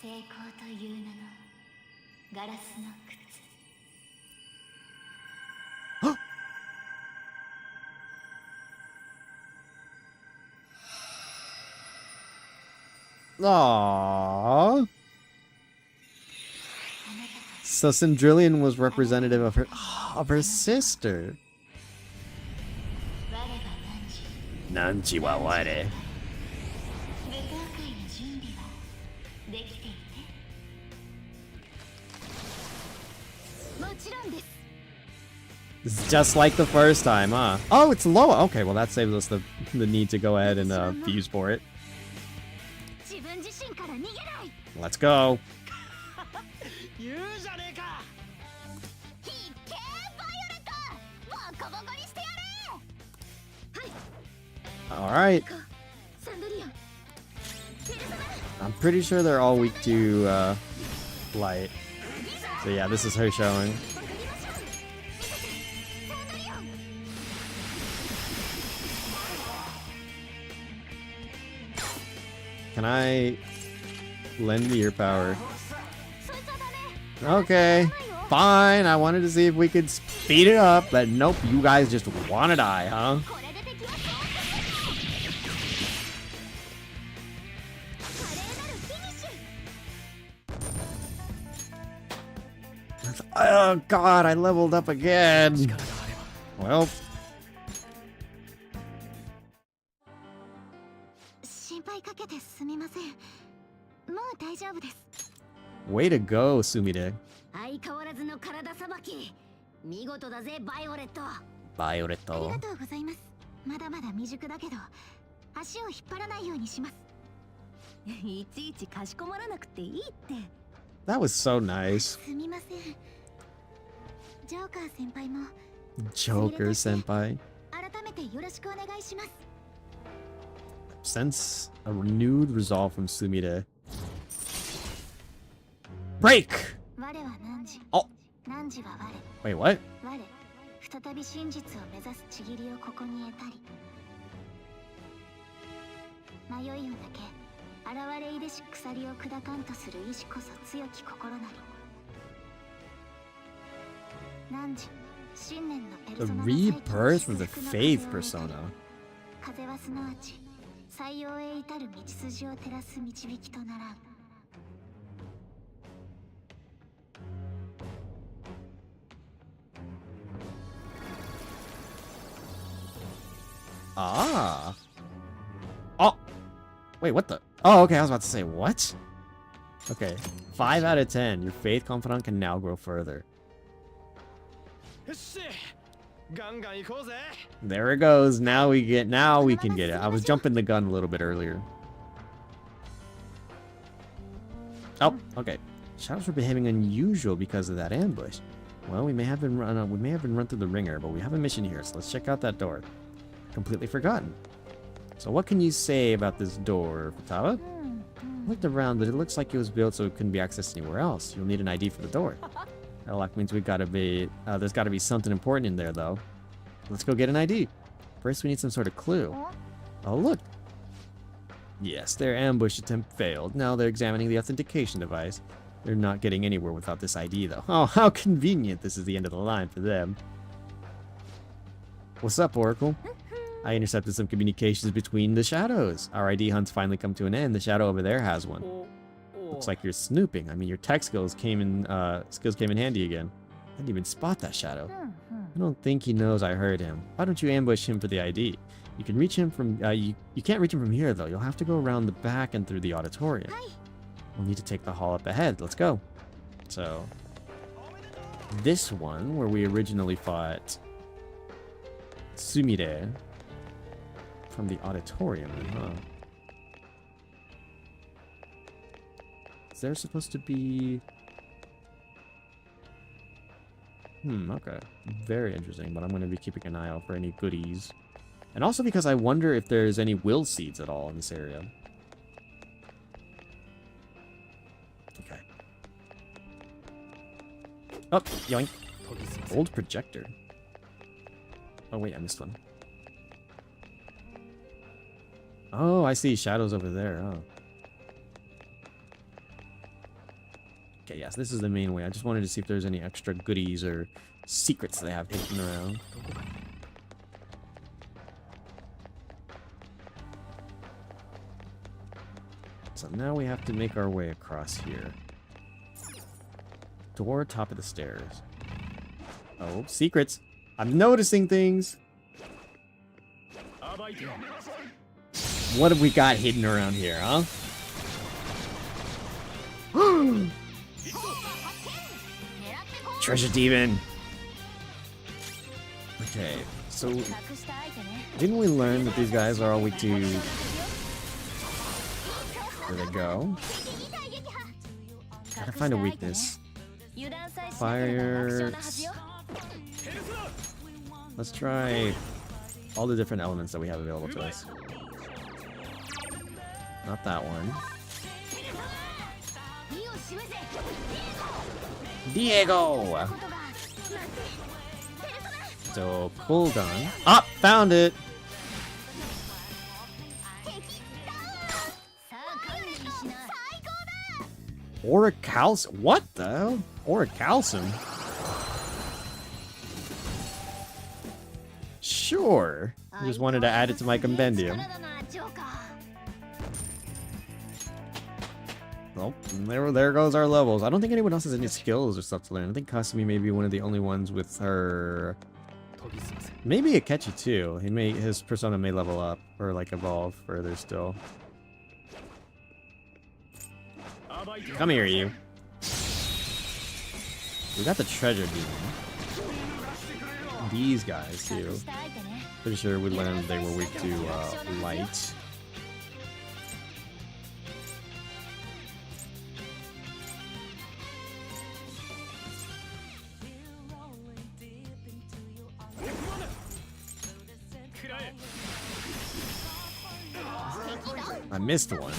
成功という名のガラスの靴。 Aww. So Cendrillon was representative of her sister. Nanchi wa ware. This is just like the first time, huh? Oh, it's low. Okay, well that saves us the need to go ahead and fuse for it. Let's go. All right. I'm pretty sure they're all weak to light. So yeah, this is her showing. Can I lend me your power? Okay, fine. I wanted to see if we could speed it up, but nope, you guys just want to die, huh? Oh god, I leveled up again. Well. Way to go, Sumire. Violetto. That was so nice. Joker senpai. Sense a renewed resolve from Sumire. Break! Oh! Wait, what? The rebirth of the faith persona. Ah. Oh. Wait, what the? Oh, okay, I was about to say, what? Okay, 5 out of 10. Your faith confidant can now grow further. There it goes. Now we can get it. I was jumping the gun a little bit earlier. Oh, okay. Shadows were behaving unusual because of that ambush. Well, we may have been run through the ringer, but we have a mission here, so let's check out that door. Completely forgotten. So what can you say about this door, Futaba? I looked around, but it looks like it was built so it couldn't be accessed anywhere else. You'll need an ID for the door. That means there's gotta be something important in there, though. Let's go get an ID. First, we need some sort of clue. Oh, look. Yes, their ambush attempt failed. Now they're examining the authentication device. They're not getting anywhere without this ID, though. Oh, how convenient. This is the end of the line for them. What's up, Oracle? I intercepted some communications between the shadows. Our ID hunt's finally come to an end. The shadow over there has one. Looks like you're snooping. I mean, your tech skills came in handy again. I didn't even spot that shadow. I don't think he knows I heard him. Why don't you ambush him for the ID? You can reach him from you can't reach him from here, though. You'll have to go around the back and through the auditorium. We'll need to take the hall up ahead. Let's go. So, this one, where we originally fought Sumire from the auditorium, huh? Is there supposed to be... okay. Very interesting, but I'm going to be keeping an eye out for any goodies. And also because I wonder if there's any will seeds at all in this area. Okay. Oh, yoink. Old projector. Oh, wait, I missed one. Oh, I see shadows over there. Oh. Okay, yes, this is the main way. I just wanted to see if there's any extra goodies or secrets they have hidden around. So now we have to make our way across here. Door, top of the stairs. Oh, secrets. I'm noticing things. What have we got hidden around here, huh? Treasure demon. Okay, so didn't we learn that these guys are all weak to... There they go. Gotta find a weakness. Fire. Let's try all the different elements that we have available to us. Not that one. Diego! So, pull gun. Ah! Found it! Orichalcum? What the hell? Orichalcum? Sure. I just wanted to add it to my compendium. Well, there goes our levels. I don't think anyone else has any skills or stuff to learn. I think Kasumi may be one of the only ones with her... Maybe Akechi too. His persona may level up or like evolve further still. Come here, you. We got the treasure demon. These guys too. Pretty sure we learned they were weak to light. I missed one.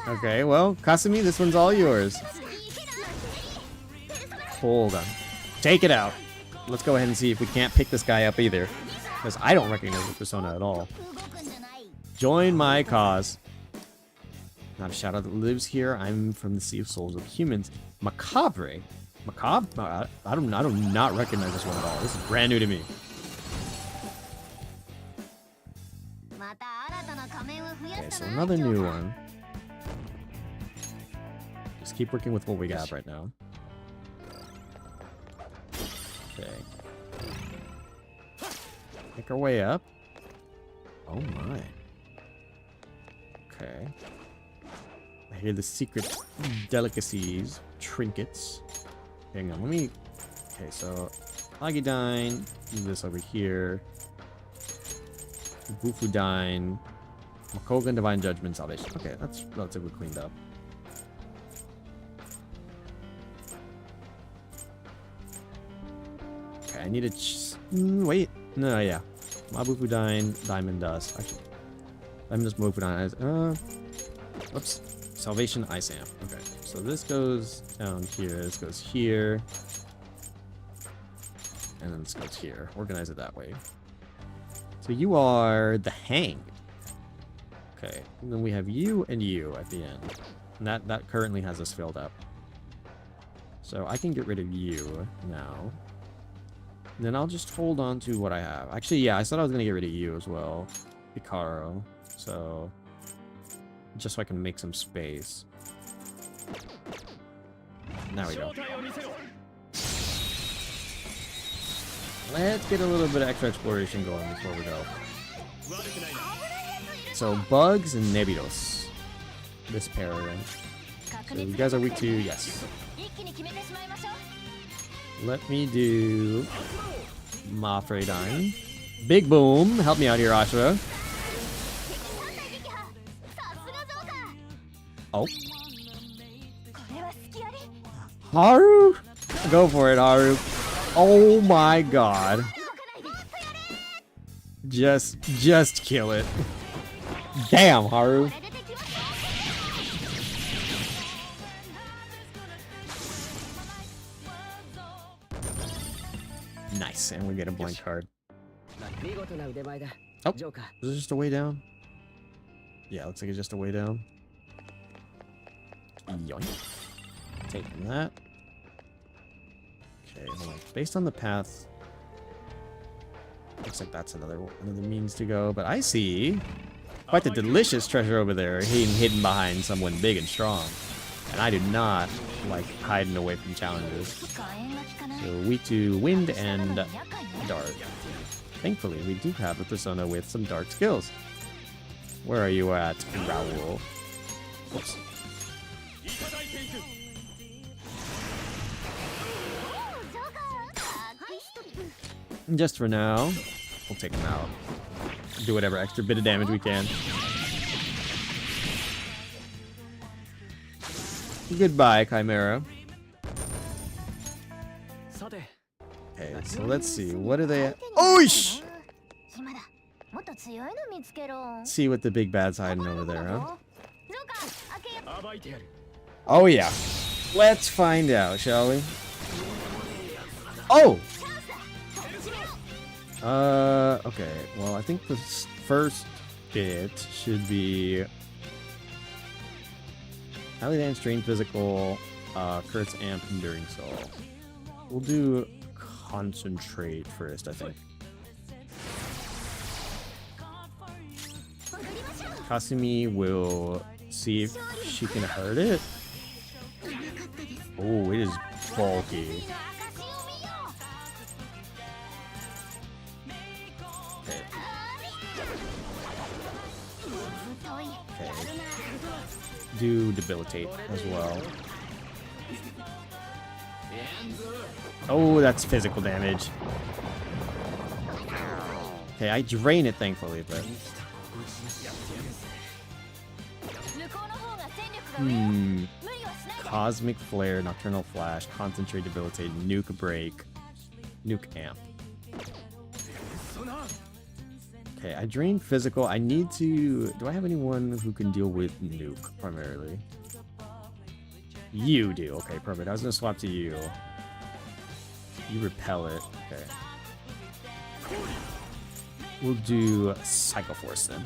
Okay, well, Kasumi, this one's all yours. Hold on. Take it out. Let's go ahead and see if we can't pick this guy up either. Because I don't recognize the persona at all. Join my cause. Not a shadow that lives here. I'm from the Sea of Souls of Humans. Macabre? Macabre? I do not recognize this one at all. This is brand new to me. Okay, so another new one. Just keep working with what we got right now. Okay. Make our way up. Oh my. Okay. I hear the secret delicacies, trinkets. Hang on, let me... Okay, so... Agidine, move this over here. Bufudine. Makogan, Divine Judgment, Salvation. Okay, that's relatively cleaned up. Okay, I need a... wait. No, yeah. Mabufudine, Diamond Dust. Actually, Diamond Dust, Mabufudine. Whoops. Salvation, Ice Amp. Okay, so this goes down here. This goes here. And then this goes here. Organize it that way. So you are the Hanged. Okay, and then we have you and you at the end. And that currently has us filled up. So I can get rid of you now. And then I'll just hold on to what I have. Actually, yeah, I thought I was going to get rid of you as well. Picaro. So... just so I can make some space. There we go. Let's get a little bit of extra exploration going before we go. So, Bugs and Nebilos. This pair. So you guys are weak to... yes. Let me do... Mafredine. Big Boom. Help me out here, Ashura. Oh. Haru? Go for it, Haru. Oh my god. Just kill it. Damn, Haru. Nice, and we get a blank card. Oh, is this just a way down? Yeah, looks like it's just a way down. Yoink. Taking that. Okay, hold on. Based on the path, looks like that's another means to go. But I see quite the delicious treasure over there, hidden behind someone big and strong. And I do not like hiding away from challenges. So weak to wind and dark. Thankfully, we do have a persona with some dark skills. Where are you at, Raoul? Whoops. Just for now, we'll take him out. Do whatever extra bit of damage we can. Goodbye, Chimera. Okay, so let's see. What are they at? Oish! See what the big bad's hiding over there, huh? Oh, yeah. Let's find out, shall we? Oh! Okay. Well, I think the first bit should be Alley Dance, Drain Physical, Kurt's Amp, Enduring Soul. We'll do Concentrate first, I think. Kasumi will see if she can hurt it. Oh, it is bulky. Okay. Do debilitate as well. Oh, that's physical damage. Okay, I drain it thankfully, but... Cosmic Flare, Nocturnal Flash, Concentrate, Debilitate, Nuke Break, Nuke Amp. Okay, I drain physical. I need to... Do I have anyone who can deal with Nuke, primarily? You do. Okay, perfect. I was going to swap to you. You repel it. Okay. We'll do Psycho Force then.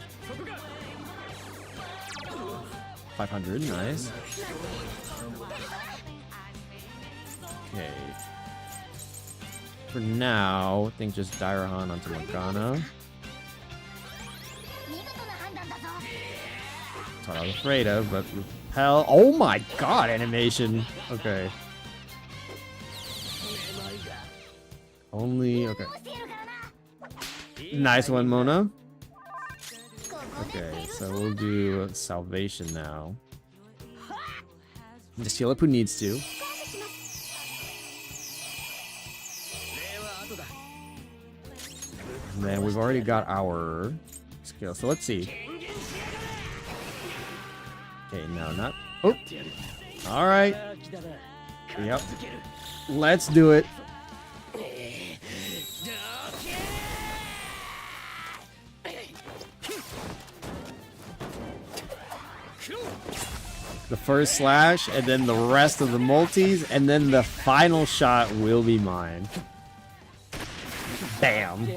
500, nice. Okay. For now, I think just Dairahan onto Morgana. That's what I was afraid of, but repel. Oh my god, animation. Okay. Only, okay. Nice one, Mona. Okay, so we'll do Salvation now. Just heal up who needs to. And then we've already got our skill. So let's see. Okay, no, not. Oh. All right. Yep. Let's do it. The first slash, and then the rest of the multis, and then the final shot will be mine. Bam.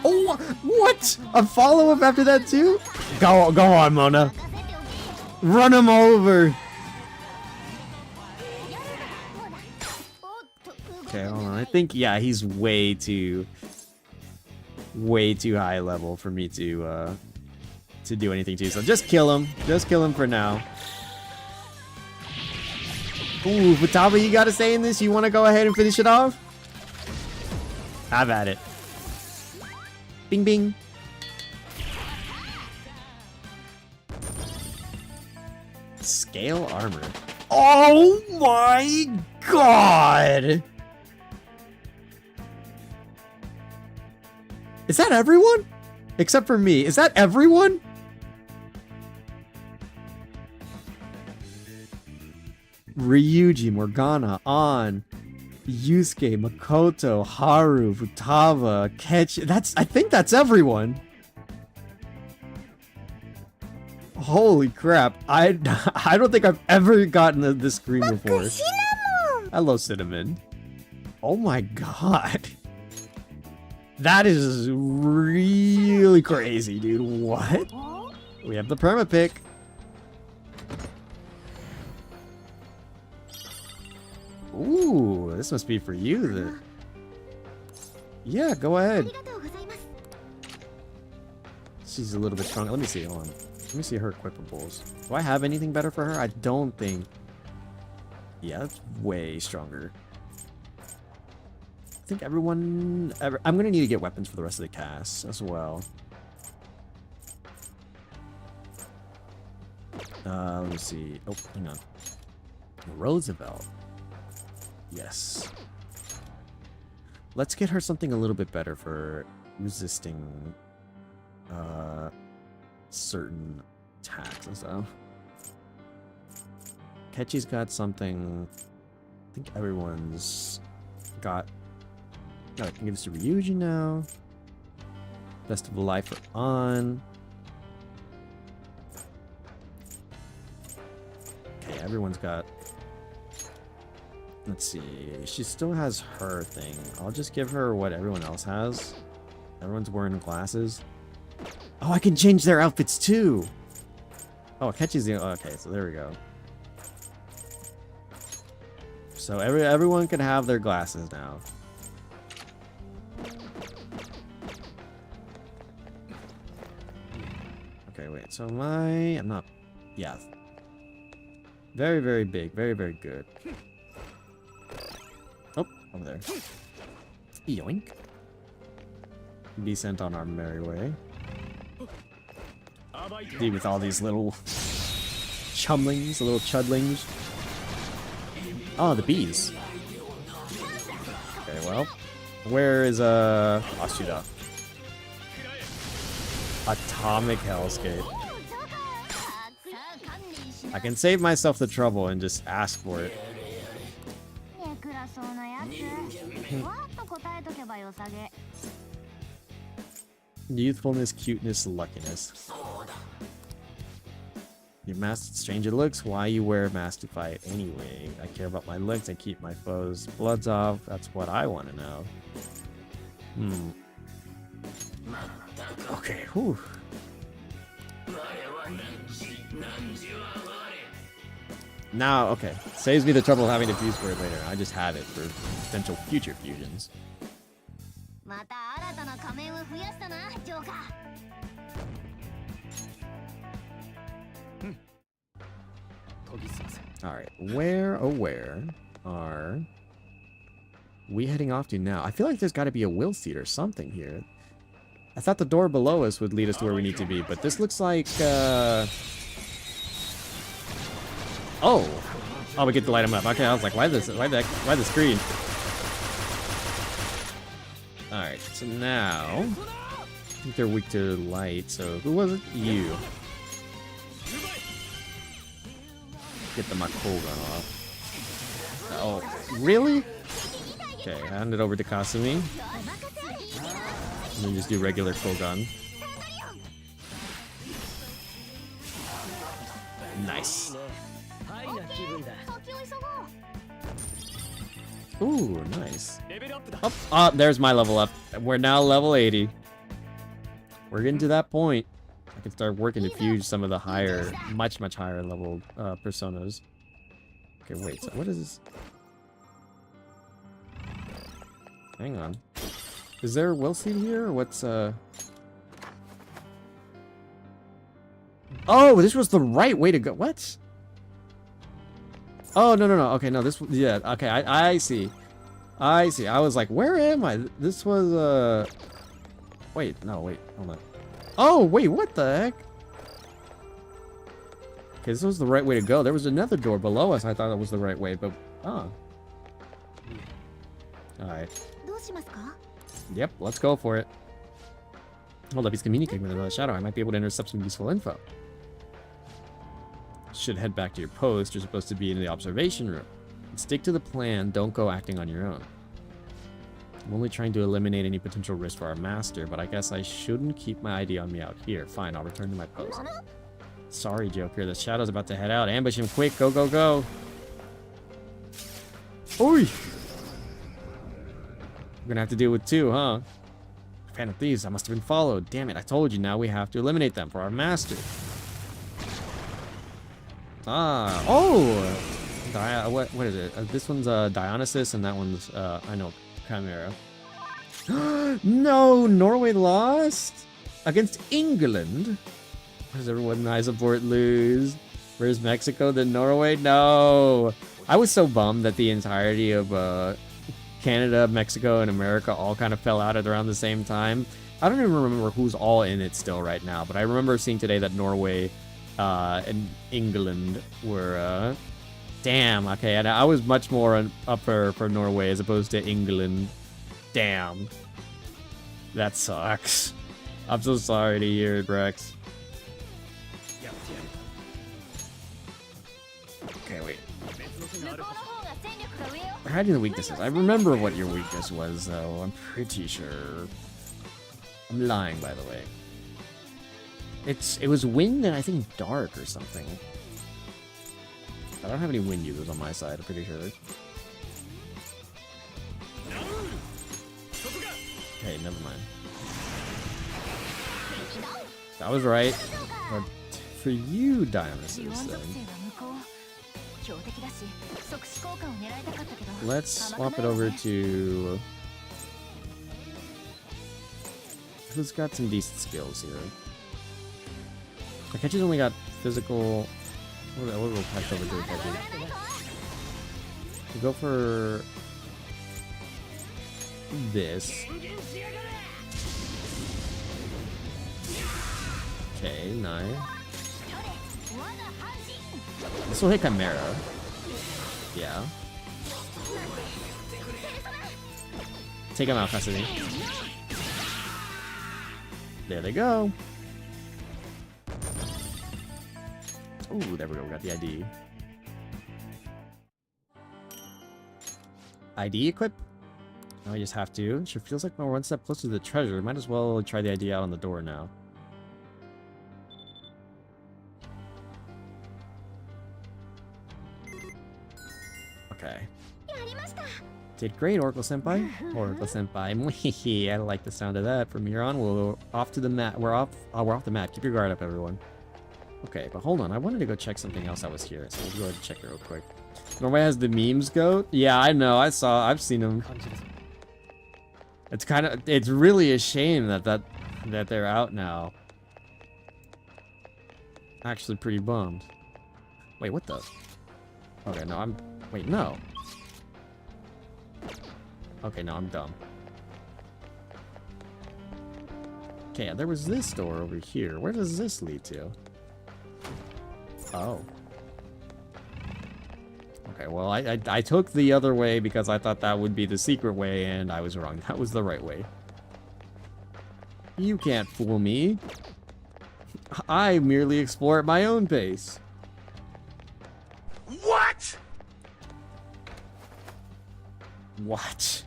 Oh, what? A follow-up after that too? Go on, Mona. Run him over. Okay, hold on. I think, yeah, he's way too high level for me to do anything to. So just kill him. Just kill him for now. Ooh, Futaba, you got to say in this? You want to go ahead and finish it off? Have at it. Bing, bing. Scale armor. Oh my god! Is that everyone? Except for me. Is that everyone? Ryuji, Morgana, An, Yusuke, Makoto, Haru, Futaba, Kechi. I think that's everyone. Holy crap. I don't think I've ever gotten this screen before. Hello, Cinnamon. Oh my god. That is really crazy, dude. What? We have the perma pick. Ooh, this must be for you then. Yeah, go ahead. She's a little bit stronger. Let me see. Hold on. Let me see her equipables. Do I have anything better for her? I don't think. Yeah, that's way stronger. I think everyone... I'm going to need to get weapons for the rest of the cast as well. Let me see. Oh, hang on. Roosevelt. Yes. Let's get her something a little bit better for resisting certain attacks and stuff. Kechi's got something. I think everyone's got. I can give this to Ryuji now. Best of life for On. Okay, everyone's got. Let's see. She still has her thing. I'll just give her what everyone else has. Everyone's wearing glasses. Oh, I can change their outfits too. Oh, Kechi's the. Okay, so there we go. So everyone can have their glasses now. Okay, wait. So I'm not. Yeah. Very, very big. Very, very good. Oh, over there. Yoink. Be sent on our merry way. Deal with all these little chumlings, little chudlings. Oh, the bees. Okay, well. Where is Ashida? Atomic Hellscape. I can save myself the trouble and just ask for it. Youthfulness, cuteness, luckiness. Your mask, strange it looks. Why you wear a mask to fight anyway? I care about my looks and keep my foes' bloods off. That's what I want to know. Okay, whew. Now, okay. Saves me the trouble of having to fuse for it later. I just have it for potential future fusions. Alright, where are we heading off to now? I feel like there's got to be a will seat or something here. I thought the door below us would lead us to where we need to be, but this looks like, Oh! Oh, we get to light them up. Okay, I was like, why the screen? Alright, so now... I think they're weak to light, so who was it? You. Get the Makol gun off. Oh, really? Okay, hand it over to Kasumi. And then just do regular full gun. Nice. Ooh, nice. Oh, there's my level up. We're now level 80. We're getting to that point. I can start working to fuse some of the higher, much higher level personas. Okay, wait. So what is this? Hang on. Is there a will seed here, or what's Oh, this was the right way to go. What? Oh, no. Okay, no, this... Yeah, okay, I see. I see. I was like, where am I? This was, Wait, no, wait. Hold on. Oh, wait, what the heck? Okay, this was the right way to go. There was another door below us. I thought it was the right way, but... Oh. Alright. Yep, let's go for it. Hold up, he's communicating with another shadow. I might be able to intercept some useful info. Should head back to your post. You're supposed to be in the observation room. Stick to the plan. Don't go acting on your own. I'm only trying to eliminate any potential risk for our master, but I guess I shouldn't keep my ID on me out here. Fine, I'll return to my post. Sorry, Joker. The shadow's about to head out. Ambush him quick. Go, go, go. Oi! We're gonna have to deal with two, huh? Phantom thieves. I must have been followed. Damn it, I told you. Now we have to eliminate them for our master. Ah, oh! What is it? This one's Dionysus, and that one's, I know, Chimera. No! Norway lost? Against England? Why does everyone in Isoport lose? Where's Mexico? Then Norway? No! I was so bummed that the entirety of Canada, Mexico, and America all kind of fell out at around the same time. I don't even remember who's all in it still right now, but I remember seeing today that Norway and England were... Damn, okay, and I was much more up for Norway as opposed to England. Damn. That sucks. I'm so sorry to hear it, Brex. Okay, wait. We're hiding the weaknesses. I remember what your weakness was, though. I'm pretty sure. I'm lying, by the way. It was wind and I think dark or something. I don't have any wind users on my side, I'm pretty sure. Okay, never mind. That was right. But for you, Dionysus, then. Let's swap it over to... Who's got some decent skills here? Akechi's only got physical... We'll go patch over to Akechi. We'll go for... this. Okay, nice. This will hit Chimera. Yeah. Take him out, custody. There they go. Ooh, there we go. We got the ID. ID equip? Now I just have to. Sure feels like we're one step closer to the treasure. Might as well try the ID out on the door now. Okay. Did great, Oracle Senpai. Oracle Senpai. I like the sound of that. From here on, we're off to the map. We're off the map. Keep your guard up, everyone. Okay, but hold on. I wanted to go check something else that was here, so we'll go ahead and check it real quick. Norway has the memes goat? Yeah, I know. I've seen them. It's really a shame that they're out now. Actually pretty bummed. Wait, what the? Okay, no, wait, no. Okay, no, I'm dumb. Okay, there was this door over here. Where does this lead to? Oh. Okay, well, I took the other way because I thought that would be the secret way, and I was wrong. That was the right way. You can't fool me. I merely explore at my own pace. What? What?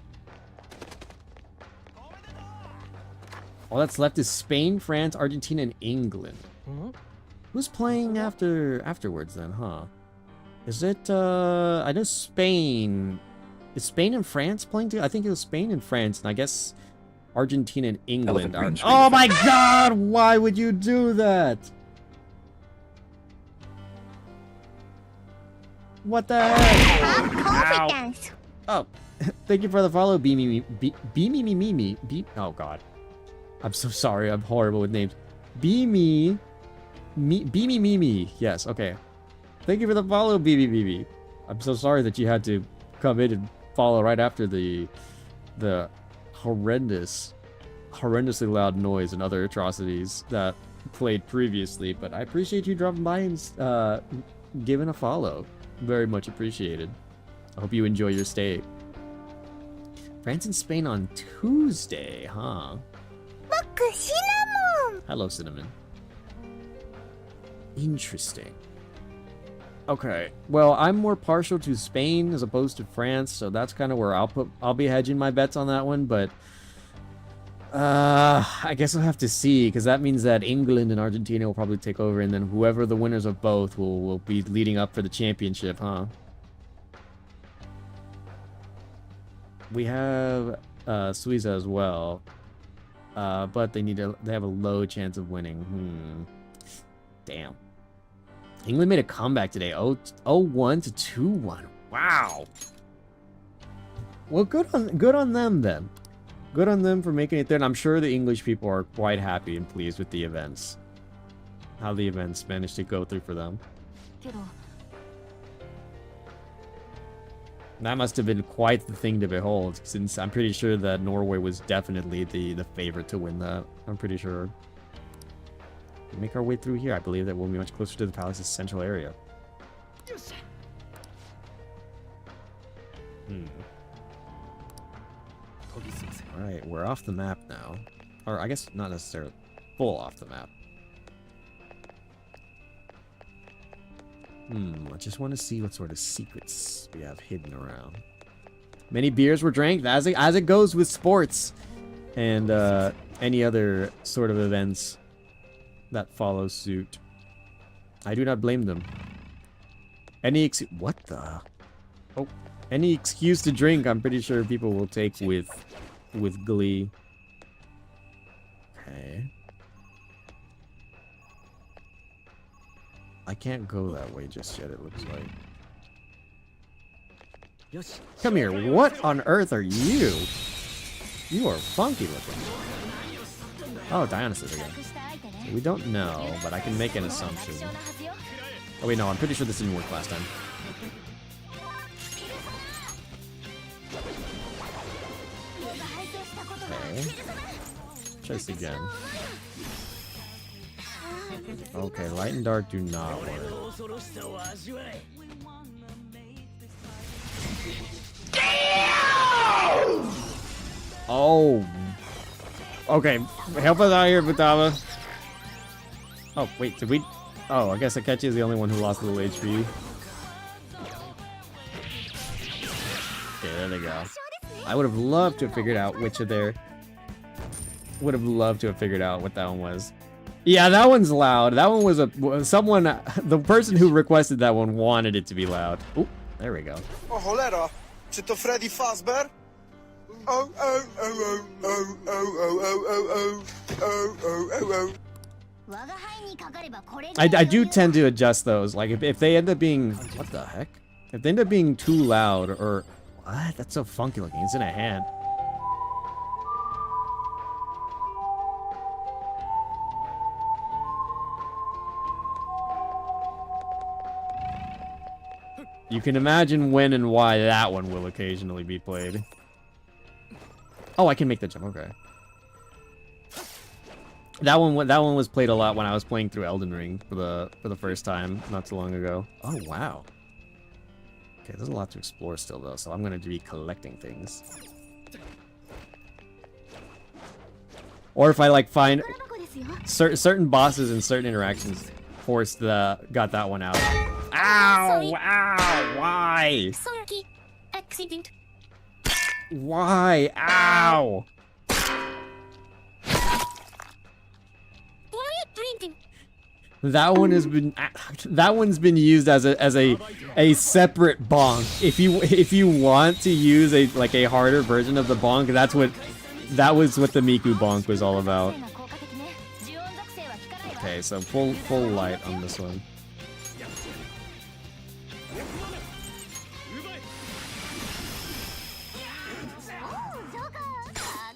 All that's left is Spain, France, Argentina, and England. Who's playing afterwards then, huh? Is it, I know Spain. Is Spain and France playing together? I think it was Spain and France, and I guess Argentina and England are... Oh my god! Why would you do that? What the heck? Ow. Oh, thank you for the follow, Beamy. Oh god. I'm so sorry, I'm horrible with names. Beamy Mimi. Yes, okay. Thank you for the follow, BB. I'm so sorry that you had to come in and follow right after the horrendously loud noise and other atrocities that played previously, but I appreciate you dropping by and giving a follow. Very much appreciated. I hope you enjoy your stay. France and Spain on Tuesday, huh? Hello, Cinnamon. Interesting. Okay, well, I'm more partial to Spain as opposed to France, so that's kind of where I'll be hedging my bets on that one, but I guess I'll have to see, because that means that England and Argentina will probably take over, and then whoever the winners of both will be leading up for the championship, huh? We have Suiza as well, but they have a low chance of winning. Damn. England made a comeback today, 0-1 to 2-1. Wow. Well, good on them then. Good on them for making it there, and I'm sure the English people are quite happy and pleased with the events. How the events managed to go through for them. That must have been quite the thing to behold, since I'm pretty sure that Norway was definitely the favorite to win that. I'm pretty sure. We make our way through here. I believe that we'll be much closer to the palace's central area. Alright, we're off the map now. Or I guess not necessarily full off the map. I just want to see what sort of secrets we have hidden around. Many beers were drank, as it goes with sports and any other sort of events that follow suit. I do not blame them. Any excuse to drink, I'm pretty sure people will take with glee. Okay. I can't go that way just yet, it looks like. Come here, what on earth are you? You are funky looking. Oh, Dionysus again. We don't know, but I can make an assumption. Oh wait, no, I'm pretty sure this didn't work last time. Okay. Try this again. Okay, light and dark do not work. Oh. Okay, help us out here, Futaba. Oh, wait, did we... Oh, I guess Akechi is the only one who lost a little HP. Okay, there they go. I would have loved to have figured out which of their... Would have loved to have figured out what that one was. Yeah, that one's loud. That one was someone... The person who requested that one wanted it to be loud. Oh, there we go. Oh, cholera! Czy to Freddy Fazbear? Oh, oh, oh, oh, oh, oh, oh, oh, oh, oh, oh, I do tend to adjust those. Like, if they end up being... What the heck? If they end up being too loud or... What? That's so funky looking. It's in a hand. You can imagine when and why that one will occasionally be played. Oh, I can make the jump. Okay. That one was played a lot when I was playing through Elden Ring for the first time not too long ago. Oh wow. Okay, there's a lot to explore still, though, so I'm going to be collecting things. Or if I, like, find certain bosses and certain interactions, got that one out. Ow! Ow! Why? Accident. Why? Ow! That one's been used as a separate bonk. If you want to use a harder version of the bonk, that was what the Miku bonk was all about. Okay, so full light on this one.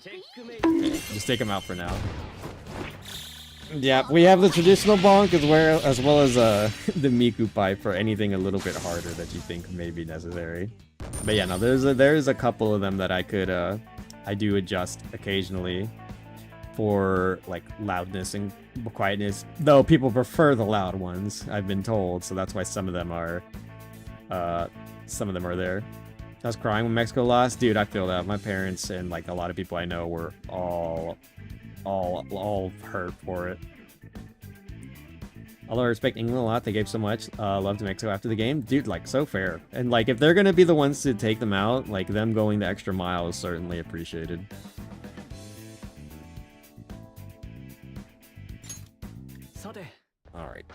Okay, just take him out for now. Yeah, we have the traditional bonk as well as the Miku pipe for anything a little bit harder that you think may be necessary. But yeah, no, there's a couple of them that I do adjust occasionally for like loudness and quietness. Though people prefer the loud ones, I've been told, so that's why some of them are there. I was crying when Mexico lost, dude. I feel that. My parents and like a lot of people I know were all hurt for it. Although I respect England a lot, they gave so much love to Mexico after the game. Dude, like, so fair. And, like, if they're gonna be the ones to take them out, like, them going the extra mile is certainly appreciated. Alright.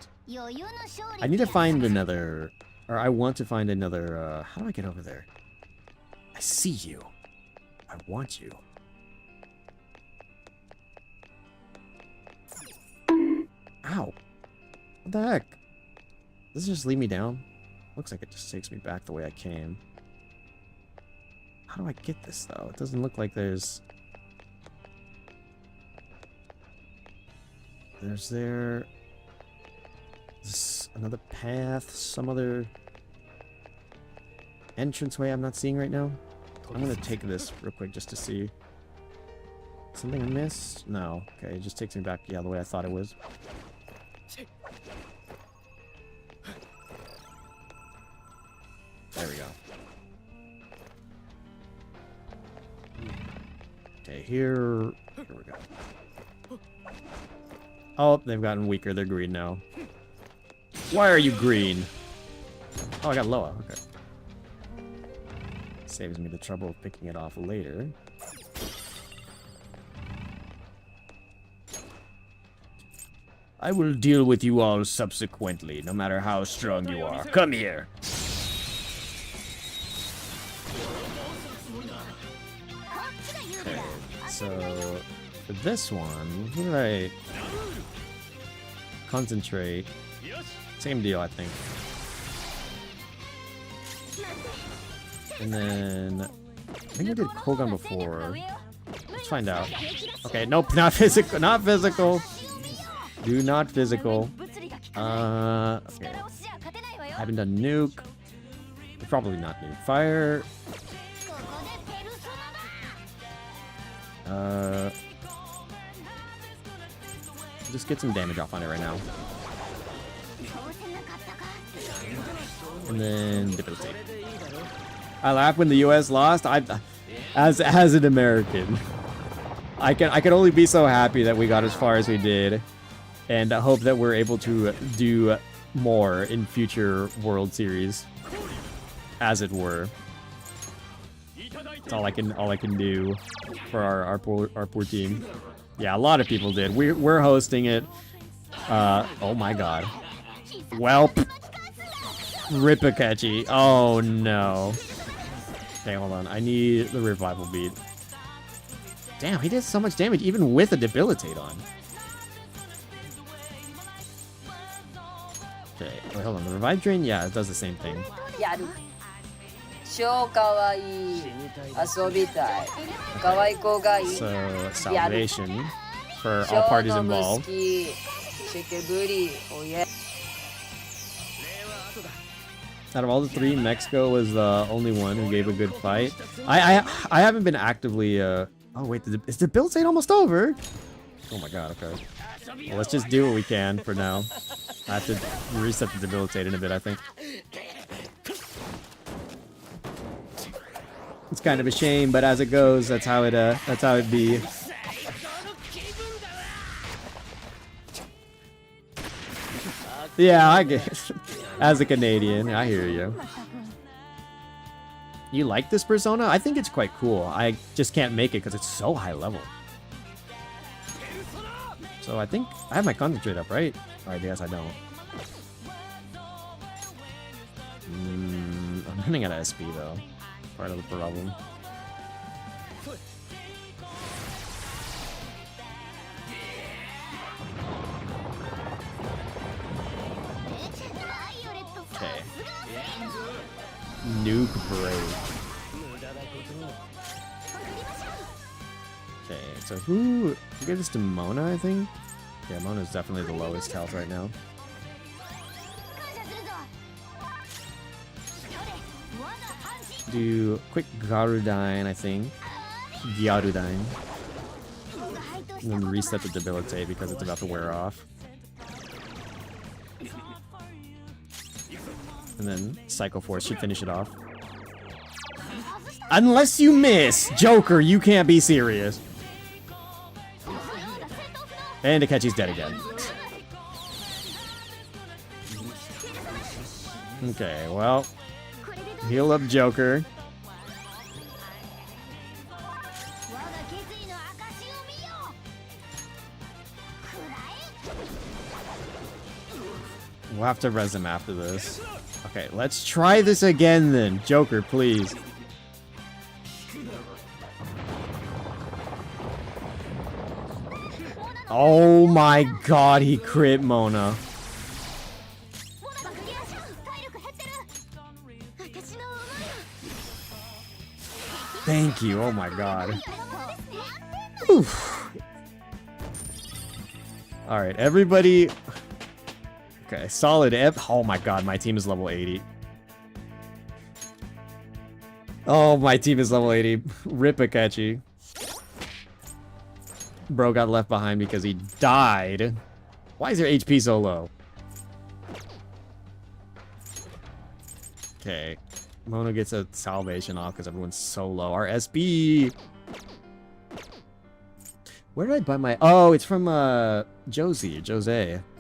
I need to find another... Or I want to find another... how do I get over there? I see you. I want you. Ow. What the heck? Does it just lead me down? Looks like it just takes me back the way I came. How do I get this, though? It doesn't look like there's... There's another path, some other entranceway I'm not seeing right now. I'm gonna take this real quick just to see. Something I missed? No. Okay, it just takes me back, yeah, the way I thought it was. There we go. Okay, here we go. Oh, they've gotten weaker. They're green now. Why are you green? Oh, I got Loa. Okay. Saves me the trouble of picking it off later. I will deal with you all subsequently, no matter how strong you are. Come here. Okay, so for this one, who did I concentrate? Same deal, I think. And then I think I did Kogan before. Let's find out. Okay, nope, not physical. Not physical. Do not physical. Okay. Haven't done nuke. Probably not nuke. Fire. Just get some damage off on it right now. And then debilitate. I laugh when the US lost. As an American, I can only be so happy that we got as far as we did. And I hope that we're able to do more in future World Series, as it were. That's all I can do for our poor team. Yeah, a lot of people did. We're hosting it. Oh my god. Welp. Ripakachi. Oh no. Okay, hold on. I need the revival beat. Damn, he did so much damage even with a debilitate on. Okay, wait, hold on. The revive drain? Yeah, it does the same thing. So, salvation for all parties involved. Out of all the three, Mexico was the only one who gave a good fight. I haven't been actively oh wait, is the build state almost over? Oh my god, okay. Well, let's just do what we can for now. I have to reset the debilitate in a bit, I think. It's kind of a shame, but as it goes, that's how it be. Yeah, I guess. As a Canadian, I hear you. You like this persona? I think it's quite cool. I just can't make it because it's so high level. So I think I have my concentrate up, right? Or I guess I don't. I'm running out of SP though. Part of the problem. Okay. Nuke break. Okay, so who gives this to Mona, I think? Yeah, Mona's definitely the lowest health right now. Do quick Garudine, I think. Gyarudine. And then reset the debilitate because it's about to wear off. And then Psycho Force should finish it off. Unless you miss! Joker, you can't be serious. And Akechi's dead again. Okay, well. Heal up Joker. We'll have to res him after this. Okay, let's try this again then. Joker, please. Oh my god, he crit Mona. Thank you, oh my god. Alright, everybody... Okay, solid oh my god, my team is level 80. Oh, my team is level 80. Rip Akechi. Bro got left behind because he died. Why is your HP so low? Okay. Mona gets a salvation off because everyone's so low. Our SB! Where did I buy my... Oh, it's from Jose.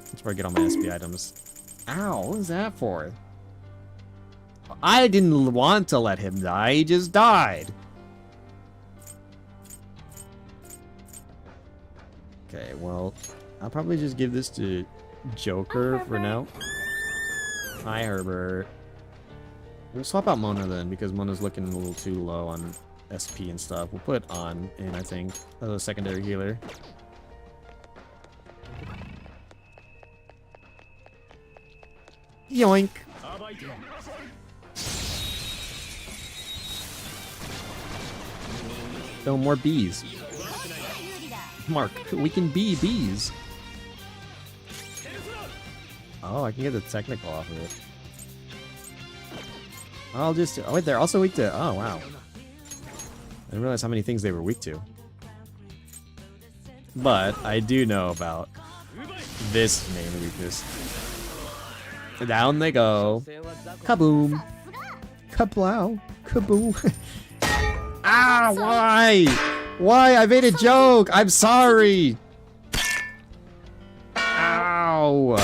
That's where I get all my SB items. Ow, what was that for? I didn't want to let him die, he just died. Okay, well, I'll probably just give this to Joker for now. Hi, Herbert. We'll swap out Mona then, because Mona's looking a little too low on SP and stuff. We'll put on in, I think, as a secondary healer. Yoink! No more bees. Mark, we can be bees. Oh, I can get the technical off of it. I'll just... Oh, wait, they're also weak to... Oh, wow. I didn't realize how many things they were weak to. But I do know about this main weakness. Down they go. Kaboom. Kablow. Kaboom. Ah, why? Why? I made a joke. I'm sorry. Ow.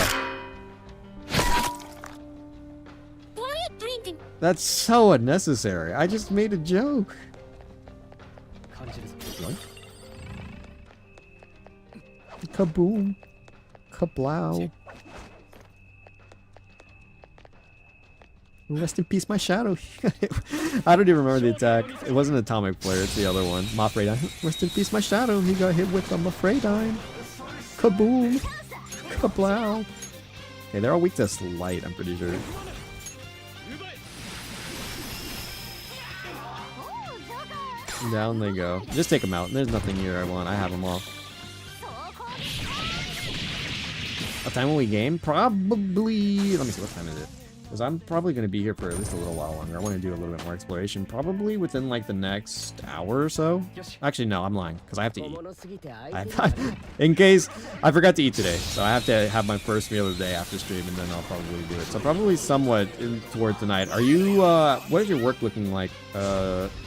That's so unnecessary. I just made a joke. Kaboom. Kablow. Rest in peace, my shadow. I don't even remember the attack. It wasn't Atomic Flare, it's the other one. Mafredine. Rest in peace, my shadow. He got hit with a Mafredine. Kaboom. Kablow. Okay, they're all weak to Slight, I'm pretty sure. Down they go. Just take them out. There's nothing here I want. I have them all. What time will we game? Probably... Let me see, what time is it? Because I'm probably going to be here for at least a little while longer. I want to do a little bit more exploration. Probably within like the next hour or so. Actually, no, I'm lying. Because I have to eat. In case I forgot to eat today. So I have to have my first meal of the day after stream. And then I'll probably do it. So probably somewhat toward tonight. Are you, what is your work looking like,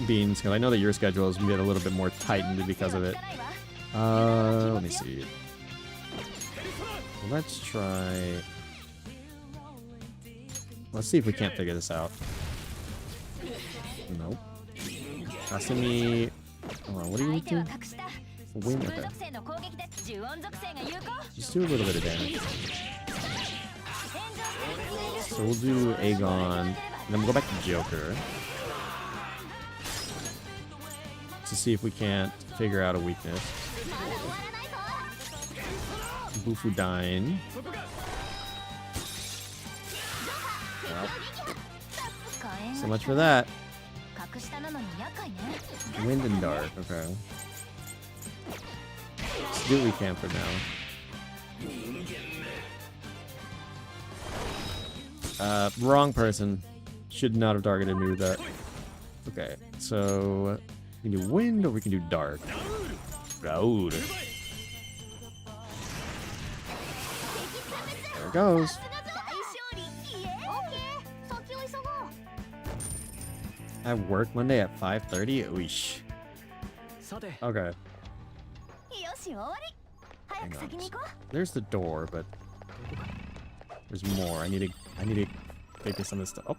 Beans? Because I know that your schedule is going to get a little bit more tightened because of it. Let me see. Let's try... Let's see if we can't figure this out. Nope. Kasumi... Hold on, what do you need to? Win? Okay. Just do a little bit of damage. So we'll do Aegon, and then we'll go back to Joker. To see if we can't figure out a weakness. Bufudine. Well, so much for that. Wind and dark, okay. Let's do what we can for now. Wrong person. Should not have targeted me with that. Okay, so we can do wind or we can do dark. Road. There it goes. I have work Monday at 5:30? Oosh. Okay. Hang on. There's the door, but there's more. I need to figure some of this stuff. Oh.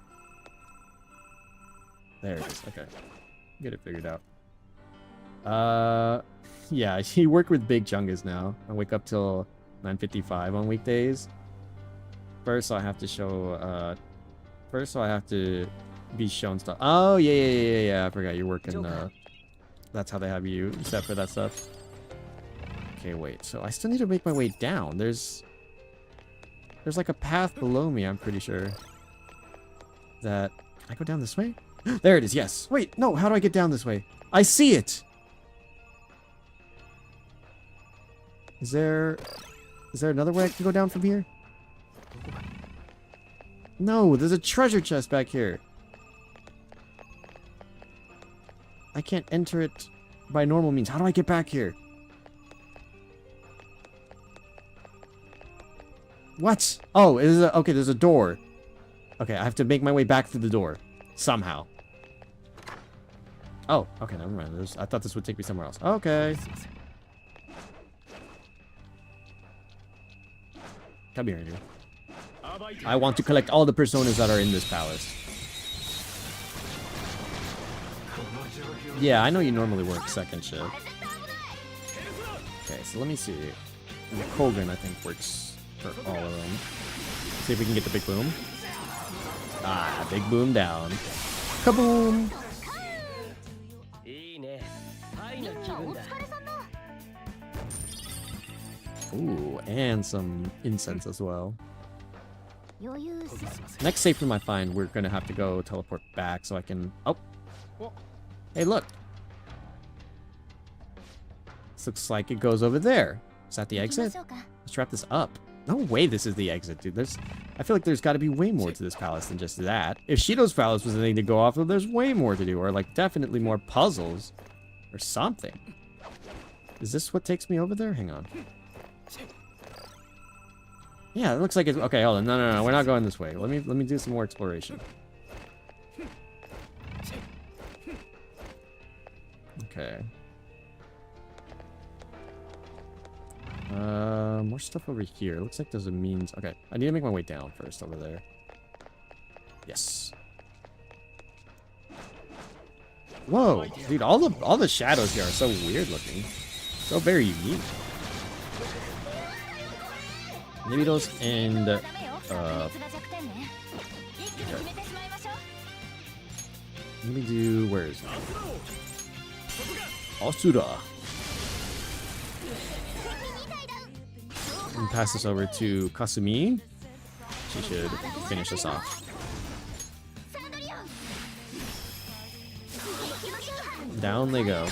There it is. Okay. Get it figured out. Yeah, he work with Big Chungus now. I wake up till 9:55 on weekdays. First I have to show I have to be shown stuff. Oh yeah. I forgot you're working that's how they have you set for that stuff. Okay, wait. So I still need to make my way down. There's like a path below me, I'm pretty sure. That can I go down this way? There it is, yes. Wait, no, how do I get down this way? I see it! Is there another way I can go down from here? No, there's a treasure chest back here. I can't enter it by normal means. How do I get back here? What? Oh, okay, there's a door. Okay, I have to make my way back through the door. Somehow. Oh, okay, never mind. I thought this would take me somewhere else. Okay. Come here, dude. I want to collect all the personas that are in this palace. Yeah, I know you normally work second shift. Okay, so let me see. And Kogan, I think, works for all of them. See if we can get the big boom. Ah, big boom down. Kaboom! Ooh, and some incense as well. Next safe room I find, we're gonna have to go teleport back so I can... Oh! Hey, look! This looks like it goes over there. Is that the exit? Let's wrap this up. No way this is the exit, dude. I feel like there's got to be way more to this palace than just that. If Shido's palace was the thing to go off of, there's way more to do. Or, like, definitely more puzzles. Or something. Is this what takes me over there? Hang on. Yeah, it looks like it's... Okay, hold on. No. We're not going this way. Let me do some more exploration. Okay. More stuff over here. Looks like there's a means... Okay, I need to make my way down first over there. Yes. Whoa, dude, all the shadows here are so weird looking. So very unique. Maybe those and okay. Let me do, where is it? Asura. And pass this over to Kasumi. She should finish this off. Down they go.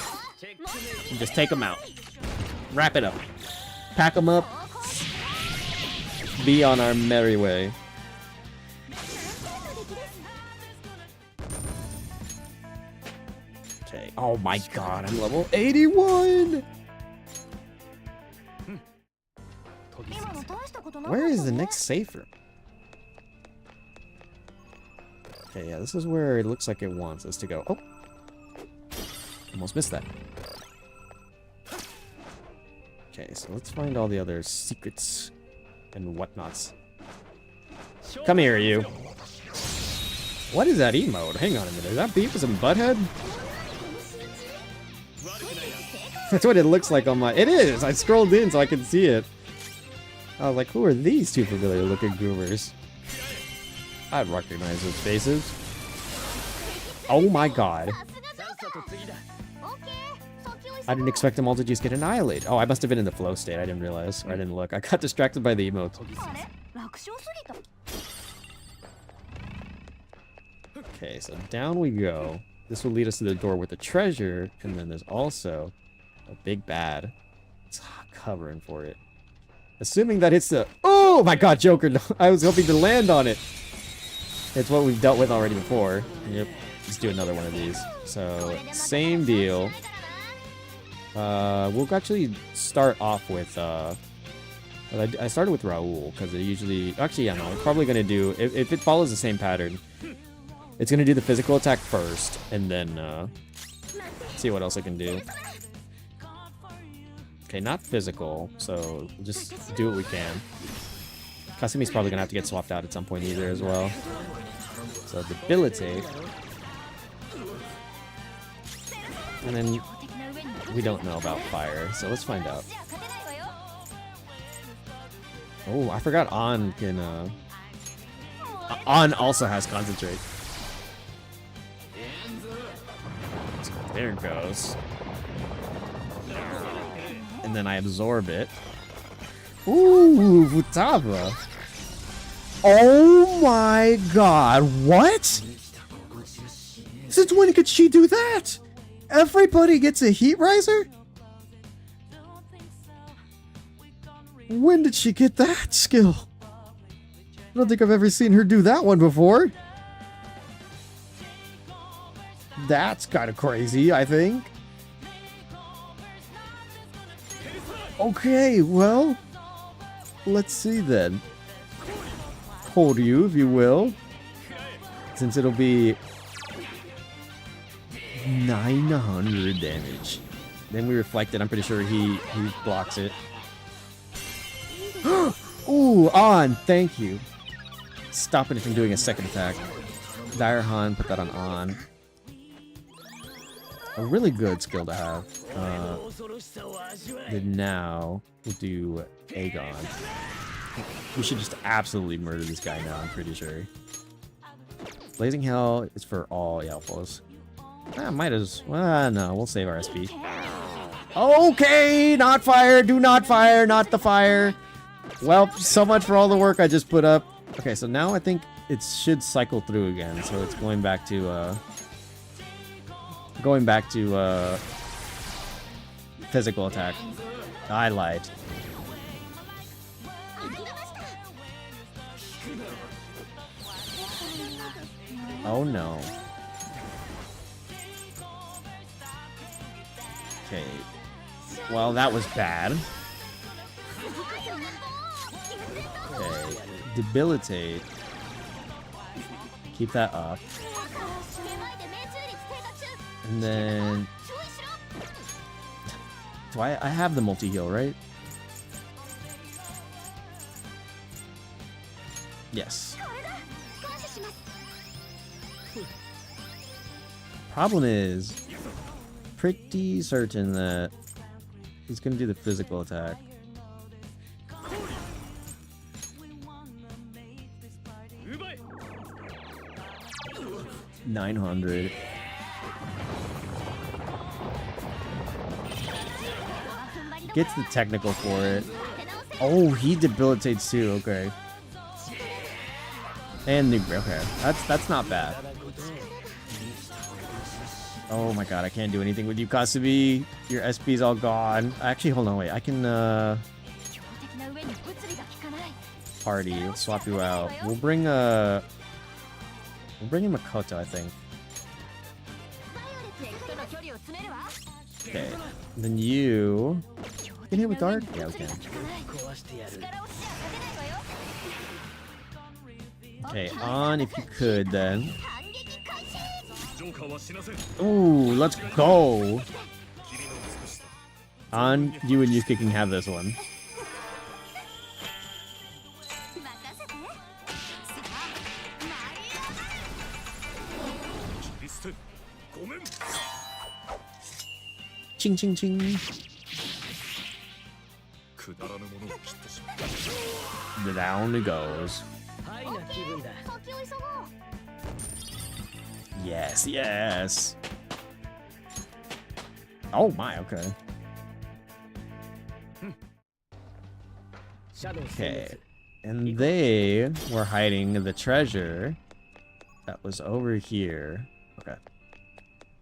And just take them out. Wrap it up. Pack them up. Be on our merry way. Oh my god, I'm level 81! Where is the next safe room? Okay, yeah, this is where it looks like it wants us to go. Oh! Almost missed that. Okay, so let's find all the other secrets and whatnots. Come here, you. What is that emote? Hang on a minute. Is that Beavis and Butthead? That's what it looks like on my... It is! I scrolled in so I could see it. I was like, who are these two familiar looking groomers? I'd recognize those faces. Oh my god. I didn't expect them all to just get annihilated. Oh, I must have been in the flow state. I didn't realize. Or I didn't look. I got distracted by the emotes. Okay, so down we go. This will lead us to the door with the treasure. And then there's also a big bad. It's covering for it. Assuming that it's the... Oh my god, Joker! I was hoping to land on it. It's what we've dealt with already before. Yep. Let's do another one of these. So, same deal. We'll actually start off with, I started with Raul, because it usually... Actually, yeah, no, it's probably going to do... If it follows the same pattern, it's going to do the physical attack first, and then, see what else it can do. Okay, not physical, so just do what we can. Kasumi's probably going to have to get swapped out at some point either as well. So, debilitate. And then we don't know about fire, so let's find out. Oh, I forgot On can, On also has concentrate. So there it goes. And then I absorb it. Ooh, Futaba. Oh my god, what? Since when could she do that? Everybody gets a heat riser? When did she get that skill? I don't think I've ever seen her do that one before. That's kind of crazy, I think. Okay, well, let's see then. Hold you, if you will. Since it'll be 900 damage. Then we reflect it. I'm pretty sure he blocks it. Ooh, On, thank you. Stopping it from doing a second attack. Dire Han, put that on. A really good skill to have. Then now we'll do Aegon. We should just absolutely murder this guy now, I'm pretty sure. Blazing Hell is for all Yalfos. Might as well. No, we'll save our SP. Okay, not fire. Do not fire. Not the fire. Well, so much for all the work I just put up. Okay, so now I think it should cycle through again. So it's going back to physical attack. I lied. Oh no. Okay. Well, that was bad. Okay. Debilitate. Keep that up. And then... Do I have the multi-heal, right? Yes. Problem is, pretty certain that he's gonna do the physical attack. 900. Gets the technical for it. Oh, he debilitates too. Okay. And nuke. Okay, that's not bad. Oh my god, I can't do anything with you, Kasumi. Your SP's all gone. Actually, hold on, wait. I can party. Let's swap you out. We'll bring in Makoto, I think. Okay. Then you can hit with dart? Yeah, we can. Okay, on if you could then. Ooh, let's go. On, you and Yusuke can have this one. Ching ching ching. Down it goes. Yes, yes. Oh my, okay. Okay. And they were hiding the treasure that was over here. Okay.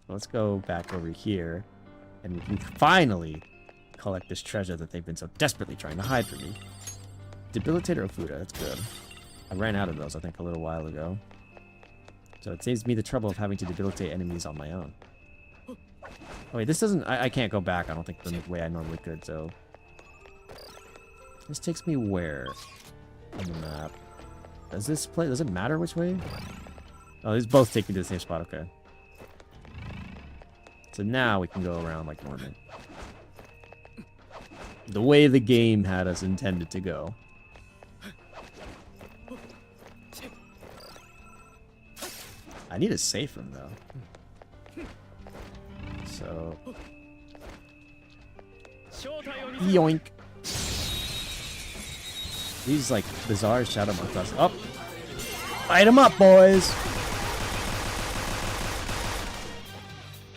Let's go back over here. And we can finally collect this treasure that they've been so desperately trying to hide from me. Debilitator Ofuda, that's good. I ran out of those, I think, a little while ago. So it saves me the trouble of having to debilitate enemies on my own. Oh wait, this doesn't... I can't go back, I don't think, the way I normally could, so... This takes me where? On the map. Does this play... Does it matter which way? Oh, these both take me to the same spot, okay. So now we can go around like normal. The way the game had us intended to go. I need a safe room though. So... Yoink! These like bizarre shadow monsters. Up! Light them up, boys!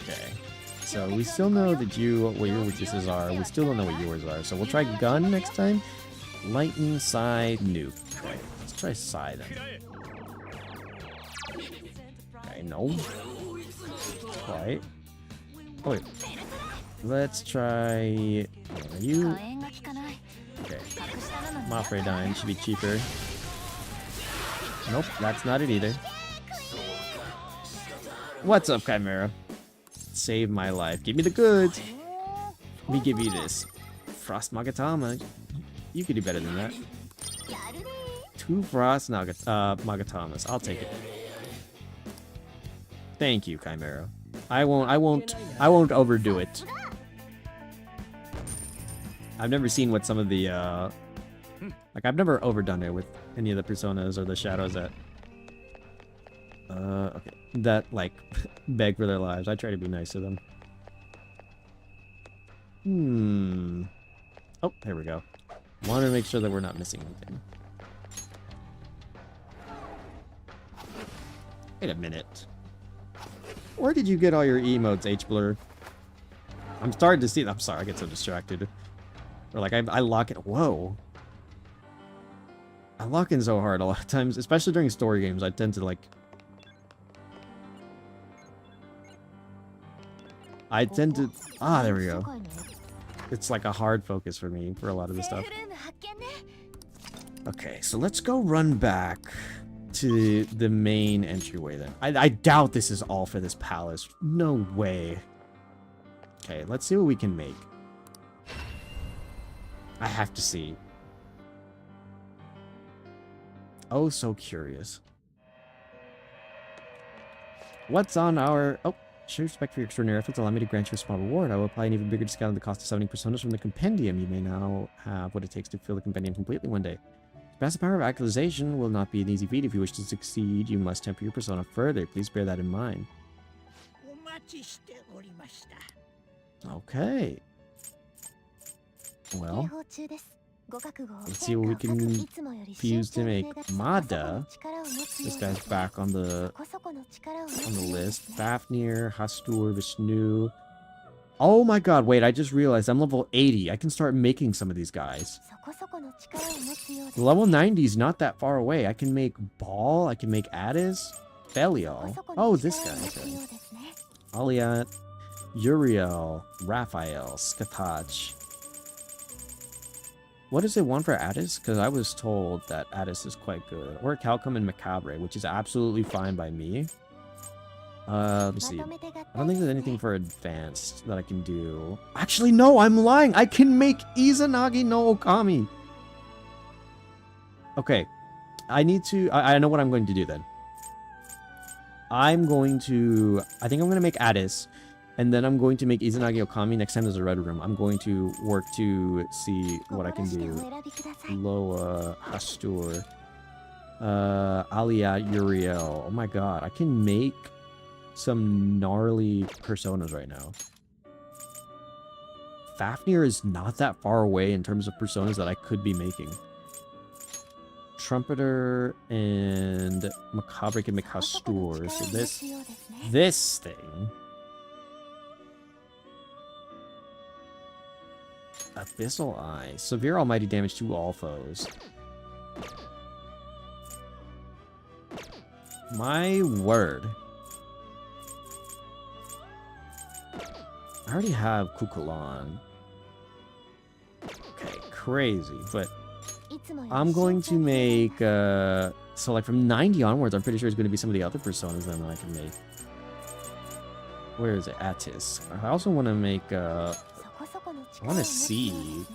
Okay. So we still know that what your weaknesses are. We still don't know what yours are. So we'll try gun next time. Lightning, side, nuke. Okay. Let's try side then. Okay, no. Quite. Oh wait. Let's try... you... Okay. Mafredine should be cheaper. Nope, that's not it either. What's up, Chimera? Save my life. Give me the goods. Let me give you this. Frost Magatama. You could do better than that. 2 Frost Magatamas. I'll take it. Thank you, Chimera. I won't overdo it. I've never seen what some of the like I've never overdone it with any of the personas or the shadows that okay, that like beg for their lives. I try to be nice to them. Oh, there we go. Want to make sure that we're not missing anything. Wait a minute. Where did you get all your emotes, H-Blur? I'm starting to see them. I'm sorry, I get so distracted. Or like I lock it. Whoa. I lock in so hard a lot of times, especially during story games. I tend to like... Ah, there we go. It's like a hard focus for me for a lot of this stuff. Okay, so let's go run back to the main entryway then. I doubt this is all for this palace. No way. Okay, let's see what we can make. I have to see. Oh, so curious. What's on our... Oh, show respect for your extraordinary efforts. Allow me to grant you a small reward. I will apply an even bigger discount on the cost of 70 personas from the compendium. You may now have what it takes to fill the compendium completely one day. To pass the power of actualization will not be an easy feat. If you wish to succeed, you must temper your persona further. Please bear that in mind. Okay. Well, let's see what we can fuse to make Mada. This guy's back on the list. Fafnir, Hastur, Vishnu. Oh my god, wait, I just realized I'm level 80. I can start making some of these guys. Level 90 is not that far away. I can make Ball, I can make Addis, Belial. Oh, this guy. Okay. Aliat, Uriel, Raphael, Skatach. What does it want for Addis? Because I was told that Addis is quite good. Or Calcum and Macabre, which is absolutely fine by me. Let me see. I don't think there's anything for advanced that I can do. Actually, no, I'm lying. I can make Izanagi no Okami. Okay. I need to... I know what I'm going to do then. I think I'm going to make Addis. And then I'm going to make Izanagi Okami next time there's a red room. I'm going to work to see what I can do. Loa, Hastur, Alia, Uriel. Oh my god, I can make some gnarly personas right now. Fafnir is not that far away in terms of personas that I could be making. Trumpeter and Macabre can make Hastur. So this thing... Abyssal Eye. Severe almighty damage to all foes. My word. I already have Kukulon. Okay, crazy. But I'm going to make... so like from 90 onwards, I'm pretty sure it's going to be some of the other personas then that I can make. Where is it? Attis. I also want to make... I want to see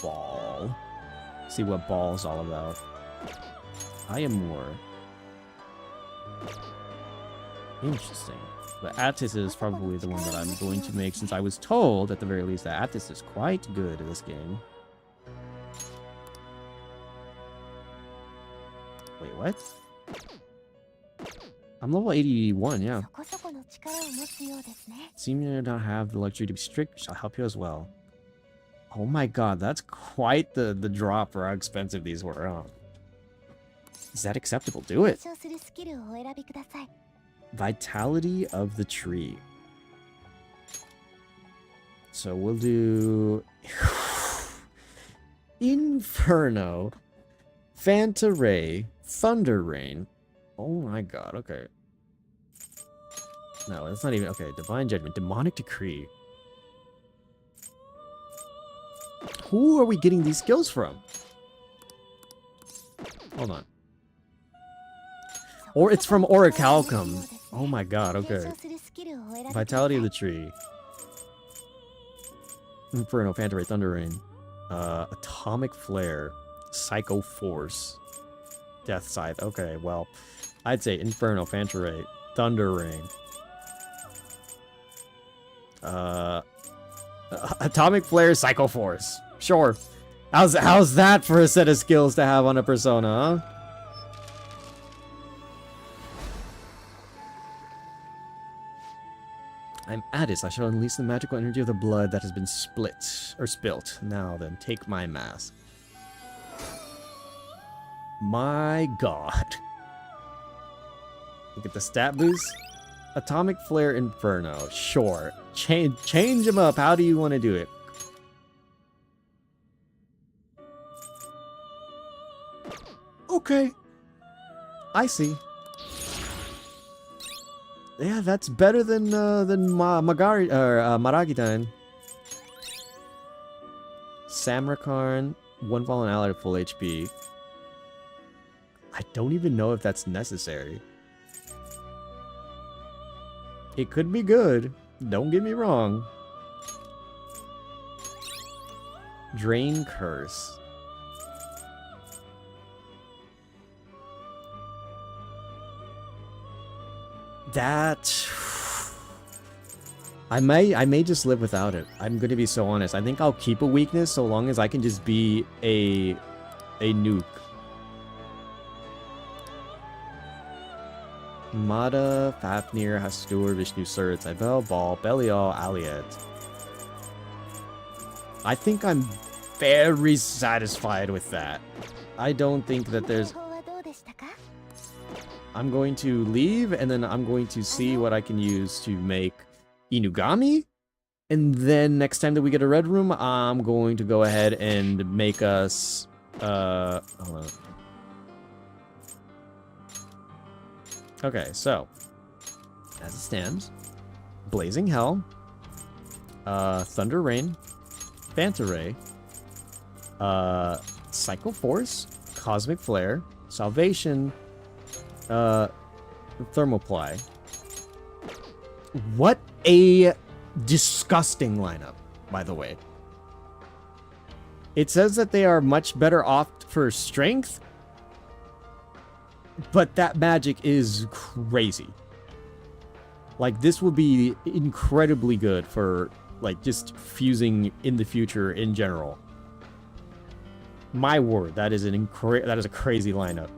Ball. See what Ball's all about. I am more. Interesting. But Attis is probably the one that I'm going to make, since I was told, at the very least, that Attis is quite good at this game. Wait, what? I'm level 81, yeah. Seem to not have the luxury to be strict, shall help you as well. Oh my god, that's quite the drop for how expensive these were, huh? Is that acceptable? Do it! Vitality of the tree. So we'll do... Inferno. Phanta Ray. Thunder Rain. Oh my god, okay. No, it's not even... Okay, Divine Judgment. Demonic Decree. Who are we getting these skills from? Hold on. Or it's from Orichalcum. Oh my god, okay. Vitality of the Tree. Inferno, Phanta Ray, Thunder Rain. Atomic Flare. Psycho Force. Death Scythe. Okay, well, I'd say Inferno, Phanta Ray, Thunder Rain. Atomic Flare, Psycho Force. Sure. How's that for a set of skills to have on a persona, huh? I'm Addis. I shall unleash the magical energy of the blood that has been split. Or spilt. Now then, take my mask. My god. Look at the stat boost. Atomic Flare Inferno. Sure. Change them up. How do you want to do it? Okay. I see. Yeah, that's better than Maragitan. Samrakarn, one fallen ally at full HP. I don't even know if that's necessary. It could be good. Don't get me wrong. Drain Curse. That... I may just live without it. I'm gonna be so honest. I think I'll keep a weakness so long as I can just be a nuke. Mada, Fafnir, Hastur, Vishnu Sur, Cybele, Ball, Belial, Aliet. I think I'm very satisfied with that. I don't think that there's... I'm going to leave, and then I'm going to see what I can use to make Inugami. And then next time that we get a red room, I'm going to go ahead and make us... hold on. Okay, so, as it stands, Blazing Hell, Thunder Rain, Phanta Ray, Psycho Force, Cosmic Flare, Salvation, Thermoply. What a disgusting lineup, by the way. It says that they are much better off for strength, but that magic is crazy. Like, this will be incredibly good for, like, just fusing in the future in general. My word, that is a crazy lineup.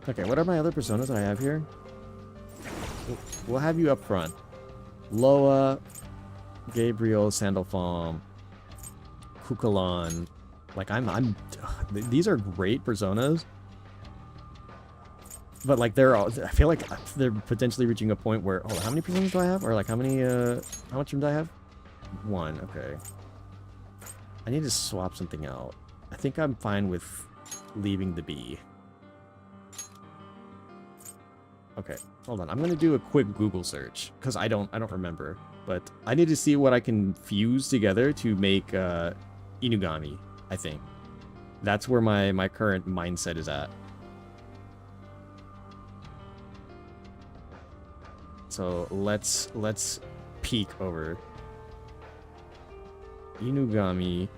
Okay, what are my other personas that I have here? We'll have you up front. Loa, Gabriel, Sandalphon, Kukulon. Like, these are great personas. But, like, I feel like they're potentially reaching a point where, oh, how many personas do I have? Or, like, how much room do I have? 1, okay. I need to swap something out. I think I'm fine with leaving the B. Okay, hold on. I'm gonna do a quick Google search because I don't remember, but I need to see what I can fuse together to make Inugami. I think that's where my current mindset is at. So let's peek over Inugami.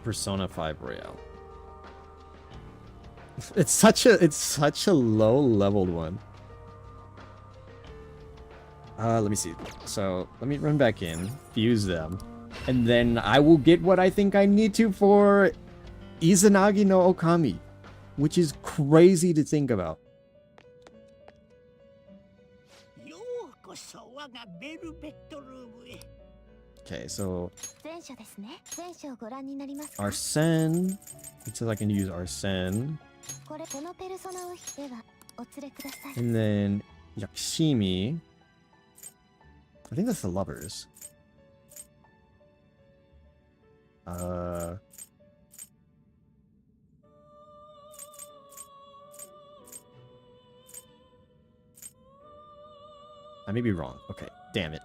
Persona 5 Royale. It's such a low leveled one. Let me see. So let me run back in, fuse them, and then I will get what I think I need to for Izanagi no Okami, which is crazy to think about. Okay, so Arsene. It says I can use Arsene. And then Yakshimi. I think that's the lovers. I may be wrong. Okay, damn it.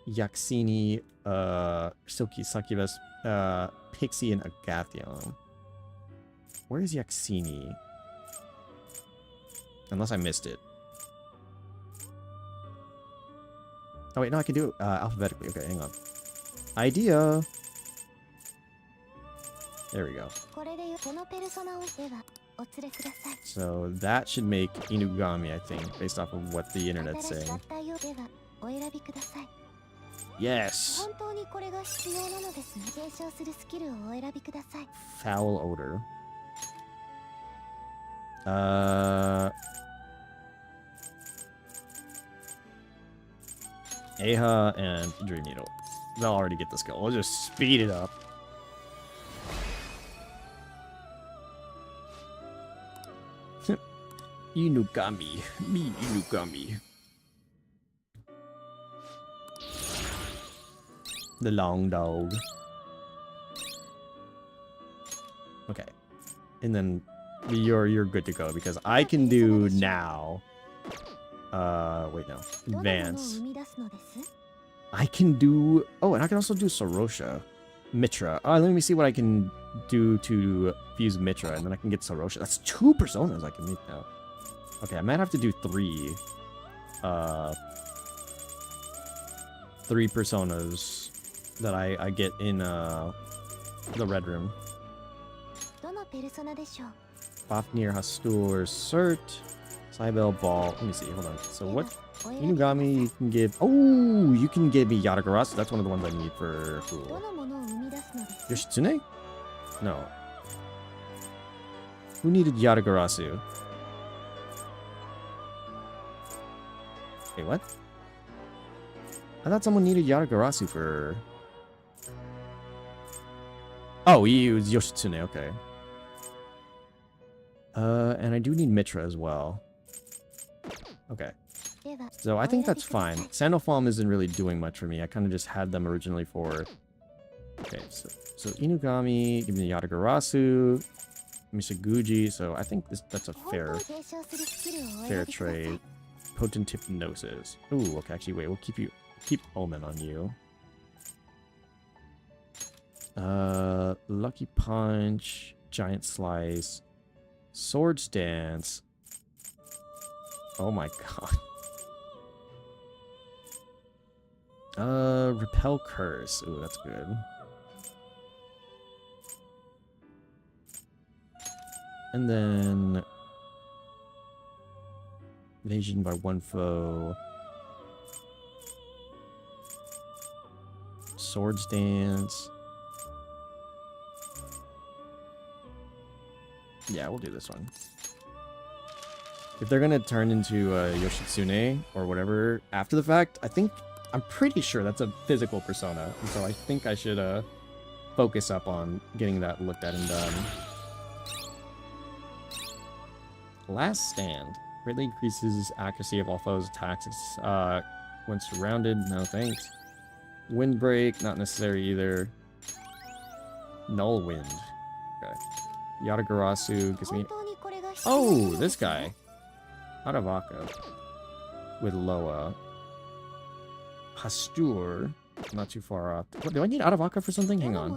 Yaxini, Silky, Succubus, Pixie, and Agathion. Where is Yaxini? Unless I missed it. Oh wait, no, I can do it alphabetically. Okay, hang on. Idea. There we go. So that should make Inugami, I think, based off of what the internet's saying. Yes. Foul odor. Aha and Dream Needle. They'll already get the skill. We'll just speed it up. Inugami. Me Inugami. The long dog. Okay. And then you're good to go because I can do now. Wait, no. Advance. I can do... Oh, and I can also do Sorosha. Mitra. Let me see what I can do to fuse Mitra, and then I can get Sorosha. That's 2 personas I can make now. Okay, I might have to do 3. 3 personas that I get in the Red Room. Fafnir, Hastur, Cert, Cybele, Ball. Let me see, hold on. So what? Inugami, you can give... Oh, you can give me Yatagarasu. That's one of the ones I need for who? Yoshitsune? No. Who needed Yatagarasu? Wait, what? I thought someone needed Yatagarasu for... Oh, you used Yoshitsune, okay. And I do need Mitra as well. Okay. So I think that's fine. Sandalphon isn't really doing much for me. I kind of just had them originally for... Okay, so Inugami, give me the Yatagarasu, Misaguji, so I think that's a fair trade. Potent Hypnosis. Ooh, okay, actually, wait, we'll keep Omen on you. Lucky Punch, Giant Slice, Swords Dance. Oh my god. Repel Curse. Ooh, that's good. And then evasion by one foe. Swords Dance. Yeah, we'll do this one. If they're gonna turn into Yoshitsune or whatever after the fact, I'm pretty sure that's a physical persona, and so I think I should focus up on getting that looked at and done. Last Stand. Greatly increases accuracy of all foes' attacks when surrounded. No thanks. Windbreak, not necessary either. Null Wind. Okay. Yatagarasu gives me... Oh, this guy. Aravaka. With Loa. Pastur. Not too far off. What, do I need Aravaka for something? Hang on.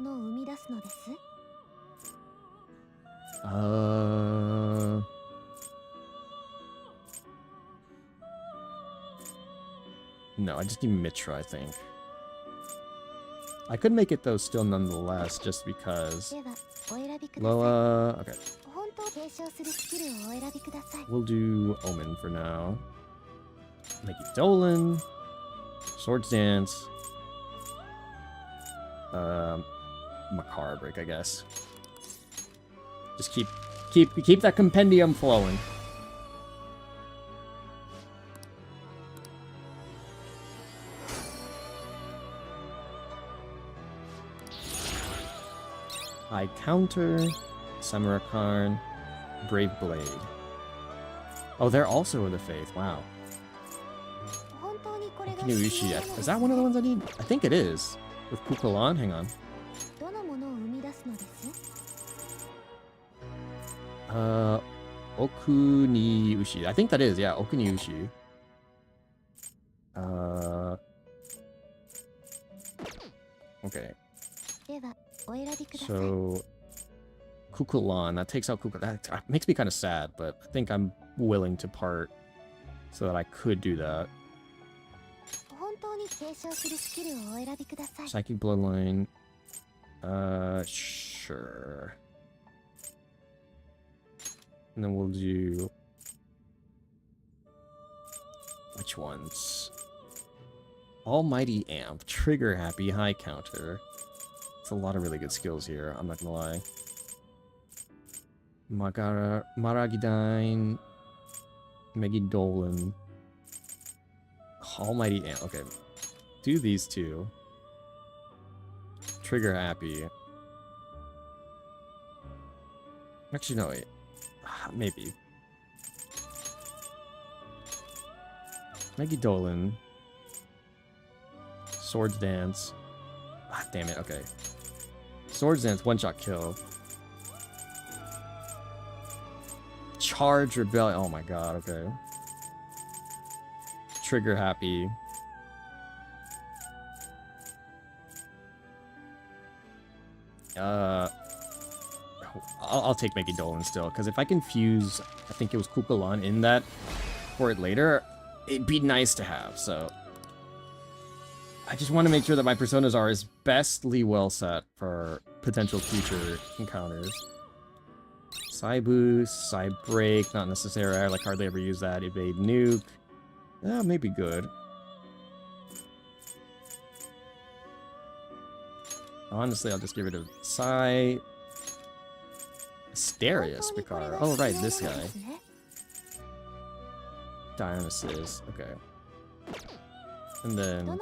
No, I just need Mitra, I think. I could make it, though, still nonetheless, just because. Loa... Okay. We'll do Omen for now. Make it Dolan. Swords Dance. Makara Break, I guess. Just keep that compendium flowing. High Counter, Samurai Karn, Brave Blade. Oh, they're also in the Faith. Wow. Kinuishi. Is that one of the ones I need? I think it is. With Kukulan? Hang on. Okuniushi. I think that is, yeah, Okuniushi. Okay. So, Kukulan, that takes out Kukulan. That makes me kind of sad, but I think I'm willing to part so that I could do that. Psychic Bloodline. Sure. And then we'll do... Which ones? Almighty Amp, Trigger Happy, High Counter. It's a lot of really good skills here, I'm not gonna lie. Maragidine, Megidolan, Almighty Amp. Okay, do these two. Trigger Happy. Actually, no, wait. Maybe. Megidolan. Swords Dance. Ah, damn it, okay. Swords Dance, one-shot kill. Charge Rebellion. Oh my god, okay. Trigger Happy. I'll take Megidolan still, because if I can fuse, I think it was Kukulan in that for it later, it'd be nice to have, so... I just want to make sure that my personas are as bestly well set for potential future encounters. Psy Boost, Psy Break, not necessary, I like hardly ever use that. Evade Nuke. Maybe good. Honestly, I'll just give it a Psy... Asterius, Picard. Oh, right, this guy. Dionysus, okay. And then...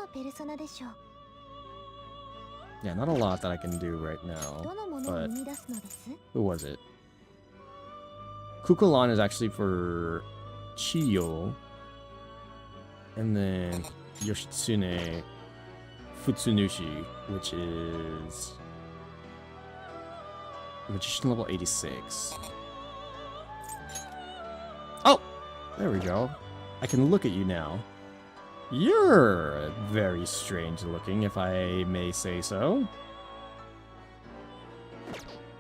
Yeah, not a lot that I can do right now, but... Who was it? Kukulan is actually for Chiyo. And then Yoshitsune Futsunushi, which is... Magician level 86. Oh! There we go. I can look at you now. You're very strange looking, if I may say so.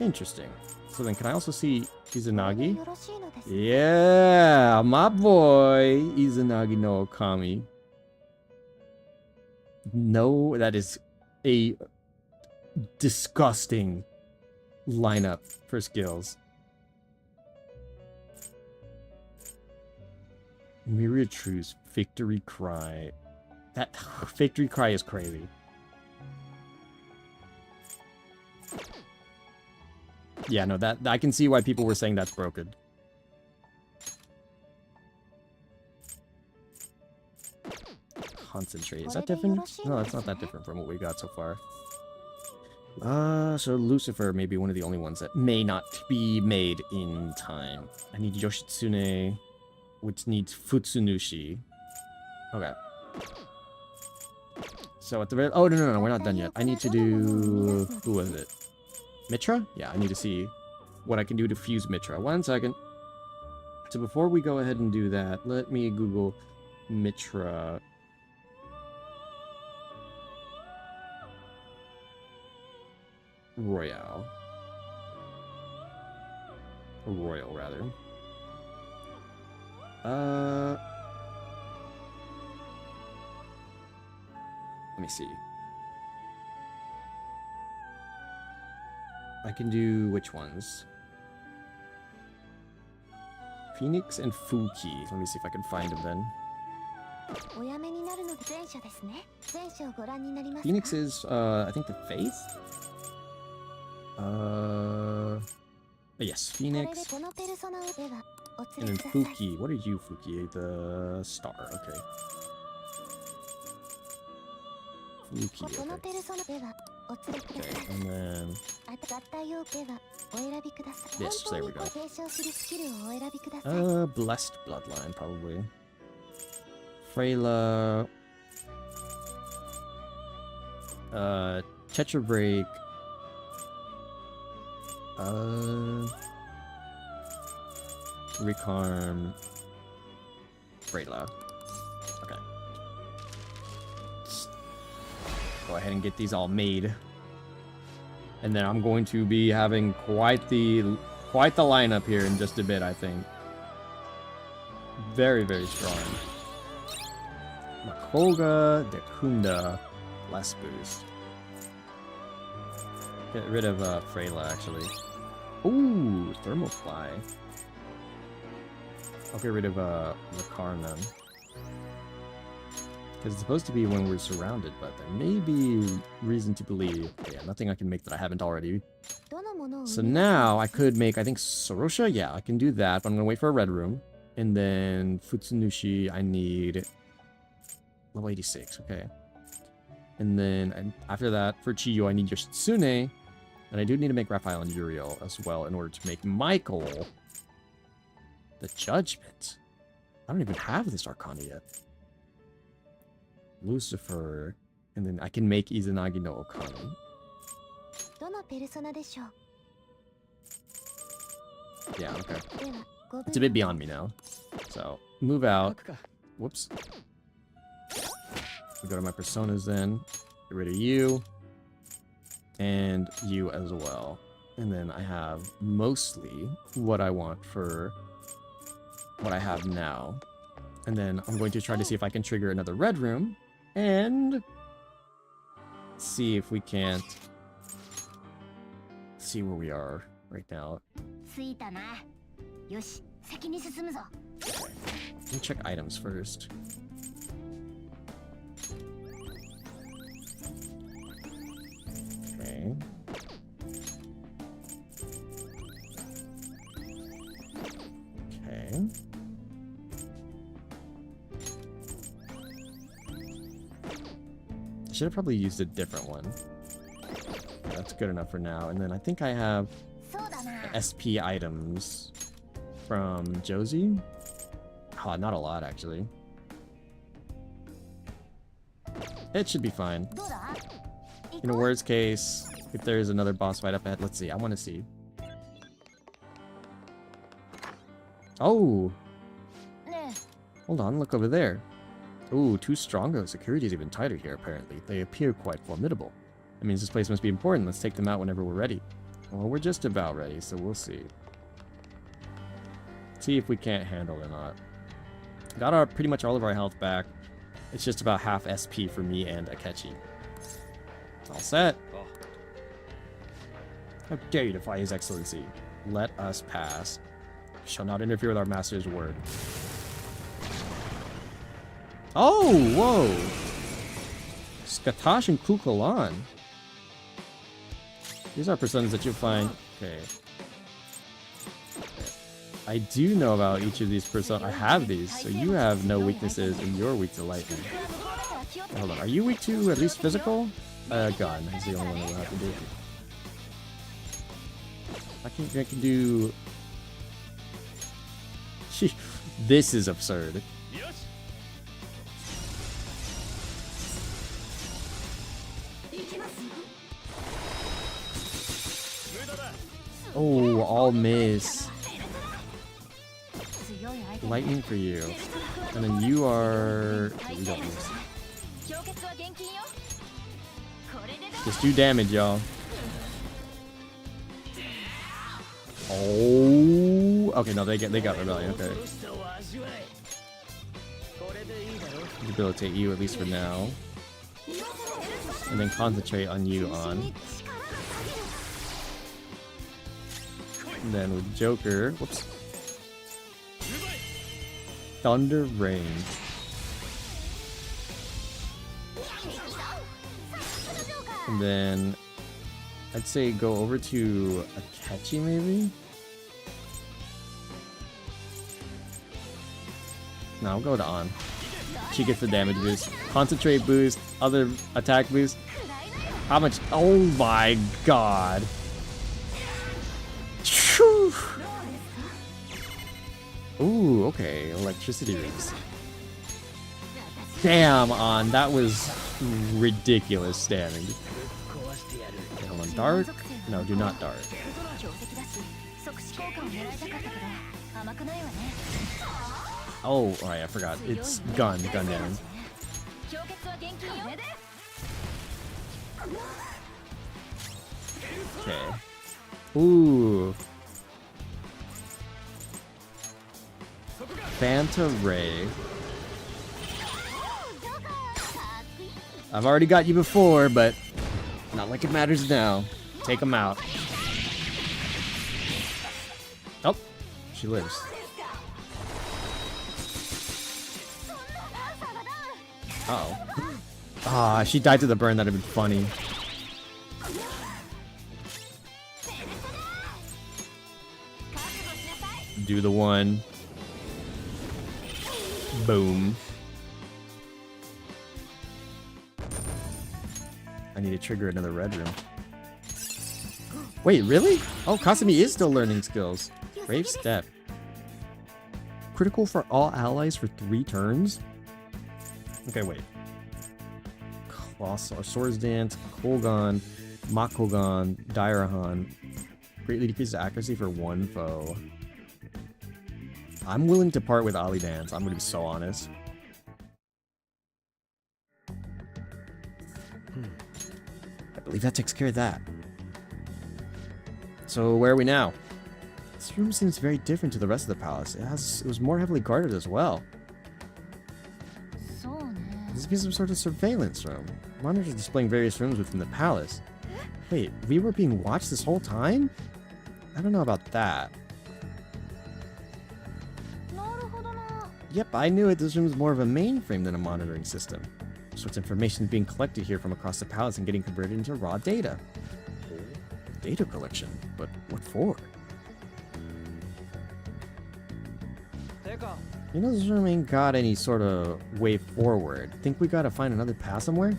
Interesting. So then can I also see Izanagi? Yeah, my boy, Izanagi no Okami. No, that is a disgusting lineup for skills. Myriad Truths, Victory Cry. That Victory Cry is crazy. Yeah, no, that I can see why people were saying that's broken. Concentrate. Is that different? No, it's not that different from what we got so far. So Lucifer may be one of the only ones that may not be made in time. I need Yoshitsune, which needs Futsunushi. Okay. So at the very... Oh, no, we're not done yet. I need to do... Who was it? Mitra? Yeah, I need to see what I can do to fuse Mitra. 1 second. So before we go ahead and do that, let me Google Mitra... Royale. Or Royal, rather. Let me see. I can do which ones? Phoenix and Fuki. Let me see if I can find them then. Phoenix is, I think the Faith? Yes, Phoenix. And then Fuki. What are you, Fuki? The star, okay. Fuki, okay. Okay, and then... Yes, there we go. Blessed Bloodline, probably. Freyla... Tetra Break... Recarm... Freyla. Okay. Let's go ahead and get these all made. And then I'm going to be having quite the lineup here in just a bit, I think. Very, very strong. Makoga, Dekunda, less boost. Get rid of Freyla, actually. Ooh, Thermofly. I'll get rid of Recarm then. Because it's supposed to be when we're surrounded, but there may be reason to believe. Yeah, nothing I can make that I haven't already. So now I could make, I think, Sorosha? Yeah, I can do that, but I'm going to wait for a red room. And then Futsunushi, I need level 86, okay. And then after that, for Chiyo, I need Yoshitsune. And I do need to make Raphael and Uriel as well in order to make Michael the Judgment. I don't even have this Arcana yet. Lucifer, and then I can make Izanagi no Okami. Yeah, okay. It's a bit beyond me now. So, move out. Whoops. We go to my personas then. Get rid of you. And you as well. And then I have mostly what I want for what I have now. And then I'm going to try to see if I can trigger another red room. And see if we can't see where we are right now. Let me check items first. Okay. Okay. Should have probably used a different one. Yeah, that's good enough for now. And then I think I have SP items from Josie. Oh, not a lot, actually. It should be fine. In a worst case, if there's another boss fight up ahead, let's see. I want to see. Oh! Hold on, look over there. Ooh, too strong. Security is even tighter here, apparently. They appear quite formidable. That means this place must be important. Let's take them out whenever we're ready. Well, we're just about ready, so we'll see. See if we can't handle it or not. Got our pretty much all of our health back. It's just about half SP for me and Akechi. All set. How dare you defy His Excellency? Let us pass. Shall not interfere with our master's word. Oh, whoa! Skatash and Kukulan. These are personas that you'll find. Okay. I do know about each of these personas. I have these, so you have no weaknesses, and you're weak to lightning. Hold on, are you weak to at least physical? Gun is the only one that we'll have to do. I can do. This is absurd. Oh, all miss. Lightning for you. And then you are... We don't miss. Just do damage, y'all. Oh... Okay, no, they got Rebellion, okay. Debilitate you, at least for now. And then concentrate on you on. And then with Joker, whoops. Thunder Rain. And then I'd say go over to Akechi maybe? No, I'll go to On. She gets the damage boost. Concentrate boost, other attack boost. How much? Oh my god. Whew. Ooh, okay. Electricity rings. Damn, On. That was ridiculous damage. Okay, hold on. Dark? No, do not dark. Oh, alright, I forgot. It's gun down. Okay. Ooh. Phanta Ray. I've already got you before, but not like it matters now. Take him out. Oh, she lives. Uh-oh. Ah, she died to the burn. That'd have been funny. Do the one. Boom. I need to trigger another red room. Wait, really? Oh, Kasumi is still learning skills. Brave Step. Critical for all allies for 3 turns? Okay, wait. Colossal, Swords Dance, Kolgon, Makogon, Dairahan. Greatly decreases accuracy for 1 foe. I'm willing to part with Ali Dance. I'm gonna be so honest. I believe that takes care of that. So where are we now? This room seems very different to the rest of the palace. It was more heavily guarded as well. This must be some sort of surveillance room. Monitors displaying various rooms within the palace. Wait, we were being watched this whole time? I don't know about that. Yep, I knew it. This room is more of a mainframe than a monitoring system. All sorts of information being collected here from across the palace and getting converted into raw data. Data collection? But what for? You know, this room ain't got any sort of way forward. Think we gotta find another path somewhere?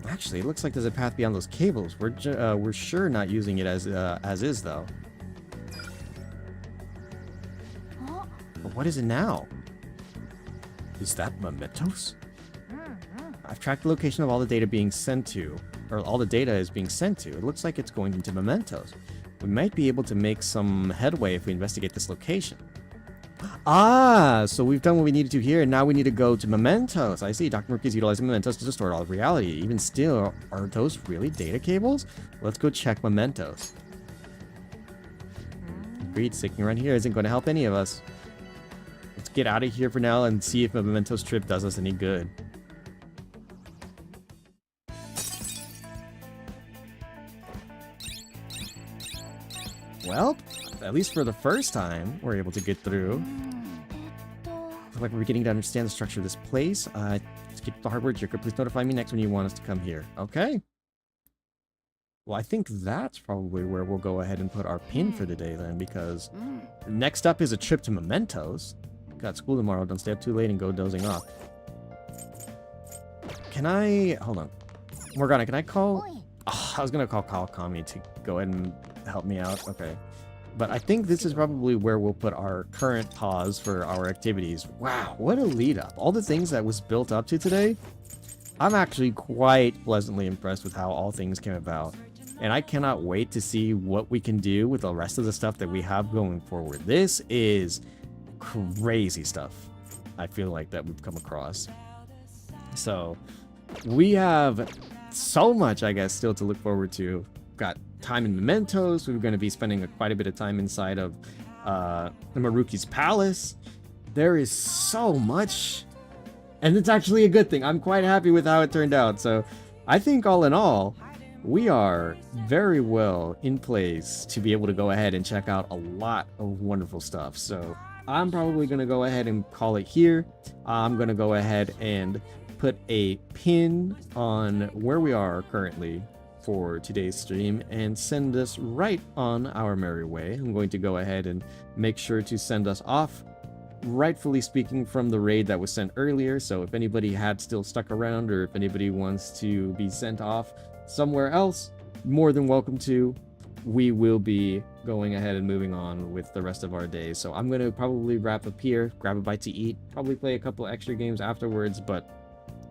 Actually, it looks like there's a path beyond those cables. We're sure not using it as is, though. But what is it now? Is that mementos? I've tracked the location of all the data being sent to, or all the data is being sent to. It looks like it's going into mementos. We might be able to make some headway if we investigate this location. Ah, so we've done what we needed to here, and now we need to go to mementos. I see. Dr. Murphy's utilizing mementos to distort all of reality. Even still, are those really data cables? Let's go check mementos. Agreed, sticking around here isn't going to help any of us. Let's get out of here for now and see if a mementos trip does us any good. Well, at least for the first time, we're able to get through. Looks like we're beginning to understand the structure of this place. Let's keep the hard work, Joker. Please notify me next when you want us to come here. Okay. Well, I think that's probably where we'll go ahead and put our pin for the day then, because next up is a trip to Mementos. Got school tomorrow. Don't stay up too late and go dozing off. Can I... Hold on. Morgana, can I call... Oh, I was going to call Kawakami to go ahead and help me out. Okay. But I think this is probably where we'll put our current pause for our activities. Wow, what a lead up. All the things that was built up to today, I'm actually quite pleasantly impressed with how all things came about. And I cannot wait to see what we can do with the rest of the stuff that we have going forward. This is crazy stuff, I feel like, that we've come across. So, we have so much, I guess, still to look forward to. Got time in Mementos. We're going to be spending quite a bit of time inside of the Maruki's palace. There is so much, and it's actually a good thing. I'm quite happy with how it turned out. So I think all in all, we are very well in place to be able to go ahead and check out a lot of wonderful stuff. So I'm probably going to go ahead and call it here. I'm going to go ahead and put a pin on where we are currently for today's stream and send us right on our merry way. I'm going to go ahead and make sure to send us off, rightfully speaking, from the raid that was sent earlier. So if anybody had still stuck around, or if anybody wants to be sent off somewhere else, more than welcome to. We will be going ahead and moving on with the rest of our day. So I'm going to probably wrap up here, grab a bite to eat, probably play a couple extra games afterwards. But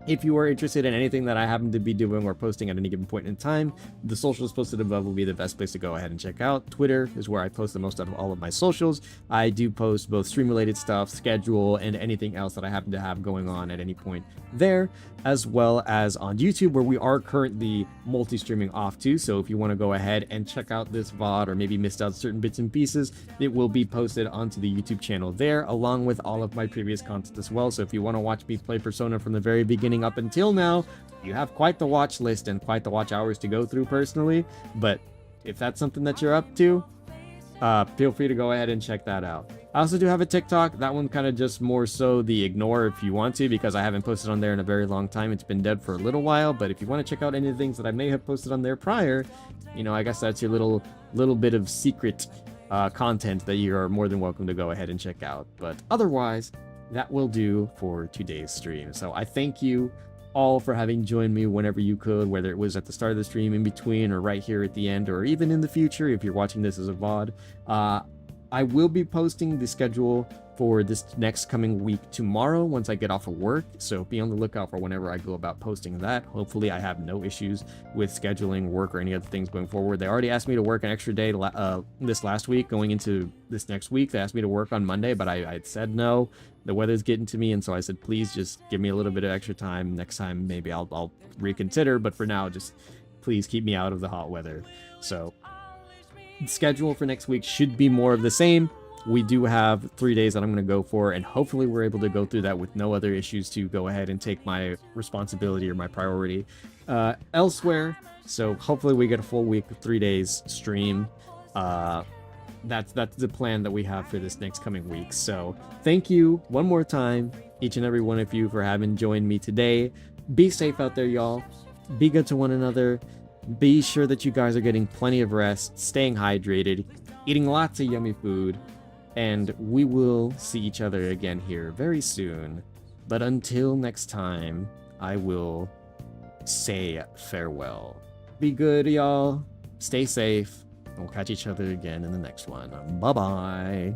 if you are interested in anything that I happen to be doing or posting at any given point in time, the socials posted above will be the best place to go ahead and check out. Twitter is where I post the most out of all of my socials. I do post both stream-related stuff, schedule, and anything else that I happen to have going on at any point there, as well as on YouTube, where we are currently multi-streaming off to. So if you want to go ahead and check out this VOD, or maybe missed out certain bits and pieces, it will be posted onto the YouTube channel there, along with all of my previous content as well. So if you want to watch me play Persona from the very beginning up until now, you have quite the watch list and quite the watch hours to go through personally. But if that's something that you're up to, feel free to go ahead and check that out. I also do have a TikTok. That one kind of just more so the ignore if you want to, because I haven't posted on there in a very long time. It's been dead for a little while. But if you want to check out any of the things that I may have posted on there prior, you know, I guess that's your little bit of secret content that you are more than welcome to go ahead and check out. But otherwise, that will do for today's stream. So I thank you all for having joined me whenever you could, whether it was at the start of the stream, in between, or right here at the end, or even in the future if you're watching this as a VOD. I will be posting the schedule for this next coming week tomorrow once I get off of work, so be on the lookout for whenever I go about posting that. Hopefully I have no issues with scheduling work or any other things going forward. They already asked me to work an extra day this last week. Going into this next week, they asked me to work on Monday, but I said no. The weather's getting to me, and so I said, please just give me a little bit of extra time. Next time maybe I'll reconsider, but for now, just please keep me out of the hot weather. So the schedule for next week should be more of the same. We do have 3 days that I'm going to go for, and hopefully we're able to go through that with no other issues to go ahead and take my responsibility or my priority elsewhere. So hopefully we get a full week of 3 days stream. That's the plan that we have for this next coming week. So thank you one more time, each and every one of you, for having joined me today. Be safe out there, y'all. Be good to one another. Be sure that you guys are getting plenty of rest, staying hydrated, eating lots of yummy food, and we will see each other again here very soon. But until next time, I will say farewell. Be good, y'all. Stay safe. We'll catch each other again in the next one. Bye-bye.